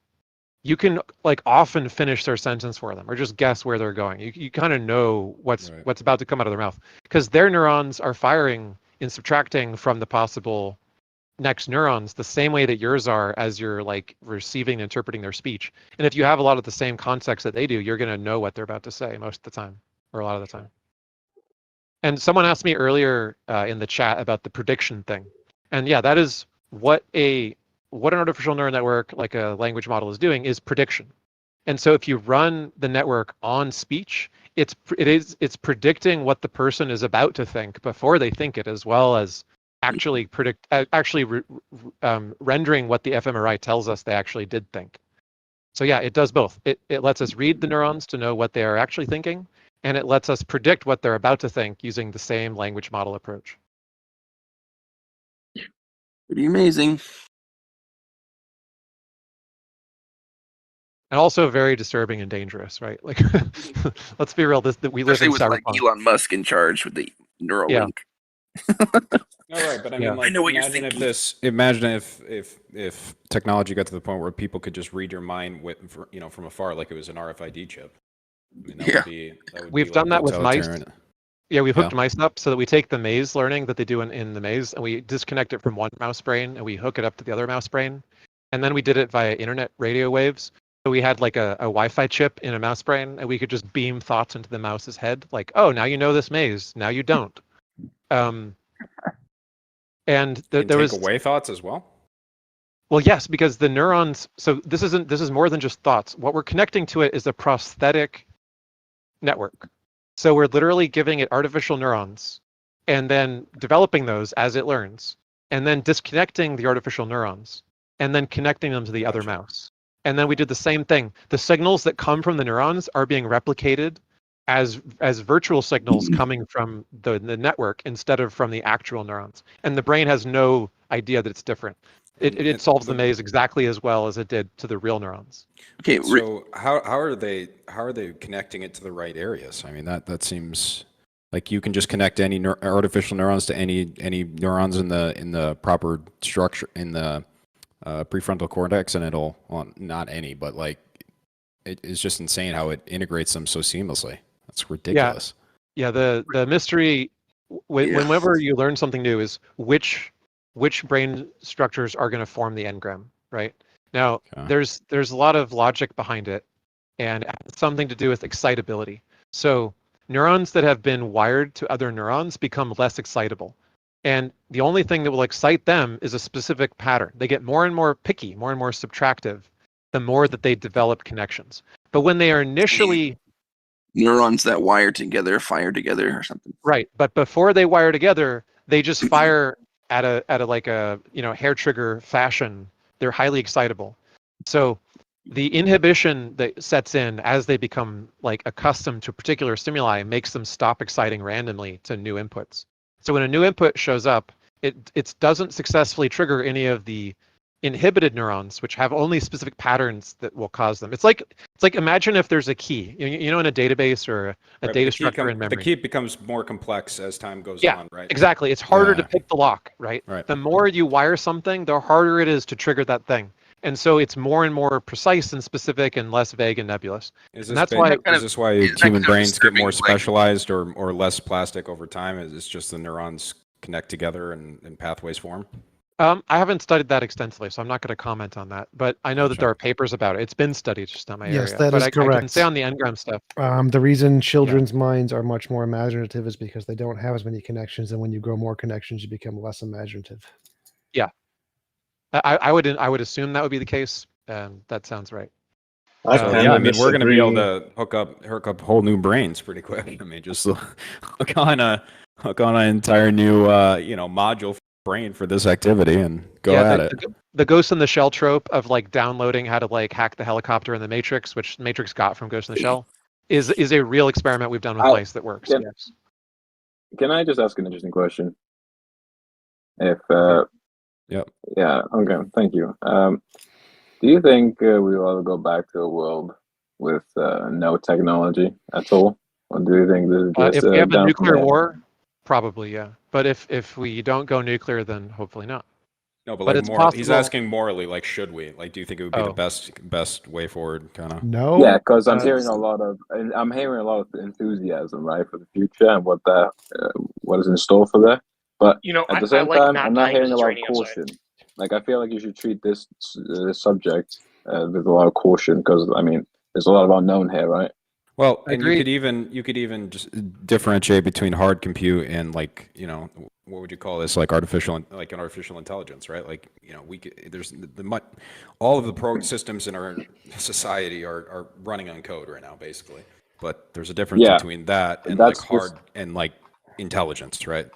you can like often finish their sentence for them or just guess where they're going. You kind of know what's about to come out of their mouth because their neurons are firing and subtracting from the possible next neurons the same way that yours are as you're like receiving and interpreting their speech. And if you have a lot of the same context that they do, you're going to know what they're about to say most of the time, or a lot of the time. And someone asked me earlier in the chat about the prediction thing. And yeah, that is what an artificial neural network like a language model is doing, is prediction. And so if you run the network on speech, it's predicting what the person is about to think before they think it, as well as actually rendering what the fMRI tells us they actually did think. So yeah, it does both. It lets us read the neurons to know what they are actually thinking, and it lets us predict what they're about to think using the same language model approach. Pretty amazing. And also very disturbing and dangerous, right? Like, let's be real. We live Especially in with like cyberpunk. Elon Musk in charge with the Neuralink. No, right, but I mean, Yeah. like, I know what you're imagine if thinking. imagine if technology got to the point where people could just read your mind from afar, like it was an RFID chip. I mean, that would We've be done like that with mice. totalitarian. Yeah, we've hooked mice up so that we take the maze learning that they do in the maze, and we disconnect it from one mouse brain, and we hook it up to the other mouse brain. And then we did it via internet radio waves. So we had like a Wi-Fi chip in a mouse brain, and we could just beam thoughts into the mouse's head. Like, oh, now you know this maze. Now you don't. And there take was away thoughts as well. Well, yes, because the neurons. So this is more than just thoughts. What we're connecting to it is a prosthetic network. So we're literally giving it artificial neurons, and then developing those as it learns, and then disconnecting the artificial neurons, and then connecting them to the other mouse. And then we did the same thing. The signals that come from the neurons are being replicated as virtual signals coming from the network instead of from the actual neurons. And the brain has no idea that it's different. It solves the maze exactly as well as it did to the real neurons. Okay, so how are they connecting it to the right areas? I mean, that seems like you can just connect any artificial neurons to any neurons in the proper structure in the prefrontal cortex, and it'll, well, not any, but like it's just insane how it integrates them so seamlessly. That's ridiculous. Yeah, the mystery whenever you learn something new is which brain structures are going to form the engram, right? Now, there's a lot of logic behind it, and it has something to do with excitability. So neurons that have been wired to other neurons become less excitable. And the only thing that will excite them is a specific pattern. They get more and more picky, more and more subtractive, the more that they develop connections. But when they are initially neurons that wire together fire together or something. Right, but before they wire together, they just fire at a like a hair trigger fashion. They're highly excitable. So the inhibition that sets in as they become like accustomed to a particular stimuli makes them stop exciting randomly to new inputs. So when a new input shows up, it doesn't successfully trigger any of the inhibited neurons, which have only specific patterns that will cause them. It's like imagine if there's a key, in a database or a data structure in memory. The key becomes more complex as time goes on, right? Exactly. It's harder to pick the lock, right? The more you wire something, the harder it is to trigger that thing. And so it's more and more precise and specific and less vague and nebulous. Is and this that's why human brains get more specialized or less plastic over time? Is it's just the neurons connect together and pathways form? I haven't studied that extensively, so I'm not going to comment on that. But I know that there are papers about it. It's been studied, just not my area. Yes, that but is correct. I can say on the engram stuff. The reason children's minds are much more imaginative is because they don't have as many connections, and when you grow more connections, you become less imaginative. Yeah, I would assume that would be the case. That sounds right. I mean, we're going to be able to hook up whole new brains pretty quick. I mean, just hook on an entire new module brain for this activity and go at it. The Ghost in the Shell trope of like downloading how to like hack the helicopter in the Matrix, which Matrix got from Ghost in the Shell, is a real experiment we've done with mice that works. Yes. Can I just ask an interesting question? If Yep. Yeah. Okay. Thank you. Do you think we will ever go back to a world with no technology at all, or do you think this is just if we have a down nuclear from there? war? Probably, yeah. But if we don't go nuclear, then hopefully not. No, but But like it's more, he's possible- asking morally, like, should we? Like, do you think it would be the best way forward, kind of? No. Yeah, because I'm hearing a lot of enthusiasm, right, for the future and what is in store for that. But You know, at the I same like time, not I'm not dying hearing a lot of Mediterranean, so- caution. Like, I feel like you should treat this subject with a lot of caution, because I mean, there's a lot of unknown here, right? Well, and you could even just differentiate between hard compute and, like, you know, what would you call this, like an artificial intelligence, right? Like, you know, there's all of the systems in our society are running on code right now, basically. But there's a difference between that and like hard and like intelligence, right?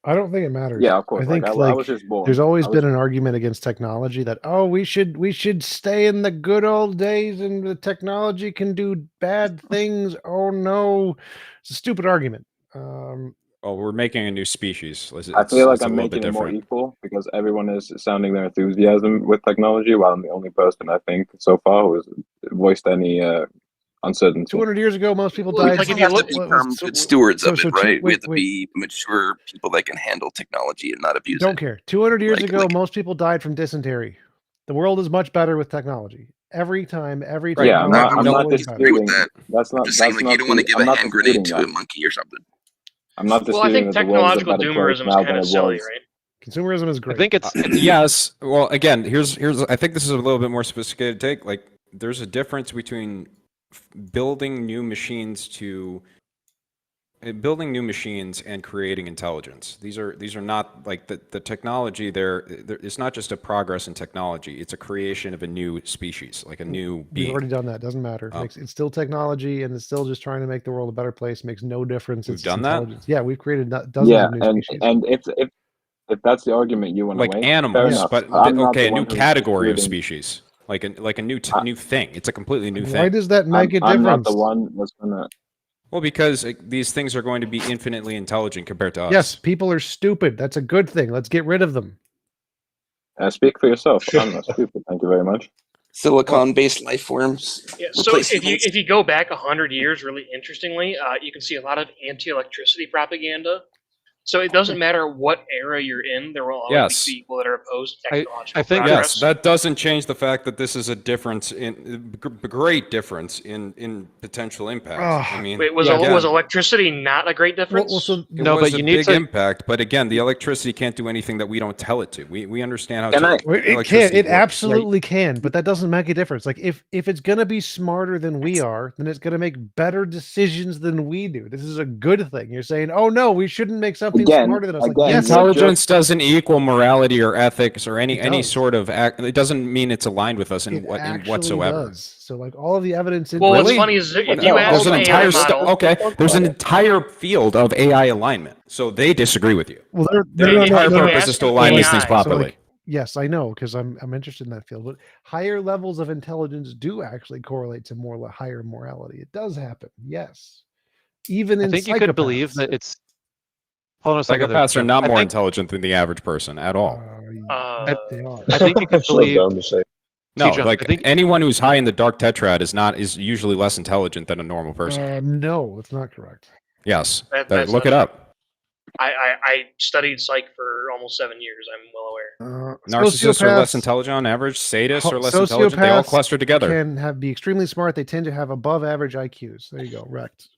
I don't think it matters. Yeah, of course. I think I was just born. there's always been an argument against technology that, oh, we should stay in the good old days and the technology can do bad things. Oh no, it's a stupid argument. Oh, we're making a new species. I feel like I'm making it more equal because everyone is sounding their enthusiasm with technology, while I'm the only person I think so far who has voiced any uncertainty. 200 years ago, most people Well, died. we have to become good stewards of it, right? We have to be mature people that can handle technology and not abuse it. Don't care. 200 years ago, most people died from dysentery. The world is much better with technology. Every time. Yeah, I'm not disputing with that. That's not. I'm just saying, like, you don't want to give a hand grenade to a monkey or something. I'm not Well, I think disputing that the world is a technological better place doomerism is now kind than of it silly, was. right? Consumerism is great. I think it's yes. Well, again, here's. I think this is a little bit more sophisticated take. Like, there's a difference between building new machines and creating intelligence. These are not like the technology. It's not just a progress in technology. It's a creation of a new species, like a new We've being. already done that. Doesn't matter. It's still technology, and it's still just trying to make the world a better place. Makes no difference. We've It's done that? intelligence. Yeah, we've created dozens of new species. and if that's the argument you want to Like make, animals, fair enough. but I'm not okay, the a new one who's category of disputing- species, like a new thing. It's a completely new thing. Why does that make a I'm not difference? the one that's gonna. Well, because these things are going to be infinitely intelligent compared to us. Yes, people are stupid. That's a good thing. Let's get rid of them. Speak for yourself. I'm not stupid. Thank you very much. Silicon-based life forms. Yeah, so if you go back 100 years, really interestingly, you can see a lot of anti-electricity propaganda. So it doesn't matter what era you're in, there will always be people that are opposed to technological I think progress. yes, that doesn't change the fact that this is a difference great difference in potential impact. I mean, Wait, was electricity not a great difference? It was a big impact, but again, the electricity can't do anything that we don't tell it to. We understand how It can. electricity It works. absolutely can, but that doesn't make a difference. Like if it's gonna be smarter than we are, then it's gonna make better decisions than we do. This is a good thing. You're saying, oh no, we shouldn't make something smarter than us. Like, yes, Intelligence doesn't equal morality or ethics or any sort of act. It doesn't mean it's aligned with us in whatsoever. does. So like all of the evidence. Well, what's funny is if you ask there's an an entire AI model, there's an entire field of AI alignment. So they disagree with you. Well, their entire purpose is to align these things So, properly. like, yes, I know, because I'm interested in that field. But higher levels of intelligence do actually correlate to higher morality. It does happen. Yes, even in I think you could believe that it's. Hold on a second. Psychopaths are not I more think- intelligent than the average person at all. They are. I think you could believe. No, T-Jump, like I think- anyone who's high in the dark tetrad is usually less intelligent than a normal person. No, it's not correct. Yes, that's look not it up. I studied psych for almost 7 years. I'm well aware. Narcissists are less sociopaths- intelligent on average. Sadists are less intelligent. They all Sociopaths cluster together. Can be extremely smart. They tend to have above average IQs. There you go. Wrecked.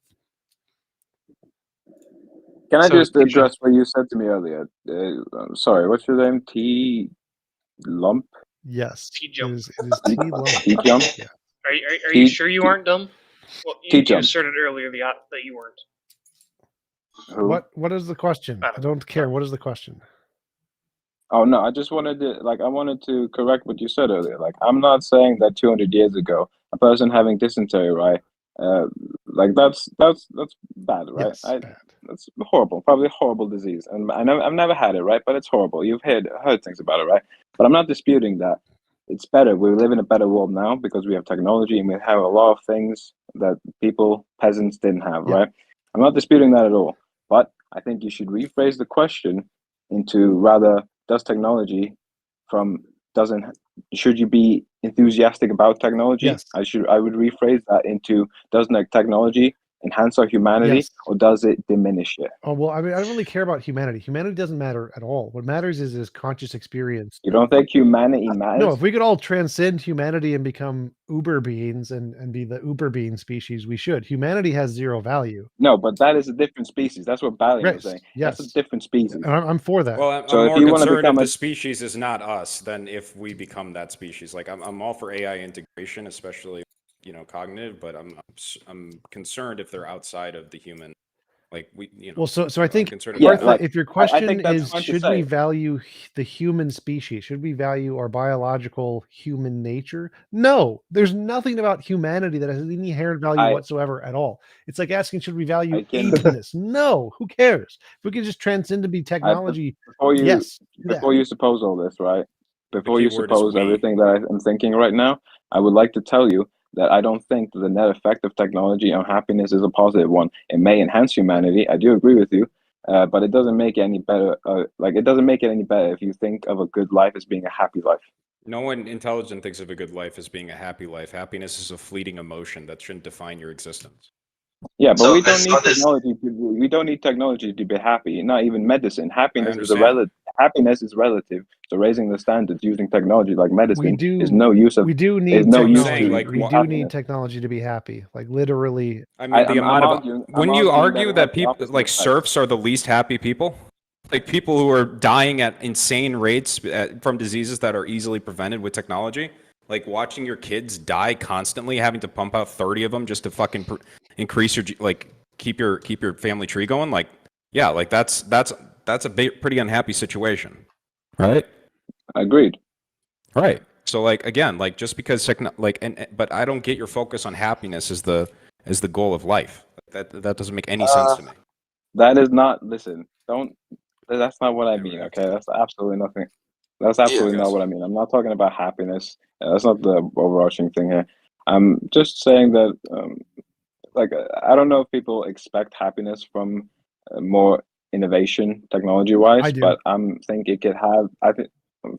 Can I So- just address what you said to me earlier? I'm sorry, what's your name? T. Lump? Yes. T-Jump. It is T lump. T-Jump? Yeah. Are you sure you aren't dumb? Well, you T-Jump. asserted earlier that you weren't. What is the question? I don't care. What is the question? Oh no, I just wanted to correct what you said earlier. Like, I'm not saying that 200 years ago a person having dysentery, right? Like that's bad, right? Yes, bad. That's horrible, probably a horrible disease, and I've never had it, right? But it's horrible. You've heard things about it, right? But I'm not disputing that. It's better. We live in a better world now because we have technology and we have a lot of things that peasants didn't have, right? I'm not disputing that at all. But I think you should rephrase the question into rather, should you be enthusiastic about technology? Yes. I would rephrase that into, doesn't technology enhance our humanity, Yes. or does it diminish it? Oh, well, I mean, I don't really care about humanity. Humanity doesn't matter at all. What matters is conscious experience. You don't think humanity matters? No, if we could all transcend humanity and become uber beings and be the uber being species, we should. Humanity has zero value. No, but that is a different species. That's what Balian Right, was saying. yes. That's a different species. And I'm for that. Well, I'm So if more you wanna concerned become if a- the species is not us than if we become that species. Like I'm all for AI integration, especially cognitive, but I'm concerned if they're outside of the human. Like Well, so I think concerned Yeah, Martha, like, if your I question think that's is, fine to should we say. value the human species? Should we value our biological human nature? No, there's nothing about humanity that has any inherent value whatsoever at all. It's like asking, should we value I can- apiness? No, who cares? If we could just transcend to be technology, yes, do that. Before you suppose all this, right? Before you key word is suppose we. everything that I'm thinking right now, I would like to tell you that I don't think that the net effect of technology on happiness is a positive one. It may enhance humanity. I do agree with you, but it doesn't make it any better. It doesn't make it any better if you think of a good life as being a happy life. No one intelligent thinks of a good life as being a happy life. Happiness is a fleeting emotion that shouldn't define your existence. Yeah, but So we don't this- need on this- technology. We don't need technology to be happy. Not even medicine. Happiness is understand. Happiness is relative. So raising the standards using technology like medicine do- is no use of. We do is need no use technology. to like, we do happiness. need technology to be happy. Like literally. I mean, the I'm amount of arguing- I'm wouldn't you arguing argue that it that has the people opposite like effect. serfs are the least happy people? Like people who are dying at insane rates from diseases that are easily prevented with technology. Like watching your kids die constantly, having to pump out 30 of them just to fucking increase your keep your family tree going. Like, yeah, like that's a pretty unhappy situation, right? Agreed. Right. So like again, like just because but I don't get your focus on happiness as the goal of life. That doesn't make any sense to me. That is not. Listen, don't. That's not what I mean. Okay, that's absolutely nothing. That's absolutely not what I mean. I'm not talking about happiness. That's not the overarching thing here. I'm just saying that, I don't know if people expect happiness from more innovation, technology-wise, I do. but I'm think it could have. I think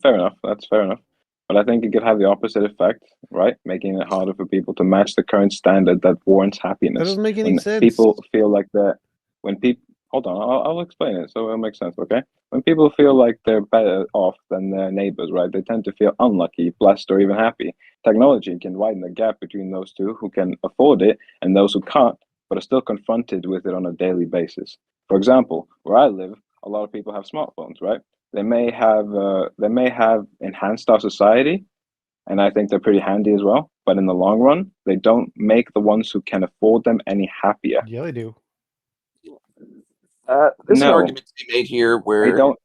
fair enough. That's fair enough. But I think it could have the opposite effect, right? Making it harder for people to match the current standard that warrants happiness. That doesn't make any When sense. People feel like that. When people hold on, I'll explain it so it'll make sense. Okay, when people feel like they're better off than their neighbors, right? They tend to feel unlucky, blessed, or even happy. Technology can widen the gap between those two who can afford it and those who can't, but are still confronted with it on a daily basis. For example, where I live, a lot of people have smartphones, right? They may have enhanced our society, and I think they're pretty handy as well. But in the long run, they don't make the ones who can afford them any happier. Yeah, they do. There's an No, argument to be made here they where don't.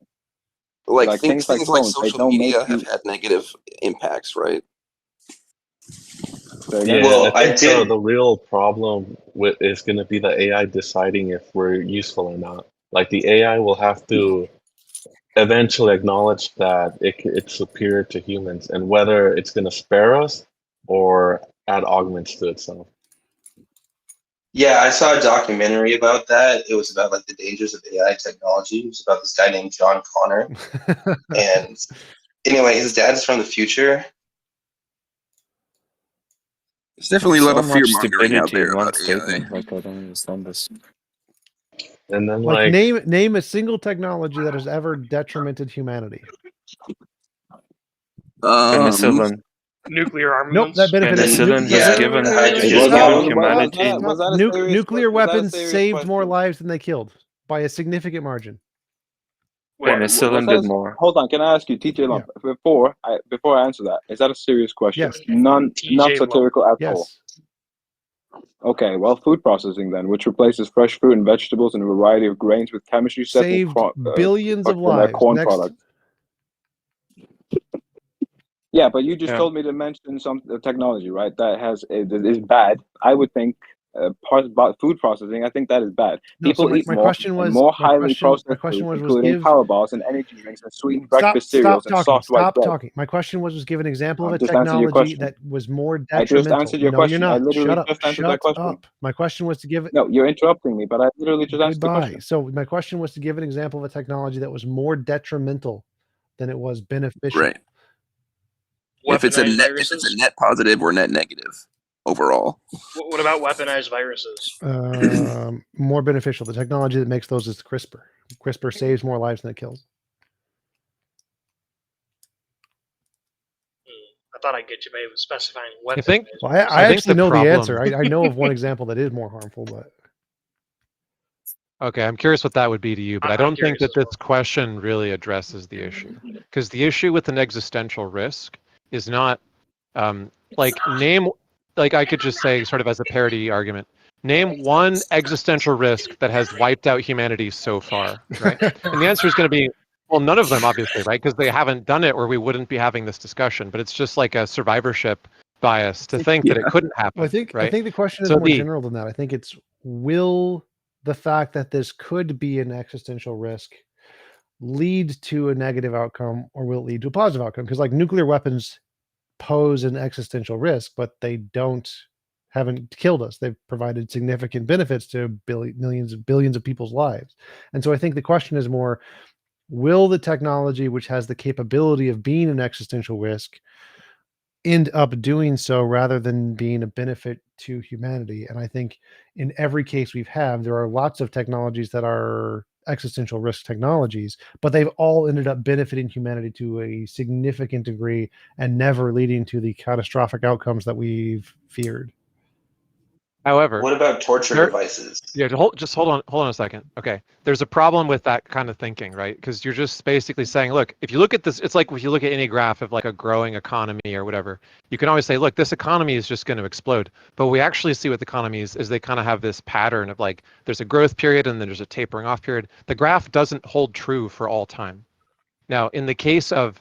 like things things like like phones, they social don't media make have you. had negative impacts, right? Say Yeah, again? Well, I I think did- the real problem is going to be the AI deciding if we're useful or not. Like the AI will have to eventually acknowledge that it's superior to humans, and whether it's going to spare us or add augments to itself. Yeah, I saw a documentary about that. It was about like the dangers of AI technology. It was about this guy named John Connor. And anyway, his dad's from the future. There's definitely a lot So of fear much mongering out stupidity there in one about AI. statement. Like I don't understand this. And then Like name a single technology that has ever detrimented humanity. Penicillin. Nuclear Nope, armaments. that benefited. Penicillin nu- has wait, given wait, wait, wait, has stop, given stop, humanity. stop. Was that a serious Nuclear was that a weapons serious saved more question? lives than they killed by a significant margin. Was Penicillin that did more. Hold on, can I ask you, TJ Lump, before I answer that, is that a serious question? Yes. Not TJ Lump. satirical at all. Yes. Okay, well, food processing then, which replaces fresh fruit and vegetables and a variety of grains with chemistry set and Saved billions of lives. corn Next. products. Yeah, but you just Yeah. told me to mention some technology, right? That is bad. I would think food processing. I think that is bad. No, so People eat my more question and was more my highly processed question foods, was including give. power bars and energy drinks and sweetened Stop breakfast cereals and talking. soft white Stop bread. talking. My question was give an example of I a just answered your technology question. that was more I just detrimental. answered your No, question. you're I not. literally Shut up. just answered that Shut question. up. My question was to give it. No, you're interrupting me, but I literally just answered the Goodbye. question. So my question was to give an example of a technology that was more detrimental than it was beneficial. Right. If it's a net positive or net negative. overall. What about weaponized viruses? More beneficial. The technology that makes those is CRISPR. CRISPR saves more lives than it kills. I thought I'd get you by specifying weaponized. I think. Well, I actually know the answer. I know of one example that is more harmful, but. Okay, I'm curious what that would be to you, but I don't think that this question really addresses the issue. Because the issue with an existential risk is not like I could just say sort of as a parody argument, name one existential risk that has wiped out humanity so far, right? And the answer is going to be, well, none of them, obviously, right? Because they haven't done it or we wouldn't be having this discussion, but it's just like a survivorship bias to think that it couldn't happen. Well, I think the question is So more general than that. I think it's, will the fact that this could be an existential risk lead to a negative outcome, or will it lead to a positive outcome? Because like nuclear weapons pose an existential risk, but they haven't killed us. They've provided significant benefits to billions of people's lives. And so I think the question is more, will the technology which has the capability of being an existential risk end up doing so rather than being a benefit to humanity? And I think in every case there are lots of technologies that are existential risk technologies, but they've all ended up benefiting humanity to a significant degree and never leading to the catastrophic outcomes that we've feared. However, what about torture devices? Yeah, just hold on a second. Okay, there's a problem with that kind of thinking, right? Because you're just basically saying, look, if you look at this, it's like if you look at any graph of like a growing economy or whatever, you can always say, look, this economy is just going to explode. But what we actually see with economies is they kind of have this pattern of like, there's a growth period and then there's a tapering off period. The graph doesn't hold true for all time. Now, in the case of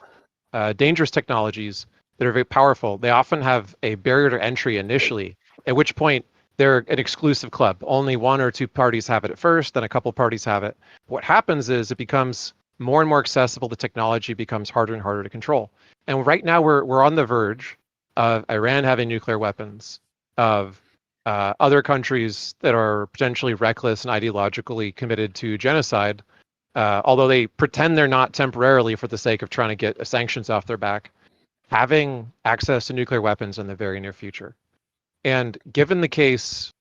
dangerous technologies that are very powerful, they often have a barrier to entry initially, at which point they're an exclusive club. Only one or two parties have it at first, then a couple parties have it. What happens is it becomes more and more accessible. The technology becomes harder and harder to control. And right now we're on the verge of Iran having nuclear weapons, of other countries that are potentially reckless and ideologically committed to genocide, although they pretend they're not temporarily for the sake of trying to get sanctions off their back, having access to nuclear weapons in the very near future. And given the case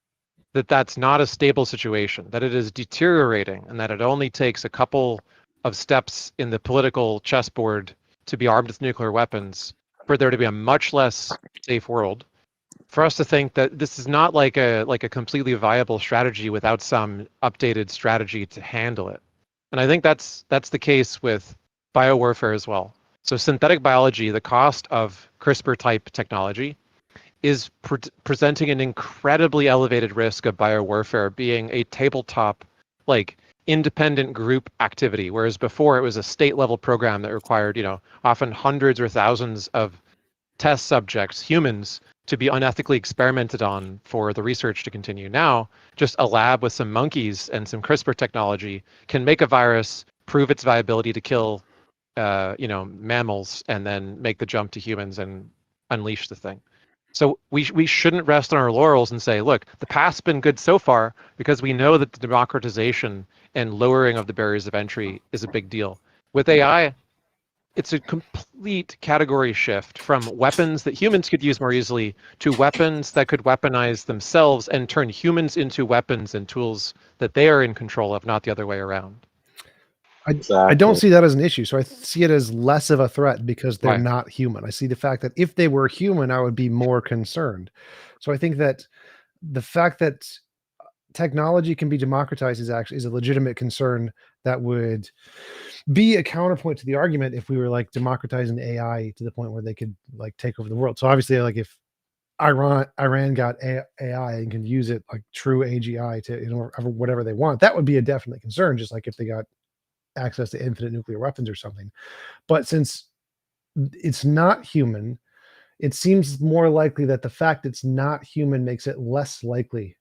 that that's not a stable situation, that it is deteriorating, and that it only takes a couple of steps in the political chessboard to be armed with nuclear weapons for there to be a much less safe world, for us to think that this is not like a completely viable strategy without some updated strategy to handle it. And I think that's the case with biowarfare as well. So synthetic biology, the cost of CRISPR-type technology, is presenting an incredibly elevated risk of biowarfare being a tabletop, like, independent group activity, whereas before it was a state-level program that required, often hundreds or thousands of test subjects, humans, to be unethically experimented on for the research to continue. Now, just a lab with some monkeys and some CRISPR technology can make a virus, prove its viability to kill, mammals, and then make the jump to humans and unleash the thing. So we shouldn't rest on our laurels and say, look, the past's been good so far because we know that the democratization and lowering of the barriers of entry is a big deal. With AI, it's a complete category shift from weapons that humans could use more easily to weapons that could weaponize themselves and turn humans into weapons and tools that they are in control of, not the other way around. I don't see that as an issue. So I see it as less of a threat because they're not human. I see the fact that if they were human, I would be more concerned. So I think that the fact that technology can be democratized is a legitimate concern that would be a counterpoint to the argument if we were like democratizing AI to the point where they could like take over the world. So obviously, like if Iran got AI and can use it like true AGI to whatever they want, that would be a definite concern. Just like if they got access to infinite nuclear weapons or something. But since it's not human, it seems more likely that the fact it's not human makes it less likely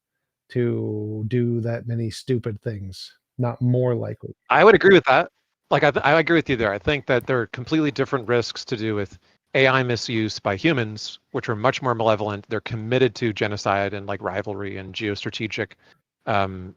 to do that many stupid things, not more likely. I would agree with that. Like I agree with you there. I think that there are completely different risks to do with AI misuse by humans, which are much more malevolent. They're committed to genocide and like rivalry and geostrategic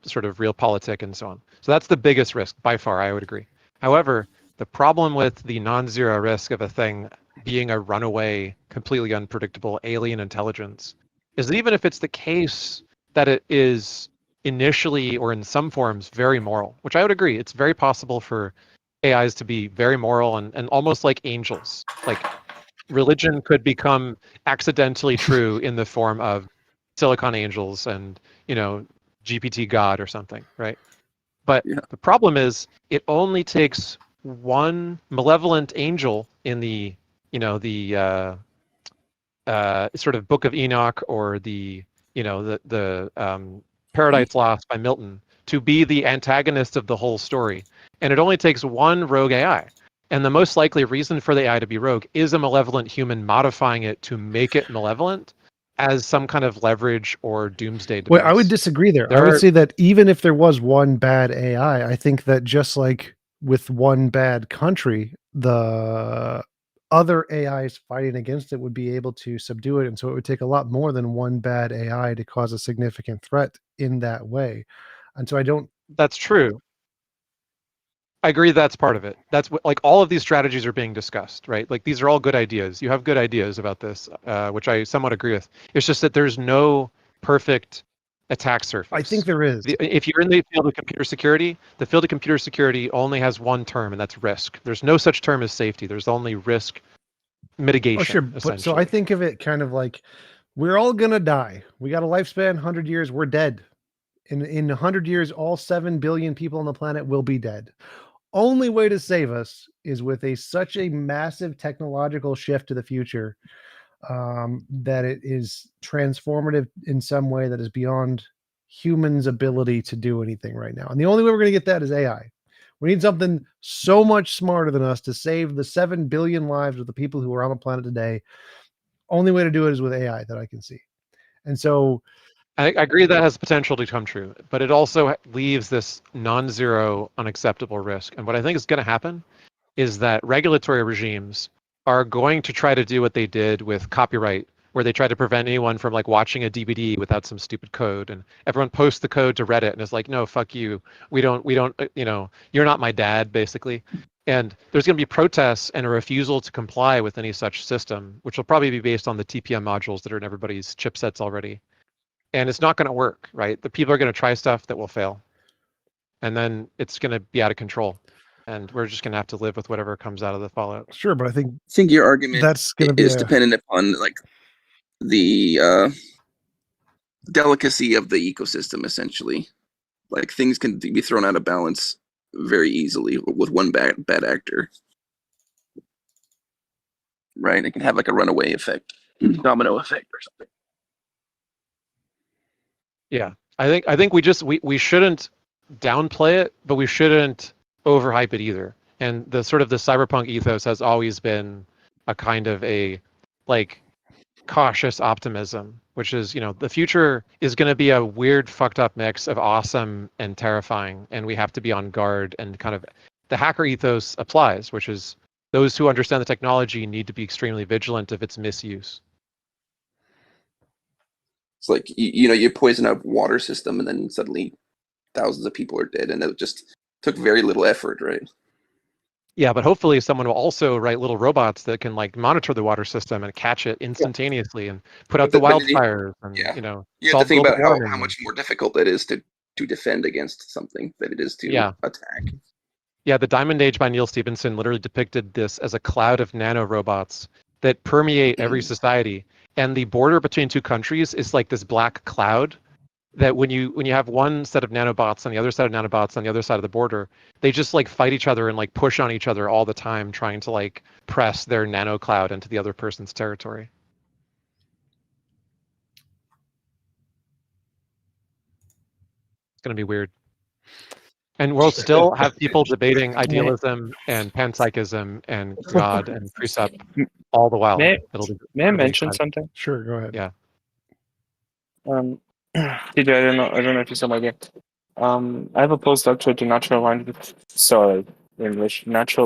sort of realpolitik and so on. So that's the biggest risk by far, I would agree. However, the problem with the non-zero risk of a thing being a runaway, completely unpredictable alien intelligence is that even if it's the case that it is initially or in some forms very moral, which I would agree, it's very possible for AIs to be very moral and almost like angels. Like religion could become accidentally true in the form of silicon angels and, GPT God or something, right? But the problem is it only takes one malevolent angel in the, sort of Book of Enoch or the Paradise Lost by Milton to be the antagonist of the whole story. And it only takes one rogue AI. And the most likely reason for the AI to be rogue is a malevolent human modifying it to make it malevolent as some kind of leverage or doomsday device. Well, I would disagree there. I would say that even if there was one bad AI, I think that just like with one bad country, the other AIs fighting against it would be able to subdue it. And so it would take a lot more than one bad AI to cause a significant threat in that way. And so I don't... That's true. I agree that's part of it. That's what, like, all of these strategies are being discussed, right? Like, these are all good ideas. You have good ideas about this, which I somewhat agree with. It's just that there's no perfect attack surface. I think there is. If you're in the field of computer security, the field of computer security only has one term, and that's risk. There's no such term as safety. There's only risk mitigation. Oh, sure. But so I think of it kind of like we're all going to die. We got a lifespan, 100 years, we're dead. In 100 years, all 7 billion people on the planet will be dead. Only way to save us is with such a massive technological shift to the future that it is transformative in some way that is beyond humans' ability to do anything right now. And the only way we're going to get that is AI. We need something so much smarter than us to save the 7 billion lives of the people who are on the planet today. Only way to do it is with AI that I can see. And so I agree that has potential to come true, but it also leaves this non-zero unacceptable risk. And what I think is going to happen is that regulatory regimes are going to try to do what they did with copyright, where they try to prevent anyone from like watching a DVD without some stupid code, and everyone posts the code to Reddit and is like, no, fuck you. We don't, you're not my dad, basically. And there's going to be protests and a refusal to comply with any such system, which will probably be based on the TPM modules that are in everybody's chipsets already. And it's not going to work, right? The people are going to try stuff that will fail. And then it's going to be out of control. And we're just going to have to live with whatever comes out of the fallout. Sure, but I think your argument that's going to be dependent upon like the delicacy of the ecosystem, essentially. Like things can be thrown out of balance very easily with one bad actor. Right? It can have like a runaway effect, domino effect or something. Yeah, I think we shouldn't downplay it, but we shouldn't overhype it either. And the sort of the cyberpunk ethos has always been a kind of a like cautious optimism, which is, the future is going to be a weird, fucked up mix of awesome and terrifying, and we have to be on guard. And kind of the hacker ethos applies, which is those who understand the technology need to be extremely vigilant of its misuse. It's like, you poison a water system and then suddenly thousands of people are dead, and it just took very little effort, right? Yeah, but hopefully someone will also write little robots that can like monitor the water system and catch it instantaneously and put out the wildfires and, you have solve to think global about warming. how much more difficult it is to defend against something than it is to attack. Yeah, The Diamond Age by Neil Stephenson literally depicted this as a cloud of nanorobots that permeate every society. And the border between two countries is like this black cloud that when you have one set of nanobots and the other set of nanobots on the other side of the border, they just like fight each other and like push on each other all the time, trying to like press their nano cloud into the other person's territory. It's going to be weird. And we'll still have people debating idealism and panpsychism and God and precept all the while. May I mention something? Sure, go ahead. Yeah. TJ, I don't know if you saw my game. I have a postdoctorate in natural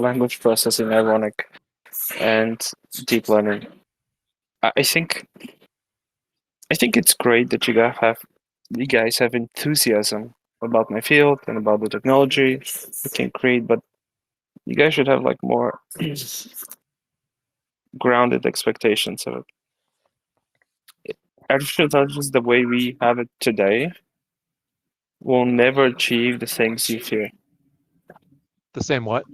language processing, ironic, and deep learning. I think it's great that you guys have enthusiasm about my field and about the technology we can create, but you guys should have like more grounded expectations of it. artificial intelligence, the way we have it today, will never achieve the things you fear. The same what?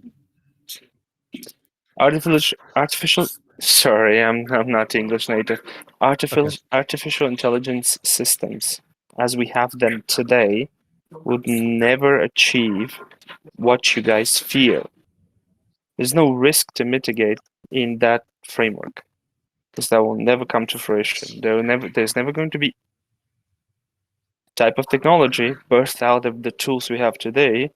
Artificial. Sorry, I'm not English native. Artificial intelligence systems, as we have them today, would never achieve what you guys fear. There's no risk to mitigate in that framework, because that will never come to fruition. There's never going to be type of technology birthed out of the tools we have today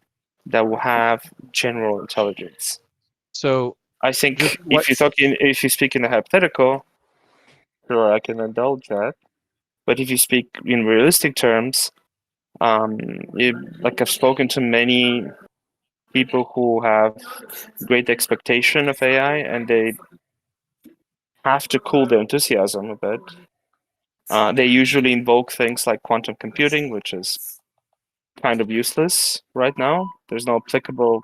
that will have general intelligence. So I think if you speak in a hypothetical, sure, I can indulge that. But if you speak in realistic terms, like I've spoken to many people who have great expectation of AI, and they have to cool their enthusiasm a bit. They usually invoke things like quantum computing, which is kind of useless right now. There's no applicable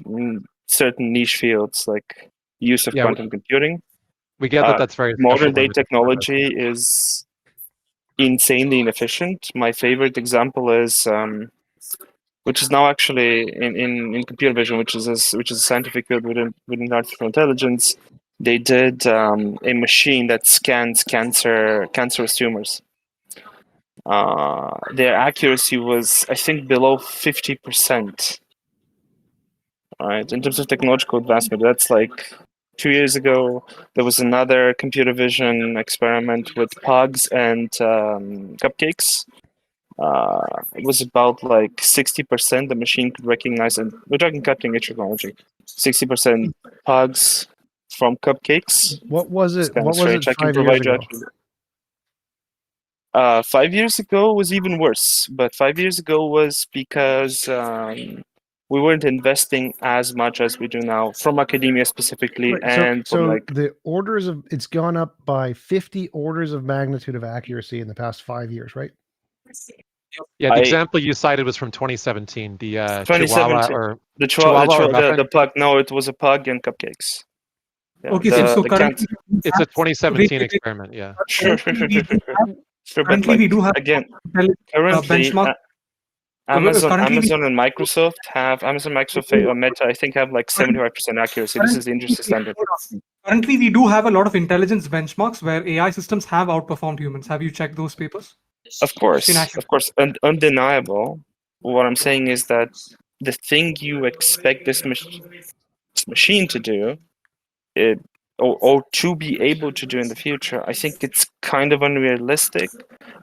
in certain niche fields like use of quantum computing. We get that that's very modern day special technology is insanely inefficient. My favorite example is which is now actually in computer vision, which is a scientific field within artificial intelligence. They did a machine that scans cancerous tumors. Their accuracy was, I think, below 50%. Right, in terms of technological advancement, that's like 2 years ago. There was another computer vision experiment with pugs and cupcakes. It was about like 60% the machine could recognize, and we're talking cutting edge technology. 60% pugs from cupcakes. What was it? Kinda What was it strange. I can 5 years provide you ago? actually. 5 years ago was even worse, but 5 years ago was because we weren't investing as much as we do now from academia specifically, Right, and from like the orders of it's gone up by 50 orders of magnitude of accuracy in the past 5 years, right? Yeah, the example you cited was from 2017. The 2017. Chihuahua or the Chihuahua pug. No, it was a pug and cupcakes. Yeah, Okay, so currently it's a 2017 experiment. Yeah. Sure. But currently like, we do have again, currently benchmark. Amazon currently and Microsoft Meta, I think, have like 75% accuracy. This is the industry standard. Currently, we do have a lot of intelligence benchmarks where AI systems have outperformed humans. Have you checked those papers? Of course, and undeniable. What I'm saying is that the thing you expect this machine to do, or to be able to do in the future, I think it's kind of unrealistic.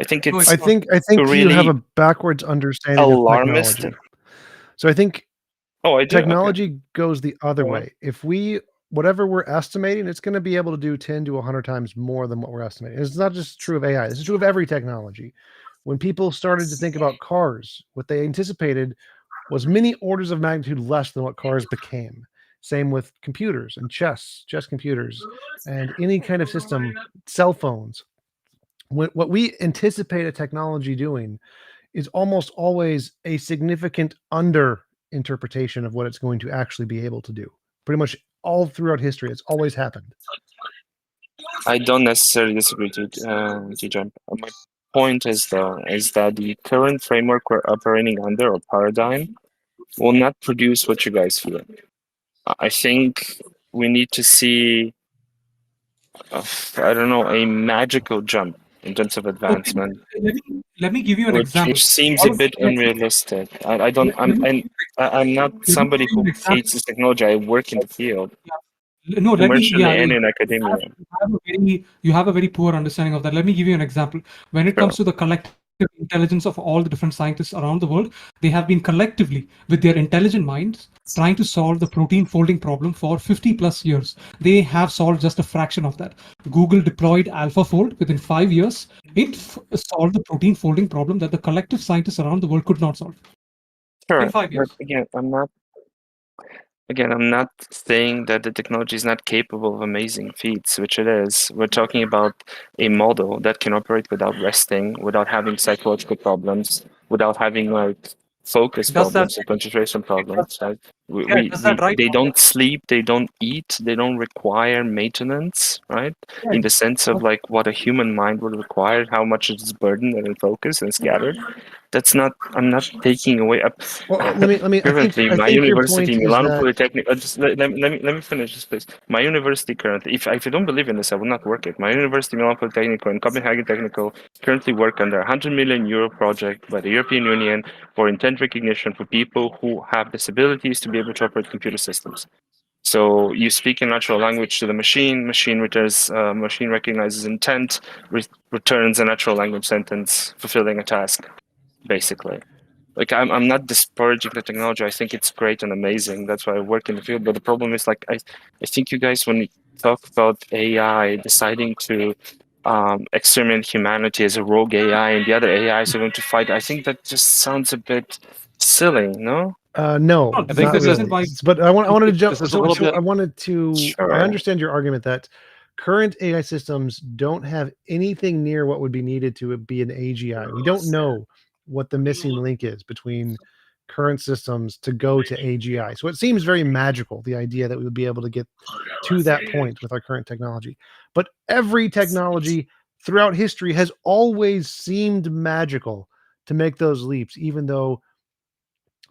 I think it's I think really you have a backwards understanding alarmist. of technology. So I think I do? technology goes the other way. If whatever we're estimating, it's going to be able to do 10 to 100 times more than what we're estimating. It's not just true of AI. This is true of every technology. When people started to think about cars, what they anticipated was many orders of magnitude less than what cars became. Same with computers and chess computers, and any kind of system, cell phones. What we anticipate a technology doing is almost always a significant under interpretation of what it's going to actually be able to do. Pretty much all throughout history, it's always happened. I don't necessarily disagree, T-Jump. My point is that the current framework we're operating under, or paradigm, will not produce what you guys feel. I think we need to see, a magical jump in terms of advancement. Okay, let me give you an example. Which seems a bit unrealistic. I'm not somebody who hates this technology. I work in the field. No, let me. Commercially and in academia. You have a very poor understanding of that. Let me give you an example. When it comes to the collective intelligence of all the different scientists around the world, they have been collectively, with their intelligent minds, trying to solve the protein folding problem for 50 plus years. They have solved just a fraction of that. Google deployed AlphaFold within 5 years. It solved the protein folding problem that the collective scientists around the world could not solve. Sure, In 5 years. but I'm not saying that the technology is not capable of amazing feats, which it is. We're talking about a model that can operate without resting, without having psychological problems, without having like focus Does that problems and concentration problems. Right? does that right? They don't sleep, they don't eat, they don't require maintenance, right? In the sense of like what a human mind would require, how much it's burdened and focused and scattered. That's not. I'm not taking away. Well, let me. Currently, I my think your university, point is Milano that Polytechnic. Just let me finish this, please. My university currently, if you don't believe in this, I will not work it. My university, Milano Polytechnic and Copenhagen Technical, currently work under a €100 million project by the European Union for intent recognition for people who have disabilities to be able to operate computer systems. So you speak in natural language to the machine. Machine recognizes intent, returns a natural language sentence, fulfilling a task, basically. Like I'm not disparaging the technology. I think it's great and amazing. That's why I work in the field. But the problem is like I think you guys, when you talk about AI deciding to exterminate humanity as a rogue AI and the other AIs are going to fight, I think that just sounds a bit silly, no? No, No, I think not this is really. But I wanted to jump. this is a So, little so bit. I wanted to. Sure. I understand your argument that current AI systems don't have anything near what would be needed to be an AGI. We don't know what the missing link is between current systems to go to AGI. So it seems very magical, the idea that we would be able to get to that point with our current technology. But every technology throughout history has always seemed magical to make those leaps, even though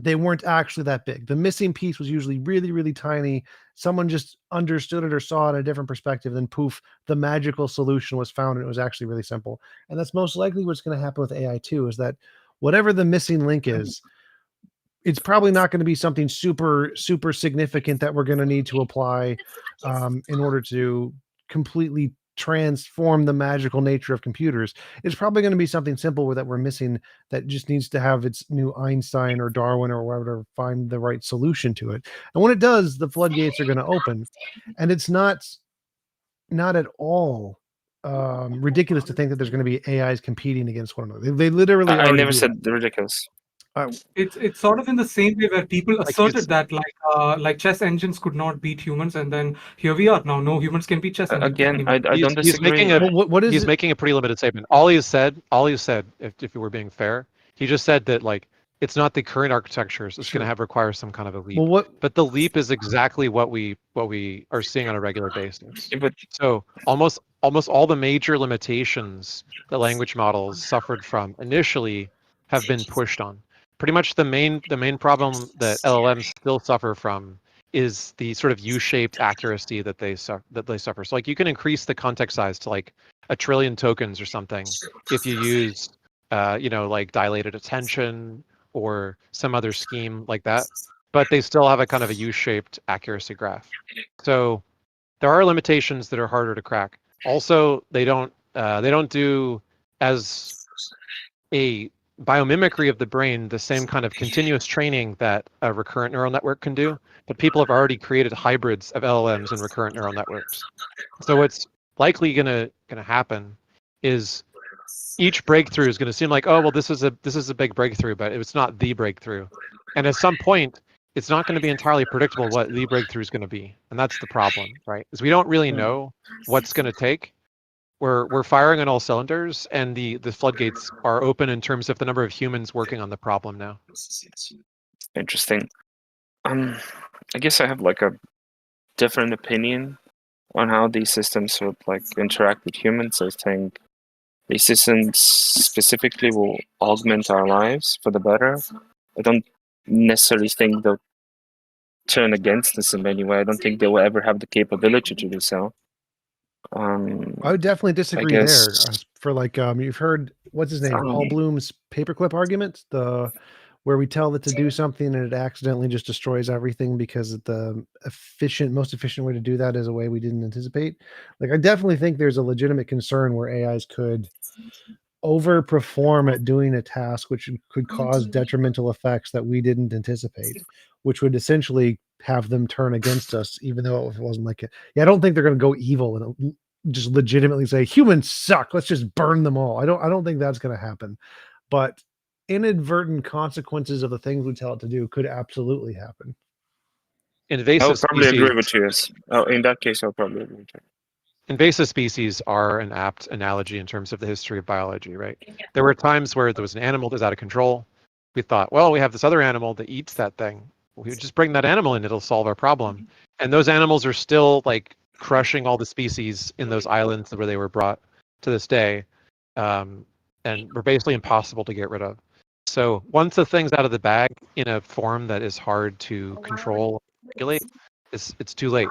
they weren't actually that big. The missing piece was usually really, really tiny. Someone just understood it or saw it in a different perspective, then poof, the magical solution was found, and it was actually really simple. And that's most likely what's going to happen with AI too, is that whatever the missing link is, it's probably not going to be something super, super significant that we're going to need to apply in order to completely transform the magical nature of computers. It's probably going to be something simple that we're missing that just needs to have its new Einstein or Darwin or whatever find the right solution to it. And when it does, the floodgates are going to open. And it's not at all ridiculous to think that there's going to be AIs competing against one another. They literally I already never do said that. ridiculous. It's sort of in the same way where people Like asserted that like chess engines could not beat humans, and then here we are now. No humans can beat chess engines Again, anymore. I don't He's making disagree. a What is he's it? making a pretty limited statement. All he said, if you were being fair, he just said that like it's not the current architectures it's going to require some kind of a leap. Well, what? But the leap is exactly what we are seeing on a regular basis. Yeah, but So almost all the major limitations that language models suffered from initially have been pushed on. Pretty much the main problem that LLMs still suffer from is the sort of U-shaped accuracy that they suffer. So like you can increase the context size to like 1 trillion tokens or something if you use like dilated attention or some other scheme like that, but they still have a kind of a U-shaped accuracy graph. So there are limitations that are harder to crack. Also, they don't do as a biomimicry of the brain the same kind of continuous training that a recurrent neural network can do, but people have already created hybrids of LLMs and recurrent neural networks. So what's likely gonna happen is each breakthrough is going to seem like, oh well, this is a big breakthrough, but it's not the breakthrough. And at some point, it's not going to be entirely predictable what the breakthrough is going to be, and that's the problem, right? Is we don't really know what's going to take. We're firing on all cylinders, and the floodgates are open in terms of the number of humans working on the problem now. Interesting. I guess I have like a different opinion on how these systems would like interact with humans. I think these systems specifically will augment our lives for the better. I don't necessarily think they'll turn against us in any way. I don't think they will ever have the capability to do so. I would definitely disagree there. For like, you've heard what's his name, Paul Bloom's paperclip argument, where we tell it to do something and it accidentally just destroys everything because the most efficient way to do that is a way we didn't anticipate. Like, I definitely think there's a legitimate concern where AIs could overperform at doing a task, which could cause detrimental effects that we didn't anticipate, which would essentially have them turn against us, even though it wasn't like it. Yeah, I don't think they're going to go evil and just legitimately say humans suck, let's just burn them all. I don't think that's going to happen. But inadvertent consequences of the things we tell it to do could absolutely happen. Invasive I'll probably agree species. with you. In that case, I'll probably agree with you. Invasive species are an apt analogy in terms of the history of biology, right? There were times where there was an animal that was out of control. we thought, well, we have this other animal that eats that thing. We would just bring that animal in, it'll solve our problem. And those animals are still like crushing all the species in those islands where they were brought to this day, and were basically impossible to get rid of. So once the thing's out of the bag in a form that is hard to control, regulate, it's too late.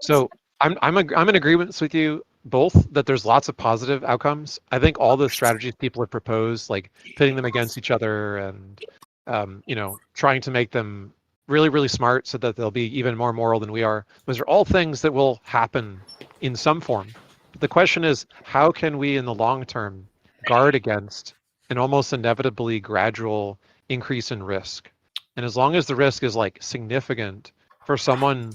So I'm in agreement with you both that there's lots of positive outcomes. I think all the strategies people have proposed, like pitting them against each other and trying to make them really, really smart so that they'll be even more moral than we are, those are all things that will happen in some form. But the question is, how can we in the long term guard against an almost inevitably gradual increase in risk? And as long as the risk is like significant for someone,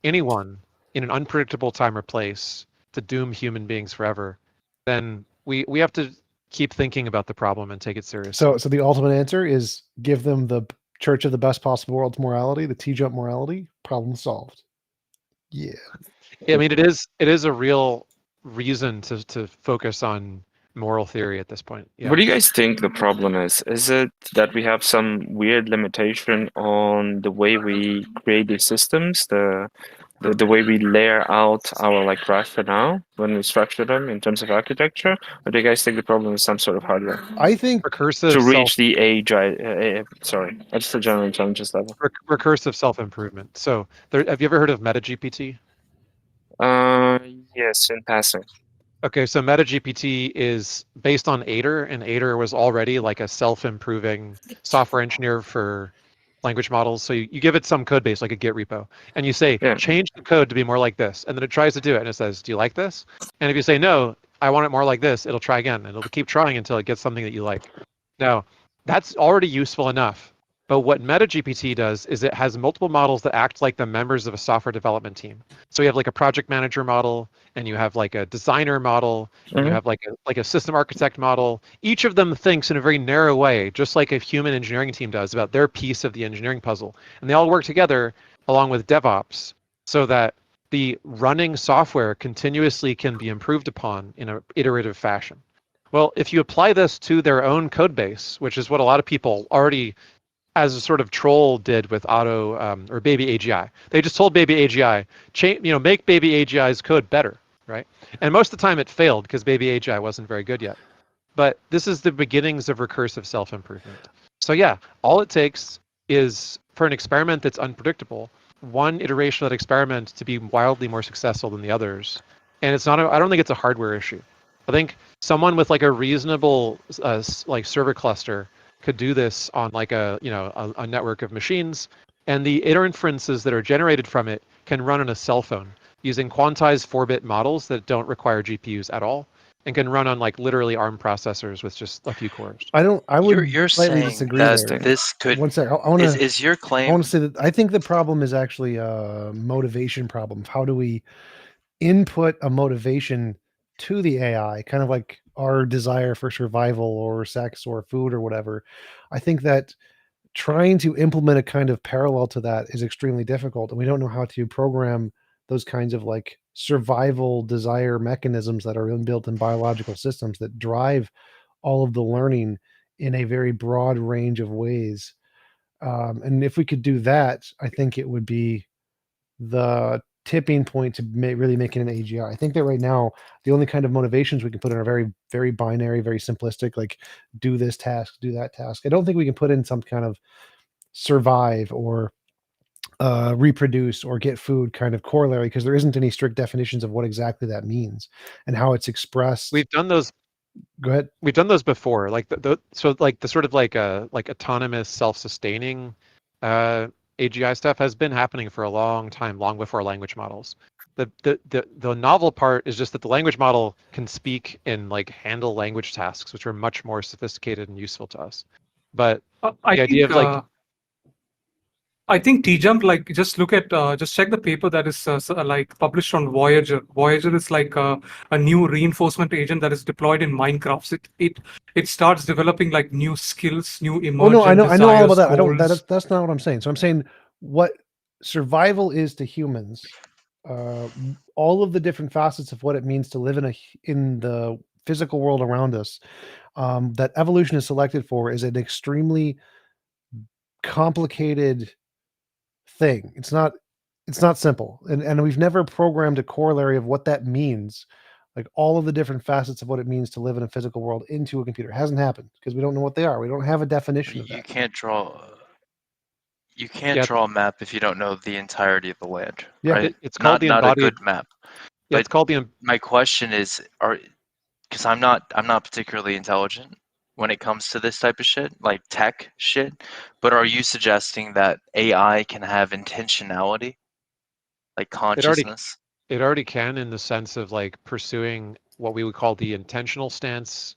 anyone, in an unpredictable time or place to doom human beings forever, then we have to keep thinking about the problem and take it seriously. So the ultimate answer is give them the Church of the Best Possible World's morality, the T-jump morality, problem solved. Yeah. I mean, it is a real reason to focus on moral theory at this point. Yeah. What do you guys think the problem is? Is it that we have some weird limitation on the way we create these systems, the way we layer out our like rationale when we structure them in terms of architecture? Or do you guys think the problem is some sort of hardware? I think recursive to reach the just the general intelligence level. Recursive self-improvement. So have you ever heard of MetaGPT? Yes, in passing. Okay, so MetaGPT is based on Aider, and Aider was already like a self-improving software engineer for language models. So you give it some code base, like a Git repo, and you say, change the code to be more like this. And then it tries to do it, and it says, do you like this? And if you say, no, I want it more like this, it'll try again. And it'll keep trying until it gets something that you like. Now, that's already useful enough. But what MetaGPT does is it has multiple models that act like the members of a software development team. So you have like a project manager model, and you have like a designer model, and you have like a system architect model. Each of them thinks in a very narrow way, just like a human engineering team does, about their piece of the engineering puzzle. And they all work together along with DevOps so that the running software continuously can be improved upon in an iterative fashion. Well, if you apply this to their own code base, which is what a lot of people already, as a sort of troll did with Auto or Baby AGI. They just told Baby AGI, make Baby AGI's code better, right? And most of the time it failed because Baby AGI wasn't very good yet. But this is the beginnings of recursive self-improvement. So yeah, all it takes is for an experiment that's unpredictable, one iteration of that experiment to be wildly more successful than the others. And it's not, I don't think it's a hardware issue. I think someone with like a reasonable like server cluster could do this on like a network of machines, and the inferences that are generated from it can run on a cell phone using quantized 4-bit models that don't require GPUs at all, and can run on like literally ARM processors with just a few cores. I would You're slightly saying disagree that there. this could One sec. I want is your claim. I want to say that I think the problem is actually a motivation problem. How do we input a motivation to the AI, kind of like our desire for survival or sex or food or whatever? I think that trying to implement a kind of parallel to that is extremely difficult, and we don't know how to program those kinds of like survival desire mechanisms that are inbuilt in biological systems that drive all of the learning in a very broad range of ways. And if we could do that, I think it would be the tipping point to really making an AGI. I think that right now, the only kind of motivations we can put in are very, very binary, very simplistic, like do this task, do that task. I don't think we can put in some kind of survive or reproduce or get food kind of corollary, because there isn't any strict definitions of what exactly that means and how it's expressed. We've done those. Go ahead. We've done those before, like the sort of like autonomous, self-sustaining AGI stuff has been happening for a long time, long before language models. The novel part is just that the language model can speak and like handle language tasks, which are much more sophisticated and useful to us. But the idea of like, I think T-jump, like just look at, just check the paper that is like published on Voyager. Voyager is like a new reinforcement agent that is deployed in Minecraft. It starts developing like new skills, new emergent. Oh no, I know all about that. Goals. That's not what I'm saying. So I'm saying what survival is to humans. All of the different facets of what it means to live in the physical world around us. That evolution is selected for is an extremely complicated thing. It's not simple. And we've never programmed a corollary of what that means, like all of the different facets of what it means to live in a physical world into a computer. It hasn't happened because we don't know what they are. We don't have a definition of You that. can't draw. You can't Yeah. draw a map if you don't know the entirety of the land, Yeah. right? It's called the not a embodied. good map. Yeah, But it's called the. my question is, because I'm not particularly intelligent when it comes to this type of shit, like tech shit. But are you suggesting that AI can have intentionality, like consciousness? It already can, in the sense of like pursuing what we would call the intentional stance.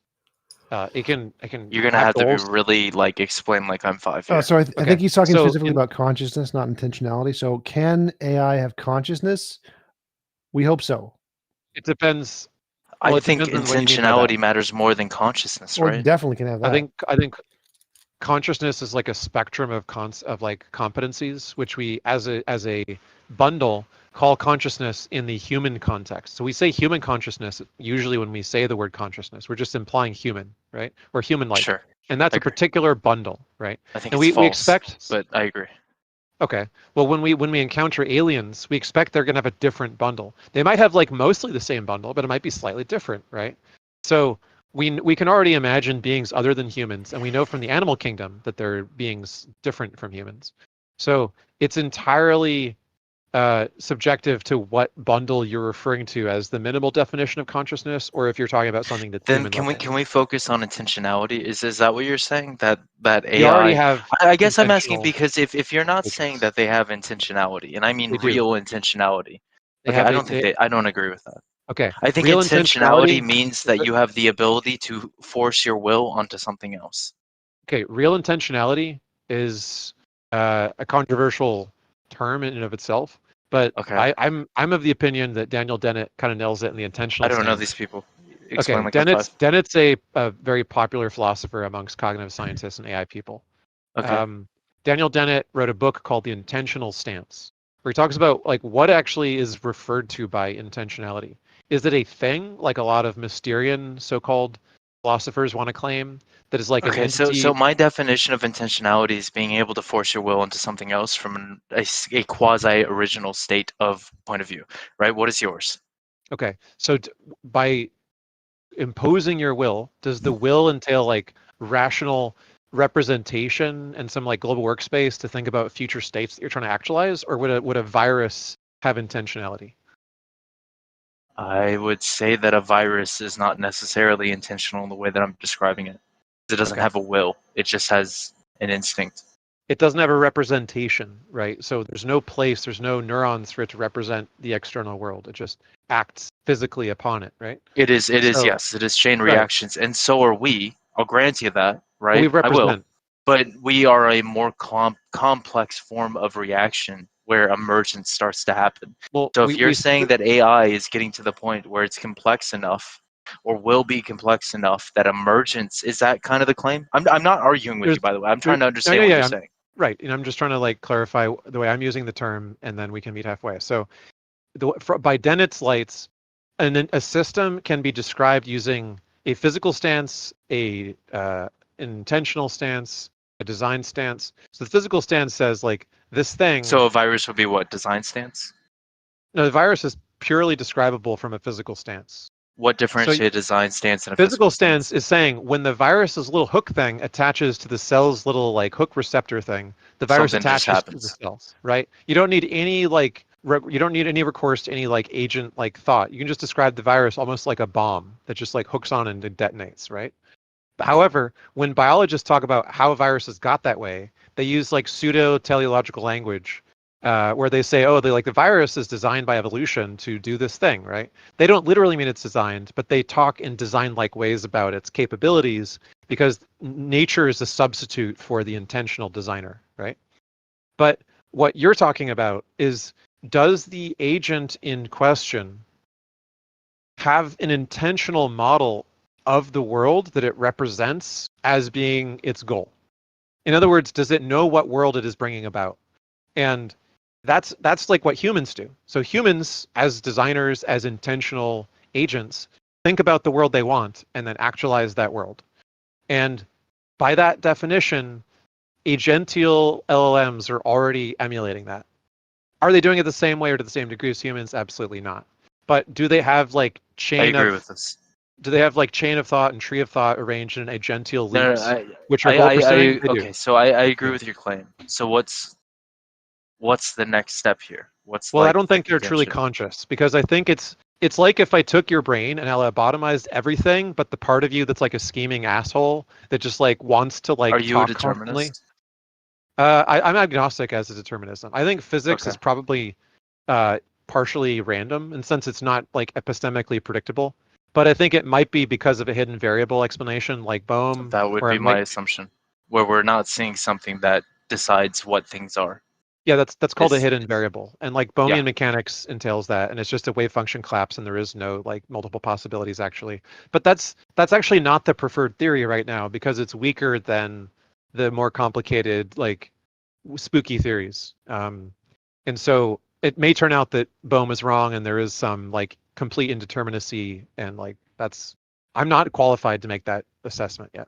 It can You're gonna have to be really like explain like I'm 5 here. So I think he's talking So specifically about consciousness, not intentionality. So can AI have consciousness? We hope so. It depends. I it think depends on what you mean by that. intentionality matters more than consciousness, Well, right? it definitely can have that. I think consciousness is like a spectrum of like competencies, which we as a bundle call consciousness in the human context. So we say human consciousness usually when we say the word consciousness, we're just implying human, right? Or human-like. Sure. And that's a particular bundle, right? I think and it's we false, expect, but I agree. Okay. Well, when we encounter aliens, we expect they're going to have a different bundle. They might have like mostly the same bundle, but it might be slightly different, right? So we can already imagine beings other than humans, and we know from the animal kingdom that they're beings different from humans. So it's entirely subjective to what bundle you're referring to as the minimal definition of consciousness, or if you're talking about something that's Then human level. can we focus on intentionality? Is that what you're saying? That We already AI? have I guess I'm asking intentional because if you're not agents. saying that they have intentionality, and I mean They do. real intentionality, They okay, have I a- don't think they- I don't agree with that. Okay. I think Real intentionality intentionality means that you have the ability to force your will onto something else. Okay, real intentionality is a controversial term in and of itself, but Okay. I'm of the opinion that Daniel Dennett kind of nails it in the intentional I don't know stance. these people. Explain Okay, like I'm five. Dennett's a very popular philosopher amongst cognitive scientists and AI people. Okay. Daniel Dennett wrote a book called The Intentional Stance, where he talks about like what actually is referred to by intentionality. Is it a thing, like a lot of Mysterian so-called philosophers want to claim, that is like an Okay, entity? so my definition of intentionality is being able to force your will into something else from a quasi-original state of point of view, right? What is yours? Okay, so by imposing your will, does the will entail like rational representation and some like global workspace to think about future states that you're trying to actualize, or would a virus have intentionality? I would say that a virus is not necessarily intentional in the way that I'm describing it. It doesn't Okay. have a will. It just has an instinct. It doesn't have a representation, right? So there's no place, there's no neurons for it to represent the external world. It just acts physically upon it, right? It is, So- yes. It is chain Right. reactions, and so are we. I'll grant you that, right? We I will. represent. But we are a more complex form of reaction where emergence starts to happen. Well, So if you're saying that AI is getting to the point where it's complex enough, or will be complex enough that emergence, is that kind of the claim? I'm not arguing with you, by the way. I'm trying to understand what you're saying. Right, and I'm just trying to like clarify the way I'm using the term, and then we can meet halfway. So, by Dennett's lights, a system can be described using a physical stance, an intentional stance, a design stance. So the physical stance says like this thing. So a virus would be what? Design stance? No, the virus is purely describable from a physical stance. What differentiates a design stance and a Physical stance is saying when the virus's little hook thing attaches to the cell's little like hook receptor thing, the virus Something just attaches to the happens. cells, right? You don't need any like you don't need any recourse to any like agent like thought. You can just describe the virus almost like a bomb that just like hooks on and detonates, right? However, when biologists talk about how viruses got that way, they use like pseudo teleological language. Where they say, oh, the virus is designed by evolution to do this thing, right? They don't literally mean it's designed, but they talk in design-like ways about its capabilities because nature is a substitute for the intentional designer, right? But what you're talking about is, does the agent in question have an intentional model of the world that it represents as being its goal? In other words, does it know what world it is bringing about? And that's like what humans do. So humans, as designers, as intentional agents, think about the world they want and then actualize that world. And by that definition, agential LLMs are already emulating that. Are they doing it the same way or to the same degree as humans? Absolutely not. But do they have like I agree with this. do they have like chain of thought and tree of thought arranged in agential No, loops, which are goal pursuing? They okay, do. so I agree with your claim. So what's the next step here? What's Well, I like don't the think they're truly contention? conscious, because I think it's like if I took your brain and I lobotomized everything, but the part of you that's like a scheming asshole that just like wants to like Are you a talk constantly. determinist? I'm agnostic as to determinism. I think physics Okay. is probably partially random, and since it's not like epistemically predictable, but I think it might be because of a hidden variable explanation like Bohm. That would or be it my might, assumption, where we're not seeing something that decides what things are. yeah, that's called a It's, hidden variable, and like yeah. Bohmian mechanics entails that, and it's just a wave function collapse, and there is no like multiple possibilities actually. But that's actually not the preferred theory right now, because it's weaker than the more complicated like spooky theories. And so it may turn out that Bohm is wrong, and there is some like complete indeterminacy, and like I'm not qualified to make that assessment yet.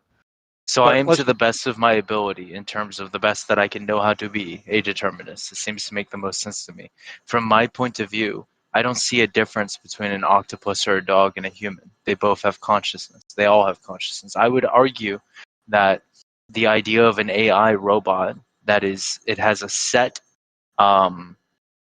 So But I am let's to the best of my ability in terms of the best that I can know how to be a determinist. It seems to make the most sense to me. From my point of view, I don't see a difference between an octopus or a dog and a human. They both have consciousness. They all have consciousness. I would argue that the idea of an AI robot, that is, it has a set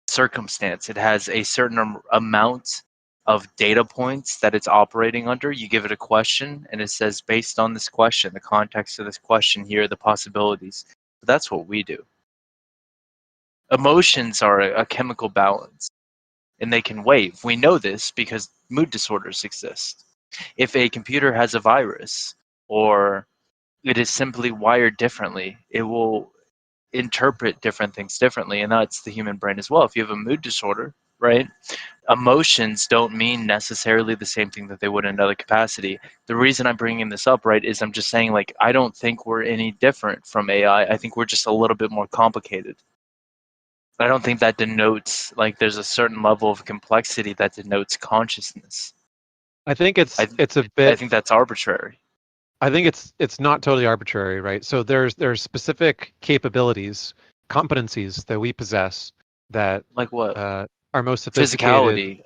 circumstance, it has a certain amount of data points that it's operating under. You give it a question and it says, based on this question, the context of this question, here are the possibilities. But that's what we do. Emotions are a chemical balance, and they can wave. We know this because mood disorders exist. If a computer has a virus, or it is simply wired differently, it will interpret different things differently, and that's the human brain as well. If you have a mood disorder, right, emotions don't mean necessarily the same thing that they would in another capacity. The reason I'm bringing this up, right, is I'm just saying, like, I don't think we're any different from AI. I think we're just a little bit more complicated. I don't think that denotes, like, there's a certain level of complexity that denotes consciousness. I think it's a I bit. think that's arbitrary. I think it's not totally arbitrary, right? So there's specific capabilities, competencies that we possess that like what are most sophisticated. Physicality.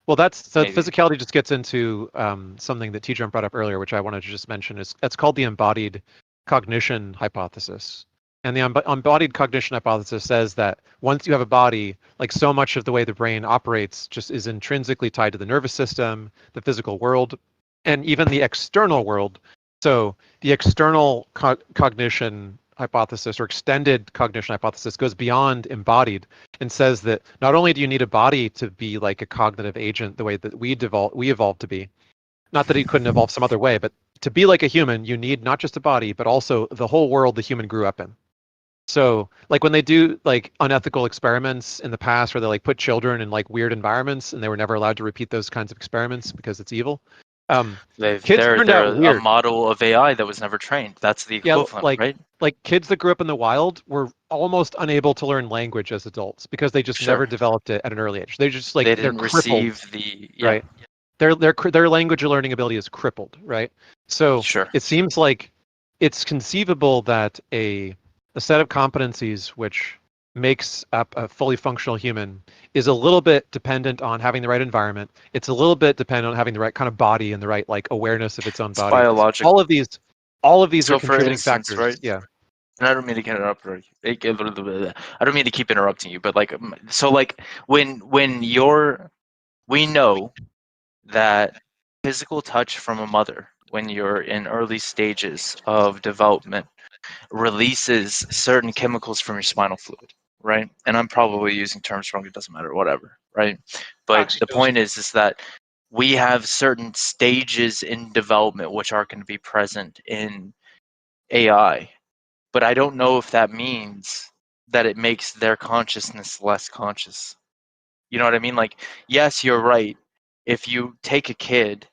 Well, so Maybe. physicality just gets into something that T-Jump brought up earlier, which I wanted to just mention. It's called the embodied cognition hypothesis. And the embodied cognition hypothesis says that once you have a body, like so much of the way the brain operates just is intrinsically tied to the nervous system, the physical world, and even the external world. So the external cognition hypothesis or extended cognition hypothesis goes beyond embodied and says that not only do you need a body to be like a cognitive agent the way that we evolved to be, not that it couldn't evolve some other way, but to be like a human, you need not just a body, but also the whole world the human grew up in. So like when they do like unethical experiments in the past where they like put children in like weird environments and they were never allowed to repeat those kinds of experiments because it's evil. Kids turned They're out weird. a model of AI that was never trained. That's the equivalent, right? Like kids that grew up in the wild were almost unable to learn language as adults because they just Sure. never developed it at an early age. They just like They they're didn't crippled, receive the right? Their language learning ability is crippled, right? So Sure. it seems like it's conceivable that a set of competencies which makes up a fully functional human is a little bit dependent on having the right environment. It's a little bit dependent on having the right kind of body and the right like awareness of its own body. Biological. All of these So are for contributing instance, factors. right? Yeah. And I don't mean to interrupt. I don't mean to keep interrupting you, but like, so like when we know that physical touch from a mother when you're in early stages of development releases certain chemicals from your spinal fluid, right? And I'm probably using terms wrong. It doesn't matter, whatever, right? But the point is that we have certain stages in development which are going to be present in AI, but I don't know if that means that it makes their consciousness less conscious. You know what I mean? Like, yes, you're right. If you take a kid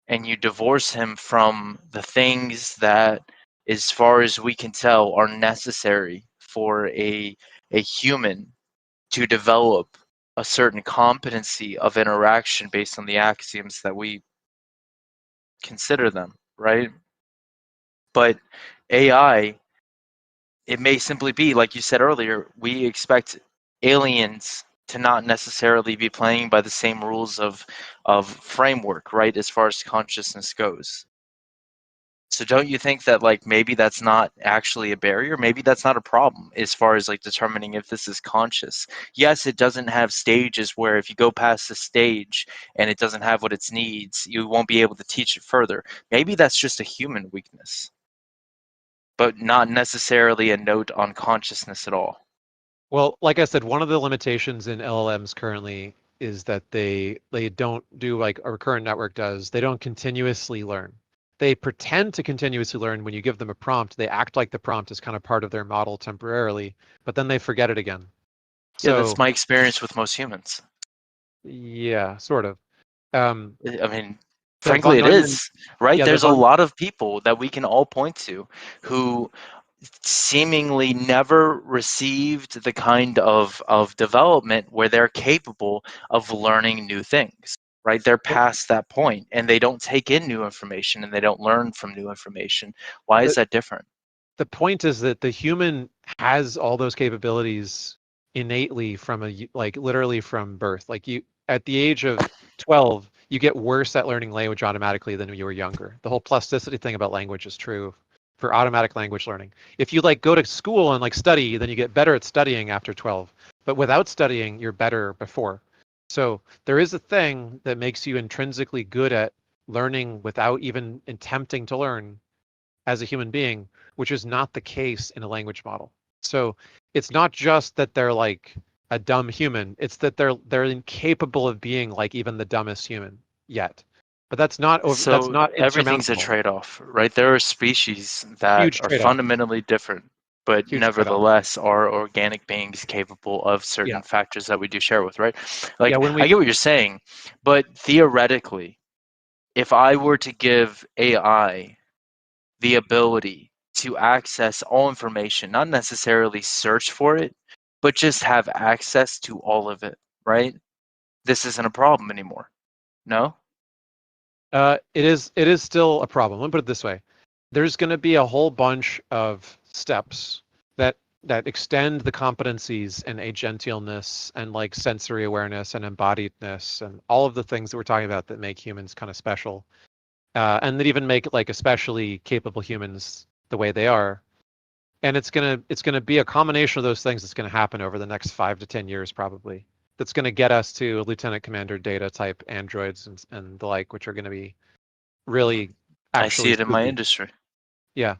and you divorce him from the things that, as far as we can tell, are necessary for a human to develop a certain competency of interaction based on the axioms that we consider them, right? But AI it may simply be, like you said earlier, we expect aliens to not necessarily be playing by the same rules of framework, right, as far as consciousness goes. So don't you think that like maybe that's not actually a barrier? Maybe that's not a problem as far as like determining if this is conscious. Yes, it doesn't have stages where if you go past the stage and it doesn't have what it needs, you won't be able to teach it further. Maybe that's just a human weakness, but not necessarily a note on consciousness at all. Well, like I said, one of the limitations in LLMs currently is that they don't do like a recurrent network does. They don't continuously learn. They pretend to continuously learn when you give them a prompt. They act like the prompt is kind of part of their model temporarily, but then they forget it again. Yeah, that's my experience with most humans. Yeah, sort of. I mean, frankly, it is, right? Yeah, there's a lot of people that we can all point to who seemingly never received the kind of development where they're capable of learning new things, right? They're past that point and they don't take in new information and they don't learn from new information. Why is that different? The point is that the human has all those capabilities innately from literally from birth. Like you, at the age of 12, you get worse at learning language automatically than when you were younger. The whole plasticity thing about language is true for automatic language learning. If you like go to school and like study, then you get better at studying after 12. But without studying, you're better before. So there is a thing that makes you intrinsically good at learning without even attempting to learn as a human being, which is not the case in a language model. So it's not just that they're like a dumb human, it's that they're incapable of being like even the dumbest human yet. But that's not Everything's a trade-off, right? There are species that are fundamentally different, but nevertheless are organic beings capable of certain factors that we do share with, right? Like, I get what you're saying, but theoretically, if I were to give AI the ability to access all information, not necessarily search for it, but just have access to all of it, right? This isn't a problem anymore. No? It is still a problem. Let me put it this way. There's going to be a whole bunch of steps that extend the competencies and agentialness and like sensory awareness and embodiedness and all of the things that we're talking about that make humans kind of special. And that even make like especially capable humans the way they are. And it's gonna be a combination of those things that's going to happen over the next 5 to 10 years probably. That's going to get us to Lieutenant Commander Data type androids and the like, which are going to be really actually. I see it in my industry. Yeah,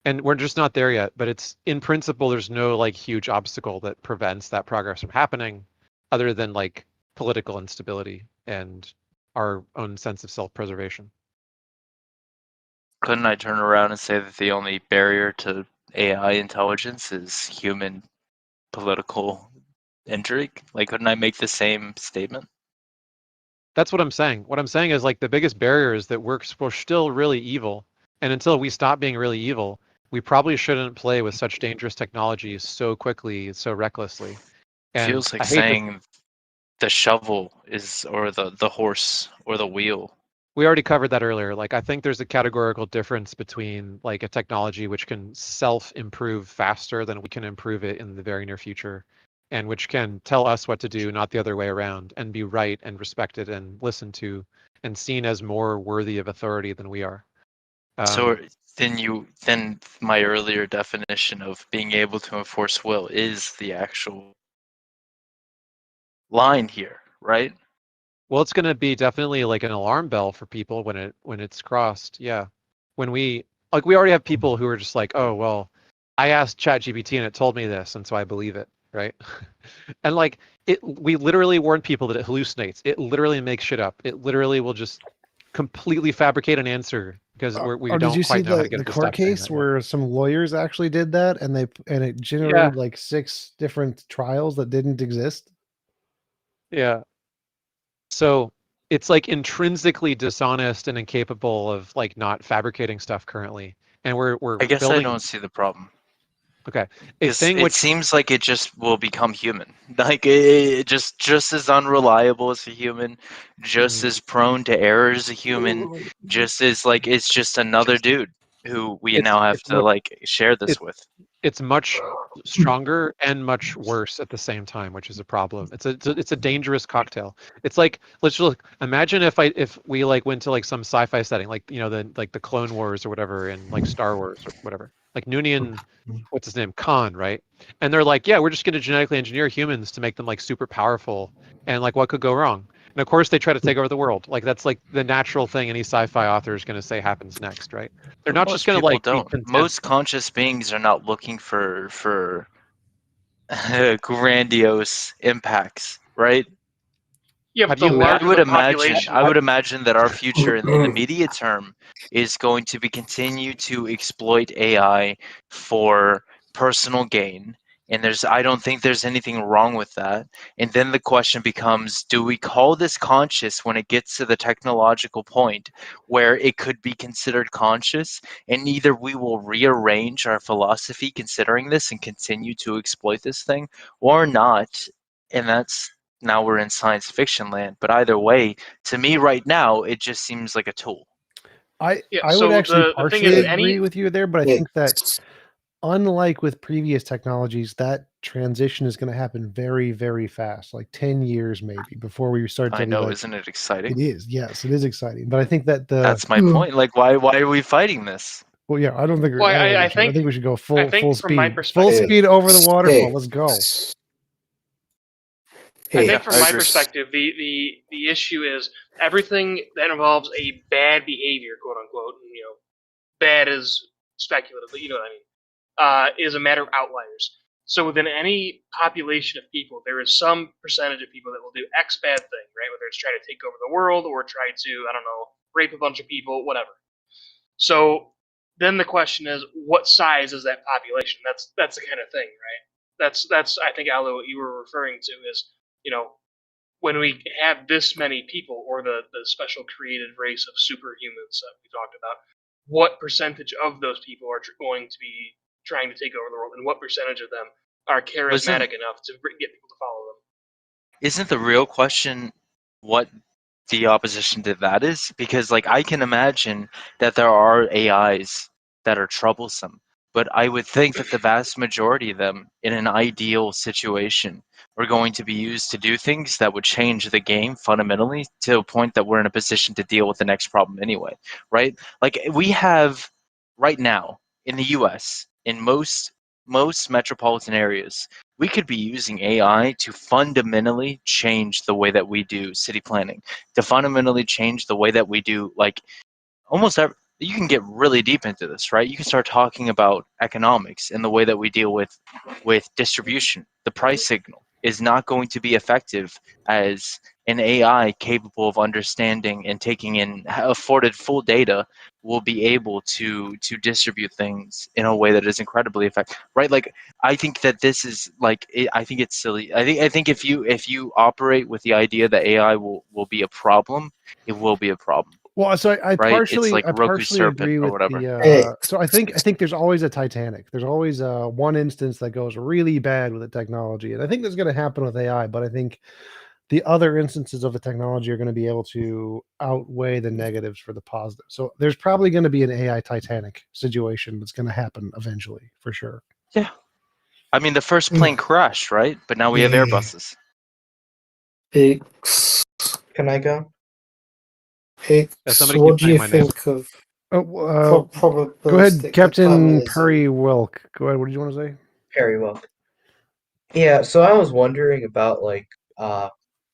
and we're just not there yet. But it's in principle, there's no like huge obstacle that prevents that progress from happening, other than like political instability and our own sense of self-preservation. Couldn't I turn around and say that the only barrier to AI intelligence is human political intrigue? Like, couldn't I make the same statement? That's what I'm saying. What I'm saying is like the biggest barrier is that we're still really evil. And until we stop being really evil, we probably shouldn't play with such dangerous technologies so quickly, so recklessly. And feels like saying the shovel is, or the horse, or the wheel. We already covered that earlier. Like, I think there's a categorical difference between like a technology which can self-improve faster than we can improve it in the very near future, and which can tell us what to do, not the other way around, and be right and respected and listened to and seen as more worthy of authority than we are. So then my earlier definition of being able to enforce will is the actual line here, right? Well, it's going to be definitely like an alarm bell for people when it's crossed. Yeah, when we already have people who are just like, oh well, I asked ChatGPT and it told me this, and so I believe it, right? And like we literally warn people that it hallucinates. It literally makes shit up. It literally will just completely fabricate an answer because we don't quite know how to get it to stop court saying case that. where some lawyers actually did that and it generated like 6 different trials that didn't exist? Yeah. So it's like intrinsically dishonest and incapable of like not fabricating stuff currently. And we're I guess building... I don't see the problem. Okay. It seems like it just will become human. Like it just as unreliable as a human, just as prone to error as a human, just as like it's just another dude who we now have to like share this with. it's much stronger and much worse at the same time, which is a problem. It's a dangerous cocktail. It's like, let's look, imagine if we like went to like some sci-fi setting, like, you know, the Clone Wars or whatever, and like Star Wars or whatever, like Noonien, what's his name, Khan, right? And they're like, yeah, we're just going to genetically engineer humans to make them like super powerful, and like what could go wrong? And of course they try to take over the world. Like that's like the natural thing any sci-fi author is going to say happens next, right? They're not just going to like don't. be content. Most conscious beings are not looking for grandiose impacts, right? Yeah, but I the would larger the imagine. population, I would imagine that our future in the immediate term is going to be continue to exploit AI for personal gain, and I don't think there's anything wrong with that. And then the question becomes, do we call this conscious when it gets to the technological point where it could be considered conscious, and either we will rearrange our philosophy considering this and continue to exploit this thing, or not? And that's, now we're in science fiction land. But either way, to me right now, it just seems like a tool. I so would actually the thing partially is, agree with you there, but I think that unlike with previous technologies, that transition is going to happen very, very fast, like 10 years maybe, before we start to I be know, like, isn't it exciting? it is, yes, it is exciting. But I think that That's my point. Like, why are we fighting this? Well, yeah, I don't think. Well, I think we should go full from my speed, perspective, full speed over the waterfall. Let's go. I think from my perspective, the issue is everything that involves a bad behavior, quote unquote. You know, bad is speculative, but you know what I mean. Is a matter of outliers. So within any population of people, there is some percentage of people that will do X bad thing, right? Whether it's try to take over the world or try to, I don't know, rape a bunch of people, whatever. So then the question is, what size is that population? That's the kind of thing, right? That's I think, Alu, what you were referring to is, you know, when we have this many people, or the special created race of superhumans that we talked about, what percentage of those people are going to be trying to take over the world, and what percentage of them are charismatic enough to get people to follow them? Isn't the real question what the opposition to that is? Because like I can imagine that there are AIs that are troublesome, but I would think that the vast majority of them in an ideal situation are going to be used to do things that would change the game fundamentally to a point that we're in a position to deal with the next problem anyway, right? Like we have right now in the US, in most metropolitan areas, we could be using AI to fundamentally change the way that we do city planning, to fundamentally change the way that we do like almost every, you can get really deep into this, right? You can start talking about economics and the way that we deal with distribution. The price signal is not going to be effective as an AI capable of understanding and taking in afforded full data will be able to distribute things in a way that is incredibly effective, right? Like I think that this is like I think it's silly. I think if you operate with the idea that AI will be a problem, it will be a problem. Well, so I right? It's partially, like I Roku partially Serpent agree or with whatever. the. So I think there's always a Titanic. There's always one instance that goes really bad with the technology, and I think that's going to happen with AI. But I think the other instances of the technology are going to be able to outweigh the negatives for the positive. So there's probably going to be an AI Titanic situation that's going to happen eventually, for sure. Yeah, I mean the first plane crashed, right? But now we have Airbuses. Can I go? somebody What keep do you saying my name. think of Go probabilistic ahead, Captain determinism? Perry Wilk. Go ahead. What did you want to say? Very well. Yeah, so I was wondering about like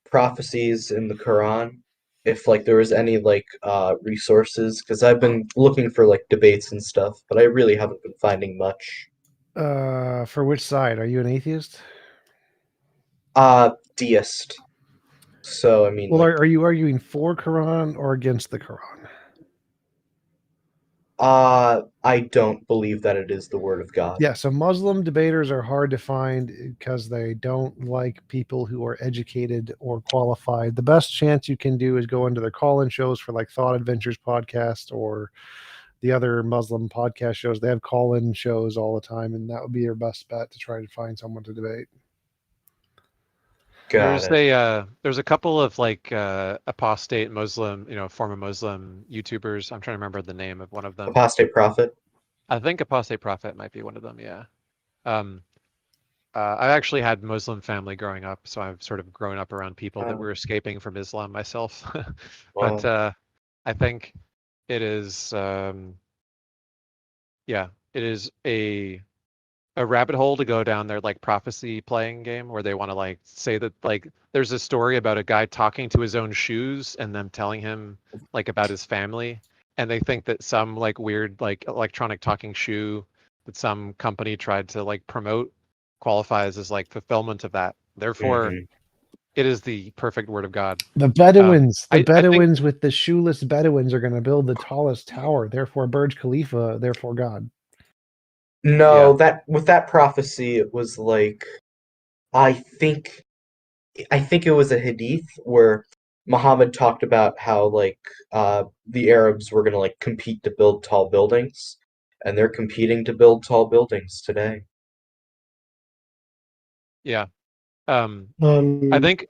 prophecies in the Quran, if like there was any like resources, because I've been looking for like debates and stuff, but I really haven't been finding much. For which side? Are you an atheist? Deist. So I mean, Well, like, are you arguing for Quran or against the Quran? I don't believe that it is the word of God. Yeah, so Muslim debaters are hard to find because they don't like people who are educated or qualified. The best chance you can do is go into their call-in shows for like Thought Adventures podcast or the other Muslim podcast shows. They have call-in shows all the time, and that would be your best bet to try to find someone to debate. There's a couple of like apostate Muslim, former Muslim YouTubers. I'm trying to remember the name of one of them. Apostate Prophet. I think Apostate Prophet might be one of them. Yeah. I actually had Muslim family growing up, so I've sort of grown up around people that were escaping from Islam myself. But I think it is, yeah, it is a rabbit hole to go down their like prophecy playing game where they want to like say that like there's a story about a guy talking to his own shoes and them telling him like about his family, and they think that some like weird like electronic talking shoe that some company tried to like promote qualifies as like fulfillment of that. Therefore, it is the perfect word of God. The Bedouins, I think Bedouins with the shoeless Bedouins are going to build the tallest tower. Therefore, Burj Khalifa. Therefore, God. No, that with that prophecy, it was like I think it was a hadith where Muhammad talked about how like the Arabs were gonna like compete to build tall buildings, and they're competing to build tall buildings today. yeah. I think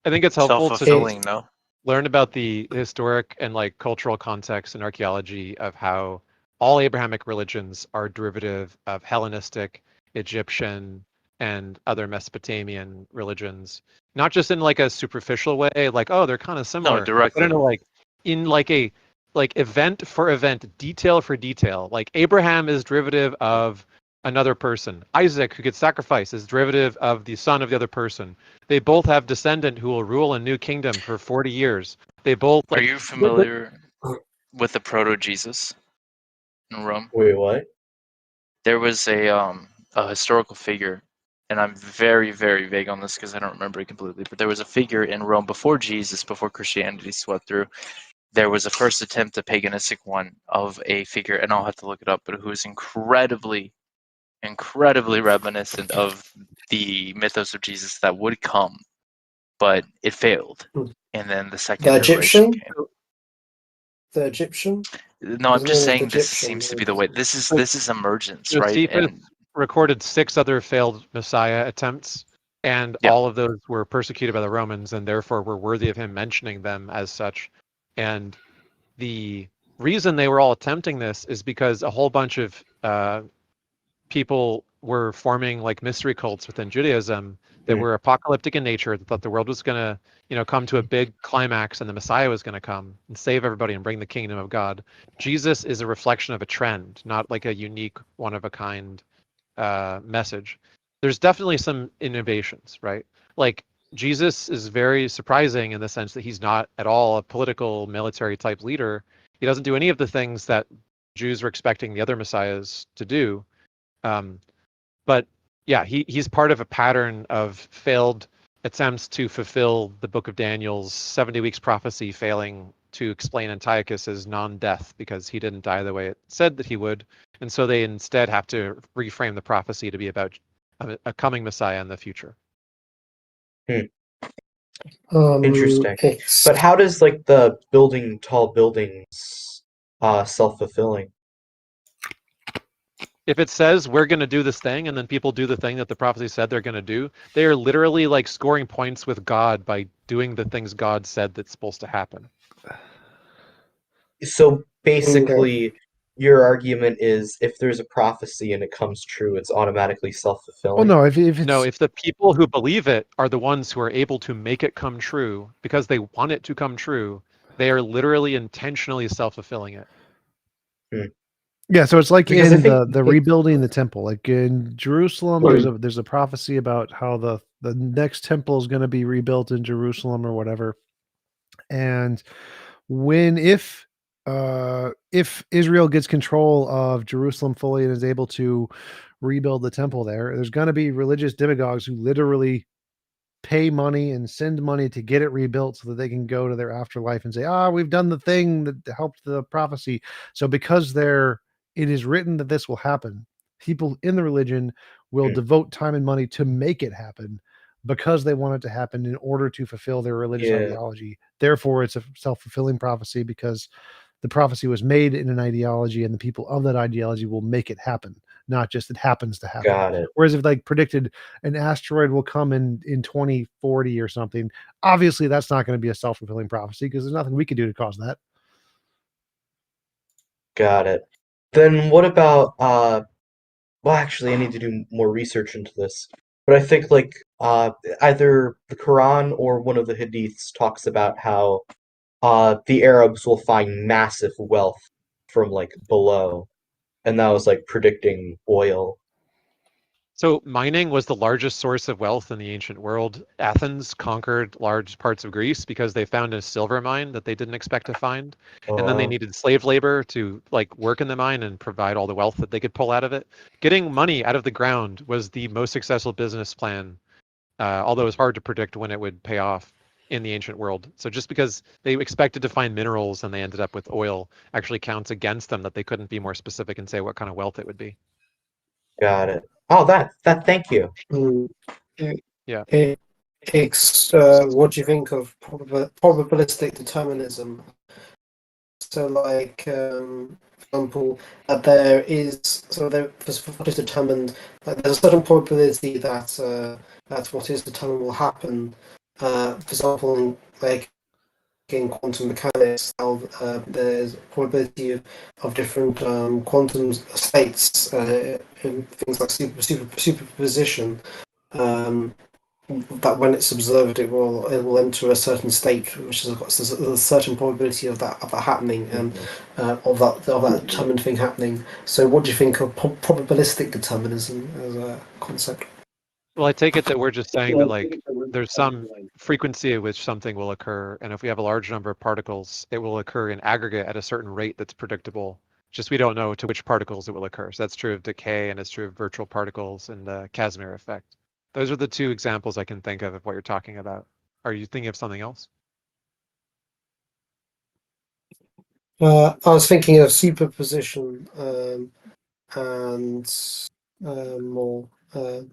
it's helpful to Self-fulfilling, no? learn about the historic and like cultural context and archaeology of how all Abrahamic religions are derivative of Hellenistic, Egyptian, and other Mesopotamian religions. Not just in like a superficial way, like, oh, they're kind of similar. No, directly. I don't know, like in like a like event for event, detail for detail. Like Abraham is derivative of another person. Isaac, who gets sacrificed, is derivative of the son of the other person. They both have descendant who will rule a new kingdom for 40 years. They both Are like, you familiar with the proto-Jesus in Rome? Wait, what? There was a historical figure, and I'm very, very vague on this because I don't remember it completely, but there was a figure in Rome before Jesus, before Christianity swept through. There was a first attempt, a paganistic one, of a figure, and I'll have to look it up, but who is incredibly reminiscent of the mythos of Jesus that would come, but it failed. And then the second The iteration Egyptian? came. The Egyptian? No, I'm His just name was saying this Egyptian. seems to be the way. This is emergence, right? Josephus And recorded 6 other failed Messiah attempts, and all of those were persecuted by the Romans, and therefore were worthy of him mentioning them as such. And the reason they were all attempting this is because a whole bunch of people were forming like mystery cults within Judaism that were apocalyptic in nature, that thought the world was going to, come to a big climax and the Messiah was going to come and save everybody and bring the kingdom of God. Jesus is a reflection of a trend, not like a unique, one of a kind message. There's definitely some innovations, right? Like Jesus is very surprising in the sense that he's not at all a political military type leader. He doesn't do any of the things that Jews were expecting the other messiahs to do. But yeah, he's part of a pattern of failed attempts to fulfill the book of Daniel's 70 weeks prophecy, failing to explain Antiochus as non-death because he didn't die the way it said that he would. And so they instead have to reframe the prophecy to be about a coming Messiah in the future. Interesting. But how does like the building tall buildings self-fulfilling? If it says we're going to do this thing and then people do the thing that the prophecy said they're going to do, they are literally like scoring points with God by doing the things God said that's supposed to happen. So basically, your argument is if there's a prophecy and it comes true, it's automatically self-fulfilling. Well, no, if it's... No, if the people who believe it are the ones who are able to make it come true because they want it to come true, they are literally intentionally self-fulfilling it. Yeah, so it's like Because I in think the rebuilding the temple. Like in Jerusalem, there's a prophecy about how the next temple is going to be rebuilt in Jerusalem or whatever. And if Israel gets control of Jerusalem fully and is able to rebuild the temple there's going to be religious demagogues who literally pay money and send money to get it rebuilt so that they can go to their afterlife and say, we've done the thing that helped the prophecy. So because it is written that this will happen, people in the religion will devote time and money to make it happen because they want it to happen in order to fulfill their religious ideology. Therefore, it's a self-fulfilling prophecy because the prophecy was made in an ideology and the people of that ideology will make it happen, not just it happens to happen. Got it. Whereas if like predicted an asteroid will come in 2040 or something, obviously that's not going to be a self-fulfilling prophecy because there's nothing we can do to cause that. Got it. Then what about well, actually, I need to do more research into this. But I think like either the Quran or one of the Hadiths talks about how the Arabs will find massive wealth from like below, and that was like predicting oil. So mining was the largest source of wealth in the ancient world. Athens conquered large parts of Greece because they found a silver mine that they didn't expect to find. And then they needed slave labor to like work in the mine and provide all the wealth that they could pull out of it. Getting money out of the ground was the most successful business plan, although it was hard to predict when it would pay off in the ancient world. So just because they expected to find minerals and they ended up with oil actually counts against them that they couldn't be more specific and say what kind of wealth it would be. Got it. Oh, that thank you. Yeah. What do you think of probabilistic determinism? So, like, for example, there is what is determined. There's a certain probability that what is determined will happen. For example, in quantum mechanics, there's a probability of different quantum states in things like superposition. That when it's observed, it will enter a certain state, which is a certain probability of that happening, and of that determined thing happening. So, what do you think of probabilistic determinism as a concept? Well, I take it that we're just saying that like there's some frequency at which something will occur, and if we have a large number of particles, it will occur in aggregate at a certain rate that's predictable. Just we don't know to which particles it will occur. So that's true of decay, and it's true of virtual particles and the Casimir effect. Those are the two examples I can think of what you're talking about. Are you thinking of something else? I was thinking of superposition and more in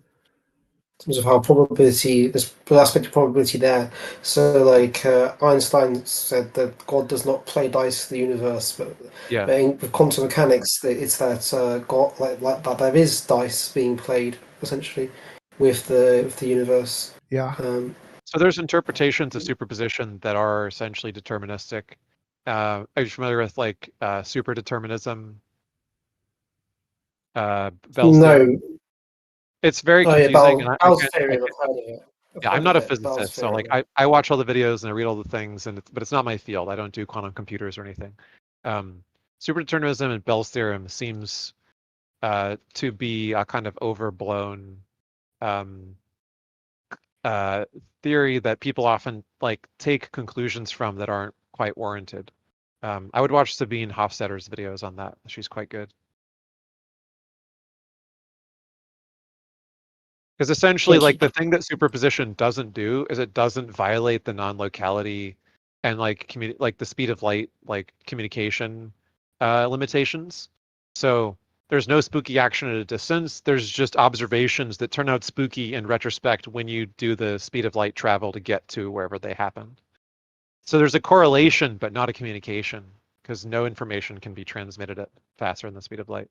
terms of how probability, there's an aspect of probability there. So, like Einstein said that God does not play dice for the universe, but with quantum mechanics, it's that God that there is dice being played essentially with the universe. Yeah. So there's interpretations of superposition that are essentially deterministic. Are you familiar with like super determinism? Bell's theory? It's very confusing. I'm not a physicist, so like I watch all the videos and I read all the things, but it's not my field. I don't do quantum computers or anything. Superdeterminism and Bell's theorem seems to be a kind of overblown theory that people often like take conclusions from that aren't quite warranted. I would watch Sabine Hofstadter's videos on that. She's quite good. Because essentially, like the thing that superposition doesn't do is it doesn't violate the non-locality and like the speed of light, like communication limitations. So there's no spooky action at a distance. There's just observations that turn out spooky in retrospect when you do the speed of light travel to get to wherever they happened. So there's a correlation, but not a communication, because no information can be transmitted at faster than the speed of light.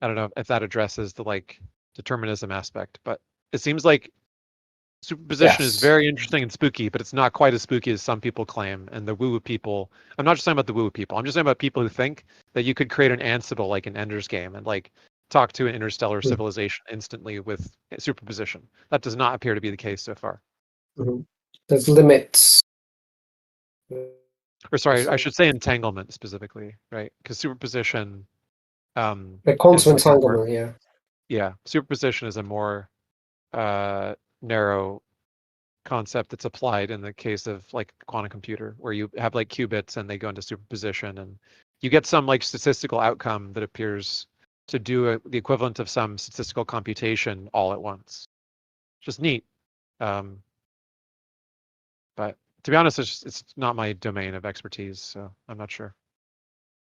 I don't know if that addresses the like determinism aspect, but it seems like superposition is very interesting and spooky, but it's not quite as spooky as some people claim. And the woo-woo people, I'm not just talking about the woo-woo people, I'm just talking about people who think that you could create an Ansible like in Ender's Game and like talk to an interstellar civilization instantly with superposition. That does not appear to be the case so far. There's limits. Or sorry, I should say entanglement specifically, right? Because superposition quantum entanglement, yeah, superposition is a more narrow concept that's applied in the case of like quantum computer, where you have like qubits and they go into superposition and you get some like statistical outcome that appears to do the equivalent of some statistical computation all at once. Just neat. But to be honest, it's not my domain of expertise, so I'm not sure.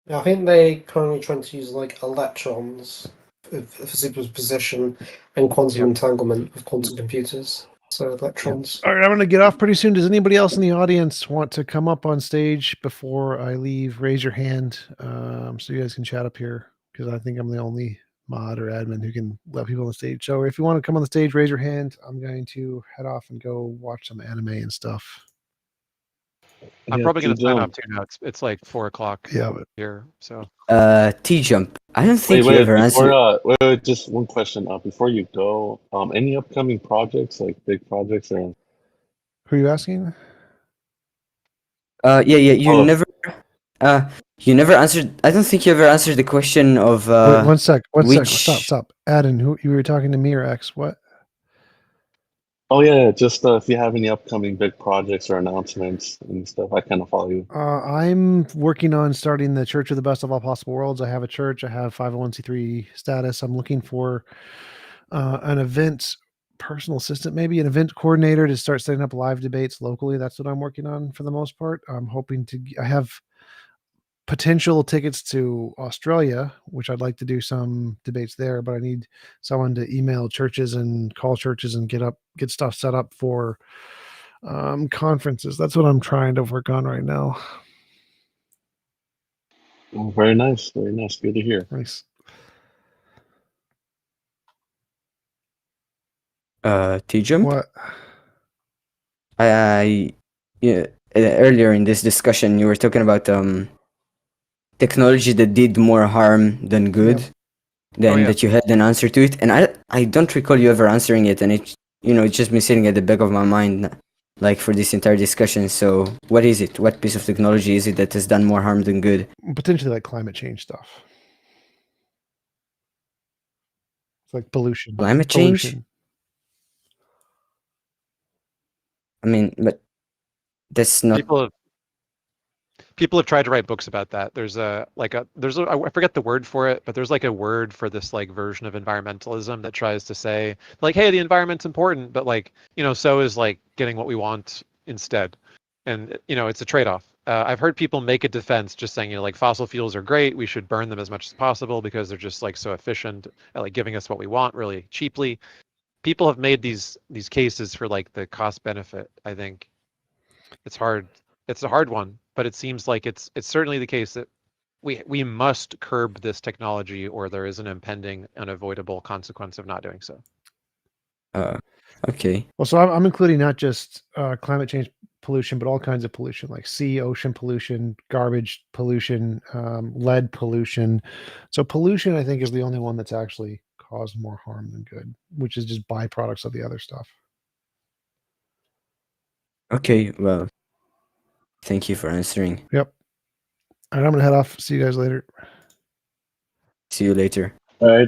Yeah, I think they currently trying to use like electrons for superposition and quantum entanglement with quantum computers. So electrons. All right, I'm going to get off pretty soon. Does anybody else in the audience want to come up on stage before I leave? Raise your hand so you guys can chat up here, because I think I'm the only mod or admin who can let people on the stage. So if you want to come on the stage, raise your hand. I'm going to head off and go watch some anime and stuff. I'm Yeah, probably going to sign off T-Jump. too now. It's like 4:00 Yeah, but here. So T-Jump. I don't Wait, think you wait, ever before answered. wait, just one question. Before you go, any upcoming projects, like big projects, or who are you asking? Yeah. oh, You never answered. I don't think you ever answered the question of Wait, one sec. which. Stop. Adam, who you were talking to me or X? What? oh yeah, just if you have any upcoming big projects or announcements and stuff, I kind of follow you. I'm working on starting the Church of the Best of All Possible Worlds. I have a church. I have 501c3 status. I'm looking for an event personal assistant, maybe an event coordinator to start setting up live debates locally. That's what I'm working on for the most part. I'm hoping to. I have potential tickets to Australia, which I'd like to do some debates there, but I need someone to email churches and call churches and get stuff set up for conferences. That's what I'm trying to work on right now. Oh, very nice, very nice. Good to hear. Nice. T-Jump. What? Yeah, earlier in this discussion, you were talking about technology that did more harm than good, that you had an answer to it, and I don't recall you ever answering it, and it's just been sitting at the back of my mind, like for this entire discussion. So, what is it? What piece of technology is it that has done more harm than good? Potentially like climate change stuff. It's like pollution. Climate change? I mean, but that's not. People have tried to write books about that. I forget the word for it, but there's like a word for this like version of environmentalism that tries to say like, hey, the environment's important, but like, so is like getting what we want instead. And it's a trade-off. I've heard people make a defense just saying, like fossil fuels are great. We should burn them as much as possible because they're just like so efficient at like giving us what we want really cheaply. People have made these cases for like the cost benefit. I think it's hard. It's a hard one, but it seems like it's certainly the case that we must curb this technology, or there is an impending, unavoidable consequence of not doing so. Okay. Well, so I'm including not just climate change pollution, but all kinds of pollution, like sea, ocean pollution, garbage pollution, lead pollution. So pollution, I think, is the only one that's actually caused more harm than good, which is just byproducts of the other stuff. Okay, well, thank you for answering. Yep. All right, I'm gonna head off. See you guys later. See you later. All right.